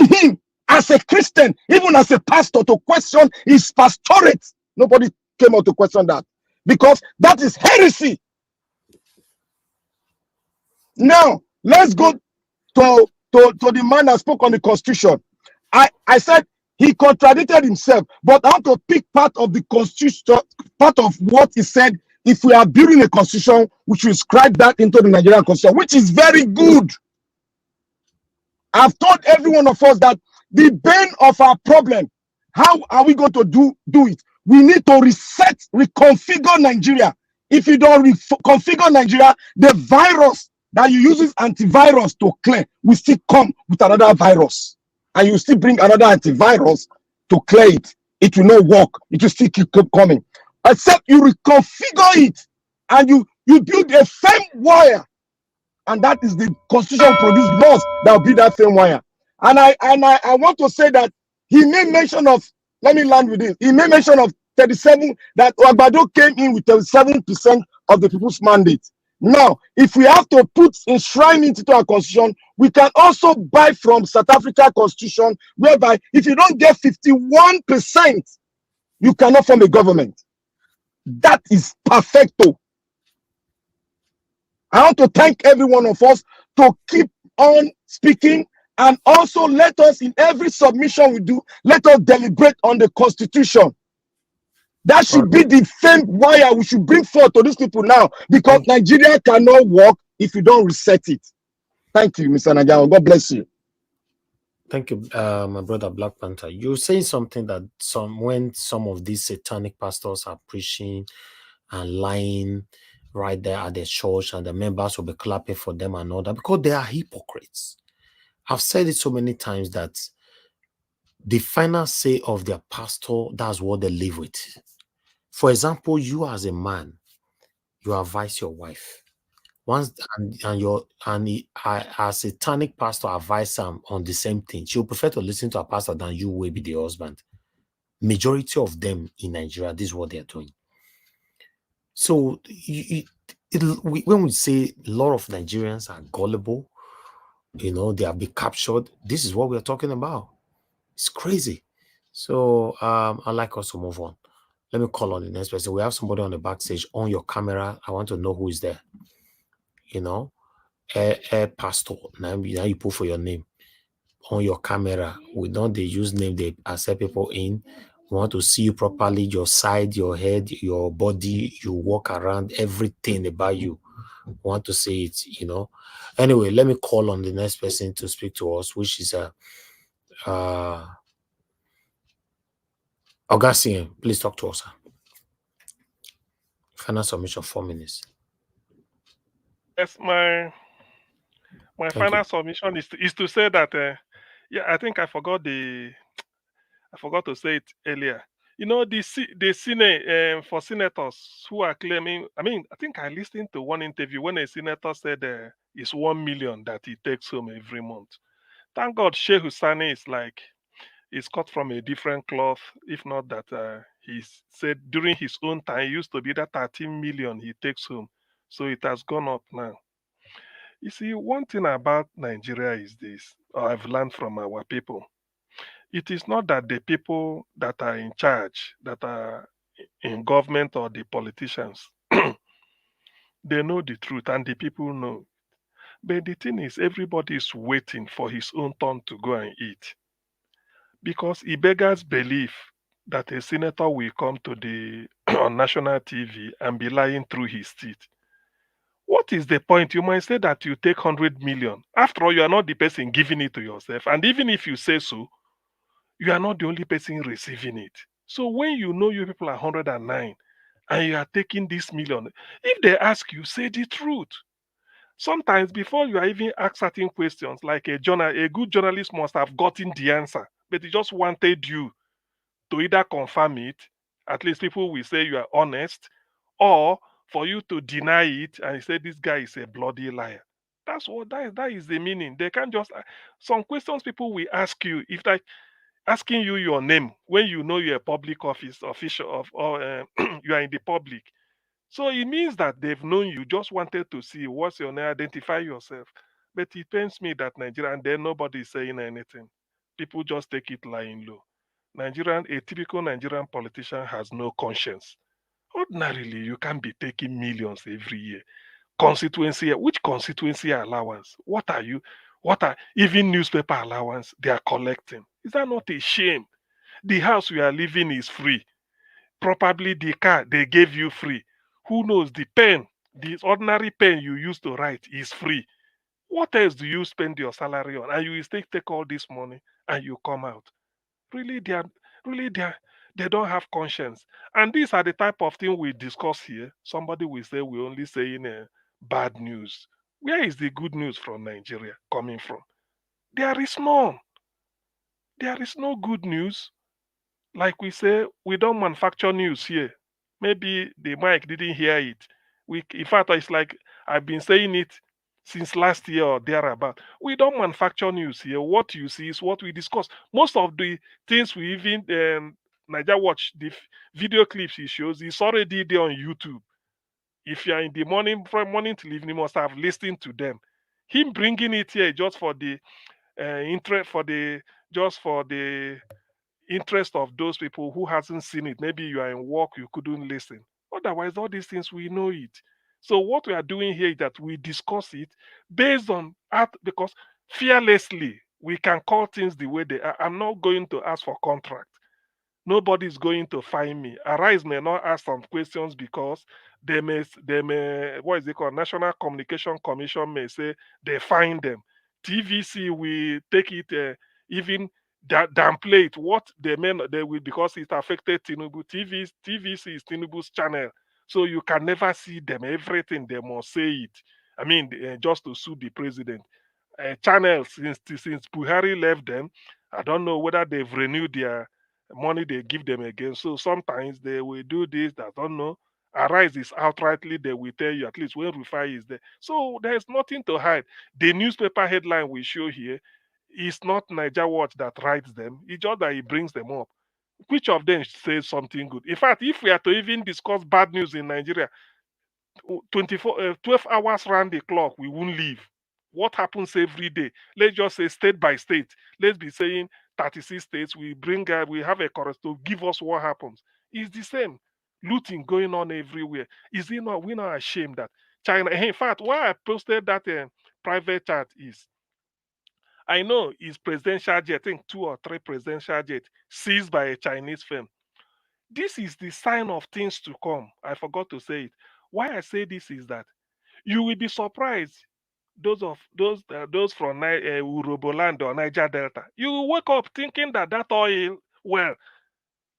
him as a Christian, even as a pastor, to question his pastorate. Nobody came out to question that, because that is heresy. Now let's go to the man that spoke on the Constitution. I said he contradicted himself, but I want to pick part of the Constitution, part of what he said. If we are building a constitution, we should inscribe that into the Nigerian constitution, which is very good. I've told every one of us that the bane of our problem, how are we going to do it? We need to reconfigure Nigeria. If you don't reconfigure Nigeria, the virus that you use antivirus to clear will still come with another virus. And you still bring another antivirus to clear it. It will not work. It will still keep coming. Except you reconfigure it and you build a firm wire. And that is the constitution produced laws that will be that same wire. And I want to say that he made mention of, let me land with this. He made mention of 37, that Ogbado came in with 37% of the people's mandate. Now, if we have to enshrine it into our constitution, we can also buy from South Africa constitution, whereby if you don't get 51%, you cannot form a government. That is perfecto. I want to thank every one of us to keep on speaking, and also let us, in every submission we do, let us deliberate on the Constitution. That should be the same wire we should bring forth to these people now, because Nigeria cannot work if you don't reset it. Thank you, Mr. Nigel. God bless you. Thank you, my brother Black Panther. You're saying something that when some of these satanic pastors are preaching and lying right there at their church, and the members will be clapping for them and all that, because they are hypocrites. I've said it so many times that the final say of their pastor, that's what they live with. For example, you as a man, you advise your wife. Once a satanic pastor advise them on the same thing, she'll prefer to listen to a pastor than you will be the husband. Majority of them in Nigeria, this is what they're doing. So when we say a lot of Nigerians are gullible, they have been captured, this is what we're talking about. It's crazy. So I'd like us to move on. Let me call on the next person. We have somebody on the backstage. On your camera, I want to know who is there. Pastor. Now you put for your name on your camera. We don't they use name, they accept people in. We want to see you properly, your side, your head, your body, you walk around, everything about you. We want to see it, Anyway, let me call on the next person to speak to us, which is Augustine. Please talk to us, sir. Final submission, 4 minutes. Yes, my final submission is to say that I think I forgot to say it earlier. The Senate for senators who are claiming, I think I listened to one interview when a senator said it's 1 million that he takes home every month. Thank God Sheikh Hussaini is cut from a different cloth. If not that he said during his own time, it used to be that 13 million he takes home. So it has gone up now. You see, one thing about Nigeria is this, or I've learned from our people. It is not that the people that are in charge, that are in government or the politicians, they know the truth and the people know. But the thing is, everybody is waiting for his own turn to go and eat. Because it beggars belief that a senator will come to the on national TV and be lying through his teeth. What is the point? You might say that you take 100 million. After all, you are not the person giving it to yourself. And even if you say so, you are not the only person receiving it. So when you know you people are 109 and you are taking this million, if they ask you, say the truth. Sometimes before you are even asked certain questions, like a good journalist must have gotten the answer, but he just wanted you to either confirm it, at least people will say you are honest, or for you to deny it and say this guy is a bloody liar. That is the meaning. They can't just some questions people will ask you if like asking you your name when you know you're a public office official of or you are in the public. So it means that they've known you, just wanted to see what's your name, identify yourself. But it pains me that Nigeria and then nobody is saying anything. People just take it lying low. A typical Nigerian politician has no conscience. Ordinarily, you can't be taking millions every year. Which constituency allowance? What are you? What are even newspaper allowance they are collecting? Is that not a shame? The house we are living is free. Probably the car they gave you free. Who knows? The pen, the ordinary pen you used to write is free. What else do you spend your salary on? And you will still take all this money and you come out. Really, they don't have conscience. And these are the type of thing we discuss here. Somebody will say we're only saying bad news. Where is the good news from Nigeria coming from? There is none. There is no good news. Like we say, we don't manufacture news here. Maybe the mic didn't hear it. In fact, it's like I've been saying it since last year or thereabout. We don't manufacture news here. What you see is what we discuss. Most of the things we even Niger watch the video clips he shows is already there on YouTube. If you are in the morning from morning till evening, you must have listened to them. Him bringing it here just for the interest for the interest of those people who hasn't seen it. Maybe you are in work, you couldn't listen. Otherwise, all these things we know it. So what we are doing here is that we discuss it based on art because fearlessly we can call things the way they are. I'm not going to ask for contract. Nobody is going to find me. Arise may not ask some questions because they may what is it called? National Communication Commission may say they find them. TVC will take it even downplay it. What they will because it affected Tinubu. TVC is Tinubu's channel, so you can never see them. Everything they must say it. I mean, just to sue the president. Channels since Buhari left them, I don't know whether they've renewed their money they give them again. So sometimes they will do this. I don't know. Arise is outrightly they will tell you at least when Rufai is there. So there's nothing to hide. The newspaper headline we show here is not Niger Watch that writes them. It's just that he brings them up. Which of them says something good? In fact, if we are to even discuss bad news in Nigeria, 12 hours round the clock, we won't leave. What happens every day? Let's just say state by state. Let's be saying 36 states. We have a chorus to give us what happens. It's the same. Looting going on everywhere. Is it not? We're not ashamed that China. In fact, why I posted that private chat is I know it's presidential jet. I think 2 or 3 presidential jets seized by a Chinese firm. This is the sign of things to come. I forgot to say it. Why I say this is that you will be surprised. Those from Uroboland or Niger Delta, you will wake up thinking that oil. Well,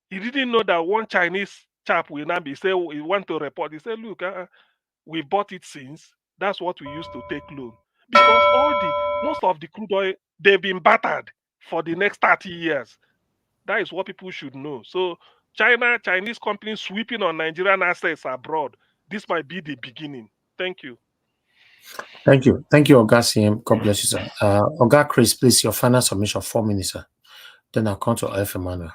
you didn't know that one Chinese chap will now be say he want to report. He said, "Look, we bought it since. That's what we used to take loan because most of the crude oil they've been battered for the next 30 years. That is what people should know. So Chinese companies sweeping on Nigerian assets abroad. This might be the beginning. Thank you. Thank you. Thank you, Oga CM. God bless you, sir. Oga Chris, please, your final submission, 4 minutes, sir. Then I'll come to F. Emmanuel.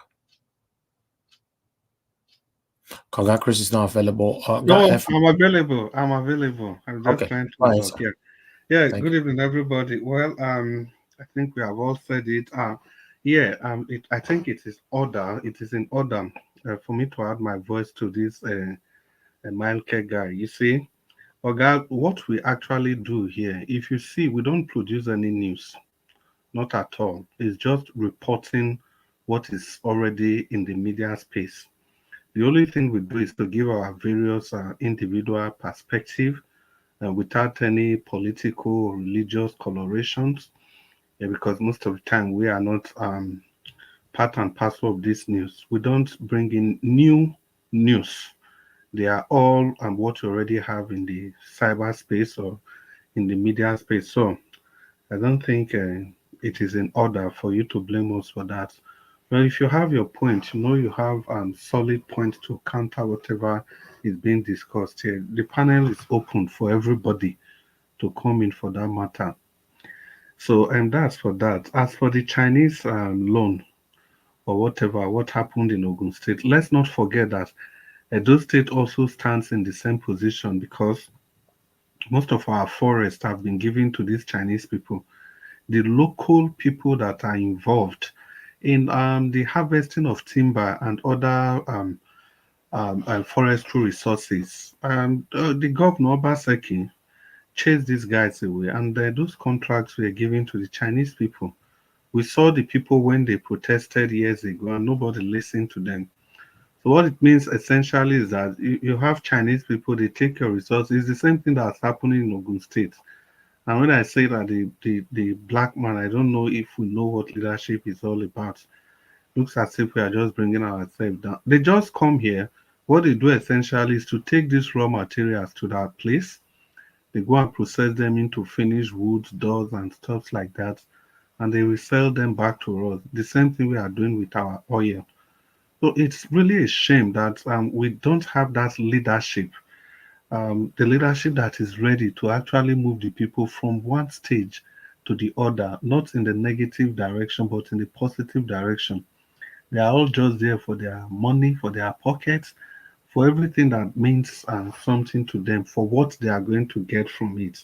Oga Chris is not available. No, I'm available. I'm just okay. trying to Fine, work here. Yeah, Thank good you. evening, everybody. Well, I think we have all said it. I think it is order. It is in order for me to add my voice to this Milke guy. You see, Oga, what we actually do here, if you see, we don't produce any news, not at all. It's just reporting what is already in the media space. The only thing we do is to give our various individual perspective without any political or religious colorations, because most of the time we are not part and parcel of this news. We don't bring in new news. They are all what you already have in the cyberspace or in the media space. So I don't think it is in order for you to blame us for that. Well, if you have your point, you have solid points to counter whatever is being discussed here. The panel is open for everybody to come in for that matter. So, and that's for that. As for the Chinese loan or whatever, what happened in Ogun State, let's not forget that Edo State also stands in the same position because most of our forests have been given to these Chinese people. The local people that are involved in the harvesting of timber and other forestry resources, the governor Obaseki chased these guys away, and those contracts were given to the Chinese people. We saw the people when they protested years ago, and nobody listened to them. So what it means essentially is that you have Chinese people, they take your resources. It's the same thing that's happening in Ogun State. And when I say that the black man, I don't know if we know what leadership is all about. Looks as if we are just bringing ourselves down. They just come here. What they do essentially is to take these raw materials to that place. They go and process them into finished woods, doors, and stuff like that, and they will sell them back to us. The same thing we are doing with our oil. So it's really a shame that we don't have that leadership, the leadership that is ready to actually move the people from one stage to the other, not in the negative direction, but in the positive direction. They are all just there for their money, for their pockets, for everything that means something to them, for what they are going to get from it.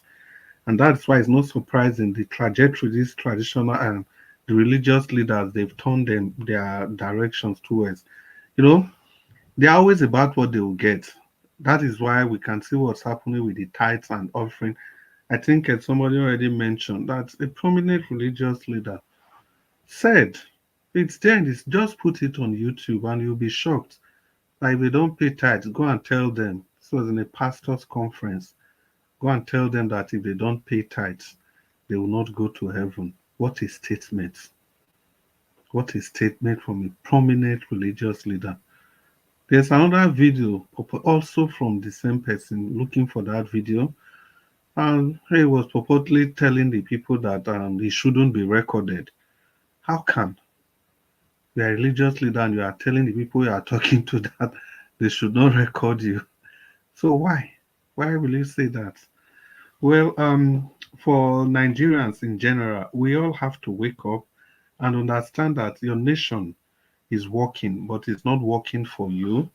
And that's why it's not surprising the trajectory these traditional and the religious leaders they've turned their directions towards. You know, they're always about what they will get. That is why we can see what's happening with the tithes and offering. I think somebody already mentioned that a prominent religious leader said, it's there, it's just put it on YouTube and you'll be shocked. Like, if they don't pay tithes, go and tell them. This was in a pastor's conference. Go and tell them that if they don't pay tithes, they will not go to heaven. What a statement. What a statement from a prominent religious leader. There's another video also from the same person looking for that video. And he was purportedly telling the people that it shouldn't be recorded. How can you are a religious leader and you are telling the people you are talking to that they should not record you? So why? Why will you say that? Well, for Nigerians in general, we all have to wake up and understand that your nation is working, but it's not working for you.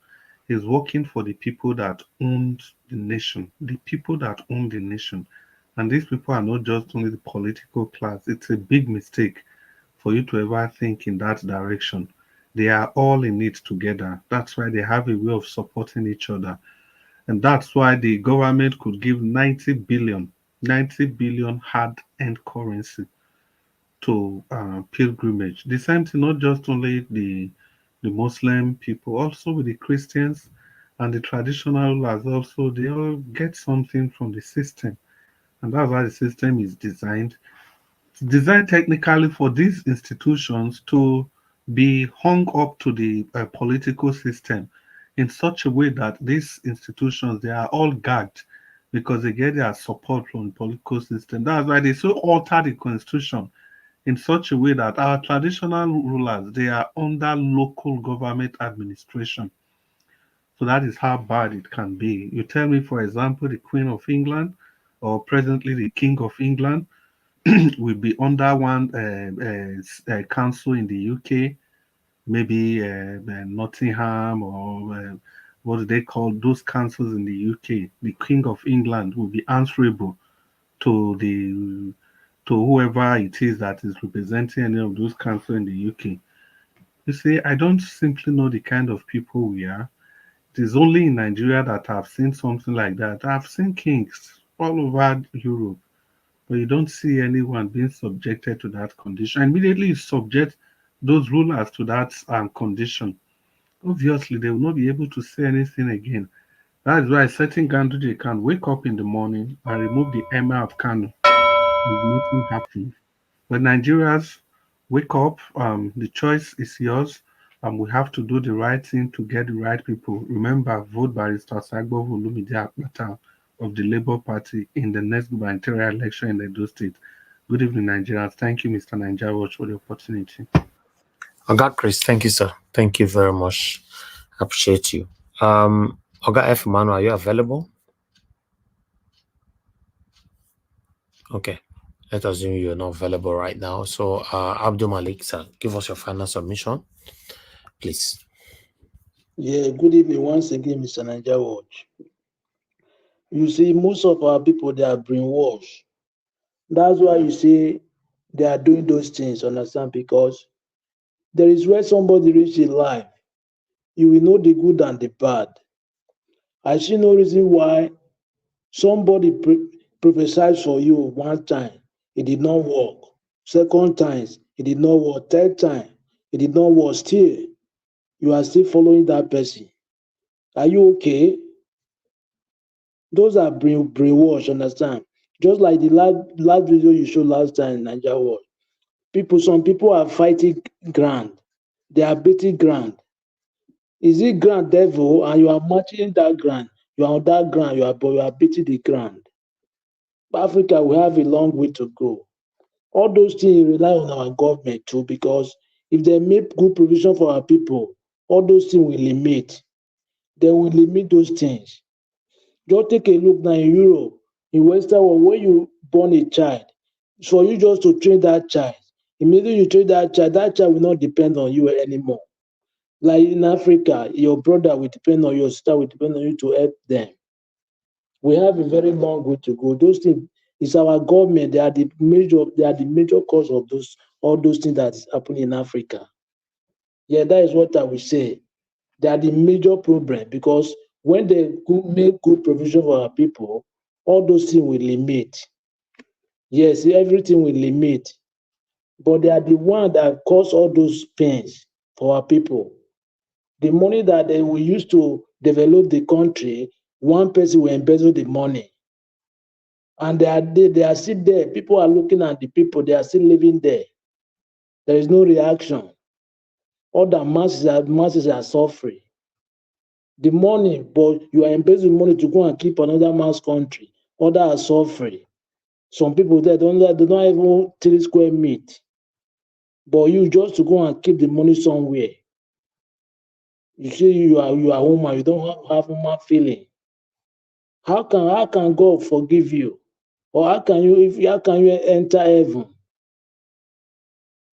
It's working for the people that own the nation, the people that own the nation. And these people are not just only the political class. It's a big mistake for you to ever think in that direction. They are all in it together. That's why they have a way of supporting each other. And that's why the government could give 90 billion hard-earned currency to pilgrimage. The same thing, not just only the Muslim people, also with the Christians and the traditional rulers also, they all get something from the system. And that's why the system is designed. It's designed technically for these institutions to be hung up to the political system in such a way that these institutions, they are all gagged because they get their support from the political system. That's why they so alter the constitution in such a way that our traditional rulers, they are under local government administration. So that is how bad it can be. You tell me, for example, the Queen of England or presently the King of England will be under one council in the UK, maybe Nottingham or what do they call those councils in the UK? The King of England will be answerable to the to whoever it is that is representing any of those councils in the UK. You see, I don't simply know the kind of people we are. It is only in Nigeria that I've seen something like that. I've seen kings all over Europe, but you don't see anyone being subjected to that condition. Immediately you subject those rulers to that condition. Obviously, they will not be able to say anything again. That is why certain Ganduje can wake up in the morning and remove the Emir of Kano and nothing happens. But Nigerians, Wake up. The choice is yours. We have to do the right thing to get the right people. Remember, vote Barrister Sagbo Olumide Akpata of the Labour Party in the next gubernatorial election in Edo State. Good evening, Nigerians. Thank you, Mr. Nigeria Watch, for the opportunity. Oga Chris, thank you, sir. Thank you very much. Appreciate you. Oga F. Manu, are you available? Okay. Let's assume you're not available right now. So, Abdul Malik, sir, give us your final submission, please. Yeah, good evening once again, Mr. Nigeria Watch. You see, most of our people, they are brainwashed. That's why you see they are doing those things, understand? Because there is where somebody reach in life, you will know the good and the bad. I see no reason why somebody prophesied for you one time, it did not work. Second times, it did not work. Third time, it did not work. Still, you are still following that person. Are you okay? Those are brainwash, understand? Just like the last video you showed last time in Nigeria World. Some people are fighting ground. They are beating ground. Is it ground devil and you are marching that ground? You are on that ground, you are beating the ground. Africa, we have a long way to go. All those things rely on our government too, because if they make good provision for our people, all those things will limit. They will limit those things. Just take a look now in Europe, in Western world, when you born a child, for you just to train that child, immediately you train that child will not depend on you anymore. Like in Africa, your brother will depend on you, your sister will depend on you to help them. We have a very long way to go. Those things is our government. They are the major cause of all those things that is happening in Africa. Yeah, that is what I will say. They are the major problem, because when they make good provision for our people, all those things will limit. Yes, everything will limit. But they are the one that cause all those pains for our people. The money that they will use to develop the country, one person will embezzle the money. And they are still there. People are looking at the people, they are still living there. There is no reaction. All the masses are suffering. The money, but you are embezzling money to go and keep another man's country. Others are suffering. Some people there don't even 3 square meat. But you just to go and keep the money somewhere. You say you are human, you don't have human feeling. How can God forgive you? Or how can you enter heaven?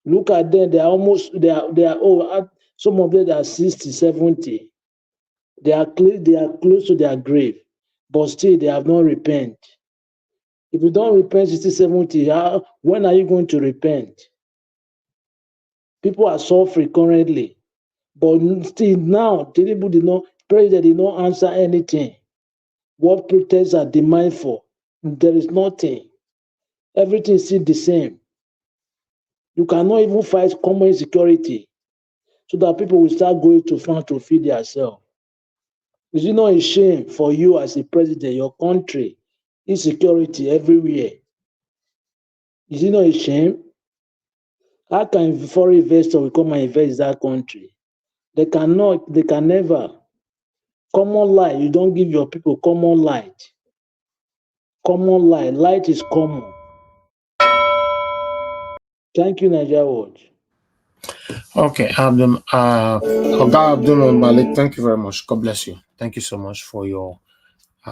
Look at them, they are old. Some of them are 60, 70. They are close to their grave, but still they have not repent. If you don't repent 60, 70, when are you going to repent? People are suffering currently, but still now, President did not answer anything. What protests are demand for? There is nothing. Everything is still the same. You cannot even fight common insecurity so that people will start going to farm to feed themselves. Is it not a shame for you as a president, your country, insecurity everywhere? Is it not a shame? How can foreign investors will come and invest in that country? They can never. Common light, you don't give your people common light. Common light, light is common. Thank you, Nigeria Watch. Okay, Oga Abdul Malik, thank you very much. God bless you. Thank you so much for your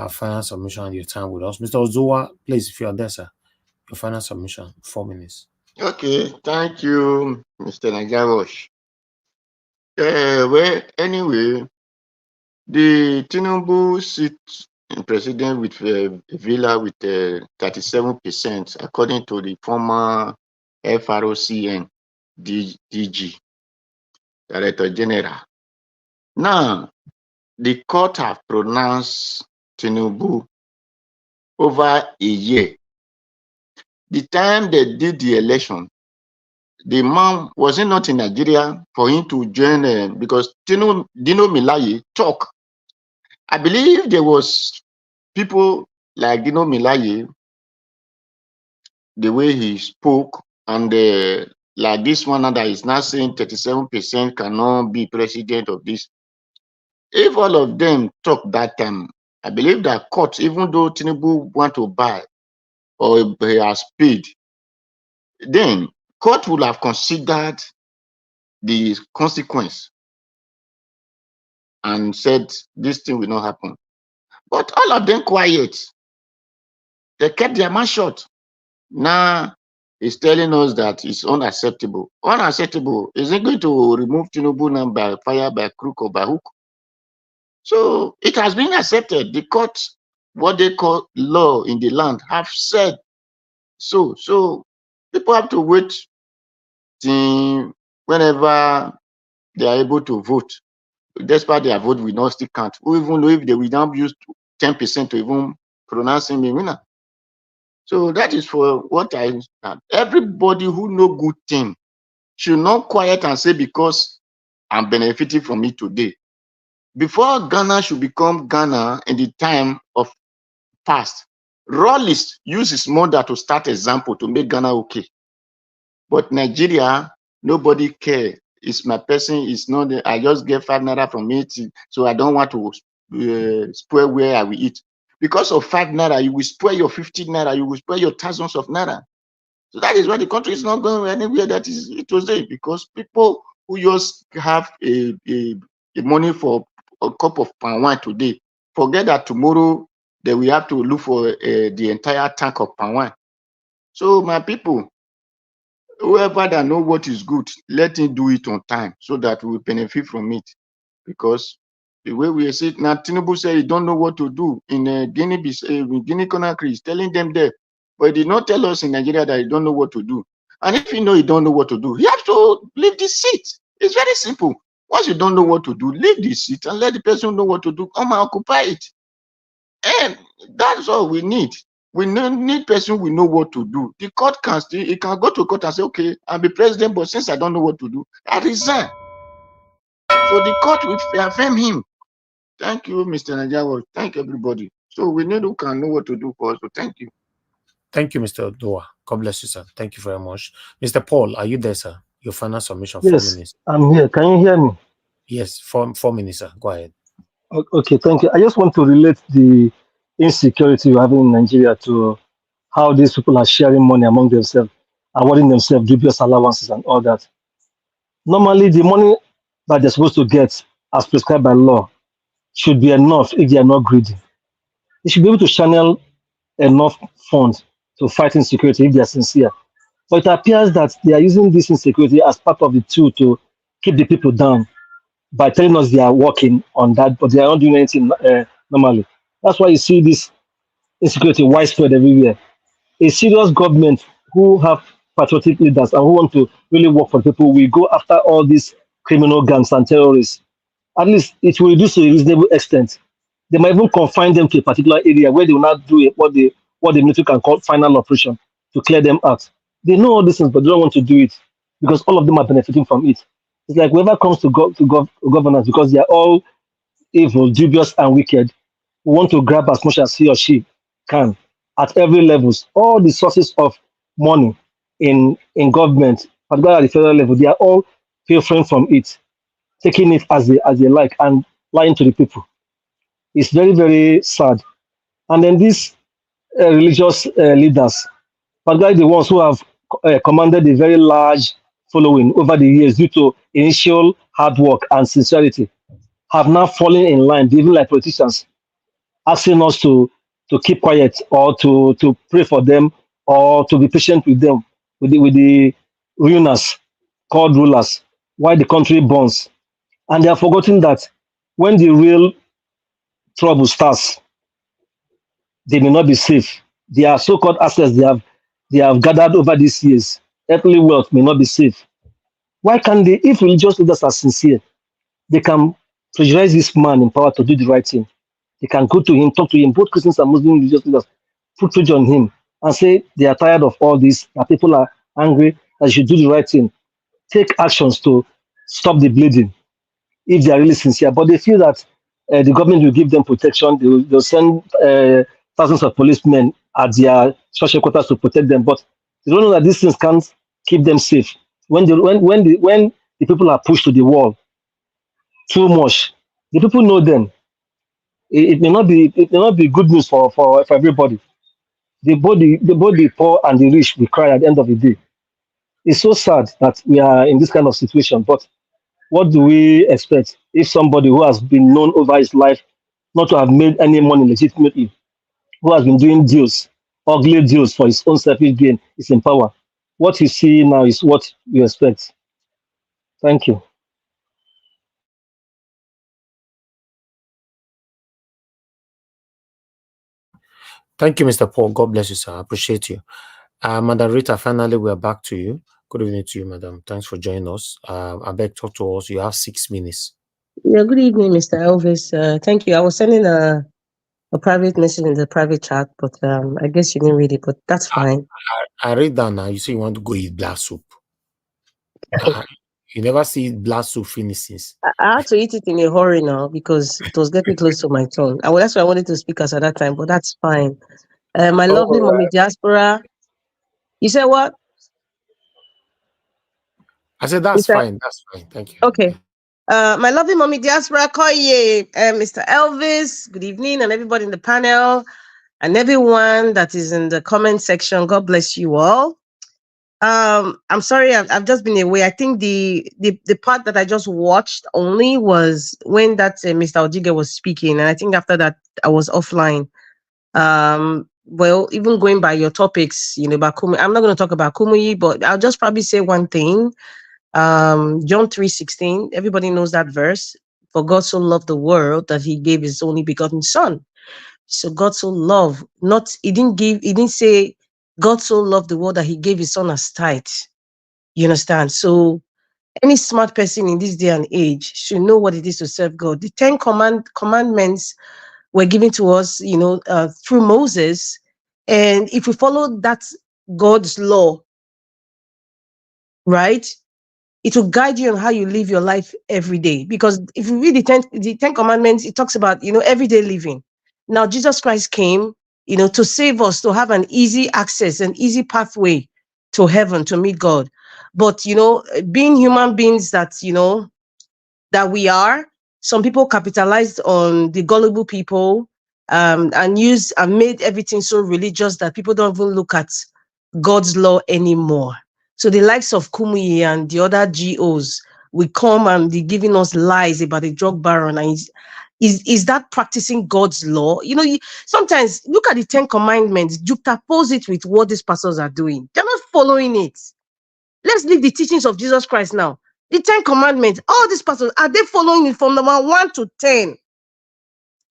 final submission and your time with us. Mr. Ozuwa, please, if you are there, sir, your final submission, 4 minutes. Okay, thank you, Mr. Nagarosh. Well, anyway, the Tinubu seat president with Villa with 37%, according to the former FRCN DG, Director General. Now, the court have pronounced Tinubu over a year. The time they did the election, the man was it not in Nigeria for him to join because Dino Milaye talk. I believe there was people like Dino Milaye, the way he spoke, and like this one that is now saying 37% cannot be president of this. If all of them talk that time, I believe that court, even though Tinubu want to buy or he has paid, then court would have considered the consequence and said this thing will not happen. But all of them quiet. They kept their mouth shut. Now he's telling us that it's unacceptable. Unacceptable. Is it going to remove Tinubu now by fire, by crook, or by hook? So it has been accepted. The court, what they call law in the land, have said so. So people have to wait till whenever they are able to vote. Despite their vote will not still count. Even though if they will now use 10% to even pronounce him a winner. So that is for what I understand. Everybody who know good thing should not quiet and say because I'm benefiting from it today. Before Ghana should become Ghana in the time of past, Rawlings used his mother to start example to make Ghana okay. But Nigeria, nobody care. It's my person. It's not. I just get 5 naira from it, so I don't want to spoil where I will eat. Because of 5 naira, you will spoil your 50 naira. You will spoil your thousands of naira. So that is why the country is not going anywhere that is it was there. Because people who just have a money for a cup of palm wine today, forget that tomorrow they will have to look for the entire tank of palm wine. So my people, whoever that know what is good, let him do it on time so that we benefit from it. Because the way we see it now, Tinubu said he don't know what to do in Guinea Conakry. He's telling them there, but he did not tell us in Nigeria that he don't know what to do. And if you know he don't know what to do, he has to leave the seat. It's very simple. Once you don't know what to do, leave the seat and let the person know what to do. Come and occupy it. And that's all we need. We need person we know what to do. The court can still, he can go to court and say, okay, I'll be president, but since I don't know what to do, I resign. So the court will affirm him. Thank you, Mr. Najawa. Thank everybody. So we need who can know what to do for us. So thank you. Thank you, Mr. Doa. God bless you, sir. Thank you very much. Mr. Paul, are you there, sir? Your final submission, Yes, 4 minutes. I'm here. Can you hear me? Yes, 4 minutes, sir. Go ahead. Okay, thank you. I just want to relate the insecurity we're having in Nigeria to how these people are sharing money among themselves, awarding themselves dubious allowances and all that. Normally, the money that they're supposed to get as prescribed by law should be enough if they are not greedy. They should be able to channel enough funds to fight insecurity if they are sincere. But it appears that they are using this insecurity as part of the tool to keep the people down by telling us they are working on that, but they are not doing anything normally. That's why you see this insecurity widespread everywhere. A serious government who have patriotic leaders and who want to really work for people will go after all these criminal gangs and terrorists. At least it will reduce to a reasonable extent. They might even confine them to a particular area where they will not do it, what the military can call final operation to clear them out. They know all these things, but they don't want to do it because all of them are benefiting from it. It's like whoever comes to governance, because they are all evil, dubious, and wicked, who want to grab as much as he or she can at every levels. All the sources of money in government, particularly at the federal level, they are all pilfering from it, taking it as they like and lying to the people. It's very, very sad. And then these religious leaders, particularly the ones who have commanded a very large following over the years due to initial hard work and sincerity, have now fallen in line, even like politicians, asking us to keep quiet or to pray for them or to be patient with them, with the rulers called rulers, while the country burns. And they have forgotten that when the real trouble starts, they may not be safe. Their so-called assets they have gathered over these years, earthly wealth may not be safe. Why can't they, if religious leaders are sincere, they can pressurize this man in power to do the right thing. They can go to him, talk to him, both Christians and Muslim religious leaders, put pressure on him and say they are tired of all this, that people are angry, that you should do the right thing. Take actions to stop the bleeding if they are really sincere. But they feel that the government will give them protection. They'll send thousands of policemen at their church headquarters to protect them. But they don't know that these things can't keep them safe when the people are pushed to the wall too much, the people know them. It may not be good news for everybody. Both the poor and the rich will cry at the end of the day. It's so sad that we are in this kind of situation. But what do we expect if somebody who has been known over his life not to have made any money legitimately, who has been doing deals, ugly deals for his own selfish gain, is in power? What you see now is what you expect. Thank you. Thank you, Mr. Paul. God bless you, sir. I appreciate you. Madam Rita, finally, we're back to you. Good evening to you, madam. Thanks for joining us. I beg, talk to us. You have 6 minutes. Yeah, good evening, Mr. Elvis. Thank you. I was sending a private message in the private chat, but I guess you didn't read it, but that's fine. I read that now. You say you want to go eat black soup. You never see black soup finish since. I had to eat it in a hurry now because it was getting close to my turn. That's why I wanted to speak as at that time, but that's fine. My lovely mommy diaspora. You said what? I said that's fine. That's fine. Thank you. Okay. My lovely mommy diaspora, Koye, Mr. Elvis, good evening, and everybody in the panel, and everyone that is in the comment section. God bless you all. I'm sorry, I've just been away. I think the part that I just watched only was when that Mr. Ojige was speaking, and I think after that I was offline. Well, even going by your topics, about Kumuyi, I'm not going to talk about Kumuyi, but I'll just probably say one thing. John 3:16, everybody knows that verse. For God so loved the world that he gave his only begotten son. So God so loved, he didn't say God so loved the world that he gave his son as tithe. You understand? So any smart person in this day and age should know what it is to serve God. The 10 commandments were given to us, through Moses. And if we follow that God's law, right, it will guide you on how you live your life every day. Because if you read the 10 commandments, it talks about, everyday living. Now, Jesus Christ came, to save us, to have an easy access, an easy pathway to heaven, to meet God. But, being human beings that, that we are, some people capitalized on the gullible people, and made everything so religious that people don't even look at God's law anymore. So the likes of Kumuyi and the other GOs will come and be giving us lies about the drug baron. And is that practicing God's law? Sometimes look at the 10 commandments, juxtapose it with what these pastors are doing. They're not following it. Let's leave the teachings of Jesus Christ now. The 10 commandments, all these pastors, are they following it from number 1 to 10?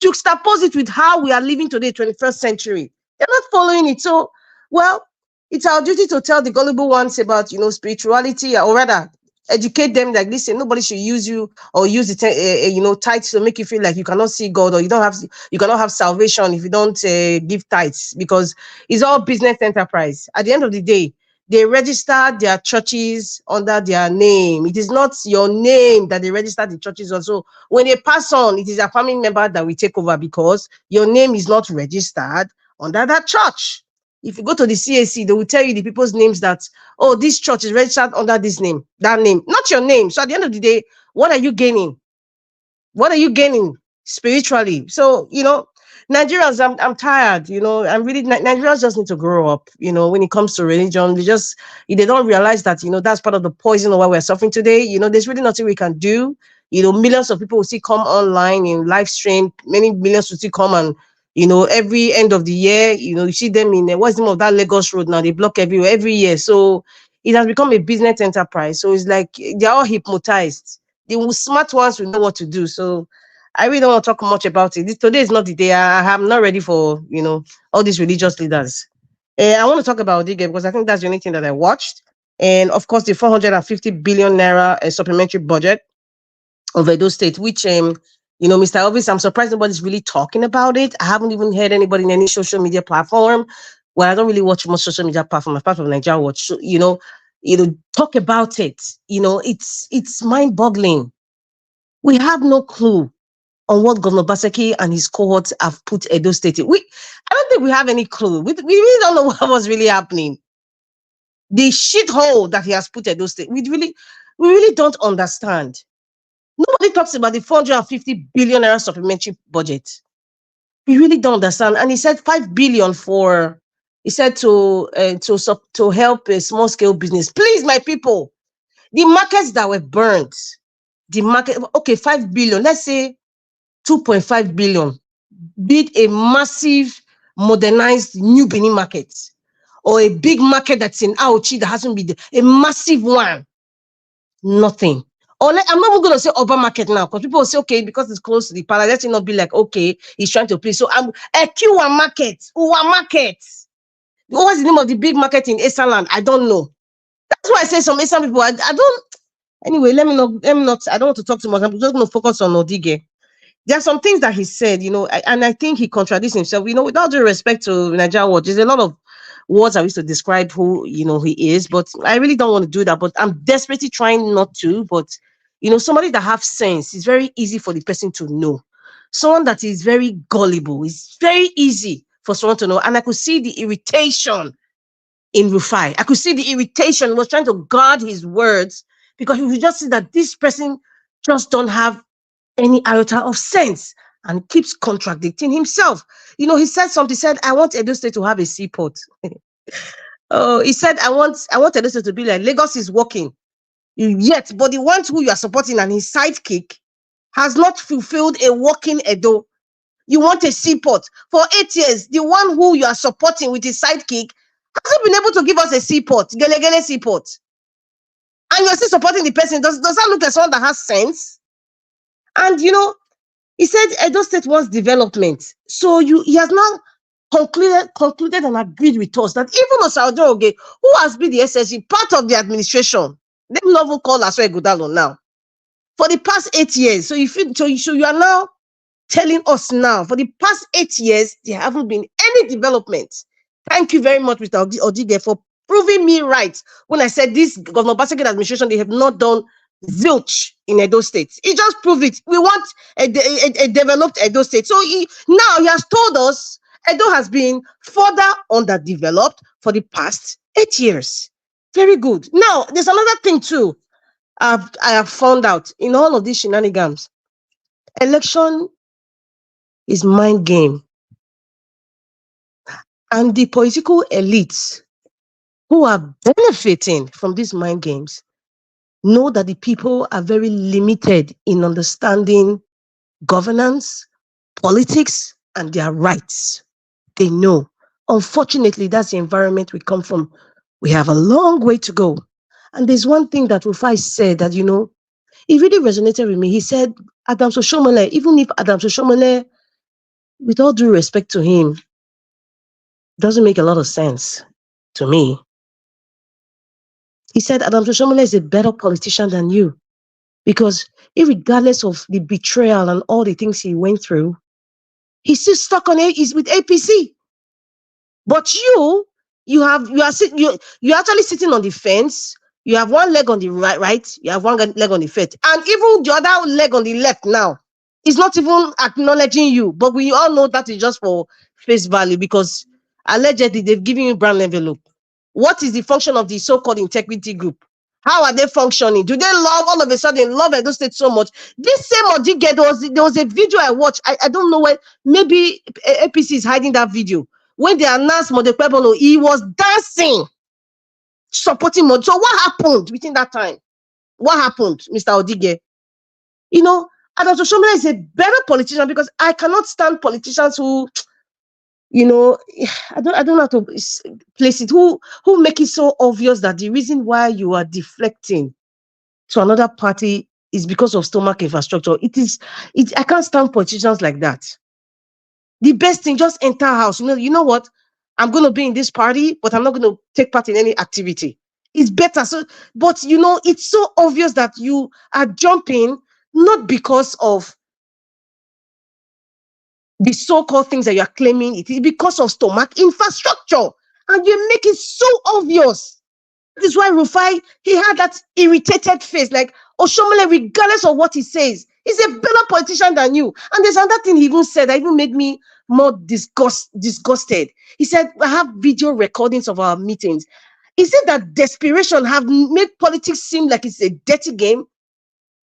Juxtapose it with how we are living today, 21st century. They're not following it. So, well, it's our duty to tell the gullible ones about, spirituality, or rather, educate them like, listen, nobody should use you or use the tithes to make you feel like you cannot see God, or you cannot have salvation if you don't give tithes, because it's all business enterprise. At the end of the day, they registered their churches under their name. It is not your name that they registered the churches on. So when they pass on, it is a family member that will take over, because your name is not registered under that church. If you go to the CAC, they will tell you the people's names that, oh, this church is registered under this name, that name, not your name. So at the end of the day, what are you gaining? What are you gaining spiritually? So, Nigerians, I'm tired, I'm really, Nigerians just need to grow up, when it comes to religion. They don't realize that, that's part of the poison of why we're suffering today. There's really nothing we can do. Millions of people will still come online in live stream. Many millions will still come, and, every end of the year, you see them in, what's the name of that Lagos road now? They block every year. So it has become a business enterprise. So it's like they're all hypnotized. The smart ones will know what to do. So I really don't want to talk much about it. Today is not the day. I'm not ready for, all these religious leaders. I want to talk about Odige because I think that's the only thing that I watched. And of course, the 450 billion naira supplementary budget of Edo State, which, Mr. Elvis, I'm surprised nobody's really talking about it. I haven't even heard anybody in any social media platform. Well, I don't really watch much social media platform apart from Nigeria Watch. So, talk about it. It's mind-boggling. We have no clue on what Governor Baseki and his cohorts have put Edo State in. I don't think we have any clue. We really don't know what was really happening. the shithole that he has put Edo State. We really don't understand. Nobody talks about the 450 billion naira supplementary budget. We really don't understand. And he said 5 billion for, he said to help a small scale business. Please, my people, the markets that were burnt, the market, okay, 5 billion, let's say 2.5 billion, did a massive modernized new Benin market, or a big market that's in Auchi that hasn't been there, a massive one. Nothing. Or I'm not even going to say urban market now, because people will say, okay, because it's close to the palace, let it not be like, okay, he's trying to play. So I'm a Q1 market, Uwa market. What's the name of the big market in Esaland? I don't know. That's why I say some Esan people, I don't. Anyway, let me not. I don't want to talk too much. I'm just going to focus on Odige. There are some things that he said, and I think he contradicts himself. Without due respect to Nigerian Watch, there's a lot of words I used to describe who, he is, but I really don't want to do that. But I'm desperately trying not to. But, somebody that have sense, is very easy for the person to know. Someone that is very gullible, is very easy for someone to know. And I could see the irritation in Rufai. I could see the irritation. He was trying to guard his words, because he could just see that this person just don't have any iota of sense and keeps contradicting himself. He said something, he said, I want Edo State to have a seaport. Oh, he said, I want Edo State to be like Lagos is working. Yet, but the one who you are supporting and his sidekick has not fulfilled a working Edo. You want a seaport. For 8 years, the one who you are supporting with his sidekick hasn't been able to give us a seaport, Gelegele seaport. And you're still supporting the person. Does that look like someone that has sense? And he said Edo State wants development. So he has now concluded and agreed with us that even Osaojo, who has been the SSG, part of the administration, they will not call Aswe Godalo now, for the past 8 years. So you are now telling us now, for the past 8 years, there haven't been any development. Thank you very much, Mr. Odige, for proving me right when I said this Governor Obaseki administration, they have not done zilch in Edo State. He just proved it. We want a developed Edo State. So now he has told us Edo has been further underdeveloped for the past 8 years. Very good. Now, there's another thing too I have found out in all of these shenanigans. Election is mind game. And the political elites who are benefiting from these mind games know that the people are very limited in understanding governance, politics, and their rights. They know. Unfortunately, that's the environment we come from. We have a long way to go. And there's one thing that Rufai said that, it really resonated with me. He said, Adams Oshomole, even if Adams Oshomole, with all due respect to him, doesn't make a lot of sense to me. He said Adams Oshomole is a better politician than you, because regardless of the betrayal and all the things he went through, he's still stuck on it. He's with APC. But you're actually sitting on the fence. You have one leg on the right, you have one leg on the fence, and even the other leg on the left now is not even acknowledging you. But we all know that is just for face value, because allegedly they've given you brown envelope. What is the function of the so-called integrity group? How are they functioning? Do they all of a sudden love Edo State so much? This same Odige, there was a video I watched. I don't know where. Maybe APC is hiding that video. When they announced Modekpebolo, he was dancing, supporting Mod. So what happened between that time? What happened, Mr. Odige? Adams Oshomole is a better politician, because I cannot stand politicians who, I don't know how to place it, who make it so obvious that the reason why you are deflecting to another party is because of stomach infrastructure. I can't stand politicians like that. The best thing, just enter house. You know what? I'm going to be in this party, but I'm not going to take part in any activity. It's better. So, but it's so obvious that you are jumping, not because of the so-called things that you are claiming. It is because of stomach infrastructure. And you make it so obvious. This is why Rufai, he had that irritated face, like Oshomole, regardless of what he says, he's a better politician than you. And there's another thing he even said that even made me more disgusted. He said, I have video recordings of our meetings. Is it that desperation have made politics seem like it's a dirty game?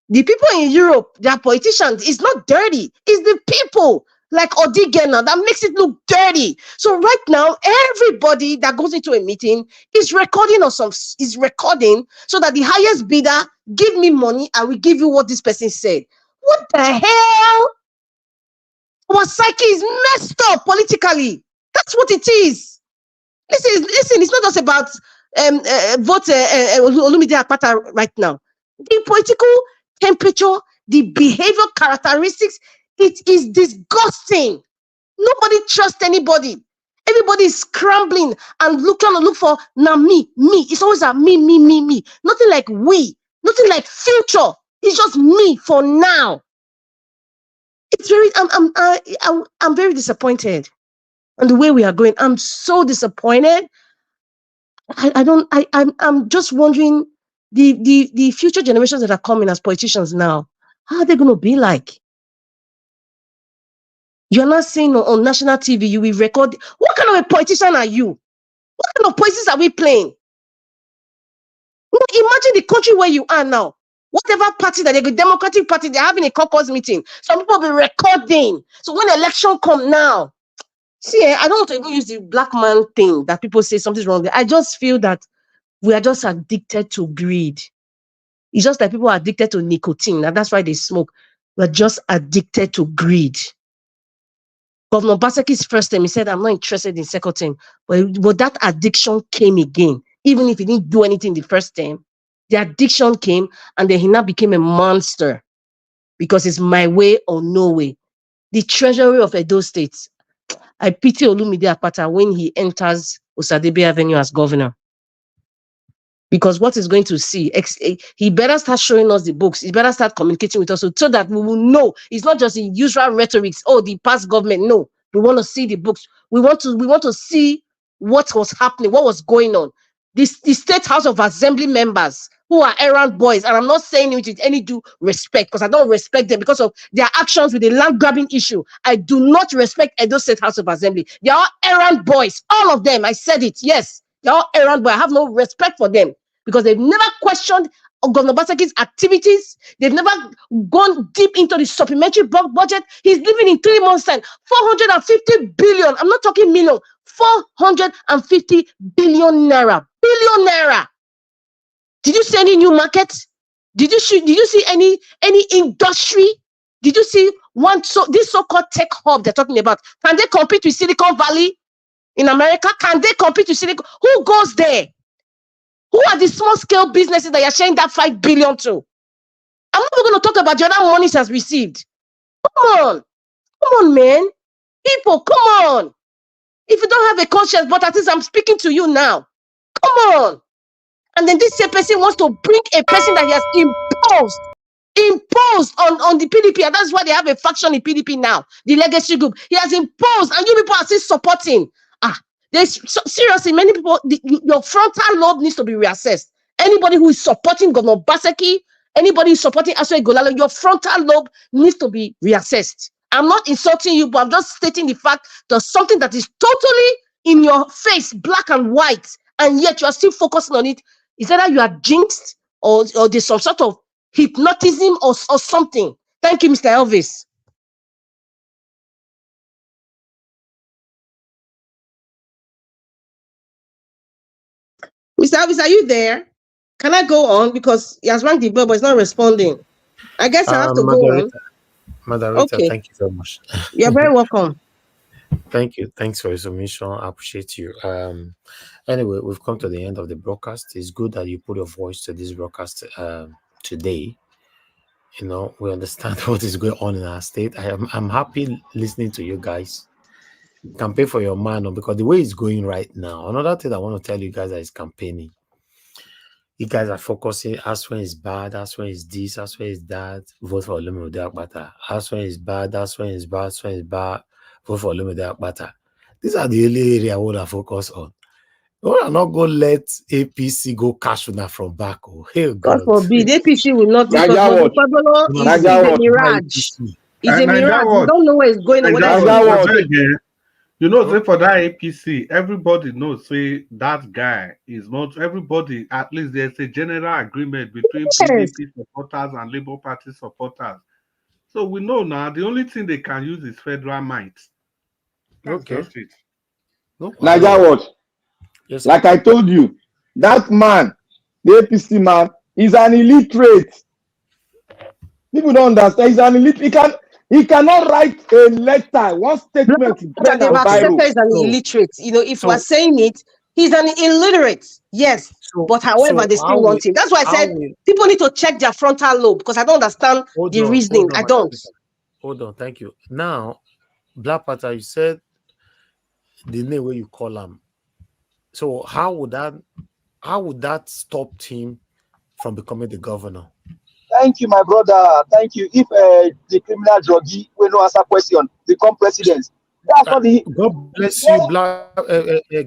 The people in Europe, their politicians, it's not dirty. It's the people like Odigena that makes it look dirty. So right now, everybody that goes into a meeting is recording is recording so that the highest bidder give me money and we give you what this person said. What the hell? Our psyche is messed up politically. That's what it is. Listen, it's not just about vote Olumide Akpata right now. The political temperature, the behavior characteristics, it is disgusting. Nobody trusts anybody. Everybody is scrambling and trying to look for now me. It's always a me. Nothing like we. Nothing like future. It's just me for now. It's very. I'm very disappointed on the way we are going. I'm so disappointed. I'm just wondering the future generations that are coming as politicians now, how are they going to be like? You're not saying on national TV, you will record. What kind of a politician are you? What kind of politics are we playing? Imagine the country where you are now. Whatever party that the Democratic Party, they're having a caucus meeting. Some people will be recording. So when the election come now, see, I don't want to even use the black man thing that people say something's wrong there. I just feel that we are just addicted to greed. It's just that people are addicted to nicotine, and that's why they smoke. We're just addicted to greed. Governor Baseki's first term, he said, I'm not interested in second term. But that addiction came again. Even if he didn't do anything the first term, the addiction came, and then he now became a monster because it's my way or no way. The treasury of Edo State, I pity Olumide Akpata when he enters Osadebe Avenue as governor. Because what he's going to see, he better start showing us the books. He better start communicating with us so that we will know. It's not just in usual rhetorics. Oh, the past government. No, we want to see the books. We want to see what was happening, what was going on. The State House of Assembly members who are errand boys, and I'm not saying it with any due respect because I don't respect them because of their actions with the land grabbing issue. I do not respect Edo State House of Assembly. They are errand boys, all of them. I said it. Yes, they are errand boys. I have no respect for them because they've never questioned Governor Baseki's activities. They've never gone deep into the supplementary budget. He's living in 3 months' time. 450 billion. I'm not talking million. 450 billion naira. Billion naira. Did you see any new markets? Did you see any industry? Did you see this so-called tech hub they're talking about? Can they compete with Silicon Valley in America? Can they compete with Silicon? Who goes there? Who are the small-scale businesses that you're sharing that 5 billion to? I'm not going to talk about the other monies has received. Come on, man. People, come on. If you don't have a conscience, but at least I'm speaking to you now. Come on. And then this same person wants to bring a person that he has imposed on the PDP, and that's why they have a faction in PDP now, the legacy group. He has imposed, and you people are still supporting. Seriously, many people, your frontal lobe needs to be reassessed. Anybody who is supporting Governor Baseki, anybody who is supporting Aswe Golalo, your frontal lobe needs to be reassessed. I'm not insulting you, but I'm just stating the fact there's something that is totally in your face, black and white, and yet you are still focusing on it. Is either you are jinxed or there's some sort of hypnotism or something. Thank you, Mr. Elvis. Mr. Elvis, are you there? Can I go on? Because he has rang the bell, but it's not responding. I guess I have to go on. Moderator, okay. Thank you so much. You're very welcome. Thank you. Thanks for your submission. I appreciate you. Anyway, we've come to the end of the broadcast. It's good that you put your voice to this broadcast today. You know, we understand what is going on in our state. I'm happy listening to you guys. Campaign for your man, because the way it's going right now. Another thing I want to tell you guys is campaigning. You guys are focusing, Aswen is bad, Aswen is this, Aswen is that, vote for Olumide Akpata. Aswen is bad, Aswen is bad, Aswen is bad, vote for Olumide Akpata. These are the only area I want to focus on. We are not going to let APC go cash on from back. Oh, hey, God forbid. APC will not. Because is a mirage. It's a mirage. We don't know where it's going. You know, say for that APC, everybody knows, say that guy is not, everybody, at least there's a general agreement between PDP supporters and Labour Party supporters. So we know now the only thing they can use is federal might. That's just it. Niger what? Yes, like I told you, that man, the APC man, is an illiterate. People don't understand. He's an illiterate. He cannot write a letter, one statement, pen They've and biro. accepted as an illiterate. You know, if we're saying it, he's an illiterate. Yes. But however, they still want him. That's why I said people need to check their frontal lobe, because I don't understand the reasoning. I don't. Hold on, thank you. Now, Black Panther, you said the name where you call him. So how would that stop him from becoming the governor? Thank you, my brother. Thank you. If the criminal druggie will not answer question, become president. That's not the. God bless you, Black.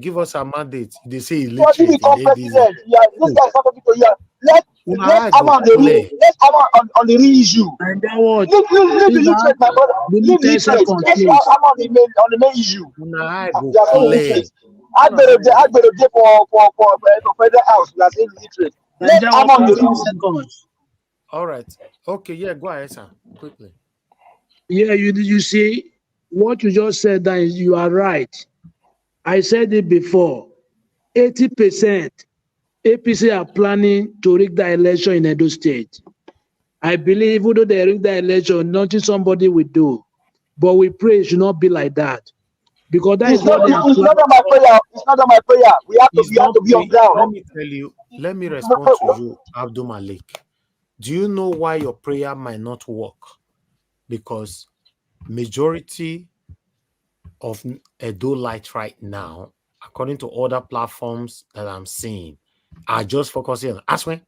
Give us a mandate. They say Druggie become president. Yeah, this guy is not talking to you. Let I'm on the issue. And then what? Leave the literate, my brother. Leave the literate. I'm on the main issue. I better get for federal house. That's illiterate. I'm on the seconds. All right. Okay. Yeah. Go ahead, sir. Quickly. Yeah. You see what you just said. That you are right. I said it before. 80% APC are planning to rig the election in Edo State. I believe even though they rig the election, nothing somebody will do. But we pray it should not be like that. Because that is what they are. It's not on my prayer. It's not on my prayer. We have to be on ground. Let me tell you. Let me respond to you, Abdul Malik. Do you know why your prayer might not work? Because majority of Edo Light right now, according to other platforms that I'm seeing, are just focusing on Aswen,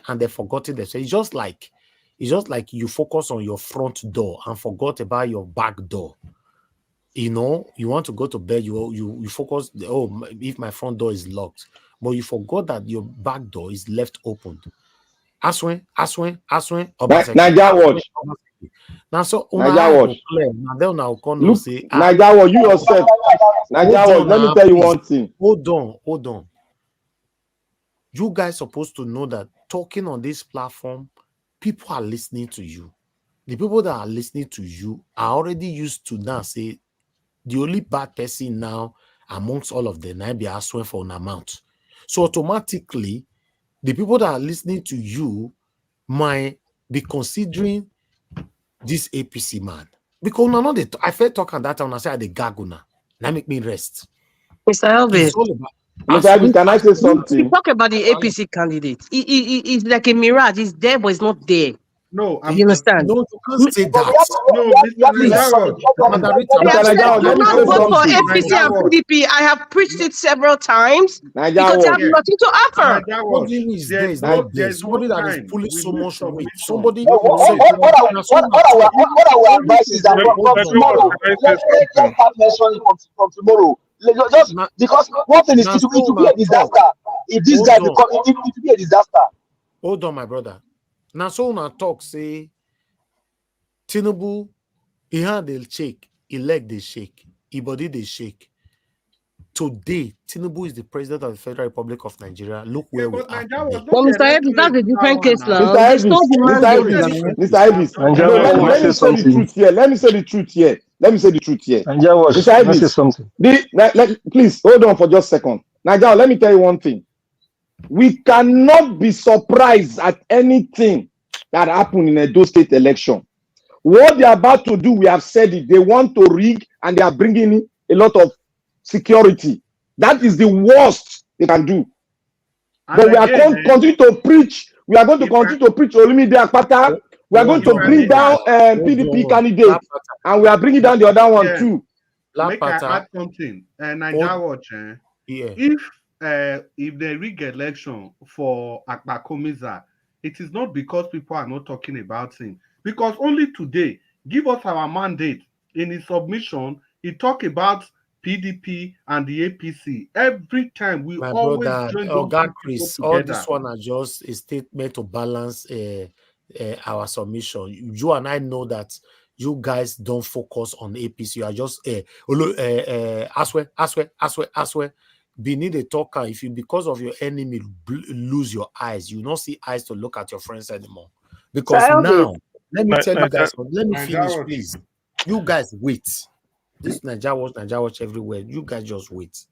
and they've forgotten this. It's just like you focus on your front door and forgot about your back door. You know, you want to go to bed, you focus, if my front door is locked, but you forgot that your back door is left open. Aswen. Niger watch. Now, so Niger watch. Look, say, Niger watch, you yourself. Niger watch, let me tell you one thing. Hold on. You guys supposed to know that talking on this platform, people are listening to you. The people that are listening to you are already used to now say the only bad person now amongst all of them might be Aswen for an amount. So automatically, the people that are listening to you might be considering this APC man. Because I felt talking that time, I said the gaguna. Now make me rest. Mr. Elvis, Mr. Elvis, can I say something? You talk about the APC candidate. It's like a mirage. It's there, but it's not there. No, you understand? No, you can't say that. No, Do not vote for APC and PDP. I have preached it several times because I have nothing to offer. What do you mean is there? Somebody that is pulling so much weight. Somebody. What I would advise is that from tomorrow, let's have mentioning from tomorrow. Just because one thing is it will be a disaster. If this guy becomes, it will be a disaster. Hold on, my brother. Now, so when I talk, say, Tinubu, he hand they shake, he leg they shake, he body they shake. Today, Tinubu is the president of the Federal Republic of Nigeria. Look where we are. Well, Mr. Edis, that's a different case now. Mr. Edis, let me say the truth here. Let me say the truth here. Mr. Edis, please hold on for just a second. Nigeria, let me tell you one thing. We cannot be surprised at anything that happened in a Edo State election. What they are about to do, we have said it. They want to rig and they are bringing in a lot of security. That is the worst they can do. But we are going to continue to preach. We are going to continue to preach Olumide Akpata. We are going to bring down PDP candidate, and we are bringing down the other one too. Make I add something. And I watch. If they rig election for Akpakomiza, it is not because people are not talking about him. Because only today, give us our mandate. In his submission, he talked about PDP and the APC. Every time we always join those Chris, all this one are just a statement to balance our submission. You and I know that you guys don't focus on APC. You are just Aswe. Beneath the talker, if you because of your enemy lose your eyes, you don't see eyes to look at your friends anymore. Because now, let me tell you guys, let me finish, please. You guys wait. This Nigeria watch everywhere. You guys just wait.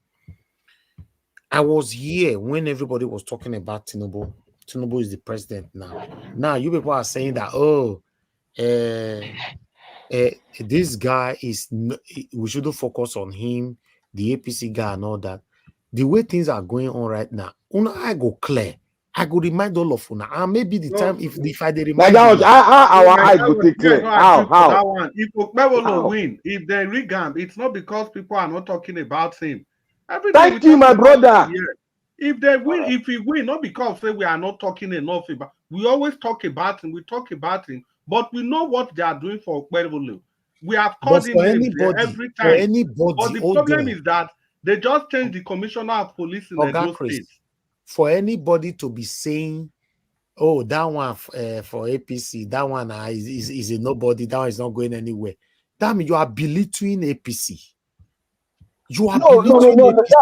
I was here when everybody was talking about Tinubu. Tinubu is the president now. Now you people are saying that, oh, this guy is, we shouldn't focus on him, the APC guy and all that. The way things are going on right now, I go clear. I go remind all of you, and maybe the time if I remind how our eyes go take clear. How? That one. If Okpebolo win, if they regam, it's not because people are not talking about him. Thank you, my brother. If they win, if we win, not because say we are not talking enough about. We always talk about him. We talk about him, but we know what they are doing for Okpebolo. We have called him every time. For anybody, but the problem is that they just changed the commissioner of police in Edo State. For anybody to be saying, oh, that one for APC, that one is a nobody, that one is not going anywhere. That means you are belittling APC. You are belittling APC.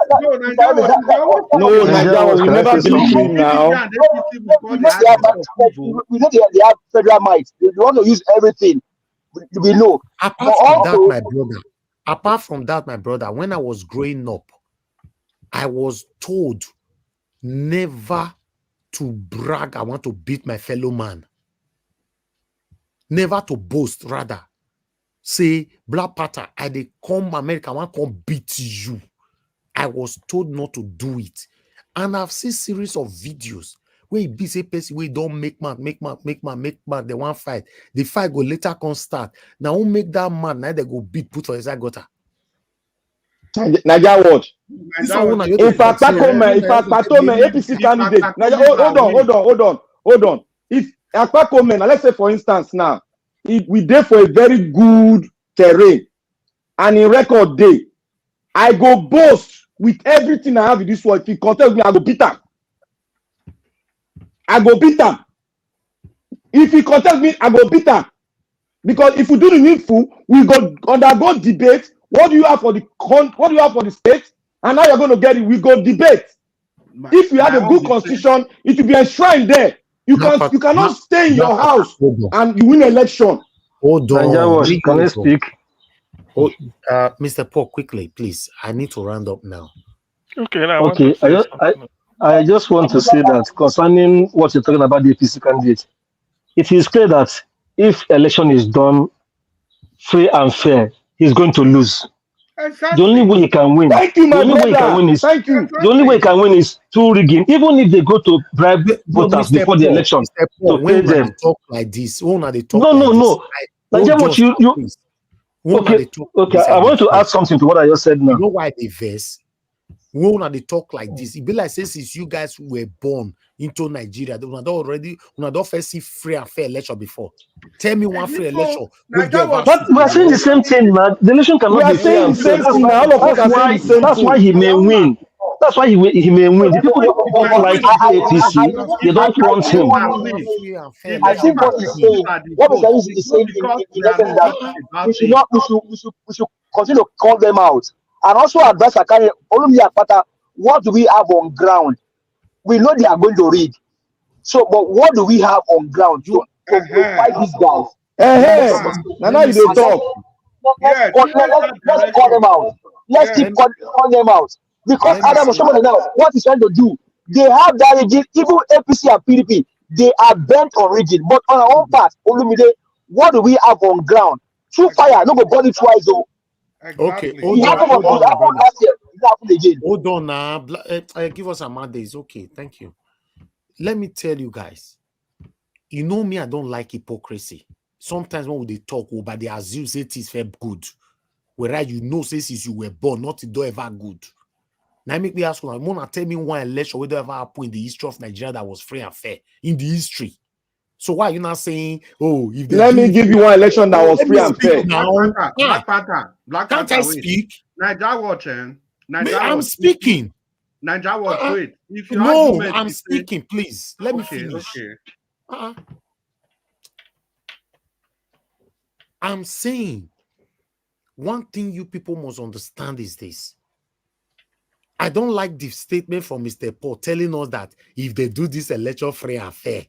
No, Nigeria will never believe now. We know they have federal might. They want to use everything. We know. Apart from that, my brother, when I was growing up, I was told never to brag. I want to beat my fellow man. Never to boast, rather. Say, Black Panther, I dey come America, I want to come beat you. I was told not to do it. And I've seen series of videos where it be say person we don't make man, they want fight. The fight go later can start. Now who make that man, now they go beat, put for inside gutter. Nigeria watch. In fact, APC candidate. Hold on. If Akpakome, let's say for instance now, if we dey for a very good terrain and in record day, I go boast with everything I have in this world. If he contest me, I go beat him. If he contest me, I go beat him. Because if we do the needful, we go undergo debate. What do you have for the state? And now you're going to get it. We go debate. If you have a good constitution, it will be enshrined there. You cannot stay in your house and you win election. Hold on. Can I speak? Mr. Paul, quickly, please. I need to round up now. Okay. I just want to say that concerning what you're talking about the APC candidate, it is clear that if election is done free and fair, he's going to lose. Exactly. The only way he can win. Thank you, my brother. The only way he can win is through rigging. Even if they go to bribe voters before the election to pay them. Talk like this. No. Okay. I want to add something to what I just said now. You know why they verse? When they talk like this, it be like since you guys were born into Nigeria, they don't first see free and fair election before. Tell me one free election. But we are saying the same thing, man. The election cannot be fair. That's why he may win. That's why he may win. The people don't like APC. They don't want him. I think what he's saying, what he's saying in essence that we should continue to call them out. And also advise Akane, what do we have on ground? We know they are going to read. So, but what do we have on ground to fight these guys? Now you don't talk. Let's call them out. Let's keep calling them out. Because Adam Oshomole now, what he's trying to do, they have that region, even APC and PDP, they are bent on region. But on our own part, Olumide, what do we have on ground? Through fire, no go burn it twice though. Okay, hold on now. Give us a Monday. It's okay. Thank you. Let me tell you guys. You know me, I don't like hypocrisy. Sometimes when they talk about the assume say it is very good. Whereas you know since you were born, not to do ever good. Now make me ask you, tell me one election whether ever happened in the history of Nigeria that was free and fair in the history. So why are you not saying, oh, if let me give you one election that was free and fair? Black Panther. Can't I speak? Nigeria watching. I'm speaking. Nigeria watch. Wait. If you no, I'm speaking, please. Let me finish. Okay. I'm saying one thing you people must understand is this. I don't like the statement from Mr. Paul telling us that if they do this election free and fair,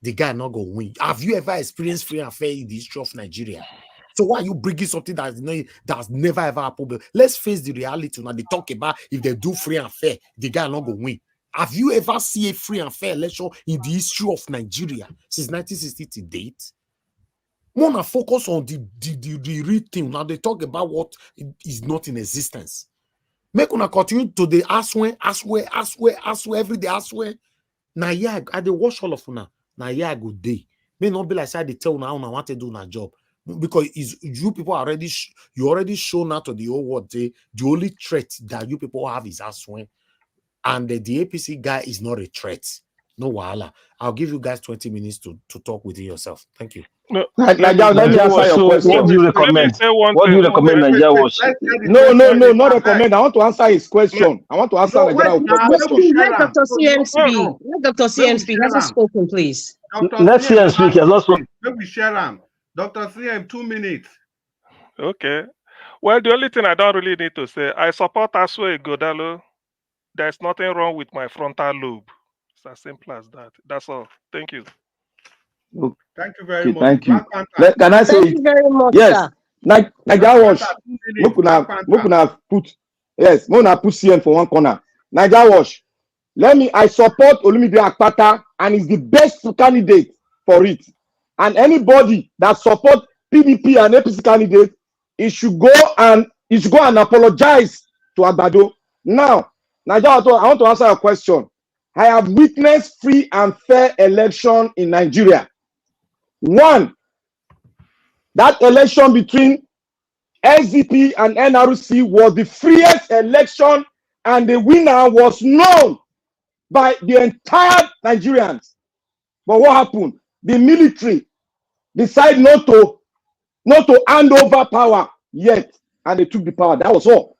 the guy not going to win. Have you ever experienced free and fair in the history of Nigeria? So why are you bringing something that's never ever happened? Let's face the reality now. They talk about if they do free and fair, the guy not going to win. Have you ever seen a free and fair election in the history of Nigeria since 1960 to date? Wanna focus on the real thing. Now they talk about what is not in existence. Make una continue to the aswe every day aswe. Now yeah, I dey watch all of una. Now yeah, good day. May not be like say they tell una how una want to do na job because you people already you already show now to the whole world the only threat that you people have is aswe, and the APC guy is not a threat. No wahala. I'll give you guys 20 minutes to talk within yourself. Thank you. No, Let me answer your question. What do you recommend? What do you recommend Nigeria watch? No, not recommend. I want to answer his question. I want to answer Nigeria question. Let Dr. CM speak. Let Dr. CM speak. Let us spoken, please. Let CM speak. Let me share him. Dr. CM, 2 minutes. Okay. Well, the only thing I don't really need to say, I support Aswe Godalo. There's nothing wrong with my frontal lobe. It's as simple as that. That's all. Thank you. Okay. Thank you very much. Thank you. Can I say thank you very much, yes? Sir. Nigeria Wash. Mukuna put yes. Muna put CN for one corner. Nigeria Wash. I support Olumide Akpata, and he's the best candidate for it. And anybody that support PDP and APC candidate, he should go and apologize to Agbado. Now, Nigeria, I want to answer your question. I have witnessed free and fair election in Nigeria. One, that election between SDP and NRC was the freest election, and the winner was known by the entire Nigerians. But what happened? The military decided not to hand over power yet, and they took the power. That was all.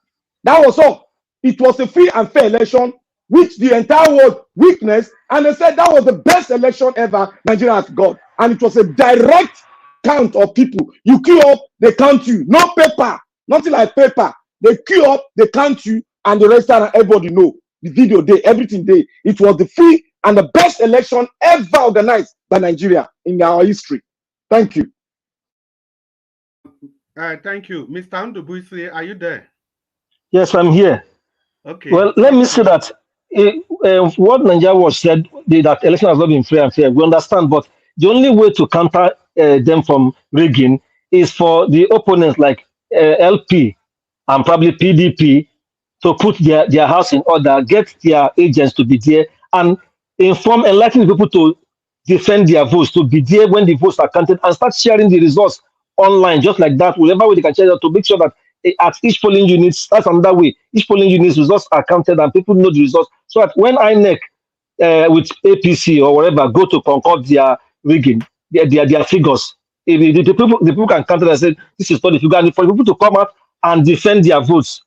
It was a free and fair election, which the entire world witnessed, and they said that was the best election ever Nigeria has got. And it was a direct count of people. You queue up, they count you. No paper, nothing like paper. They queue up, they count you, and the rest and everybody know. The video day, everything day. It was the free and the best election ever organized by Nigeria in our history. Thank you. Thank you. Mr. Ndubuisi, are you there? Yes, I'm here. Okay. Well, let me say that what Nigeria was said, that election has not been fair and fair. We understand, but the only way to counter them from rigging is for the opponents like LP and probably PDP to put their house in order, get their agents to be there, and enlighten people to defend their votes, to be there when the votes are counted, and start sharing the results online, just like that, whatever way they can share that, to make sure that at each polling unit, that's another way, each polling unit's results are counted and people know the results, so that when INEC with APC or whatever go to concord their rigging, their figures, if the people can count it and say this is not the figure, and for people to come out and defend their votes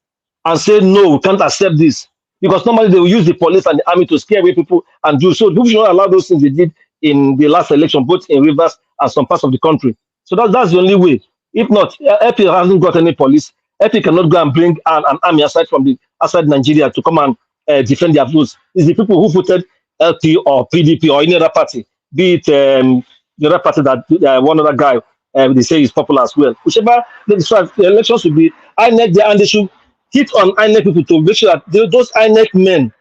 and say no, we can't accept this, because normally they will use the police and the army to scare away people and do so. People should not allow those things they did in the last election, both in Rivers and some parts of the country. So that's the only way. If not, EP hasn't got any police. EP cannot go and bring an army outside Nigeria to come and defend their votes. It's the people who voted LP or PDP or any other party, be it the other party that one other guy they say is popular as well. Whichever the elections should be INEC there, and they should hit on INEC people to make sure that those INEC men,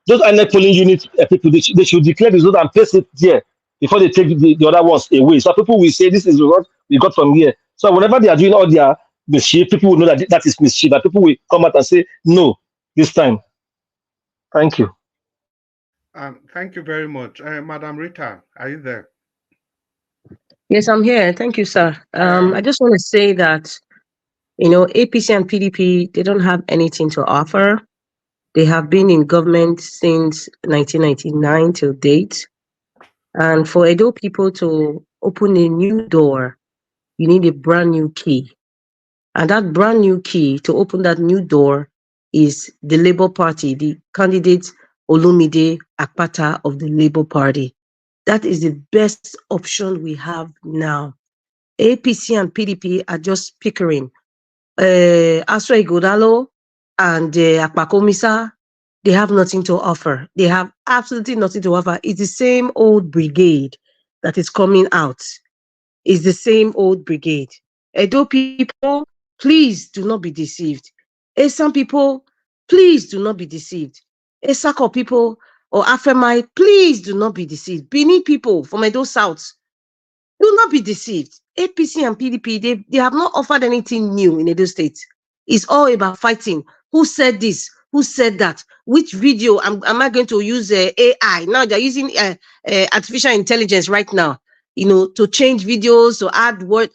those INEC polling unit people, they should declare the result and place it there before they take the other ones away. So people will say this is what we got from here. So whenever they are doing all their mischief, people will know that that is mischief. That people will come out and say no this time. Thank you. Thank you very much, Madam Rita. Are you there? Yes, I'm here. Thank you, sir. I just want to say that APC and PDP, they don't have anything to offer. They have been in government since 1999 till date. And for Edo people to open a new door, you need a brand new key. And that brand new key to open that new door is the Labour Party, the candidate Olumide Akpata of the Labour Party. That is the best option we have now. APC and PDP are just pickering. Aswa Igodalo and Akpakomisa, they have nothing to offer. They have absolutely nothing to offer. It's the same old brigade that is coming out. It's the same old brigade. Edo people, please do not be deceived. Some people, please do not be deceived. Esako people or Afemai, please do not be deceived. Benin people from Edo South, do not be deceived. APC and PDP, they have not offered anything new in Edo State. It's all about fighting. Who said this? Who said that? Which video am I going to use AI? Now they're using artificial intelligence right now, to change videos, to add word.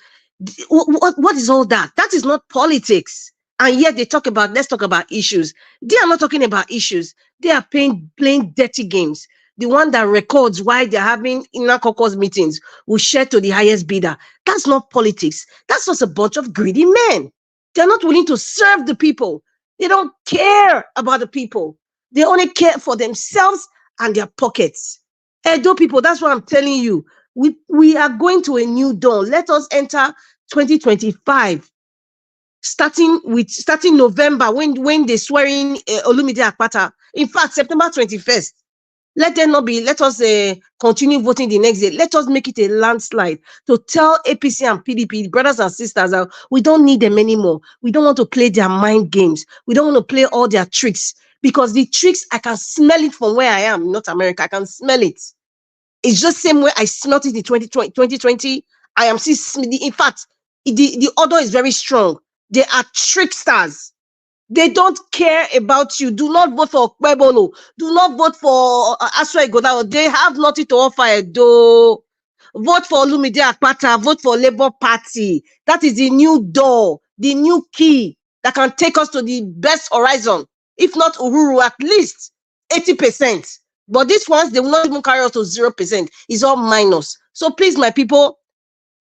What is all that? That is not politics. And yet they talk about, let's talk about issues. They are not talking about issues. They are playing dirty games. The one that records why they're having inner caucus meetings will share to the highest bidder. That's not politics. That's just a bunch of greedy men. They're not willing to serve the people. They don't care about the people. They only care for themselves and their pockets. Edo people, that's what I'm telling you. We are going to a new dawn. Let us enter 2025. Starting November, when they swear in Olumide Akpata. In fact, September 21st. Let us continue voting the next day. Let us make it a landslide to tell APC and PDP, brothers and sisters, that we don't need them anymore. We don't want to play their mind games. We don't want to play all their tricks, because the tricks, I can smell it from where I am, North America. I can smell it. It's just the same way I smelled it in 2020. I am still, in fact, the odor is very strong. They are tricksters. They don't care about you. Do not vote for Kwebolo. Do not vote for Aswa Igodalo. They have nothing to offer. Vote for Olumide Akpata. Vote for Labour Party. That is the new door, the new key that can take us to the best horizon. If not Uhuru, at least 80%. But these ones, they will not even carry us to 0%. It's all minus. So please, my people,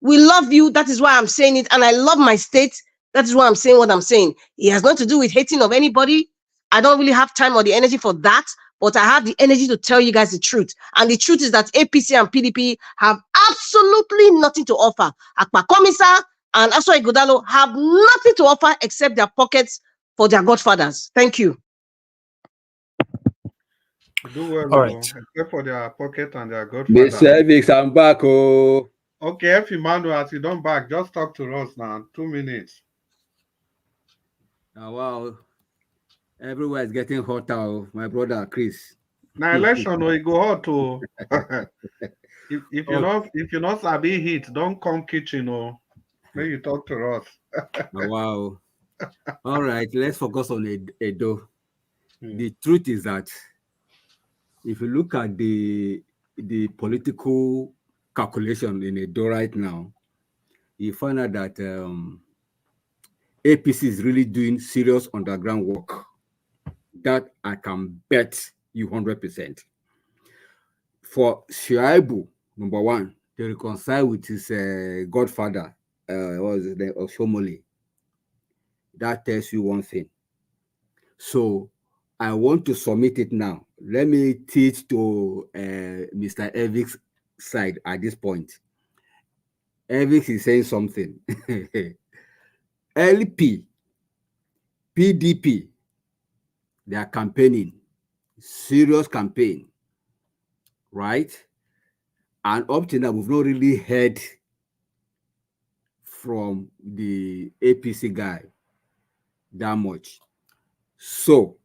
we love you. That is why I'm saying it. And I love my state. That is why I'm saying what I'm saying. It has nothing to do with hating of anybody. I don't really have time or the energy for that, but I have the energy to tell you guys the truth. And the truth is that APC and PDP have absolutely nothing to offer. Akpa Komisa and Aswa Igodalo have nothing to offer except their pockets for their godfathers. Thank you. Do well, all right. Except for their pocket and their godfather. The Civics, I'm back. Oh. Okay, if Emmanuel, as you don't back, just talk to us now. 2 minutes. Oh, wow. Everywhere is getting hotter, my brother Chris. Now election will go hot too. if you not sabi heat, don't come kitchen or maybe you talk to us. Oh, wow. All right, let's focus on Edo. The truth is that if you look at the political calculation in Edo right now, you find out that APC is really doing serious underground work. That I can bet you 100%. For Shuaibu, number one, to reconcile with his godfather, what was his name, Oshomole. That tells you one thing. So I want to submit it now. Let me teach to Mr. Evic's side at this point. Evic is saying something. LP, PDP, they are campaigning, serious campaign, right? And up to now, we've not really heard from the APC guy that much. So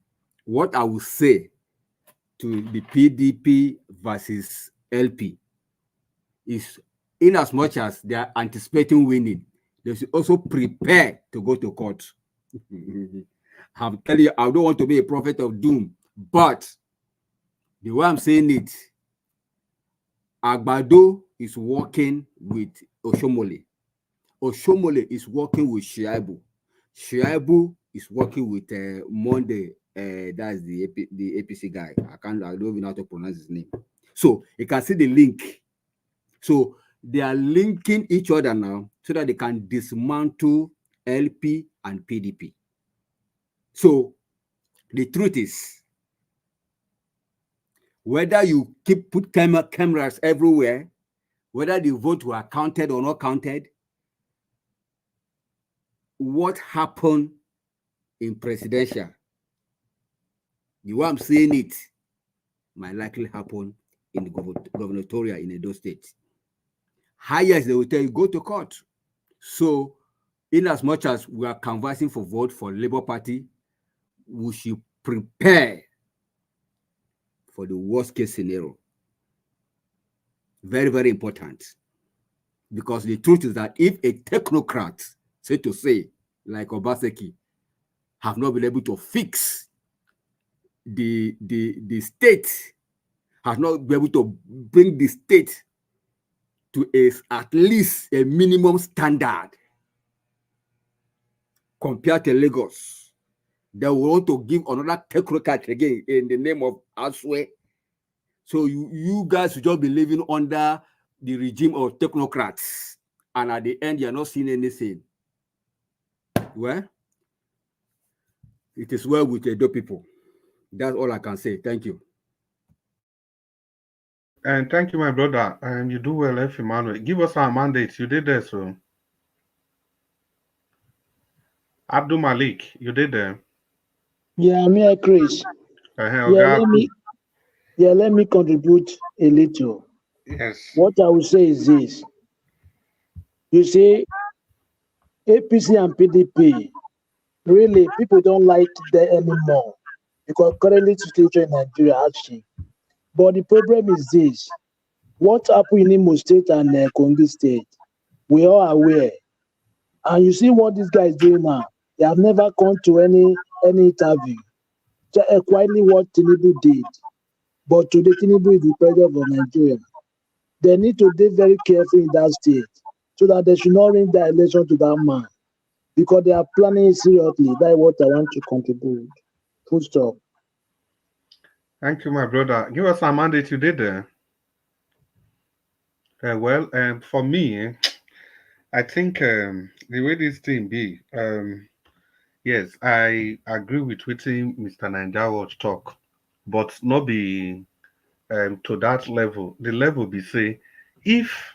what I will say to the PDP versus LP is, in as much as they are anticipating winning, they should also prepare to go to court. I'm telling you, I don't want to be a prophet of doom, but the way I'm saying it, Agbado is working with Oshomole. Oshomole is working with Shuaibu. Shuaibu is working with Monday. That's the APC guy. I don't even know how to pronounce his name. So you can see the link. So they are linking each other now so that they can dismantle LP and PDP. So the truth is, whether you put cameras everywhere, whether the vote were counted or not counted, what happened in presidential, the way I'm saying it, might likely happen in the gubernatorial in Edo State. Highest, they will tell you, go to court. So, in as much as we are canvassing for vote for Labour Party, we should prepare for the worst case scenario. Very, very important. Because the truth is that if a technocrat, say to say, like Obaseki, have not been able to fix the state, has not been able to bring the state to at least a minimum standard compared to Lagos, they will want to give another technocrat again in the name of Aswe. So you guys will just be living under the regime of technocrats, and at the end, you're not seeing anything. Well, it is well with the Edo people. That's all I can say. Thank you. And thank you, my brother. And you do well, F. Emmanuel. Give us our mandate. You did there, so. Abdul Malik, you did there. Yeah, I'm here, Chris. Let me contribute a little. Yes. What I will say is this. You see, APC and PDP, really, people don't like them anymore because currently situation in Nigeria has changed. But the problem is this. What happened in Imo State and Kogi State, we are aware. And you see what this guy is doing now. They have never come to any interview. Quietly what Tinubu did. But today Tinubu is the president of Nigeria. They need to be very careful in that state so that they should not ring the election to that man. Because they are planning it seriously. That's what I want to contribute. Full stop. Thank you, my brother. Give us our mandate you did there. Well, for me, I think the way this thing be, yes, I agree with what Mr. Nanjawa talk, but not be to that level. The level be say, if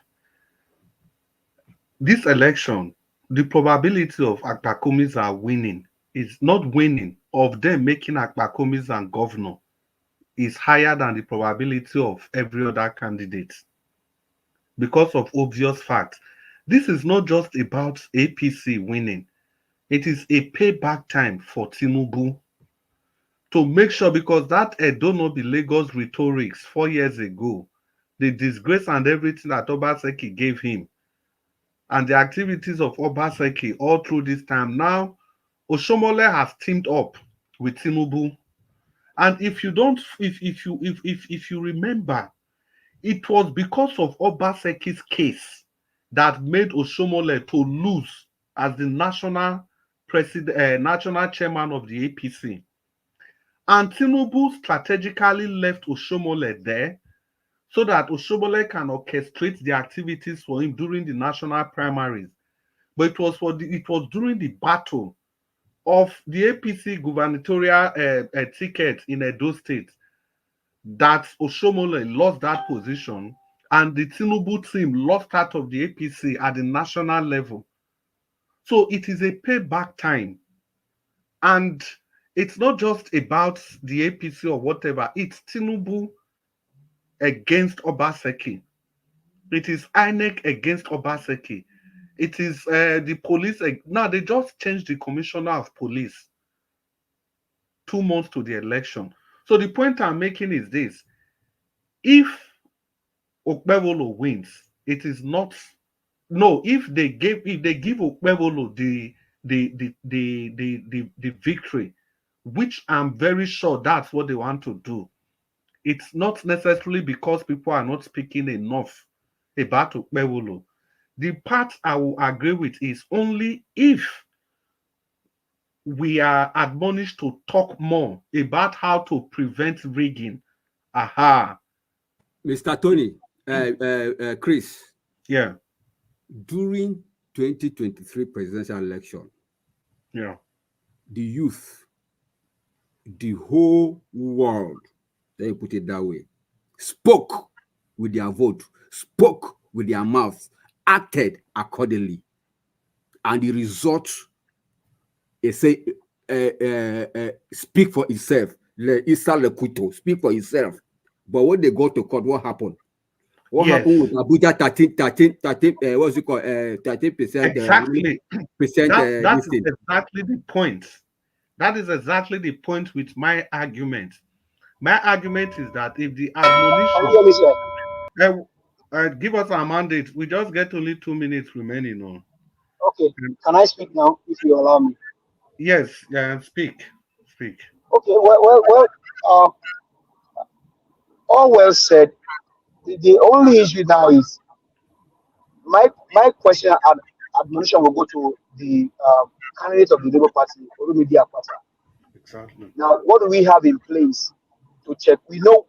this election, the probability of Akpakomis are winning is not winning, of them making Akpakomis and governor is higher than the probability of every other candidate because of obvious facts. This is not just about APC winning. It is a payback time for Tinubu to make sure, because that don't know the Lagos rhetorics 4 years ago, the disgrace and everything that Obaseki gave him, and the activities of Obaseki all through this time. Now, Oshomole has teamed up with Tinubu. And if you don't, if you remember, it was because of Obaseki's case that made Oshomole to lose as the national president, national chairman of the APC. And Tinubu strategically left Oshomole there so that Oshomole can orchestrate the activities for him during the national primaries. But it was during the battle of the APC gubernatorial ticket in Edo State that Oshomole lost that position, and the Tinubu team lost out of the APC at the national level. So it is a payback time. And it's not just about the APC or whatever, it's Tinubu against Obaseki. It is INEC against Obaseki. It is the police. Now, they just changed the commissioner of police 2 months to the election. So the point I'm making is this. If Okpebolo wins, it is not, no, if they give Okpebolo the victory, which I'm very sure that's what they want to do, it's not necessarily because people are not speaking enough about Okpebolo. The part I will agree with is only if we are admonished to talk more about how to prevent rigging. Aha. Mr. Tony, Chris. Yeah. During 2023 presidential election, yeah, the youth, the whole world, let me put it that way, spoke with their vote, spoke with their mouths, acted accordingly. And the result it say speak for itself. Speak for itself. But when they go to court, what happened? What happened with Abuja 13, what's it called? 13%. Exactly. Percent. That is exactly the point. That is exactly the point with my argument. My argument is that if the admonition, give us our mandate, we just get only 2 minutes remaining on. Okay, can I speak now, if you allow me? Yes, speak. Okay, all well said. The only issue now is my question and admonition will go to the candidate of the Labour Party, Olumide Akpata. Exactly. Now, what do we have in place to check? We know,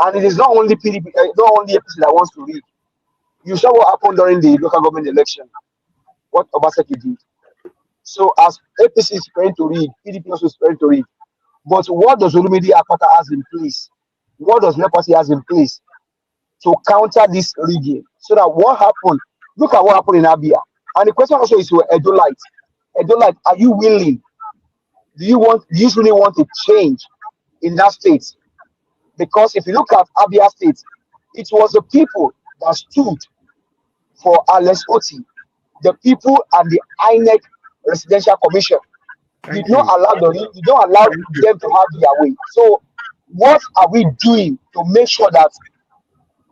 and it is not only PDP, not only APC that wants to read. You saw what happened during the local government election, what Obaseki did. So, as APC is preparing to read, PDP also is preparing to read. But what does Olumide Akpata has in place? What does Labour Party has in place to counter this rigging? So that what happened? Look at what happened in Abia. And the question also is to Edo Light. Edo Light, are you willing? Do you really want a change in that state? Because if you look at Abia State, it was the people that stood for Alex Oti, the people and the INEC Residential Commission. You don't allow them to have their way. So what are we doing to make sure that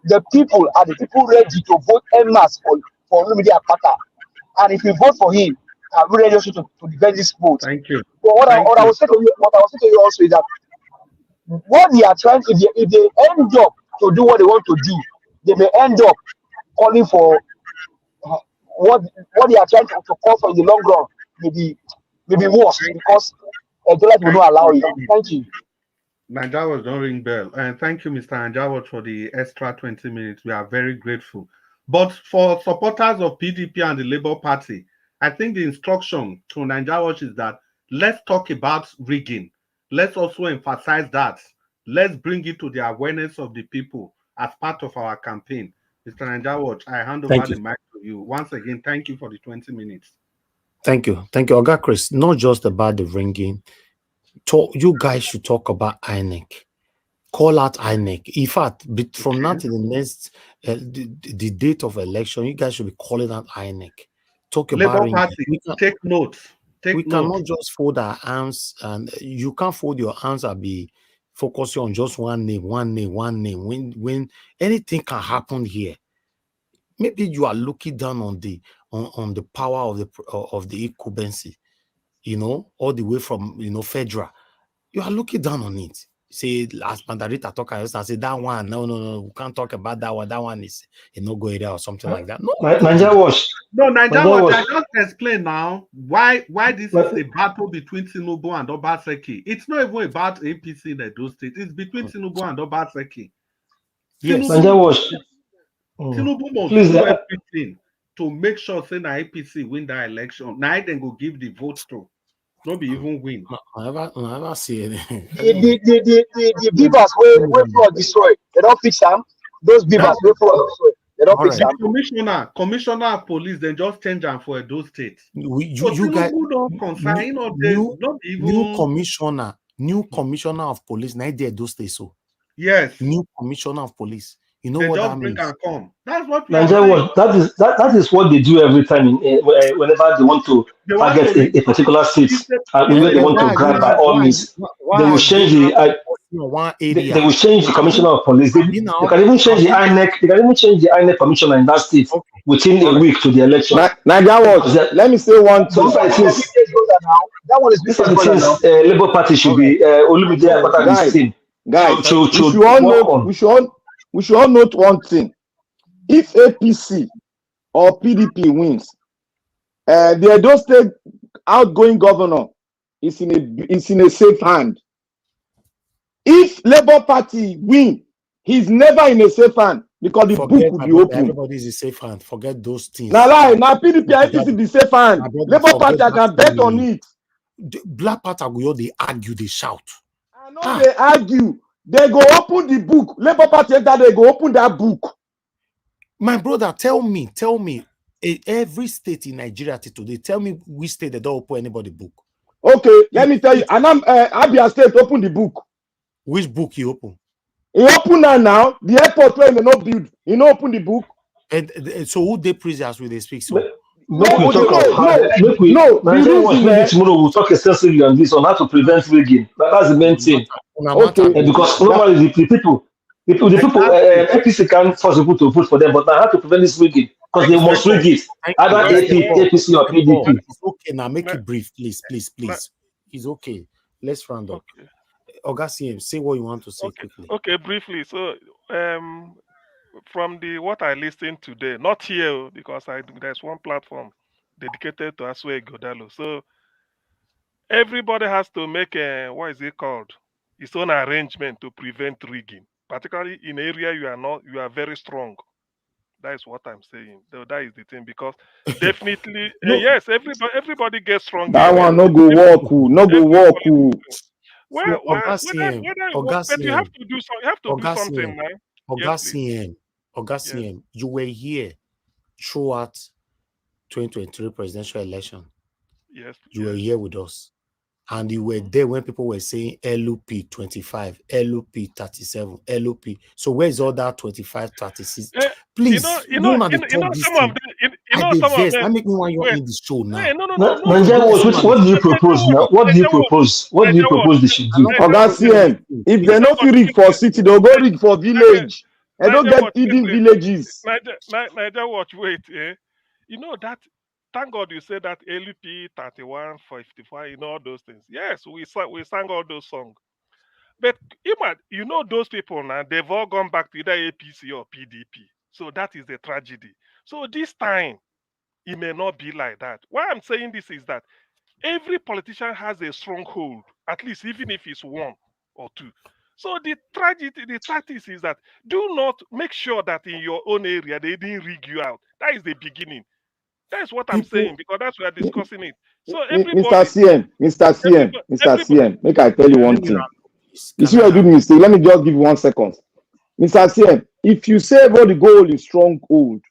the people are the people ready to vote en masse for Olumide Akpata? And if you vote for him, are we ready also to defend this vote? Thank you. But what I will say to you also is that what they are trying to, if they end up to do what they want to do, they may end up calling for what they are trying to call for in the long run, maybe worse, because the life will not allow it. Thank you. Nanjawat, don't ring bell. And thank you, Mr. Nanjawat, for the extra 20 minutes. We are very grateful. But for supporters of PDP and the Labour Party, I think the instruction to Nanjawat is that let's talk about rigging. Let's also emphasize that. Let's bring it to the awareness of the people as part of our campaign. Mr. Nanjawat, I hand over the mic to you. Once again, thank you for the 20 minutes. Thank you. Oga Chris, not just about the ringing. You guys should talk about INEC. Call out INEC. In fact, from now to the next, the date of election, you guys should be calling out INEC. Talk about Labour Party. Take notes. We cannot just fold our arms, and you can't fold your arms and be focusing on just one name. When anything can happen here, maybe you are looking down on the power of the incumbency, all the way from federal. You are looking down on it. Say, as Mandarita talk, I say that one. No, we can't talk about that one. That one is a no-go area or something like that. No, Nanjawat, I just explain now why this is a battle between Tinubu and Obaseki. It's not even about APC in Edo State. It's between Tinubu and Obaseki. Yes. Tinubu must do everything to make sure say na APC win that election. Now then go give the vote to. Not be even win. I never see anything. The beavers where flood destroy. They don't fix them. Those beavers where flood destroy. They don't fix them. Commissioner of police, they just change them for those states. You guys, new commissioner of police. Now they those states so. Yes. New commissioner of police. You know they what just that bring means? And come. That's what that is what they do every time whenever they want to target a particular seat where they want to grab by all means. They will change the commissioner of police. They can even change the INEC. They can even change the INEC commissioner in that state within a week to the election. Let me say one thing. That one is this is the things Labour Party should be Olumide Akpata team. Guys, we should all note one thing. If APC or PDP wins, the Edo State outgoing governor is in a safe hand. If Labour Party win, he's never in a safe hand because the book will be open. Everybody is a safe hand. Forget those things. Now PDP and APC the safe hand. Labour Party I can bet on it. The Black Party they argue, they shout. I know they argue. They go open the book. Labour Party that they go open that book. My brother, tell me, every state in Nigeria today, tell me which state they don't open anybody book. Okay, let me tell you. And Abia State open the book. Which book he open? He open now. The airport where they not build. He not open the book. And so who they prisoners will they speak so? Make we talk of how the reason tomorrow we'll talk extensively on this on how to prevent rigging. That's the main thing. Okay. Because normally the people APC can force people to vote for them, but now how to prevent this rigging? Because they must rig it. Either APC or PDP. It's okay now. Make it brief, please. It's okay. Let's round up. Okay. Augustine, say what you want to say quickly. Okay, briefly. So, from what I listened today, not here because there's one platform dedicated to Aswe Godalo. So everybody has to make what is it called? Its own arrangement to prevent rigging, particularly in area you are very strong. That is what I'm saying. That is the thing because definitely yes, everybody gets strong. That one no go walk, no go walk. Well, but you have to do something. You have to do something, man. Augustine, you were here throughout 2023 presidential election. Yes. You were here with us. And you were there when people were saying LOP 25, LOP 37, LOP. So where's all that 25, 36? Please, some of them. I make me want you in the show now. What do you propose now? What do you propose? What do you propose they should do? Augustine, if they not read for city, they'll go read for village. I don't get hidden villages. Niger watch, wait. You know that. Thank God you said that LP 31, 55, all those things. Yes, we sang all those songs. But you know those people now, they've all gone back to either APC or PDP. So that is the tragedy. So this time, it may not be like that. Why I'm saying this is that every politician has a stronghold, at least even if it's one or two. So the tactics is that do not make sure that in your own area, they didn't rig you out. That is the beginning. That's what I'm saying because that's why we're discussing it. So Mr. CM, make I tell you one thing. You see, I do mistake. Let me just give you 1 second. Mr. CM, if you say about the goal is stronghold,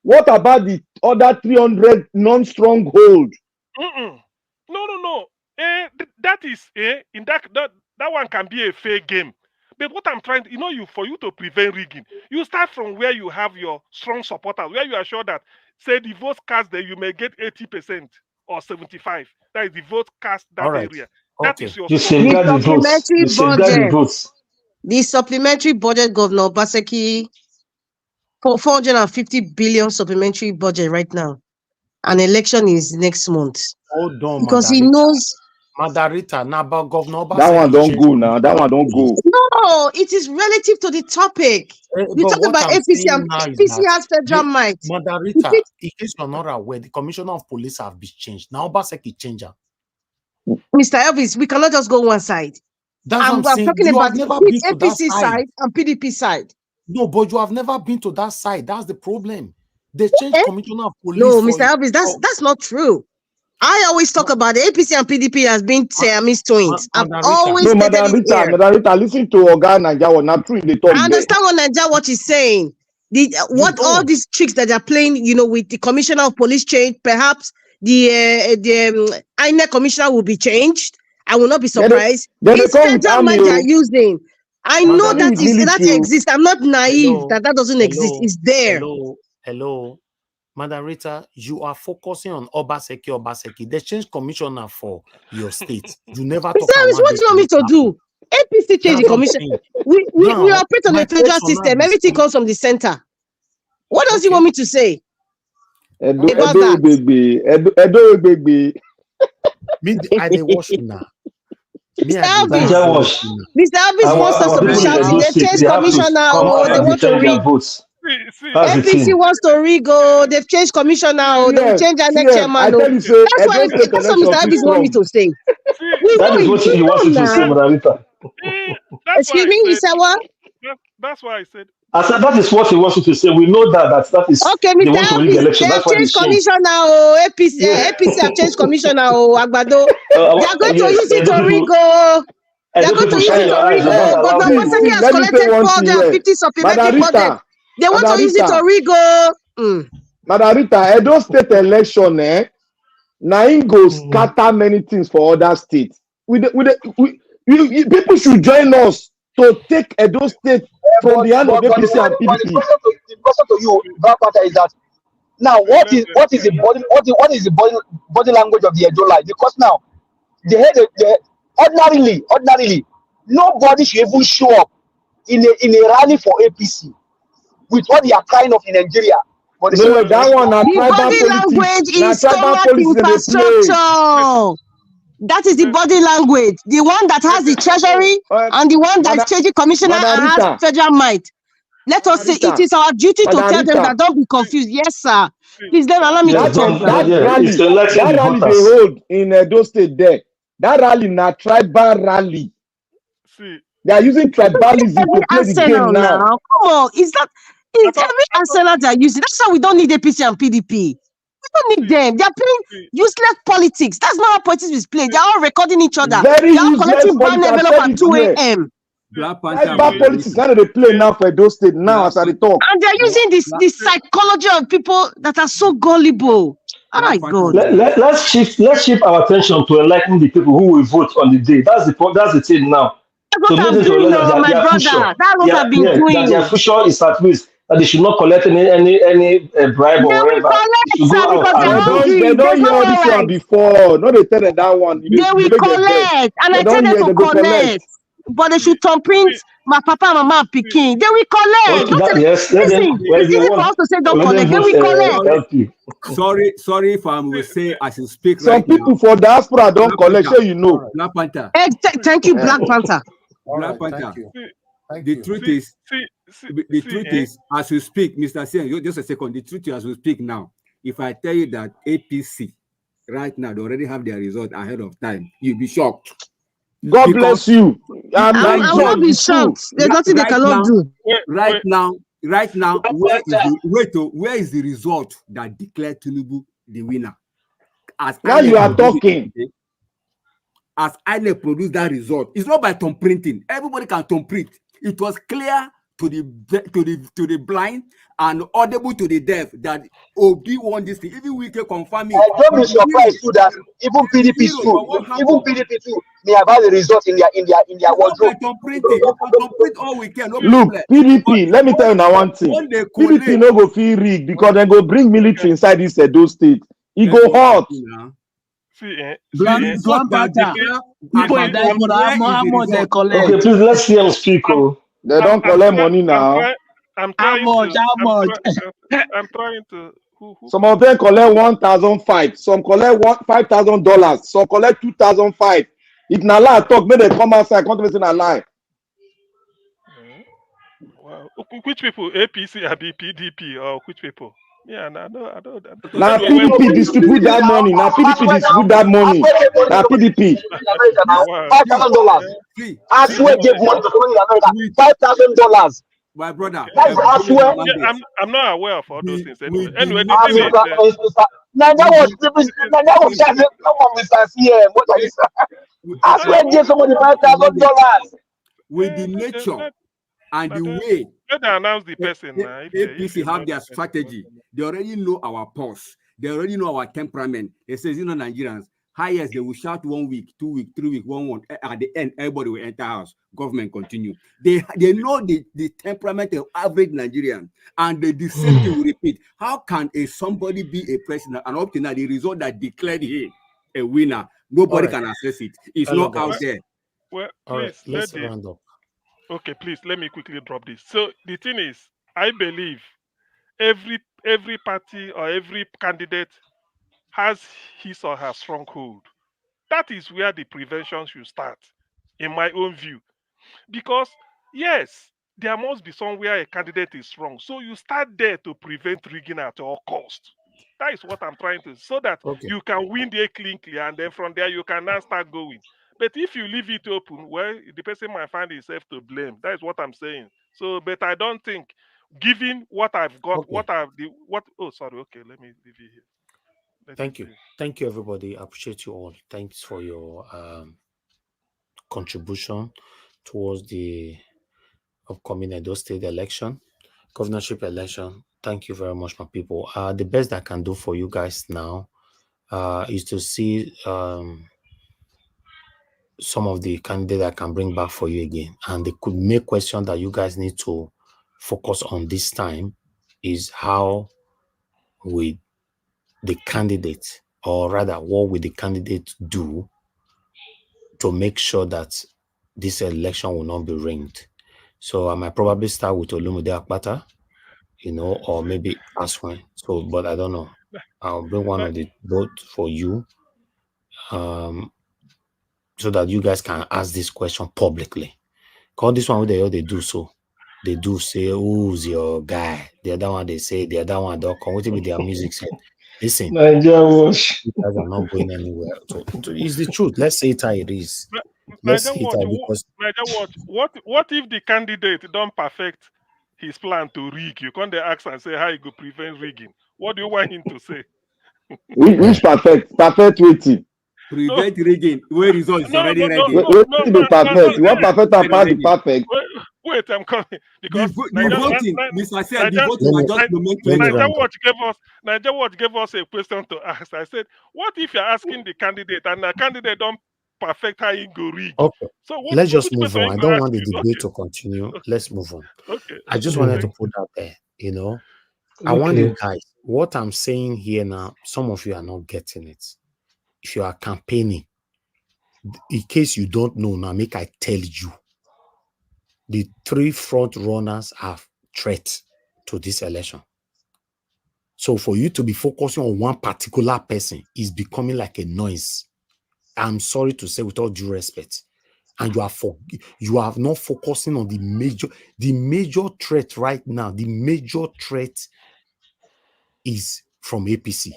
what about the other 300 non-stronghold? No. That is in that one can be a fair game. But what I'm trying, for you to prevent rigging, you start from where you have your strong supporters, where you are sure that, say, the votes cast there, you may get 80% or 75%. That is the vote cast that area. That is your supplementary budget. The supplementary budget, Governor Obaseki, for 450 billion supplementary budget right now. An election is next month. Hold on, because he knows. Madarita, now about Governor Obaseki. That one don't go now. That one don't go. No, it is relative to the topic. You talk about APC and APC has federal might. Madarita, in case you're not aware, the Commissioner of Police have been changed. Now Obaseki change. Mr. Elvis, we cannot just go one side. I'm talking about the APC side and PDP side. No, but you have never been to that side. That's the problem. They changed Commissioner of Police. No, Mr. Elvis, that's not true. I always talk about the APC and PDP as being Siamese twins. I've always Madam Rita, listen to Oga Naija. Not true. I understand what Naija what he's saying. All these tricks that they're playing, with the Commissioner of Police change, perhaps the INEC Commissioner will be changed. I will not be surprised. It's federal might they're using. I know that exists. I'm not naive that doesn't exist. It's there. Hello. Madam Rita, you are focusing on Obaseki. They changed commissioner for your state. You never talk about what do you want me to do? APC changed the commission. We operate on the federal system. Everything comes from the center. What else do you want me to say? Edo baby. I dey wash now. Mr. Elvis wants us to be shouting. They changed commissioner. They want to read. APC wants to re-go. They've changed commissioner. They've changed our next chairman. That's what Mr. Elvis wants me to say. That is what he wants you to say, Margarita. Excuse me, you said what? That's why I said. I said that is what he wants you to say. We know that is okay, Mr. Elvis. They've changed commissioner. APC have changed commissioner. Agbado. They are going to use it to re-go. They're going to use it to re-go. But the Obaseki has collected 450 supplementary budget. They want to use it to re-go. Madam Rita, Edo State election, now him go scatter many things for other states. People should join us to take Edo State from the hand of APC and But PDP. the question to you, Black Panther, is that now what is the body language of the Edo line? Because now ordinarily nobody should even show up in a rally for APC with what they are kind of in Nigeria. But No, that one na the tribal body politics. language Na is tribal stomach politics in the play. infrastructure. That is the body language. The one that has the treasury and the one that is changing commissioner and has federal might. Let us say it is our duty to tell them that don't be confused. Yes, sir. Please allow me to tell That rally they hold in Edo State there. That rally na tribal rally. They are using tribalism to play the game now. Come on, it's every arsenal they are using. That's why we don't need APC and PDP. We don't need them. They are playing useless politics. That's not how politics is played. They are all recording each other. Very They are useless collecting brand politics. envelope at 2 a.m. Tribal politics now they play now for Edo State now as I talk. And they're using this psychology of people that are so gullible. Oh my God. Let's shift our attention to enlighten the people who will vote on the day. That's the thing now. That's what I'm doing, my brother. That's what I've been doing. That their future is at risk. That they should not collect any bribe or whatever. They will collect, sir, because they're hungry. They don't hear all this one before. No, they tell them that one. They will collect, and I tell them to collect. But they should thumbprint my papa and mama Peking. They will collect. Okay, it's easy for us to say don't collect. They will collect. Sorry if I will say I should speak Some right people for diaspora don't collect, so you know. Black Panther. Thank you, Black Panther. Black Panther. The truth is, as we speak, Mr. Sen, just a second. The truth is, as we speak now, if I tell you that APC right now they already have their result ahead of time, you'll be shocked. God bless you. I will not be shocked. There's nothing they cannot do. Right now, where is the result that declared Tinubu the winner? Now you are talking. As INEC produced that result, it's not by thumb printing. Everybody can thumb print. It was clear to the blind and audible to the deaf that Obi won this thing. Even we can confirm it. I don't be surprised too that even PDP too may have had the result in their wardrobe. Look, PDP, let me tell you now one thing. PDP no go feel rigged because they go bring military inside this Edo State. It go hot. Black Panther. People in diaspora, how much they collect? Okay, please let's see them speak. They don't collect money now. How much? I'm trying to. Some of them collect 1,500. Some collect $5,000. Some collect 2,500. If na lie talk, make they come outside. Can't even say na lie. Wow. Which people? APC, PDP, or which people? Yeah, I don't. Now PDP distribute that money. Now PDP distribute that money. Now PDP. $5,000. I swear, give money to someone in America. $5,000. My brother. I swear. I'm not aware of all those things. Anyway, now that was Mr. CM. What are you saying? I swear, give somebody $5,000. With the nature and the way they announce the person, APC have their strategy. They already know our pulse. They already know our temperament. They say, Nigerians, highest they will shout 1 week, 2 weeks, 3 weeks, 1 month. At the end, everybody will enter house. Government continue. They know the temperament of average Nigerian, and the same thing will repeat. How can somebody be a president and up to now the result that declared him a winner? Nobody can assess it. It's not out there. Well, please let's round up. Okay, please let me quickly drop this. So the thing is, I believe every party or every candidate has his or her stronghold. That is where the prevention should start, in my own view. Because yes, there must be somewhere a candidate is strong. So you start there to prevent rigging at all cost. That is what I'm trying to, so that you can win there cleanly, and then from there you can now start going. But if you leave it open, well, the person might find himself to blame. That is what I'm saying. So, but I don't think, given what I've got, oh, sorry. Okay, let me leave you here. Thank you, everybody. I appreciate you all. Thanks for your contribution towards the upcoming Edo State election, governorship election. Thank you very much, my people. The best I can do for you guys now is to see some of the candidates I can bring back for you again. And they could make questions that you guys need to focus on this time is how will the candidate, or rather what will the candidate do to make sure that this election will not be rigged. So I might probably start with Olumide Akpata, you know, or maybe Aswen. So, but I don't know. I'll bring one of the both for you, so that you guys can ask this question publicly. Call this one what they do so. They do say, who's your guy? The other one they say, the other one don't come. What with their music said? Listen, Nigeria watch. you guys are not going anywhere. So it's the truth. Let's say it how it is. Let's say it how, because what if the candidate don't perfect his plan to rig? You can't ask and say how you go prevent rigging. What do you want him to say? Which perfect waiting. Prevent rigging. Where result is already ready. Waiting the perfect. You want perfect and pass the perfect. Wait, I'm coming because the voting, Mr. Said, the voting was just momentarily. Nigeria Watch gave us a question to ask. I said, what if you're asking the candidate and the candidate don't perfect how you go rig? Okay. So let's just move on. I don't want the debate to continue. Let's move on. Okay. I just wanted to put that there, you know. I want you guys, what I'm saying here now, some of you are not getting it. If you are campaigning, in case you don't know now, make I tell you, the 3 front runners are threats to this election. So for you to be focusing on one particular person is becoming like a noise. I'm sorry to say, with all due respect, and you are not focusing on the major threat right now. The major threat is from APC.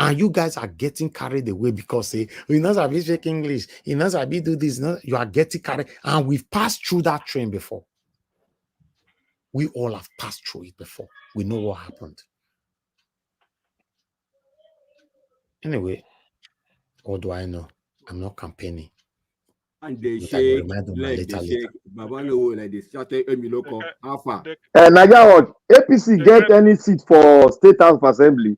And you guys are getting carried away because say, you know, I be speak English, you know, I be do this, you are getting carried. And we've passed through that train before. We all have passed through it before. We know what happened. Anyway, what do I know? I'm not campaigning. And they shake, like they shake. Babano, like they started Emiloko, Alpha. Nigeria Watch, APC get any seat for State House of Assembly?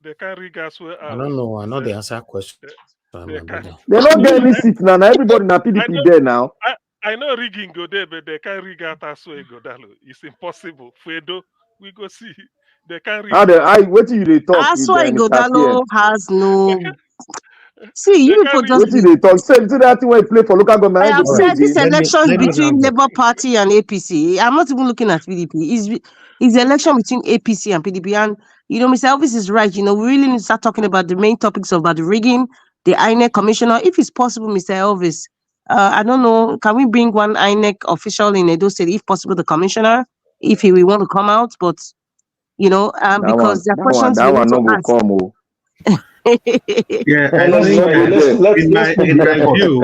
They can't rig as well. I don't know. I know the answer question. They don't get any seat now. Everybody in the PDP there now. I know rigging go there, but they can't rig out as well. It's impossible. Fedo, we go see. They can't rig. What do you talk? That's why Godalo has no. See, you people just. What do they talk? Say that thing where you play for local government. I have said this election between Labour Party and APC. I'm not even looking at PDP. It's the election between APC and PDP. And, you know, Mr. Elvis is right. You know, we really need to start talking about the main topics about the rigging, the INEC commissioner. If it's possible, Mr. Elvis, I don't know, can we bring one INEC official in Edo State, if possible, the commissioner, if he will want to come out? But, you know, because there are questions we need to ask. Yeah, in my view,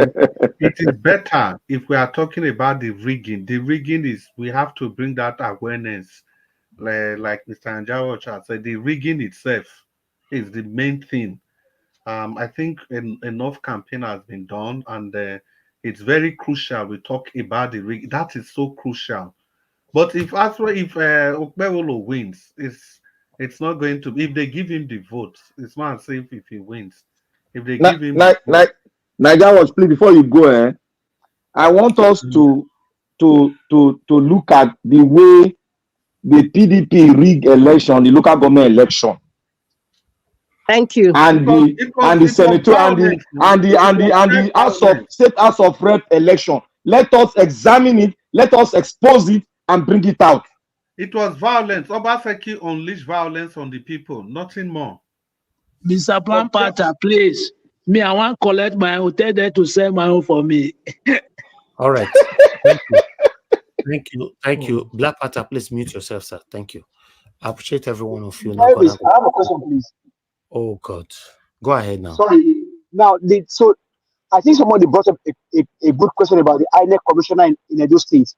it is better if we are talking about the rigging. The rigging is, we have to bring that awareness, like Mr. Anjawacha said. The rigging itself is the main thing. I think enough campaign has been done, and it's very crucial we talk about the rig. That is so crucial. But if Okpebholo wins, it's not going to. If they give him the votes, it's not safe if he wins. If they give him, Nigeria Watch, please, before you go, I want us to look at the way the PDP rig election, the local government election. Thank you. And the senator and the state house of rep election. Let us examine it. Let us expose it and bring it out. It was violence. Obaseki unleashed violence on the people, nothing more. Mr. Plampata, please. Me, I want to collect my hotel there to sell my own for me. All right. Thank you. Black Panther, please mute yourself, sir. Thank you. I appreciate every one of you. I have a question, please. Oh, God. Go ahead now. Sorry. Now, so I think somebody brought up a good question about the INEC commissioner in Edo State.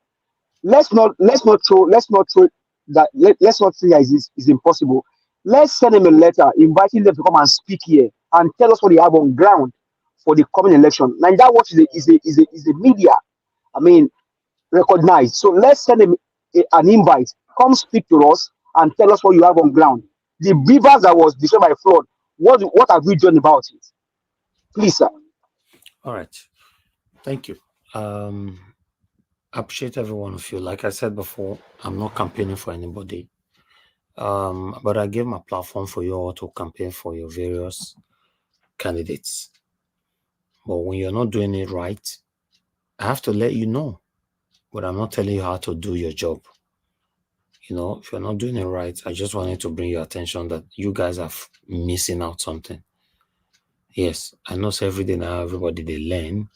Let's not throw that. Let's not say that it's impossible. Let's send them a letter inviting them to come and speak here and tell us what they have on ground for the coming election. Nigeria Watch is a media, I mean, recognized. So let's send them an invite. Come speak to us and tell us what you have on ground. The rivers that was destroyed by flood, what have you done about it? Please, sir. All right. Thank you. Appreciate every one of you. Like I said before, I'm not campaigning for anybody. But I gave my platform for you all to campaign for your various candidates. But when you're not doing it right, I have to let you know. But I'm not telling you how to do your job. You know, if you're not doing it right, I just wanted to bring your attention that you guys are missing out something. Yes, I know so every day now everybody they learn.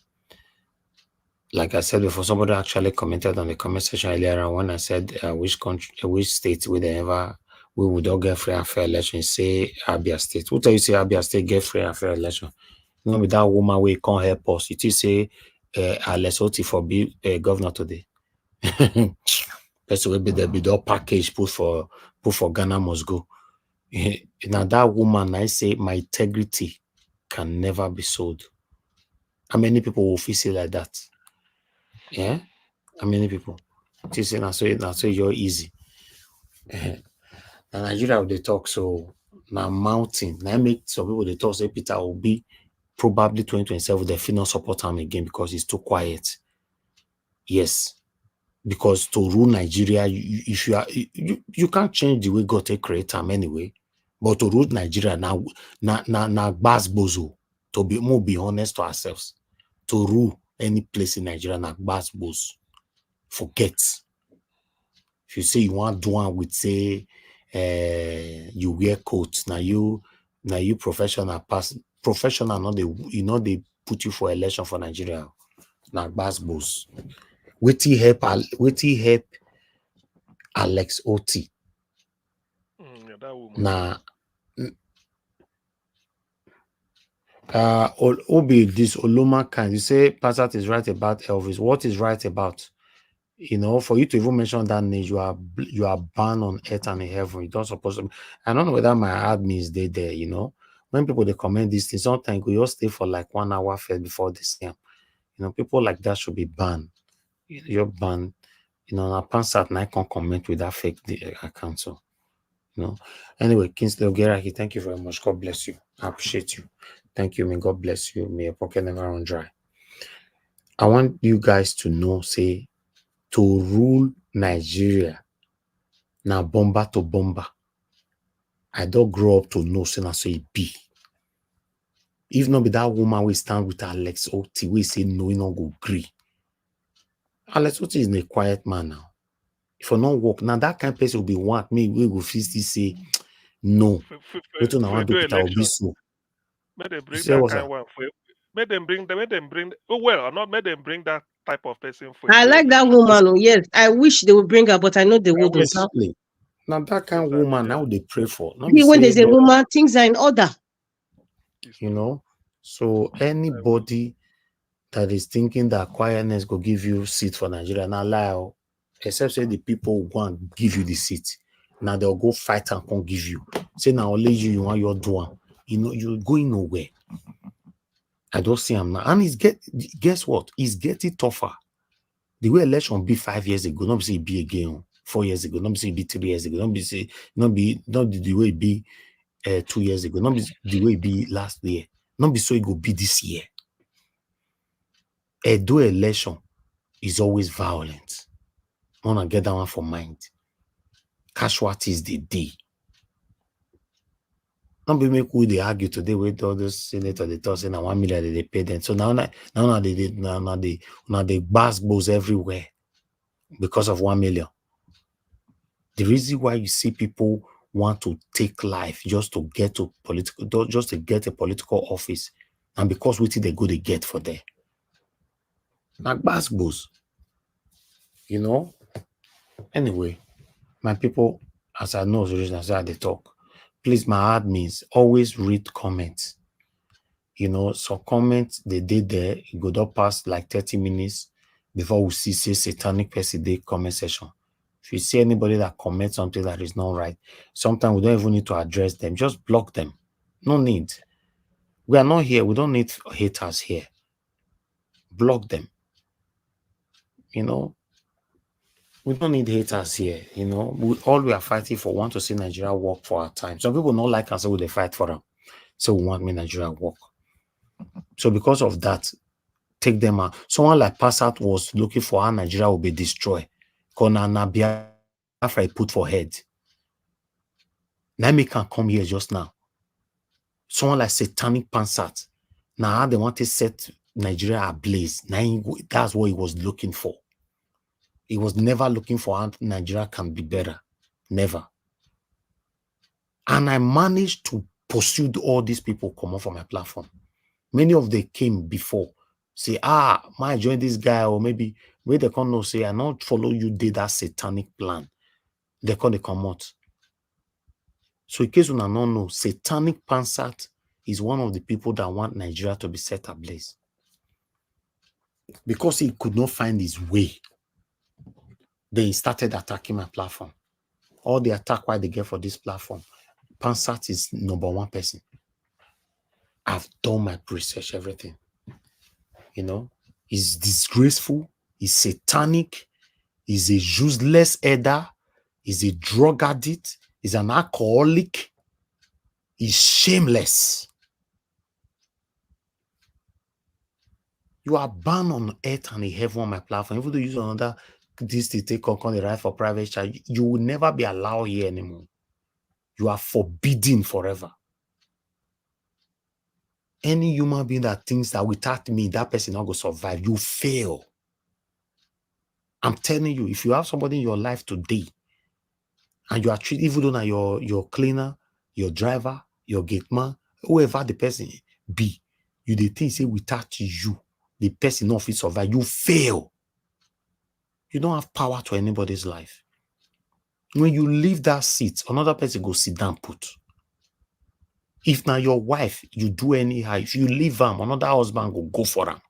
Like I said before, somebody actually commented on the comment section earlier when I said which country, which state would ever we would all get free and fair election. Say Abia State. Who tell you say Abia State get free and fair election? You know, with that woman we can't help us. It is say Alex Oti for be governor today. Person will be the bid package put for Ghana must go. Now that woman, I say my integrity can never be sold. How many people will feel like that? Yeah, how many people? This is not so you're easy. Now Nigeria they talk so now mountain. Now make some people they talk say Peter will be probably 2027. They feel not support him again because he's too quiet. Yes. Because to rule Nigeria, if you are you can't change the way God take create time anyway. But to rule Nigeria now bas bozo. To be honest to ourselves. To rule any place in Nigeria now bas bozo. Forget. If you say you want to do one with say you wear coats, now you professional not they put you for election for Nigeria. Now bas bozo. Wetin help Alex Oti. Yeah, that woman. Now, Obi, this Oloma can you say Passat is right about Elvis? What is right about? You know, for you to even mention that name, you are banned on earth and in heaven. You don't supposed to. I don't know whether my admin is there. You know, when people they comment these things, sometimes we all stay for like 1 hour first before they see them. You know, people like that should be banned. You're banned. You know, now Passat and I can't comment with that fake account. So. No. Anyway, Kingsley Ogeraki, thank you very much. God bless you. I appreciate you. Thank you. May God bless you. May your pocket never run dry. I want you guys to know, say, to rule Nigeria, now bomber to bomber. I don't grow up to know, say, so it be. If not be that woman, we stand with Alex Oti, we say, no, we not go agree. Alex Oti is a quiet man now. If I not work, now that kind of person will be want me, we will physically say, no. What do I want to Peter will be so. May they bring that kind of one for you. May them bring oh well, or not may them bring that type of person for I like that woman. Yes, I wish they would bring her, but I know they wouldn't. Exactly. Now that kind of woman, now they pray for. When there's a woman, things are in order. You know, so anybody that is thinking that quietness will give you seat for Nigeria, now lie, except say the people who go and give you the seat. Now they'll go fight and can't give you. Say now only you want your doing. You know, you're going nowhere. I don't see him now. And guess what? It's getting tougher. The way election be 5 years ago, not say it be again 4 years ago, not say it be 3 years ago, not the way it be 2 years ago, not be the way it be last year, not be so it go be this year. Edo election is always violent. I want to get that one for mind. Casualties the day. Not be make we they argue today with all those senators they talk saying 1 million they pay them. So now they bass balls everywhere because of 1 million. The reason why you see people want to take life just to get a political office, and because we think they go to get for there. Like bass balls. You know? Anyway, my people, as I know as I they talk, please, my admins, always read comments. You know, some comments they did there, it go up past like 30 minutes before we see say satanic person day comment session. If you see anybody that comments something that is not right, sometimes we don't even need to address them. Just block them. No need. We are not here. We don't need haters here. Block them. You know, We don't need haters here, you know. All we are fighting for, want to see Nigeria work for our time. Some people don't like us, so they fight for them. So we want me Nigeria work. So because of that, take them out. Someone like Passat was looking for how Nigeria will be destroyed. Konana Biafra put for head. Naimi can come here just now. Someone like Satanic Pansat. Now they want to set Nigeria ablaze. Now that's what he was looking for. He was never looking for how Nigeria can be better. Never. And I managed to pursue all these people come off from my platform. Many of them came before. Say, might join this guy, or maybe where they come no say, I not follow you did that satanic plan. They come out. So in case you don't know, Satanic Pansat is one of the people that want Nigeria to be set ablaze. Because he could not find his way, then he started attacking my platform. All the attack why they get for this platform, Pansat is #1 person. I've done my research, everything. You know, he's disgraceful, he's satanic, he's a useless elder, he's a drug addict, he's an alcoholic, he's shameless. You are banned on earth and in heaven on my platform. Even though you use another this to take on the right for private charge, you will never be allowed here anymore. You are forbidden forever. Any human being that thinks that without me, that person not going to survive, you fail. I'm telling you, if you have somebody in your life today, and you are treated, even though your cleaner, your driver, your gate man, whoever the person be, you the thing say without you, the person not fit survive, you fail. You don't have power to anybody's life. When you leave that seat, another person go sit down put. If now your wife, you do anyhow, if you leave them, another husband go for them.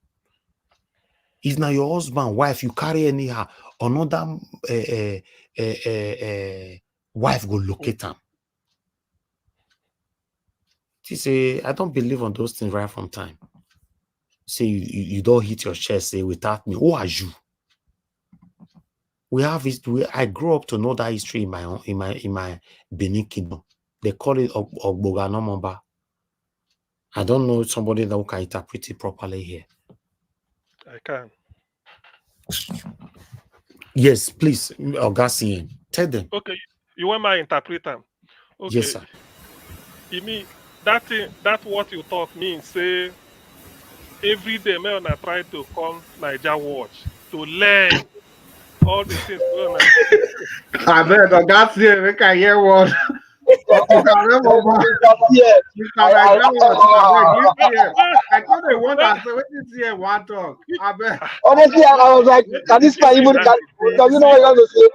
If now your husband, wife, you carry anyhow, another wife go locate them. She say, I don't believe on those things right from time. Say you don't hit your chest, say without me, who are you? We have it. I grew up to know that history in my Benin Kingdom. They call it Ogboganomomba. I don't know somebody that can interpret it properly here. I can. Yes, please, Augustine, tell them. Okay, you want my interpreter? Okay. Yes, sir. You mean that what you talk means say every day men are trying to come Niger watch to learn all the things. I bet Augustine, we can hear what. I thought they want to say what is here one talk. I bet. Honestly, I was like, can this man even does you know what you want to say?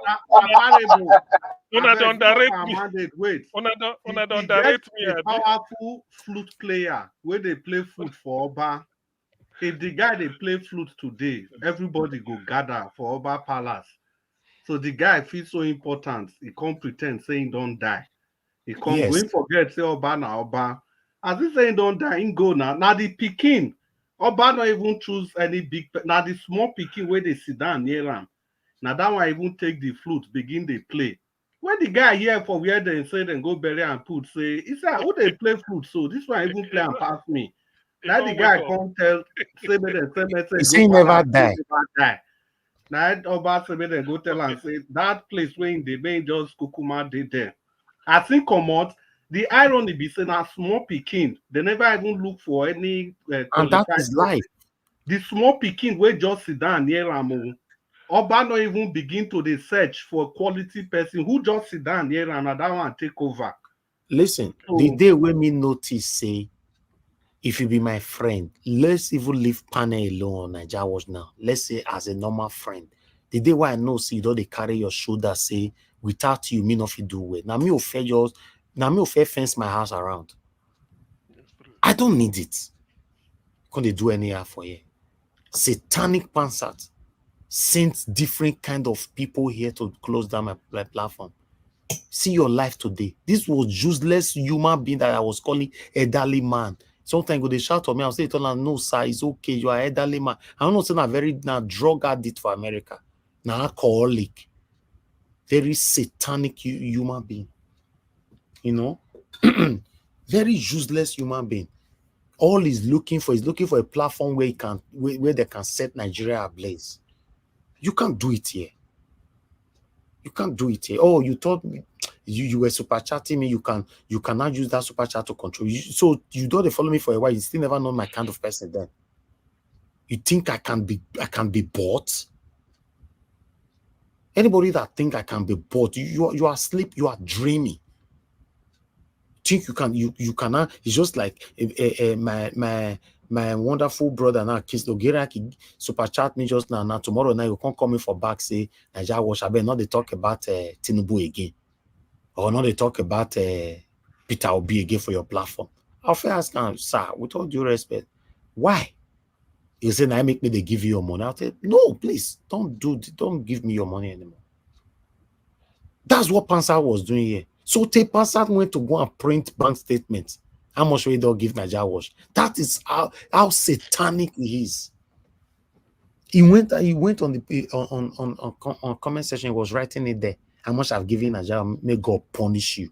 Una don't direct me. Wait. Una don't direct me. A powerful flute player where they play flute for Oba. If the guy they play flute today, everybody go gather for Oba Palace. So the guy feels so important. He can't pretend saying don't die. He can't go and forget say Oba na Oba. As he saying don't die, he go now. Now the Peking, Oba not even choose any big. Now the small Peking where they sit down near him. Now that one even take the flute, begin they play. When the guy here for where they say then go bury and put say, he said, who they play flute? So this one even play and pass me. Now the guy come tell say me he never die. Now Oba say me then go tell and say that place where in the main just kukuma did there. I think come out. The irony be saying a small Peking, they never even look for any and that is life. The small Peking will just sit down near Ramo. Oba not even begin to the search for a quality person who just sit down here and that one take over. Listen, the day when me notice say, if you be my friend, let's even leave panel alone on Nigeria Watch now. Let's say as a normal friend. The day why I know see you don't they carry your shoulder say without you me not do well. Now me fair yours, now me fair fence my house around. I don't need it. Can't they do anyhow for you? Satanic Pansat sent different kind of people here to close down my platform. See your life today. This was useless human being that I was calling elderly man. Sometimes they shout at me, I'll say, no, sir, it's okay. You are elderly man. I'm not saying I'm very drug addict for America. Now alcoholic. very satanic human being. You know, very useless human being. All he's looking for is looking for a platform where where they can set Nigeria ablaze. You can't do it here. You can't do it here. Oh, you told me you were super chatting me. You cannot use that super chat to control you. So you don't follow me for a while. You still never know my kind of person then. You think I can be bought? Anybody that think I can be bought, you are asleep, you are dreaming. Think you cannot. It's just like my wonderful brother now, Kiss Logera, super chat me just now. Tomorrow night you can't call me for back, say Nigeria wash. I bet not they talk about Tinubu again, or not they talk about Peter Obi again for your platform. I'll ask him, sir, with all due respect, why? You say, I make me they give you your money. I'll say, no, please don't give me your money anymore. That's what Pansat was doing here. So Pansat went to go and print bank statements. How much will they give Nigeria wash? That is how satanic he is. He went on the on comment section. He was writing it there. How much I've given Nigeria? May God punish you.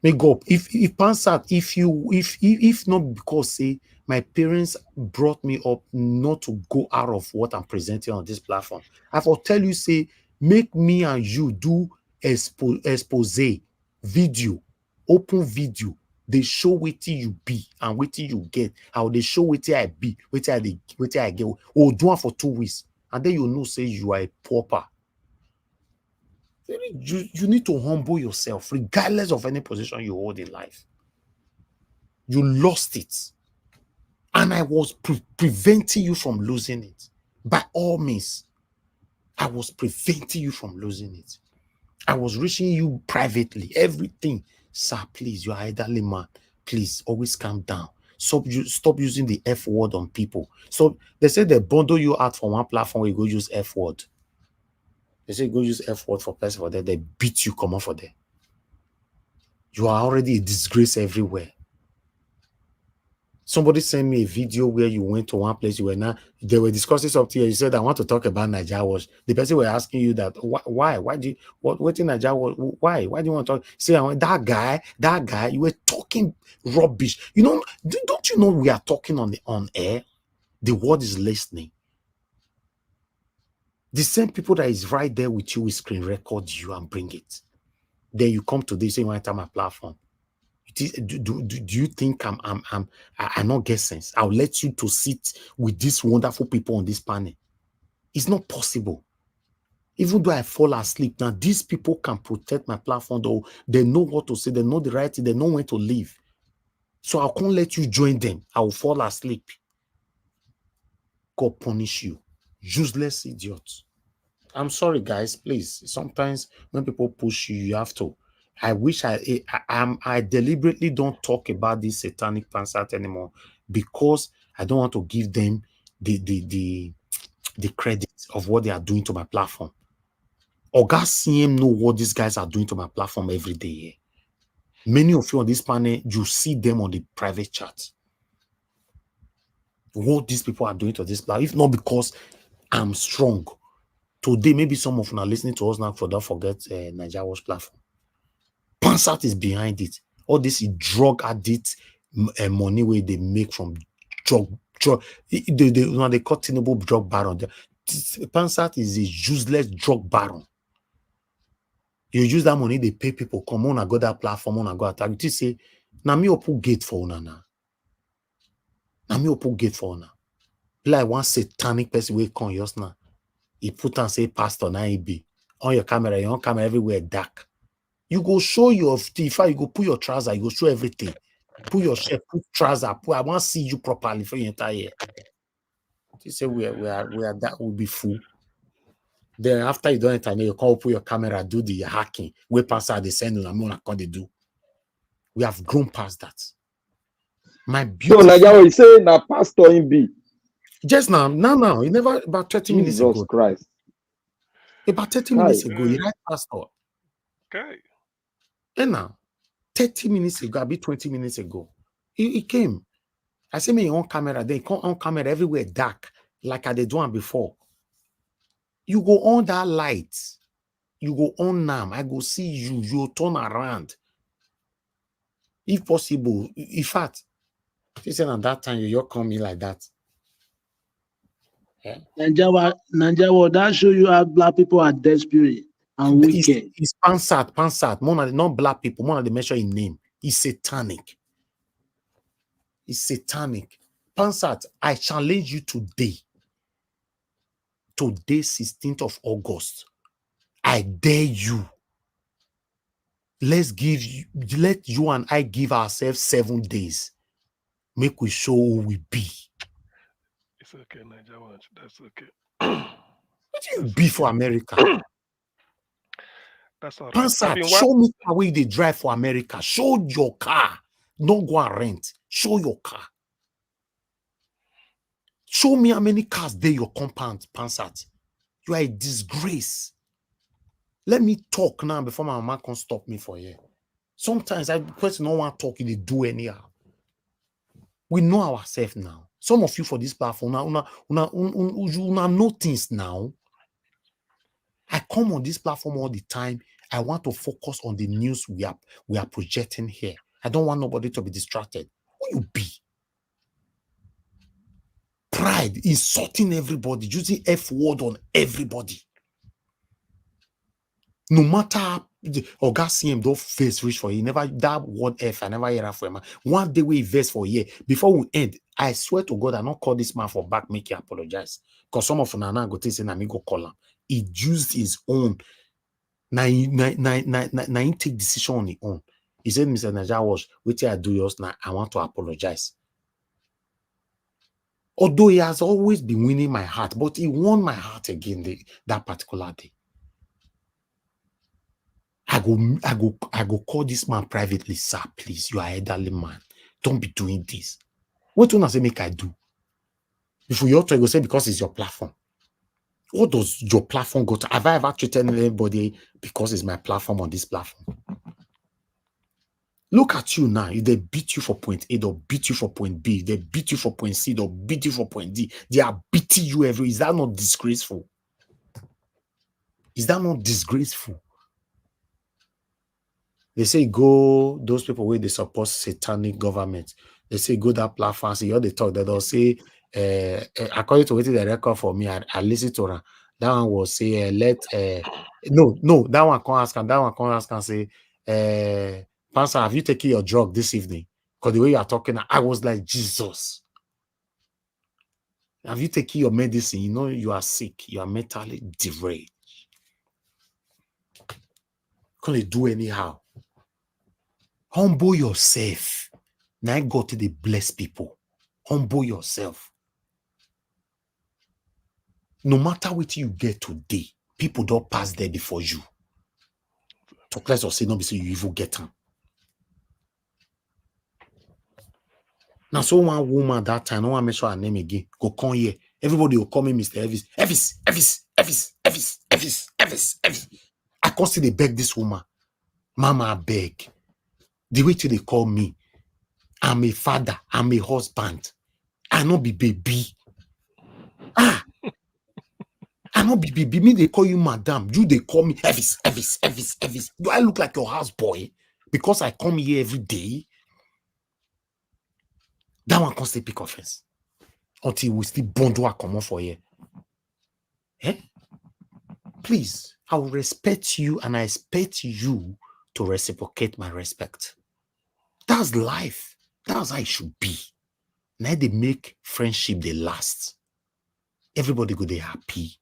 May God, if Pansat, if not because say my parents brought me up not to go out of what I'm presenting on this platform, I will tell you, say, make me and you do expose video, open video. They show what you be and what you get. How they show what I be, what I get. Or do it for 2 weeks, and then you know say you are a pauper. You need to humble yourself, regardless of any position you hold in life. You lost it. And I was preventing you from losing it. By all means, I was preventing you from losing it. I was reaching you privately, everything. Sir, please, you are elderly man. Please, always calm down. Stop using the F word on people. So they say they bundle you out from one platform where you go use F word. They say go use F word for person for that. They beat you, come on for that. You are already a disgrace everywhere. Somebody sent me a video where you went to one place, they were discussing something. You said, I want to talk about Nigeria wash. The person were asking you that, why? Why do you, what in Nigeria wash? Why? Why do you want to talk? Say, that guy, you were talking rubbish. You know, don't you know we are talking on air? The world is listening. The same people that is right there with you will screen record you and bring it. Then you come to this, you want to enter my platform. Do you think I not get sense? I'll let you to sit with these wonderful people on this panel. It's not possible. Even though I fall asleep, now these people can protect my platform, though they know what to say, they know the right thing, they know when to leave. So I can't let you join them. I will fall asleep. God punish you. Useless idiots. I'm sorry, guys. Please. Sometimes when people push you, you have to. I wish I deliberately don't talk about this satanic Pansat anymore because I don't want to give them the credit of what they are doing to my platform. Oga CM know what these guys are doing to my platform every day. Many of you on this panel, you see them on the private chat. What these people are doing to this platform, if not because I'm strong. Today, maybe some of you are listening to us now for don't forget Nigeria Wash platform. Pansat is behind it. All this is drug addict money where they make from drug. They call Tinubu drug baron. Pansat is a useless drug baron. You use that money, they pay people. Come on, I got that platform, on I go attack. You say, now me open gate for una now. Now me open gate for una. Like one satanic person will come just now. He put and say pastor now he be on your camera everywhere dark. You go show your teeth, you go put your trouser, you go show everything. Put your shirt, put trouser, I want to see you properly for your entire year. You say we are that will be full. Then after you don't enter, you come put your camera, do the hacking. We pass out the send on the can they do. We have grown past that. My beautiful. So Nigeria, you say na pastor in be. Just now, you never about 30 minutes ago. Jesus Christ. About 30 minutes ago, you right pastor. Okay. And now, 30 minutes ago, maybe 20 minutes ago, he came. I see me on camera, they come on camera everywhere dark, like I did one before. You go on that light. You go on now. I go see you. You turn around. If possible. In fact, she said at that time, you call me like that. Yeah. Nigeria, that show you how black people are desperate and wicked. It's Pansat. Not black people. One of the measure in name. It's satanic. It's satanic. Pansat, I challenge you today. Today, 16th of August. I dare you. Let you and I give ourselves 7 days. Make we show who we be. It's okay, Nigerian. That's okay. What do you be for America? That's all right. Pansat, show me how way they drive for America. Show your car. Don't go and rent. Show your car. Show me how many cars there your compound, Pansat. You are a disgrace. Let me talk now before my mama can stop me for here. Sometimes I question no one talking, they do anyhow. We know ourselves now. Some of you for this platform, una know things now. I come on this platform all the time. I want to focus on the news we are projecting here. I don't want nobody to be distracted. Who you be? Pride, insulting everybody, using F word on everybody. No matter Oga CM don't face reach for you. Never that word F. I never hear that for him. One day we invest for a year. Before we end, I swear to God, I not call this man for back, make you apologize. Because some of Nana go say na me go call him. He used his own. Now he take decision on his own. He said, Mr. Naja Wash, wait I do yours now. I want to apologize. Although he has always been winning my heart, but he won my heart again that particular day. I go call this man privately, sir. Please, you are an elderly man. Don't be doing this. What do I say make I do? If you ought to go say because it's your platform. What does your platform go to? Have I ever treated anybody because it's my platform on this platform? Look at you now. If they beat you for point A, they'll beat you for point B. They beat you for point C, they'll beat you for point D. They are beating you every. Is that not disgraceful? Is that not disgraceful? They say go, those people where they support satanic government. They say go that platform, see all they talk, they'll say, according to what they record for me, I listen to her. That one will say, no, that one can't ask, and that one can't ask and say, Pastor, have you taken your drug this evening? Because the way you are talking, I was like, Jesus. Have you taken your medicine? You know you are sick. You are mentally deranged. Can't they do anyhow? Humble yourself. Now God to the bless people. Humble yourself. No matter what you get today, people don't pass there before you. Talk less or say no, so you even get them. Now, so one woman that time, no one mention her name again. Go come here. Everybody will call me Mr. Elvis. I can't see they beg this woman. Mama, I beg. The way they call me, I'm a father, I'm a husband. I not be baby. I not be baby. Me, they call you madam. You, they call me Elvis. Do I look like your houseboy? Because I come here every day? That one can't still pick offense. Until we still bundle a common for here. Eh? Please, I will respect you and I expect you to reciprocate my respect. That's life. That's how it should be. Now they make friendship they last. Everybody go they happy.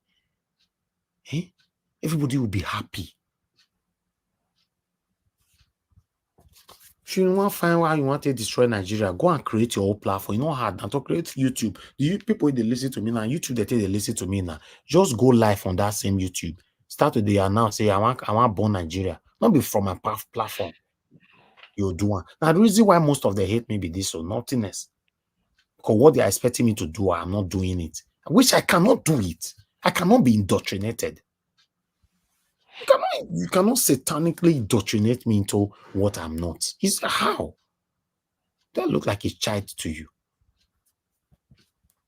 Eh? Everybody will be happy. If you want to find why you want to destroy Nigeria, go and create your own platform. You know hard and to create YouTube. The people they listen to me now, YouTube they listen to me now. Just go live on that same YouTube. Start with the announce, say I want born Nigeria. Not be from my platform. You do one. Now the reason why most of them hate me be this or nothingness. Because what they are expecting me to do, I'm not doing it. I wish I cannot do it. I cannot be indoctrinated. You cannot satanically indoctrinate me into what I'm not. It's how? That look like a child to you.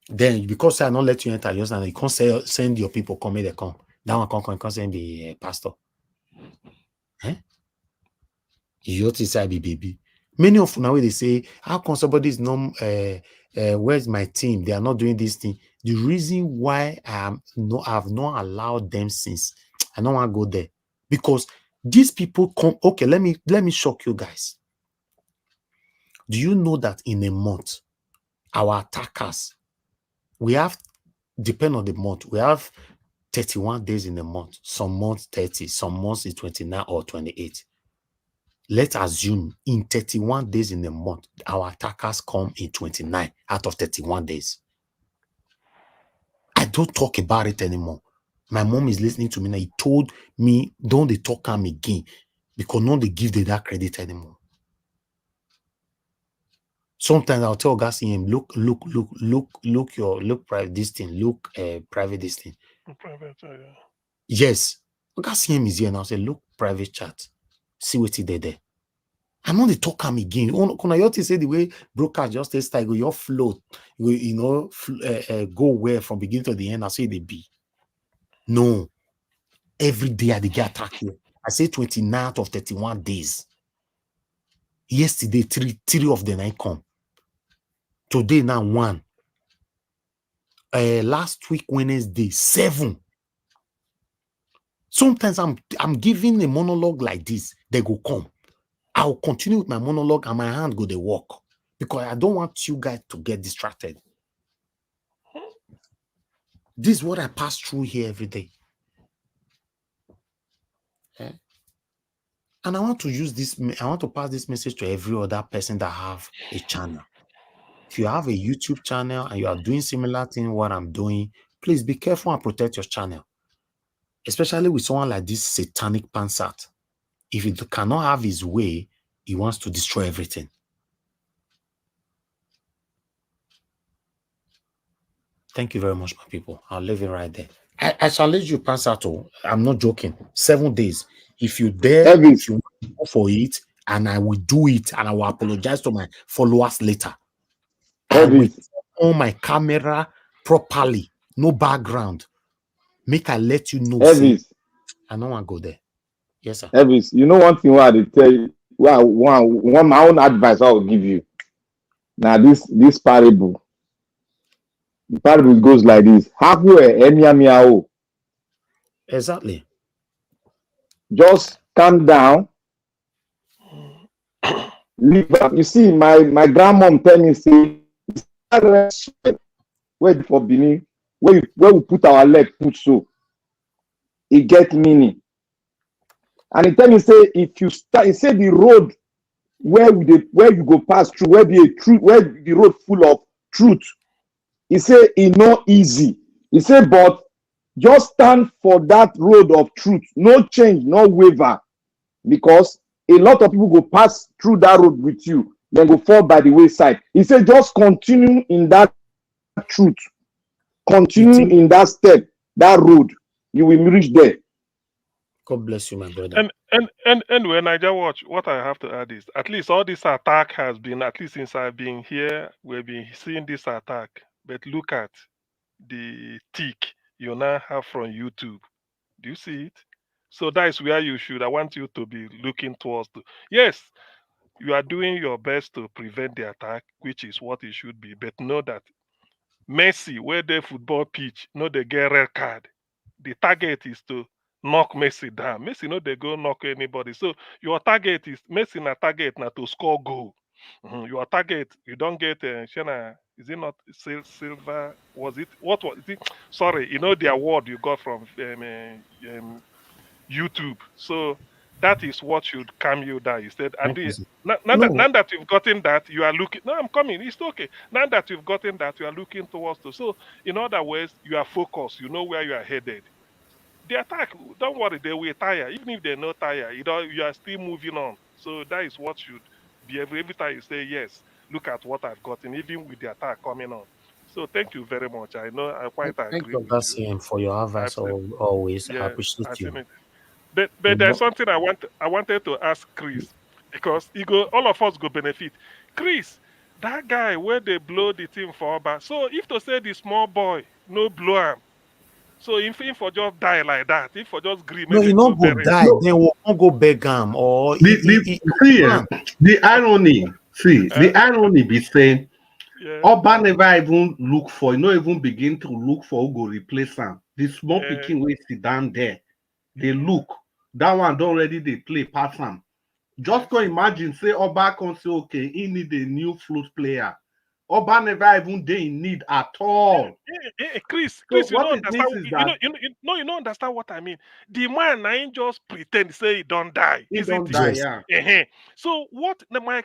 Then because I not let you enter yours and you can't send your people come here, they come. That one can say be pastor. Eh? You ought to say be baby. Many of now they say, how come somebody is not where's my team? They are not doing this thing. The reason why I've not allowed them since I don't want to go there. Because these people come, okay, let me shock you guys. Do you know that in a month, our attackers, we have, depend on the month, we have 31 days in a month, some months 30, some months is 29 or 28. Let's assume in 31 days in a month, our attackers come in 29 out of 31 days. I don't talk about it anymore. My mom is listening to me now. He told me, don't they talk am again because no they give them that credit anymore. Sometimes I'll tell guys him, look private this thing, private this thing. Private, yeah. Yes. Guys him is here now. Say, look, private chat. See what he did there. I'm not the talk am again. Can I say the way broadcast just takes time, your float, go where from beginning to the end. I say they be. No. Every day I get attack here. I say 29 out of 31 days. Yesterday, three of them I come. Today now 1. Last week Wednesday 7. Sometimes I'm giving a monologue like this. They go come. I'll continue with my monologue and my hand go they walk because I don't want you guys to get distracted. This is what I pass through here every day. Okay? And I want to use this, I want to pass this message to every other person that have a channel. If you have a YouTube channel and you are doing similar thing what I'm doing, please be careful and protect your channel. Especially with someone like this satanic pansat. If he cannot have his way, he wants to destroy everything. Thank you very much, my people. I'll leave it right there. I challenge you, Pansato. I'm not joking. 7 days. If you dare, if you go for it, and I will do it, and I will apologize to my followers later. I will on my camera properly, no background. Make I let you know. See, I don't want to go there. Yes, sir. Elvis, you know one thing what I tell you, one my own advice I will give you. Now this parable. The parable goes like this. Exactly. Just calm down. Leave up. You see, my grandmom tell me say where for Benin, where we put our leg put so. It get meaning. And he tell me say if you start, he say the road where you go pass through, where the road full of truth. He say it not easy. He say, but just stand for that road of truth. No change, no waver. Because a lot of people go pass through that road with you, then go fall by the wayside. He said, just continue in that truth. Continue in that step, that road. You will reach there. God bless you, my brother. And when I just watch, what I have to add is at least all this attack has been, at least since I've been here, we've been seeing this attack. But look at the tick you now have from YouTube. Do you see it? So that is where you should. I want you to be looking towards. Yes, you are doing your best to prevent the attack, which is what it should be. But know that Messi, where the football pitch, no they get red card. The target is to knock Messi down. Messi no they go knock anybody. So your target is Messi na target na to score goal. Your target, you don't get Shana, is it not silver? Was it what was it? Sorry, you know the award you got from YouTube. So that is what should calm you down. Instead, and now that you've gotten that, you are looking. No, I'm coming. It's okay. Now that you've gotten that, you are looking towards the. So in other words, you are focused. You know where you are headed. The attack, don't worry, they will tire. Even if they're not tired, you are still moving on. So that is what should be every time you say yes. Look at what I've gotten, even with the attack coming on. So thank you very much. I know I quite Thank agree you, with you. for your advice. Always, I appreciate I've you. seen it. But there's something I wanted to ask Chris because all of us go benefit. Chris, that guy where they blow the thing for Oba. So if to say the small boy no blow him, So if for just die like that, if for just agree, No, maybe you go not go bury him. die. Then we won't go beg him or The irony, the irony be saying, Yeah. Oba never even look for, you know, even begin to look for who go replace him. The small pikin wey sit down there, they look. That one don't already they play pass am. Just go imagine, say Oba can say, okay, he need a new flute player. Oba never even they in need at all. Chris, So you what don't it means understand. is You that don't understand what I mean. The man ain't just pretend say he don't die. he Is don't it? die, yeah. So what the my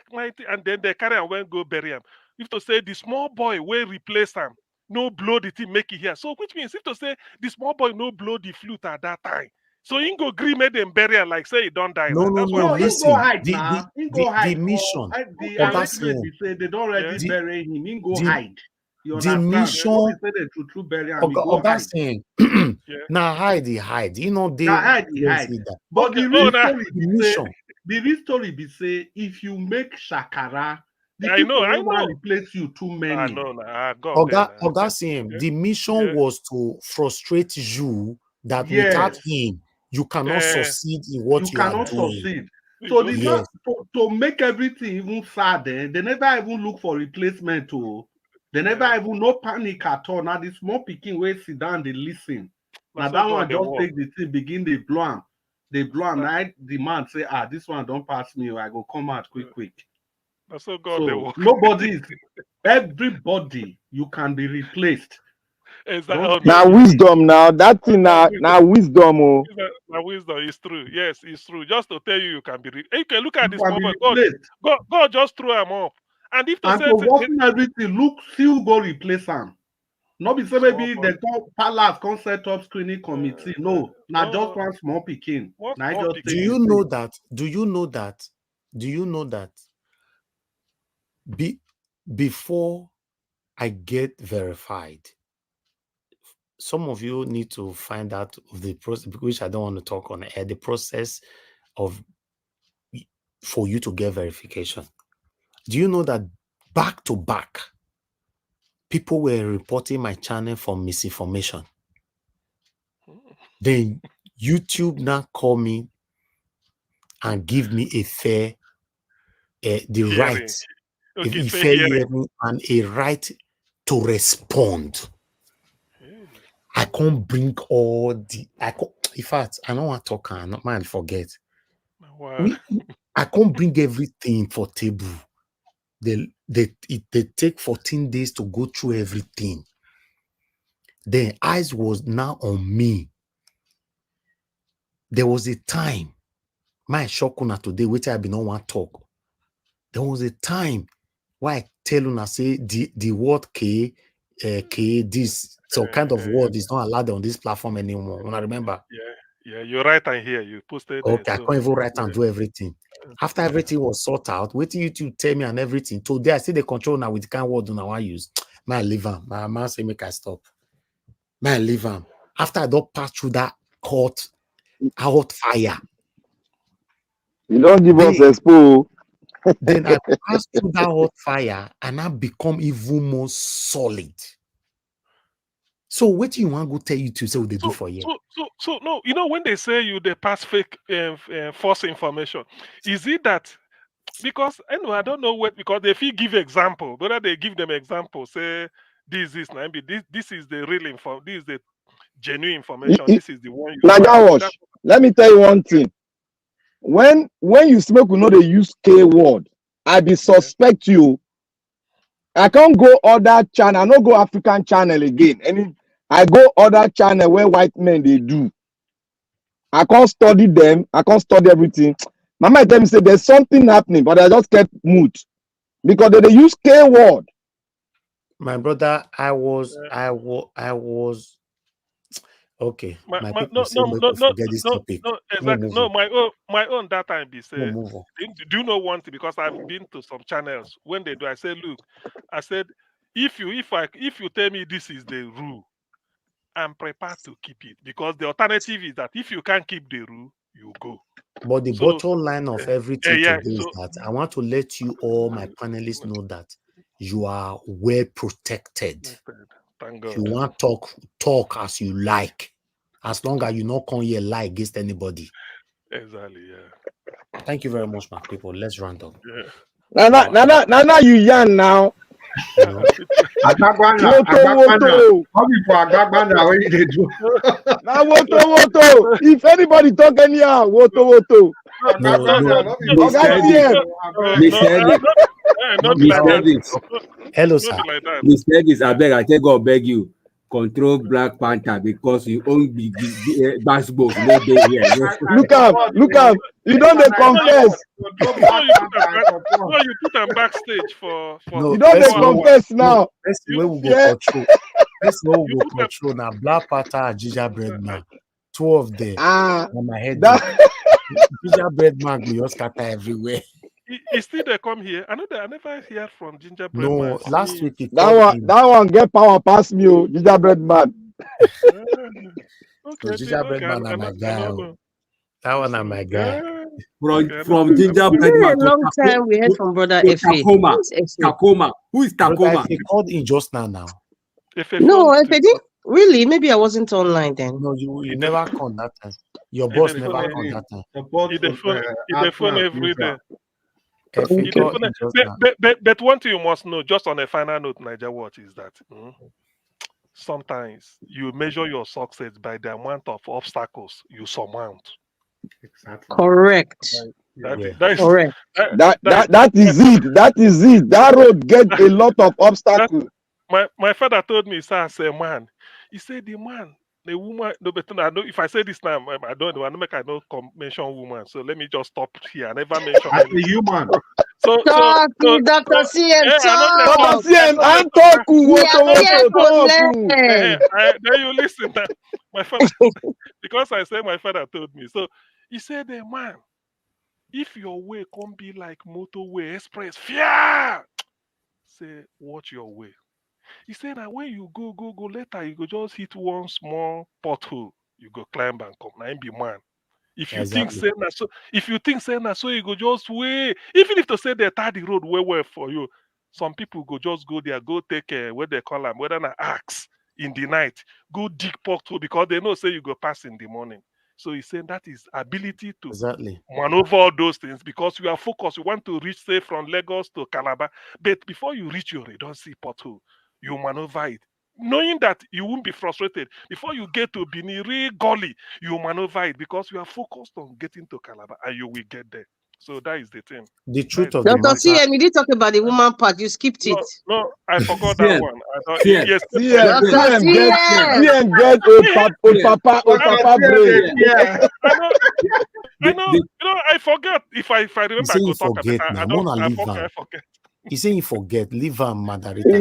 and then they carry and went go bury him. If to say the small boy will replace him, no blow the thing make it here. So which means if to say the small boy no blow the flute at that time. So he go agree make them bury him like say he don't die. No, Like. no, That's no. what. No, he go Listen, hide now. He go the hide. mission, The Oga arrangement CM, be say they don't already Yeah. bury him. He go the hide. You the understand? mission, No be say they true bury him. He go Oga hide. CM, Yeah. now hide. You know they Now hide, he where hide. is that? But Okay. the Oh, real nah. story The be say, mission. the real story be say, if you make shakara, the I know. people don't want to replace you too I many. know. Nah. God there. Oga CM, Yeah. the mission Yeah. was to frustrate you that without Yes. him you cannot succeed in what You you are cannot doing. succeed. So the Yes. to make everything even sadder, they never even look for replacement. They never even no panic at all. Now the small pikin wey sit down, they listen. Now So that God one they just walk. take the thing, begin they blow am. They blow am. Now the man say, this one don't pass me. I go come out quick. So God they So walk. everybody you can be replaced. Don't Now wisdom now that thing now wisdom. Oh. My wisdom is true. Yes, it's true. Just to tell you, you can be. You can look at You this can be moment. replaced. God just threw him up. And if to And say to work in everything, look, still go replace him. Not be say maybe the palace can set up screening committee. No, not just one small pikin. Do you know that? Do you know that? Before I get verified, some of you need to find out of the process, which I don't want to talk on air, the process of for you to get verification. Do you know that back to back, people were reporting my channel for misinformation? Then YouTube now call me and give me a fair, the hearing. right, Okay, a fair fair hearing. hearing and a right to respond. I can't bring all the. In fact, I don't want to talk. I not mind forget. Wow. I can't bring everything for table. They take 14 days to go through everything. Then eyes was now on me. There was a time, my shokuna today, which I be no one talk. There was a time why I tell you, I say the word K, this so kind of word is not allowed on this platform anymore. When I remember. Yeah, you're right and here. You posted Okay, I can't even write and do everything. After everything was sorted out, wait till you to tell me and everything. Today I see the control now with the kind of word now I use. Man, leave him. My man say make I stop. Man, leave him. After I don't pass through that hot fire. You don't give us expo. Then I pass through that hot fire and I become even more solid. So what do you want to go tell you to say what they do for you? So no, you know when they say they pass fake false information, is it that because anyway I don't know what because if you give example, whether they give them example, say this is this is the real info, this is the genuine information, this is the one you Naga let me tell you one thing. When you smoke, we know they use K word. I be suspect you. I can't go other channel. I don't go African channel again. And I go other channel where white men they do. I can't study them. I can't study everything. Mama tell me say there's something happening, but I just kept mute because they use K word. My brother, I was okay. My people say forget this topic. No, exactly. No, my own that time be say. Move on. Do you know one thing? Because I've been to some channels when they do. I say, look, I said, if you tell me this is the rule, I'm prepared to keep it because the alternative is that if you can't keep the rule, you go. But the bottom line of everything today is so, that I want to let you all, my panelists, know that you are well protected. Thank If you God. want talk as you like. As long as you not come here lie against anybody. Exactly, yeah. Thank you very much, my people. Let's round up. Yeah. Nana, you young now. You know. Woto. How people Agagbana what they do? Now woto. If anybody talk anyhow, woto. No. Not be like that. Hello, Not sir. be like that. Miss Davis, I beg, I take God beg you. Control Black Panther because you own the basketballs. No day here. Look am. You don't dey confess. No, you put them backstage for. No, you don't dey confess now. First way we go control. First way we go control now. Black Panther and Gingerbread Man. Two of them on my head. Gingerbread Man go just scatter everywhere. He still they come here. I never hear from Gingerbread No, Man. last week he that one get power pass me, Gingerbread Man. So Gingerbread Man are my guy. That one are my guy. From Gingerbread Man to a long time we heard from Brother Efe. Takoma. Who is Takoma? He called in just now. No, Efe didn't. Really? Maybe I wasn't online then. No, you never called that time. Your boss never called that time. He phone every day. But one thing you must know, just on a final note, Niger Watch, is that sometimes you measure your success by the amount of obstacles you surmount. Exactly. Correct. That is it. That road get a lot of obstacles. My father told me, sir, I say, man, he said the woman, no, but I know if I say this now, I don't mention woman. So let me just stop here. I never mention as a human. So Dr. CM, Dr. CM, I'm talking. Then you listen. My father, because I said my father told me. So he said, man, if your way can't be like motorway express, fear. Say, watch your way. He said that when you go later, you go just hit one small pothole. You go climb and come. Now be man. If you think say na so you go just wait. Even if to say they tie the road well for you, some people go just go there, go take what they call them, whether na axe in the night, go dig pothole because they know say you go pass in the morning. So he's saying that is ability to maneuver all those things because you are focused. You want to reach, say, from Lagos to Calabar, but before you reach your don't see pothole, you maneuver it. Knowing that you won't be frustrated. Before you get to Biniri Gully, you maneuver it because you are focused on getting to Calabar and you will get there. So that is the thing. The truth of the matter. Dr. CM, you did talk about the woman part. You skipped it. No, I forgot that one. CM get a papa brain. I know. I forgot. If I remember, I go talk about it. I forget. He saying he forget. Leave him, Mandarita. As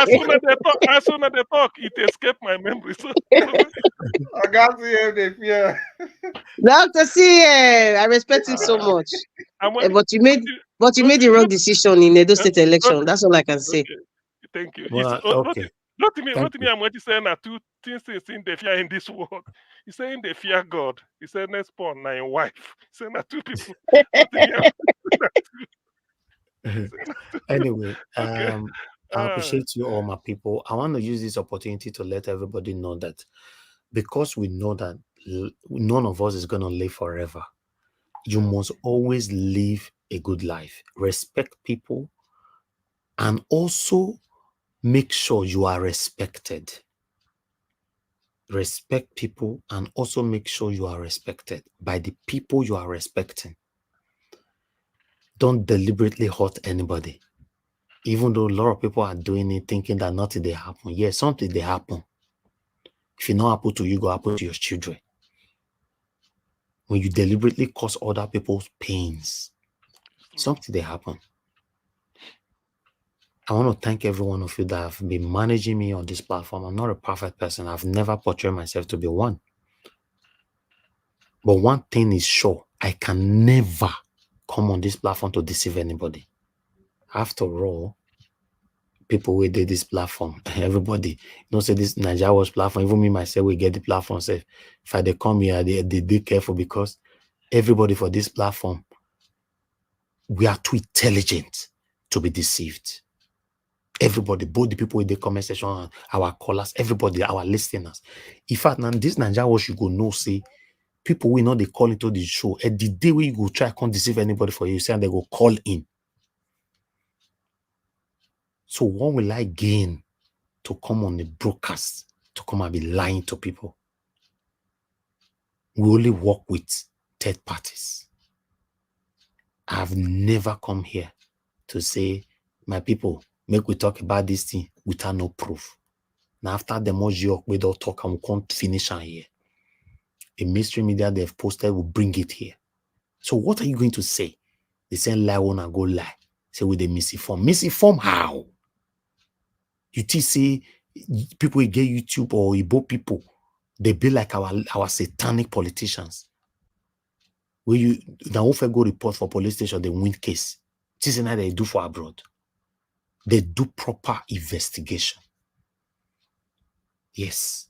soon as they talk, it escaped my memory. So. I got the fear. Dr. CM, I respect you so much. But you made the wrong decision in Edo State election. That's all I can say. Okay. Thank you. Well, okay. Not to me. I'm going to say that two things in the fear in this world. He's saying they fear God. He said next born na your wife. He's saying that two people. Anyway, I appreciate you all, my people. I want to use this opportunity to let everybody know that because we know that none of us is going to live forever, you must always live a good life, respect people, and also make sure you are respected. Respect people and also make sure you are respected by the people you are respecting. Don't deliberately hurt anybody. Even though a lot of people are doing it thinking that nothing they happen. Yes, something they happen. If it not happen to you, go happen to your children. When you deliberately cause other people's pains, something they happen. I want to thank every one of you that have been managing me on this platform. I'm not a perfect person. I've never portrayed myself to be one. But one thing is sure, I can never come on this platform to deceive anybody. After all, people will do this platform. Everybody, say this Nigeria Watch platform. Even me myself, we get the platform safe. If they come here, they be careful because everybody for this platform, we are too intelligent to be deceived. Everybody, both the people in the comment section, our callers, everybody, our listeners. In fact, now this Nigeria what you go know, say, people will know they call into the show. At the day where you go try can't deceive anybody for you, say and they go call in. So what will I gain to come on the broadcast to come and be lying to people? We only work with third parties. I've never come here to say, my people, make we talk about this thing without no proof. Now after the Moji we don't talk and we can't finish on here. A mainstream media they've posted will bring it here. So what are you going to say? They say lie one and go lie. Say with the misinform. Misinform how? You say people will get YouTube or Igbo people, they be like our satanic politicians. Where you now if I go report for police station, they win case. This is what they do for abroad. They do proper investigation. Yes.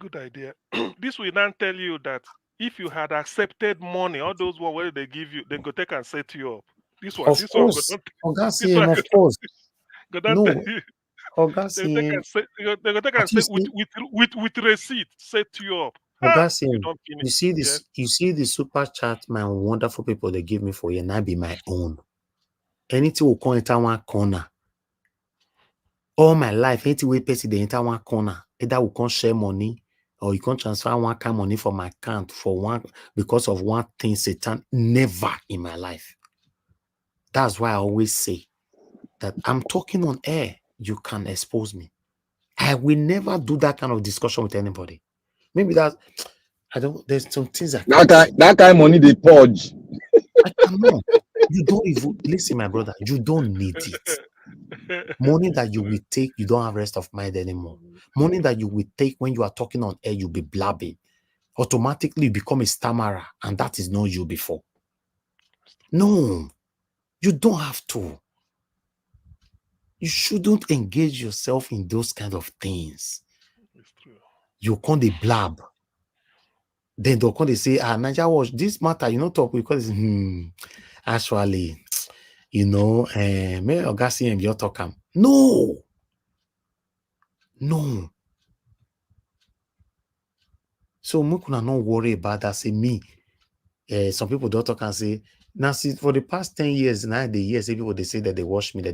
Good idea. This will now tell you that if you had accepted money, all those one where they give you, they go take and set you up. This one, Of course. Of course. No. They go take and set with receipt, set you up. You see this, yes. You see the super chat, my wonderful people they give me for you, and I be my own. Anything will come into one corner. All my life, anything we pay the entire one corner. Either we can't share money or you can't transfer one kind of money from my account for one because of one thing, Satan. Never in my life. That's why I always say that I'm talking on air. You can expose me. I will never do that kind of discussion with anybody. Maybe that I don't. There's some things that kind of money they purge. I cannot. You don't even listen, my brother. You don't need it. Money that you will take, you don't have rest of mind anymore. Money that you will take when you are talking on air, you'll be blabbing. Automatically, you become a stammerer, and that is not you before. No, you don't have to. You shouldn't engage yourself in those kind of things. You can't be blab. Then they'll come, they say, Nigeria watch this matter, you know, talk because actually, you know, may Augustine and your talk. No. So we could not worry about that. Say me. Some people don't talk and say, now see, for the past 10 years, 9 years, people they say that they watch me, you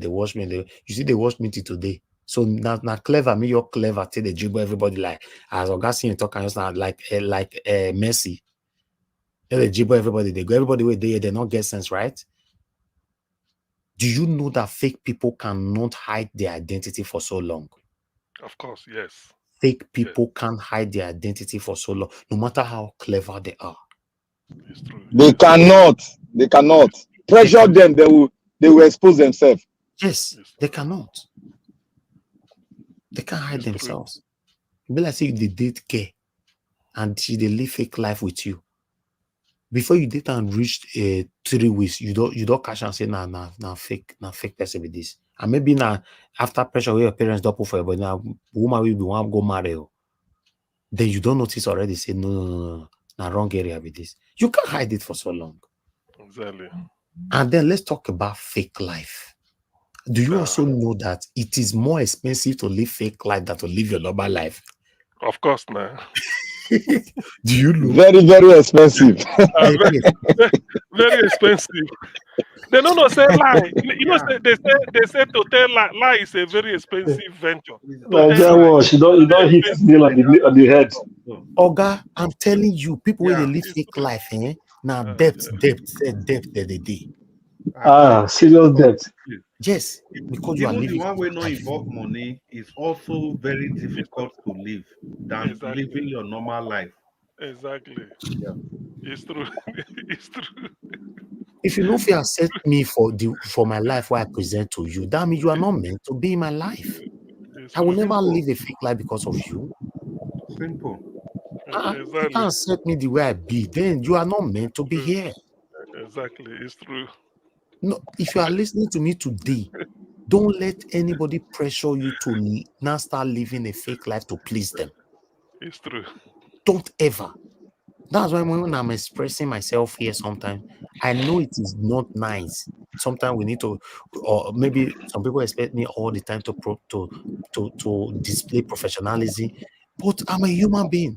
see, they watch me till today. So now clever, me, you're clever, till they dribble everybody like as Augustine talk and just like Messi. They dribble everybody, they go everybody where they not get sense, right? Do you know that fake people cannot hide their identity for so long? Of course, yes. Fake people can't hide their identity for so long, no matter how clever they are. It's true. They cannot. Pressure them, they will expose themselves. Yes, they cannot. They can't hide themselves. Be like say they date care and they live fake life with you. Before you date and reach 3 weeks, you don't catch and say nah fake person with this. And maybe now after pressure where your parents don't put for you, but now woman will be one go marry. Then you don't notice already, say no, wrong area with this. You can't hide it for so long. Exactly. And then let's talk about fake life. Do you also know that it is more expensive to live fake life than to live your normal life? Of course, man. Do you know? Very, very expensive. Very expensive. They don't say lie. You know, they say to tell lie is a very expensive venture. Nigeria watch, you don't hit his nail on the head. Oga, I'm telling you, people when they live fake life, now debt they day. Serious debt. Yes, because you are living. The one way not involve money is also very difficult to live than living your normal life. Exactly. Yeah. It's true. It's true. If you know if you accept me for my life what I present to you, that means you are not meant to be in my life. I will never live a fake life because of you. Simple. If you can't accept me the way I be, then you are not meant to be here. Exactly. It's true. No, if you are listening to me today, don't let anybody pressure you to now start living a fake life to please them. It's true. Don't ever. That's why when I'm expressing myself here sometimes, I know it is not nice. Sometimes we need to, or maybe some people expect me all the time to display professionalism, but I'm a human being.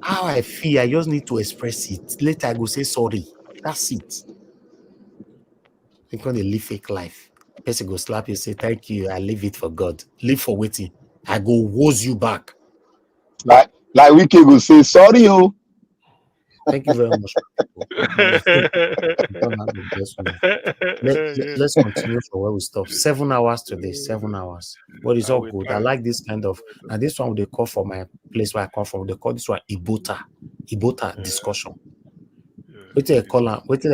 How I feel, I just need to express it. Later I go say sorry. That's it. Because they live fake life. Person go slap you, say thank you, I leave it for God. Live for waiting. I go woes you back. Like Wiki will say, sorry, oh. Thank you very much, people. Let's continue from where we stop. 7 hours today, 7 hours. But it's all good. I like this kind of, and this one they call for my place where I come from. They call this one Ibota discussion. Wait till I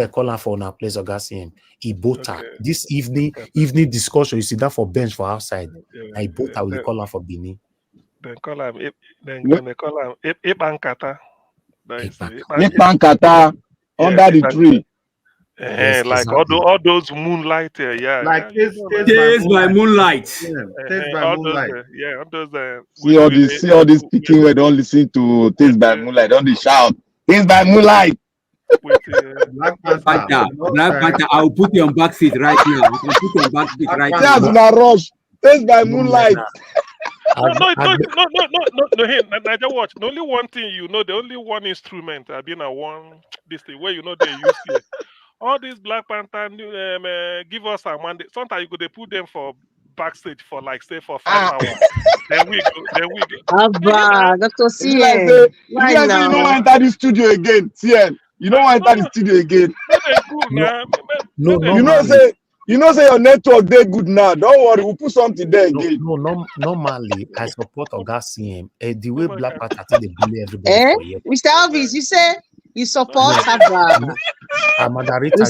call for our place of FRCN. Ibota. This evening discussion, you see that for bench for outside. Ibota will call for Bini. Then call him. Then they call him Ipankata. Ipankata under the tree. Yes, like exactly. all those moonlight, yeah. Like Taste by moonlight. Taste by all moonlight. those, all those. See all these speaking where don't listen to Taste by Moonlight. Don't they shout Taste by Moonlight. Black Panther. I'll put you on back seat right now. I can put you on back seat right now. That's not rush. Taste by Moonlight. No, hey, Niger watch. The only one thing the only one instrument I've been this thing where they use here. All these Black Panther give us a mandate. Sometimes you could put them for backstage for for 5 hours. Then we go. Abba, Dr. You don't enter the studio again. CN. You don't enter the studio again. You know say your network they good now. Don't worry, we'll put something there again. Normally I support FRCN. The way Black Panther they bully everybody. Mr. Elvis, you say you support Abba. Moderator,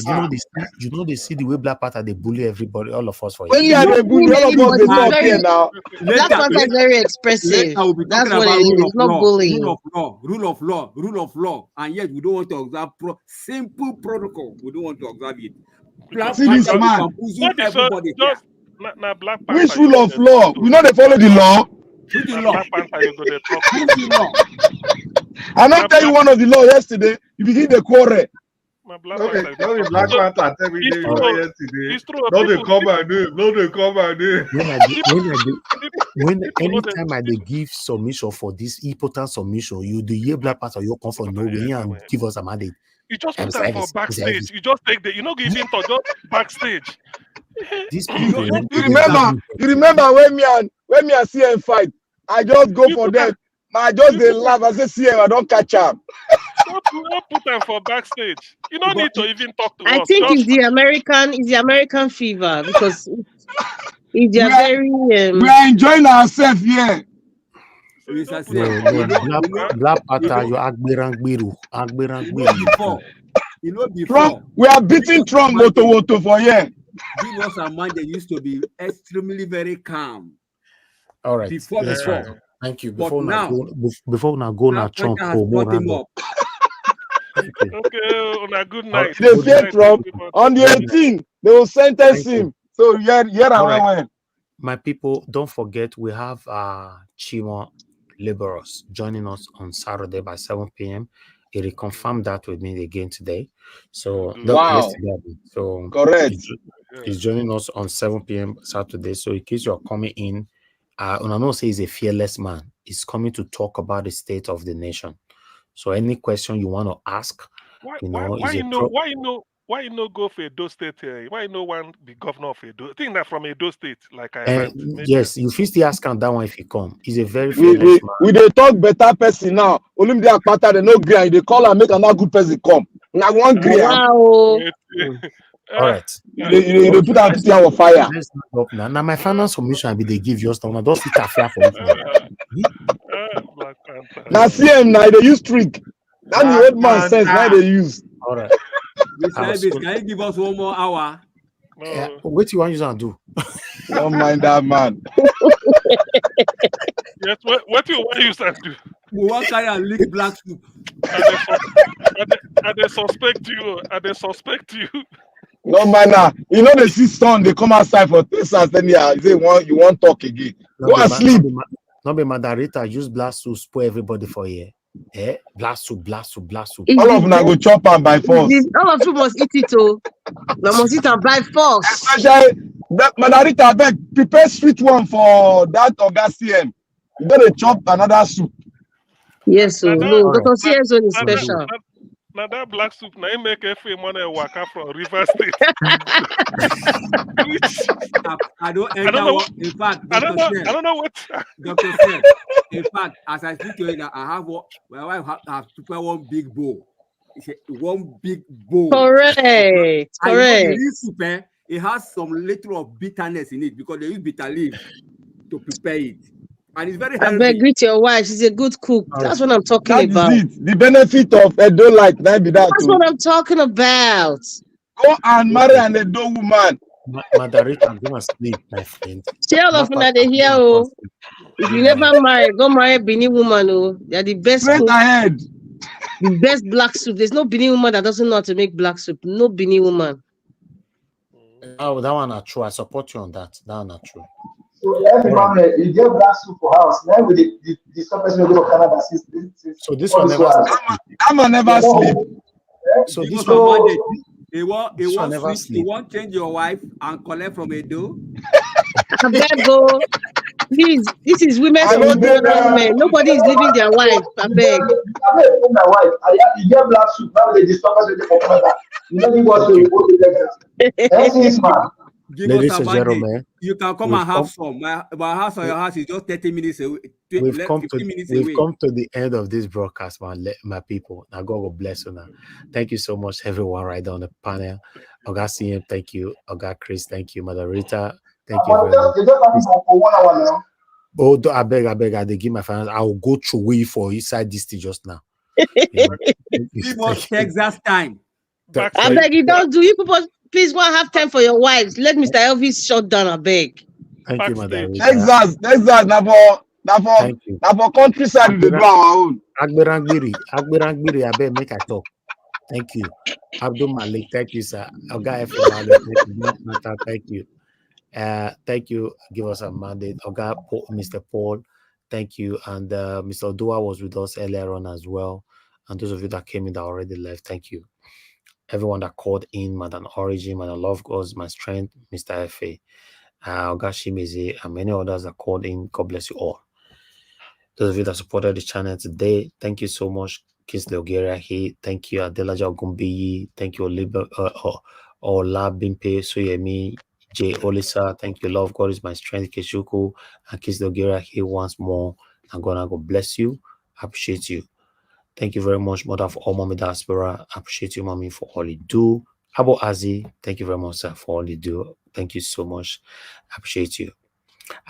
they see the way Black Panther they bully everybody, all of us for years. Yeah, they bully all of us. They talk here now. Black Panther is very expressive. That's what it is. It's not bullying. Rule of law, and yet we don't want to observe simple protocol. We don't want to observe it. Black See this man. Black Panther, which rule of law? We know they follow the law. Black Panther, you go to talk. I not tell you one of the law yesterday. You begin the quarrel. Okay, no, Black Panther tell me yesterday. No, they call my name. When anytime I give submission for this important submission, you do hear Black Panther, you come from nowhere and give us a mandate. You just put that for backstage. You just take give him to just backstage. These people, you remember when me and CM fight? I just go for them. I just they laugh. I say CM, I don't catch up. Don't put them for backstage. You don't need to even talk to us. I think it's the American fever because it's very. We are enjoying ourselves here. Black Panther, you Agberangbiru. Trump, we are beating Trump woto for here. Give us a man that used to be extremely very calm. All right. Before. Thank you. Before now Trump Okay, on a good night. They fear Trump. On the 18th, they will sentence him. So my people, don't forget we have Chimo laborers joining us on Saturday by 7 p.m. He reconfirmed that with me again today. So correct. He's joining us on 7 p.m. Saturday. So in case you're coming in, and I know say he's a fearless man. He's coming to talk about the state of the nation. So any question you want to ask, why you know go for Edo State here? Why you know one be governor of Edo? I think that from Edo State, like I heard. Yes, you first ask him that one if he come. He's a very fearless man. We they talk better person now. Only they are part of the no green. They call and make another good person come. Now one green. Wow. All right. They put out our fire. Now my final submission be they give you stuff. Now don't sit affair for it. Now CM now they use trick. That's the old man sense now they use. All right. Can you give us 1 more hour? What you want you to do? Don't mind that man. Yes, what you want you to do? We want to lick black soup. And they suspect you. No man, you know the son they come outside for Texas. Then they want you want talk again. Go and sleep. No be moderator use blast to spoil everybody for here. Black soup. All of them go chop am by force. All of you must eat it, oh. They must eat am by force. Especially that Madarita, beg, prepare sweet one for that FRCN. You gotta chop another soup. Yes, so no, Dr. CS one is special. Now that black soup, now you make a money waka from River State. I don't know. In fact, I don't know what. Dr. Seth, in fact, as I speak to you, I have my wife have prepare one big bowl. One big bowl. Correct. I know Correct. this soup, it has some little of bitterness in it because they use bitter leaf to prepare it. And it's very healthy. I beg, greet your wife. She's a good cook. That's what I'm talking about. That is it. The benefit of Edo like that be that. That's what I'm talking about. Go and marry an Edo woman. Madarita, go and sleep, my friend. Tell of na they hear, oh. If you never marry, go marry a Benin woman, oh. They're the best Straight cook. ahead. The best black soup. There's no Benin woman that doesn't know how to make black soup. No Benin woman. Oh, that one not true. I support you on that. That one not true. So everyone, you get black soup for house. Now with the surface we go to Canada since so this one never that man never sleep. So this one he won't change your wife and collect from Edo. I beg go. Please, this is women's empowerment. Nobody is leaving their wife. I beg. I beg my wife. You get black soup. Now with the surface we go to Canada. You know what we go to Texas. Ladies and gentlemen, you can come and have some. My house or your house is just 30 minutes away. We've come to the end of this broadcast, my people. Now God will bless you now. Thank you so much, everyone right there on the panel. Oga CM, thank you. Oga Chris, thank you. Mother Rita, thank you very much. Oh, I beg, they give my finance. I will go through way for inside this thing just now. Give us Texas time. I beg you, don't do you people. Please go and have time for your wives. Let Mr. Elvis shut down, I beg. Thank you, Madam. Texas, now for countryside, we do our own. Agberangbiri, I beg, make I talk. Thank you. Abdul Malik, thank you, sir. Oga F. Thank you. Thank you. Give us a mandate. Oga Mr. Paul, thank you. And Mr. Odua was with us earlier on as well. And those of you that came in that already left, thank you. Everyone that called in, Madam Origin, Madam Love Gods, My Strength, Mr. F.A., Ogashimizi, and many others that called in. God bless you all. Those of you that supported the channel today, thank you so much. Kinsley Ogeriahi, thank you. Adelaja Ogumbiyi, thank you. Olabimpe Suyemi, J. Olisa, thank you. Love God is My Strength, Keshuku, and Kinsley Ogeriahi once more. And God bless you. I appreciate you. Thank you very much, Mother of all Mommy Diaspora. I appreciate you, Mommy, for all you do. Abo Azi, thank you very much, sir, for all you do. Thank you so much. I appreciate you.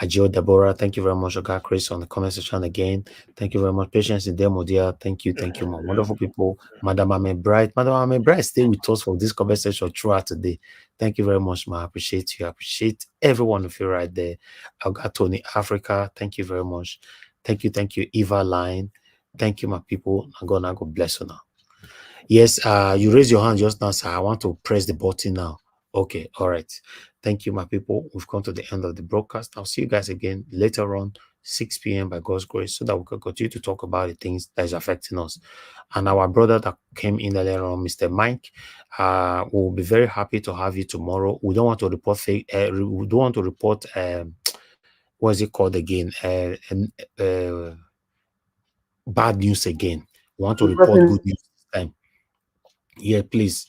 Ajo Deborah, thank you very much. Oga Chris on the comment section again. Thank you very much. Patience in Demo, dear. Thank you, my wonderful people. Madam Ame Bright. Madam Ame Bright, stay with us for this conversation throughout today. Thank you very much, ma. I appreciate you. I appreciate every one of you right there. Oga Tony Africa, thank you very much. Thank you, Eva Line. Thank you, my people. God bless you now. Yes, you raise your hand just now, sir. I want to press the button now. Okay, all right. Thank you, my people. We've come to the end of the broadcast. I'll see you guys again later on, 6 p.m. by God's grace, so that we can continue to talk about the things that is affecting us. And our brother that came in earlier on, Mr. Mike, we'll be very happy to have you tomorrow. We don't want to report fake. We don't want to report. What is it called again? Bad news again. We want to report good news this time. Yeah, please.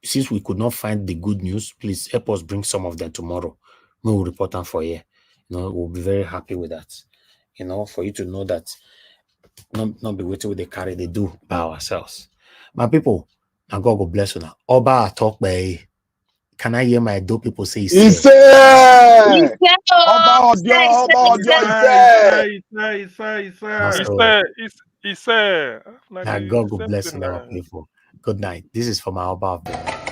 Since we could not find the good news, please help us bring some of them tomorrow. We will report them for you. We'll be very happy with that. For you to know that not be waiting with the carry they do by ourselves. My people, and God will bless you now. Oba talk by. Can I hear my dope people say He said. He said. God will bless you now, people. Good night. This is from our Oba of the night.